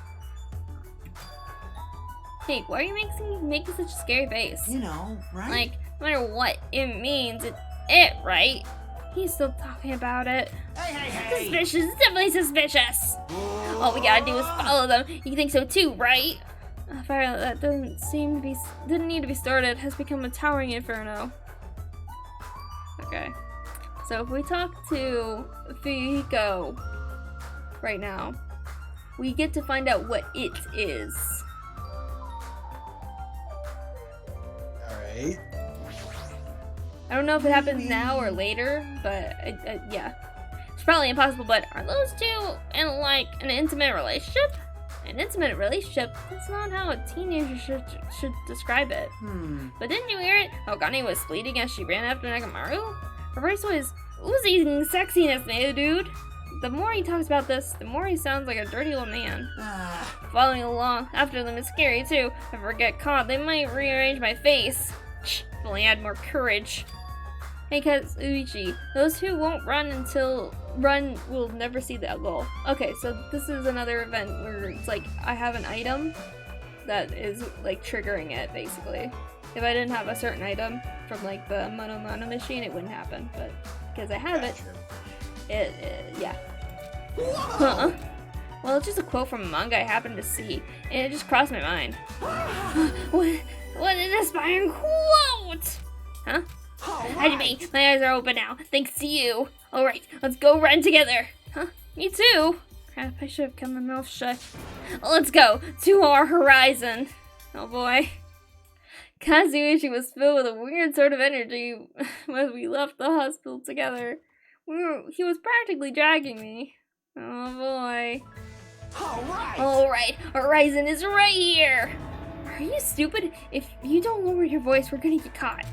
Hey, why are you making such a scary face? You know, right? Like, no matter what it means, it's it, right? He's still talking about it. Hey! Suspicious, definitely suspicious. All we gotta do is follow them. You think so too, right? A fire that didn't need to be started has become a towering inferno. Okay. So if we talk to Fuyuhiko right now, we get to find out what it is. Alright. I don't know if it happens now or later, but yeah. It's probably impossible, but are those two in like an intimate relationship? An intimate relationship? That's not how a teenager should describe it. But didn't you hear it? Akane was bleeding as she ran after Nekomaru? Her voice was oozing sexiness, man, dude. The more he talks about this, the more he sounds like a dirty little man. Following along after them is scary too. If I get caught, they might rearrange my face. If only I had more courage. Hey Kazuichi, those who won't run will never see the goal. Okay, so this is another event where it's like I have an item that is like triggering it basically. If I didn't have a certain item from like the Mono machine, it wouldn't happen. But because I have it, yeah. Well, it's just a quote from a manga I happened to see, and it just crossed my mind. What an inspiring quote! Huh? Hajime, my eyes are open now, thanks to you. Alright, let's go run together. Huh? Me too. Crap, I should have kept my mouth shut. Let's go to our horizon. Oh boy. Kazuichi was filled with a weird sort of energy when we left the hospital together. He was practically dragging me. Oh boy. Alright, horizon is right here. Are you stupid? If you don't lower your voice, we're gonna get caught.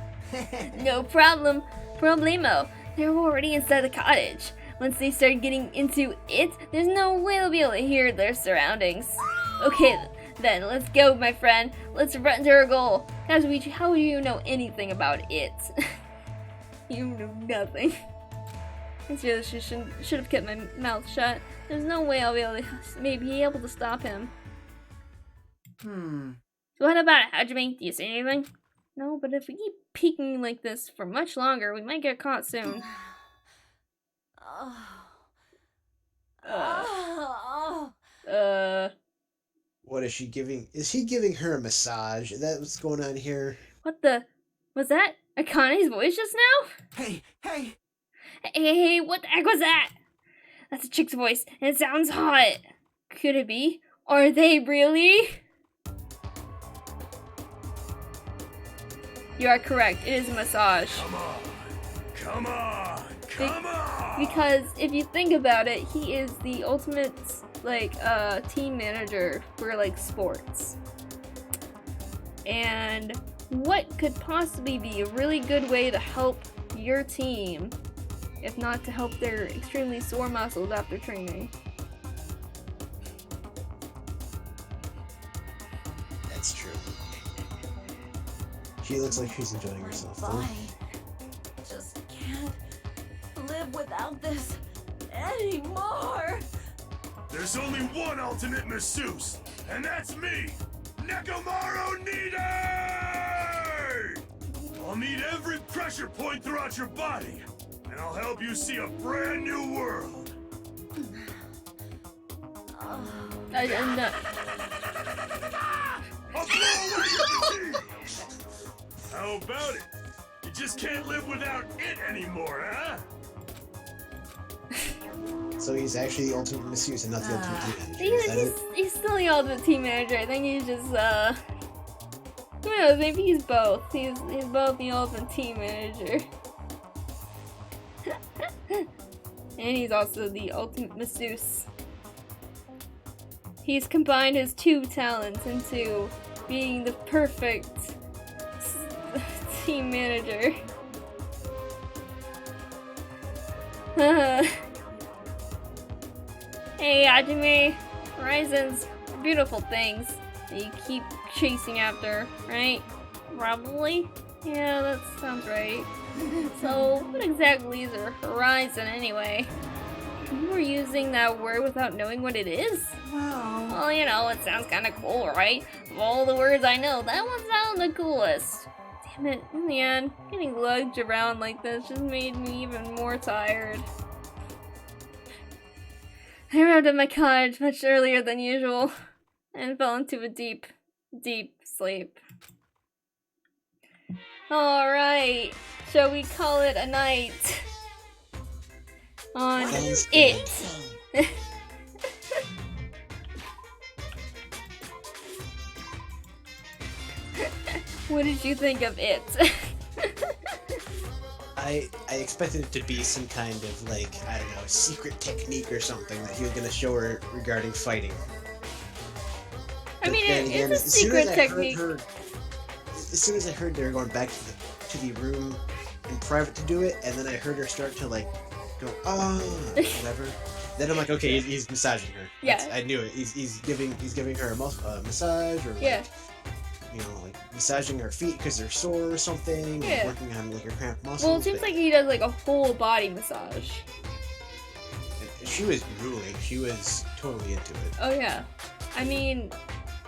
No problem. Problemo. They're already inside the cottage. Once they start getting into it, there's no way they'll be able to hear their surroundings. Okay, then, let's go, my friend. Let's run to our goal. Kazuichi, how do you know anything about it? You know nothing. I seriously should have kept my mouth shut. There's no way I'll be able to stop him. So what about it, Hajime? Do you see anything? No, but if we keep peeking like this for much longer, we might get caught soon. What is she giving? Is he giving her a massage? Is that what's going on here? What the? Was that Akane's voice just now? Hey! Hey, what the heck was that? That's a chick's voice, and it sounds hot. Could it be? Are they really? You are correct. It is a massage. Come on! Because if you think about it, he is the ultimate like team manager for like sports. And what could possibly be a really good way to help your team, if not to help their extremely sore muscles after training? That's true. She looks like she's enjoying herself. Body just can't live without this anymore. There's only one ultimate masseuse, and that's me, Nekomaru Nide! I'll need every pressure point throughout your body, and I'll help you see a brand new world. I'm not. I'll blow away your disease. How about it? You just can't live without it anymore, huh? So he's actually the ultimate masseuse and not the ultimate team manager. Yeah, Is that it? he's still the ultimate team manager. I think he's just who knows, maybe he's both. He's both the ultimate team manager. And he's also the ultimate masseuse. He's combined his two talents into being the perfect team manager. Hey, Hajime, Horizon's beautiful things that you keep chasing after, right? Probably? Yeah, that sounds right. So, what exactly is a horizon anyway? You were using that word without knowing what it is? Well, you know, it sounds kinda cool, right? Of all the words I know, that one sounded the coolest. Damn it, in the end, getting lugged around like this just made me even more tired. I arrived at my cottage much earlier than usual and fell into a deep, deep sleep. Alright, shall we call it a night on Sounds it? What did you think of it? I expected it to be some kind of, like, I don't know, secret technique or something that he was gonna show her regarding fighting. I mean, Then it's a as soon secret as I heard technique. as soon as I heard they were going back to the room in private to do it, and then I heard her start to, like, go, whatever. Then I'm like, okay, he's massaging her. Yeah. I knew it. He's giving her a massage, or like, Yeah. you know, like massaging her feet because they're sore or something. or Yeah. working on like her cramped muscles. Well, it seems but like he does like a whole body massage. she was drooling. She was totally into it. Oh yeah. I mean,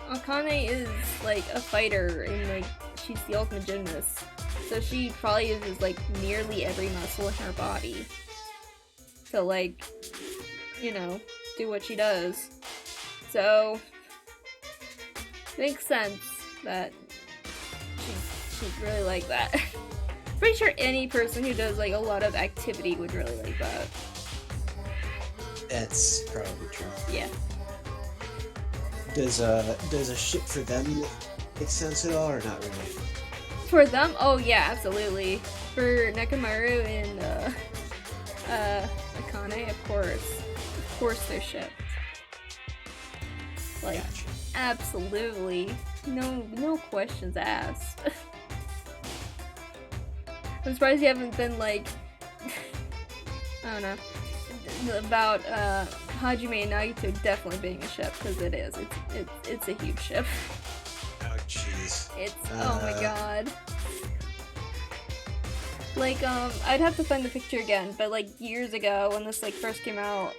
Akane is like a fighter and like she's the ultimate gymnast. So she probably uses like nearly every muscle in her body to like, you know, do what she does. So makes sense that she'd really like that. Pretty sure any person who does like a lot of activity would really like that. That's probably true. Yeah. Does a ship for them make sense at all, or not really? For them, oh yeah, absolutely. For Nekomaru and Akane, of course they're shipped. Like, Gotcha. absolutely, no questions asked. I'm surprised you haven't been like, I don't know, about Hajime and Nagito definitely being a ship, because it is. It's a huge ship. Oh jeez. It's oh my god. Like I'd have to find the picture again, but like years ago when this like first came out,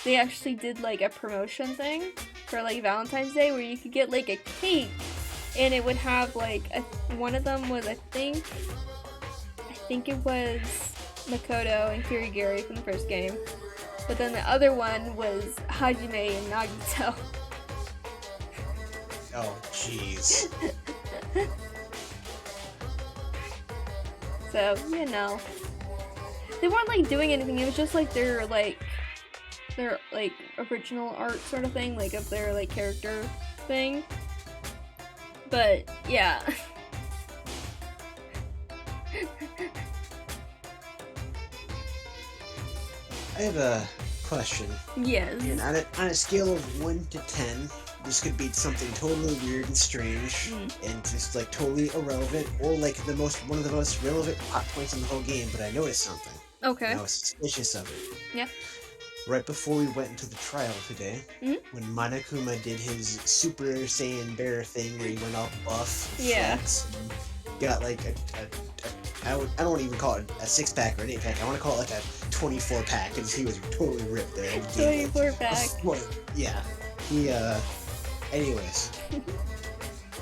they actually did like a promotion thing for like Valentine's Day where you could get like a cake and it would have like one of them was I think it was Makoto and Kirigiri from the first game, but then the other one was Hajime and Nagito. Oh jeez. So, you know. They weren't like doing anything, it was just like their original art sort of thing, like of their like character thing. But yeah. I have a question. Yes. And on a scale of 1 to 10, this could be something totally weird and strange, and just like totally irrelevant, or like one of the most relevant plot points in the whole game. But I noticed something. Okay. And I was suspicious of it. Yeah. Right before we went into the trial today, when Monokuma did his Super Saiyan Bear thing, where he went all buff, and Yeah. flex, and got like I don't want to even call it a 6-pack or an 8-pack. I want to call it like a 24-pack, because he was totally ripped there. And he gave, 24-pack. Yeah. He anyways,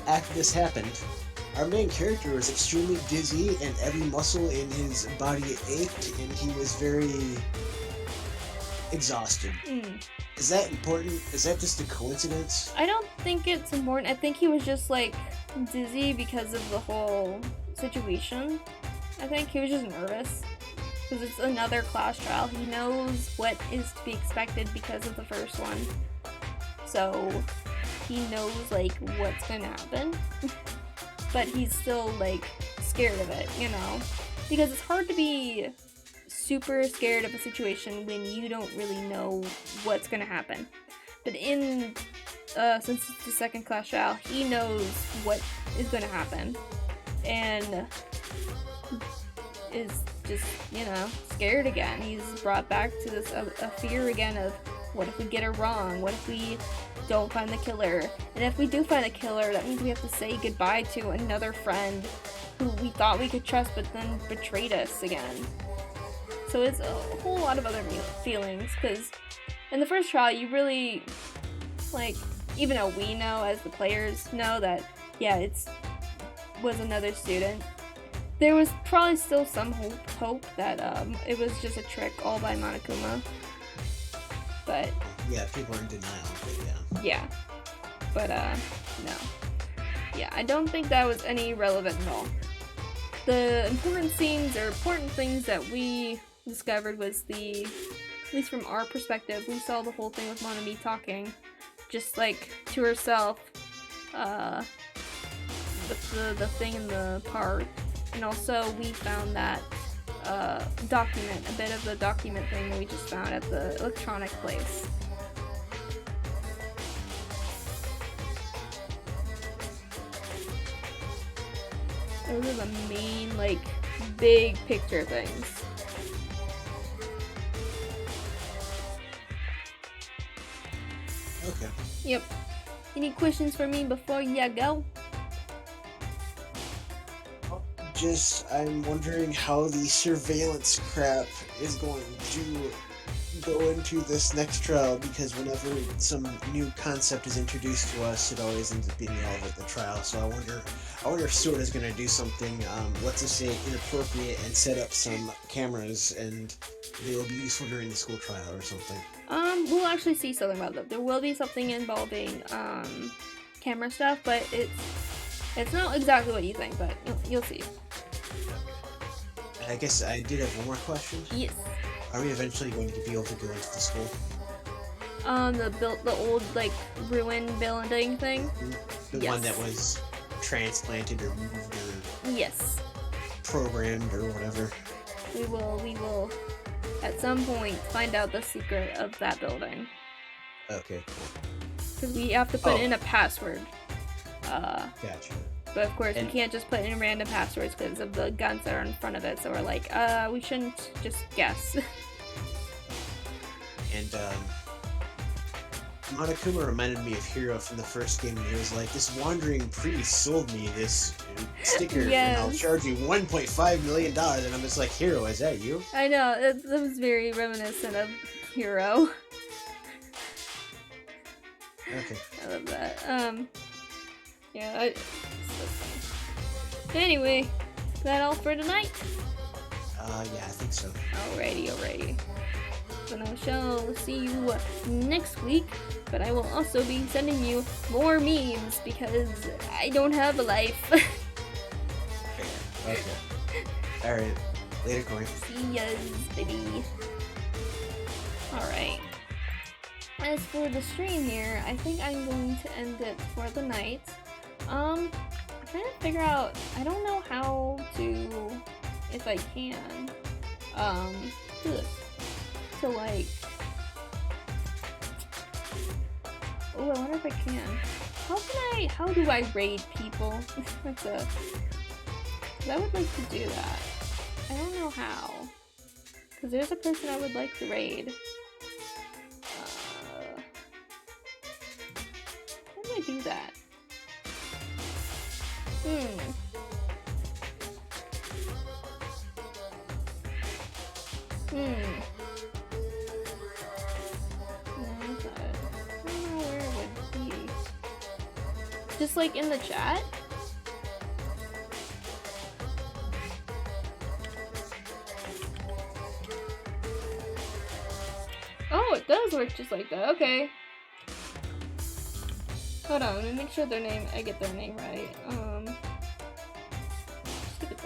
after this happened, our main character was extremely dizzy and every muscle in his body ached and he was very exhausted. Is that important? Is that just a coincidence? I don't think it's important. I think he was just like dizzy because of the whole situation. I think he was just nervous because it's another class trial. He knows what is to be expected because of the first one, so he knows like what's gonna happen, but he's still like scared of it, you know, because it's hard to be super scared of a situation when you don't really know what's gonna happen. But in since it's the second class trial, he knows what is gonna happen and is just, you know, scared again. He's brought back to this a fear again of what if we get it wrong? What if we don't find the killer? And if we do find a killer, that means we have to say goodbye to another friend who we thought we could trust but then betrayed us again. So it's a whole lot of other feelings, because in the first trial you really, like, even though we know as the players know that, yeah, was another student, there was probably still some hope that it was just a trick all by Monokuma. But yeah, people are in denial, but yeah, but no, yeah, I don't think that was any relevant at all. The important scenes or important things that we discovered was at least from our perspective, we saw the whole thing with Monami talking just like to herself, with the thing in the park, and also we found that document, a bit of the document thing that we just found at the electronic place. Those are the main, like, big picture things. Okay. Yep. Any questions for me before you go? I'm wondering how the surveillance crap is going to go into this next trial, because whenever some new concept is introduced to us, it always ends up being all at the trial. So I wonder if Sword is going to do something, let's just say inappropriate, and set up some cameras, and they will be useful during the school trial or something. We'll actually see something about that. There will be something involving camera stuff, but it's not exactly what you think, but you'll see. I guess I did have one more question. Yes. Are we eventually going to be able to go into the school? The old, like, ruined building thing? The one that was transplanted or moved or yes, programmed or whatever. We will at some point find out the secret of that building. Okay, cool. Because we have to put in a password. Gotcha. But of course, we can't just put in random passwords because of the guns that are in front of it. So we're like, we shouldn't just guess. And Monokuma reminded me of Hero from the first game, and he was like, this wandering priest sold me this sticker, and I'll charge you $1.5 million. And I'm just like, Hero, is that you? I know, it was very reminiscent of Hero. Okay. I love that. Yeah, it's so funny. Anyway, is that all for tonight? Yeah, I think so. Alrighty. Then I shall see you next week, but I will also be sending you more memes because I don't have a life. Okay. Alright. Later, Corey. See yas, baby. Alright. As for the stream here, I think I'm going to end it for the night. I'm trying to figure out, I don't know how to, if I can, do this. So, like, oh, I wonder if I can. How do I raid people? I would like to do that. I don't know how. Because there's a person I would like to raid. How do I do that? Just like in the chat? Oh, it does work just like that. Okay. Hold on, let me make sure I get their name right. Just get the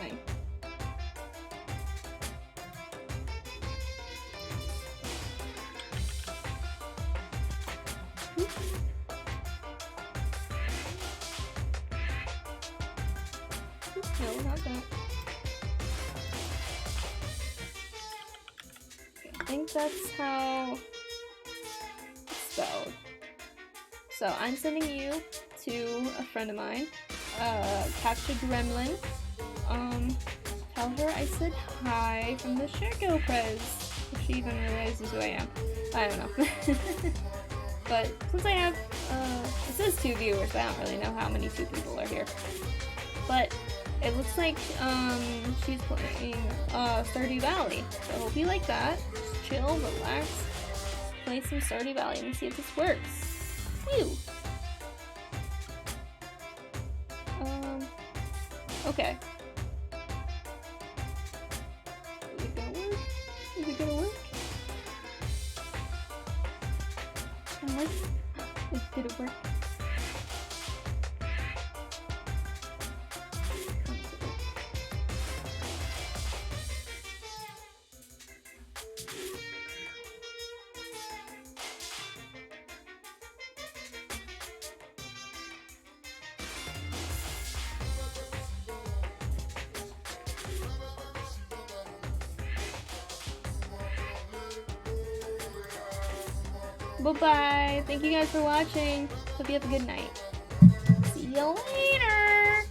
No, not that. Okay, I think that's how it's spelled. So I'm sending you to a friend of mine, Capture Gremlin. Tell her I said hi from the Shago Prez. If she even realizes who I am. I don't know. But since I have, it says 2 viewers, but I don't really know how many 2 people are here. But it looks like, she's playing, Stardew Valley. So I hope you like that. Just chill, relax, play some Stardew Valley and see if this works. Whew! Okay. Is it gonna work? Is it gonna work? Did it work? Bye-bye. Thank you guys for watching. Hope you have a good night. See you later.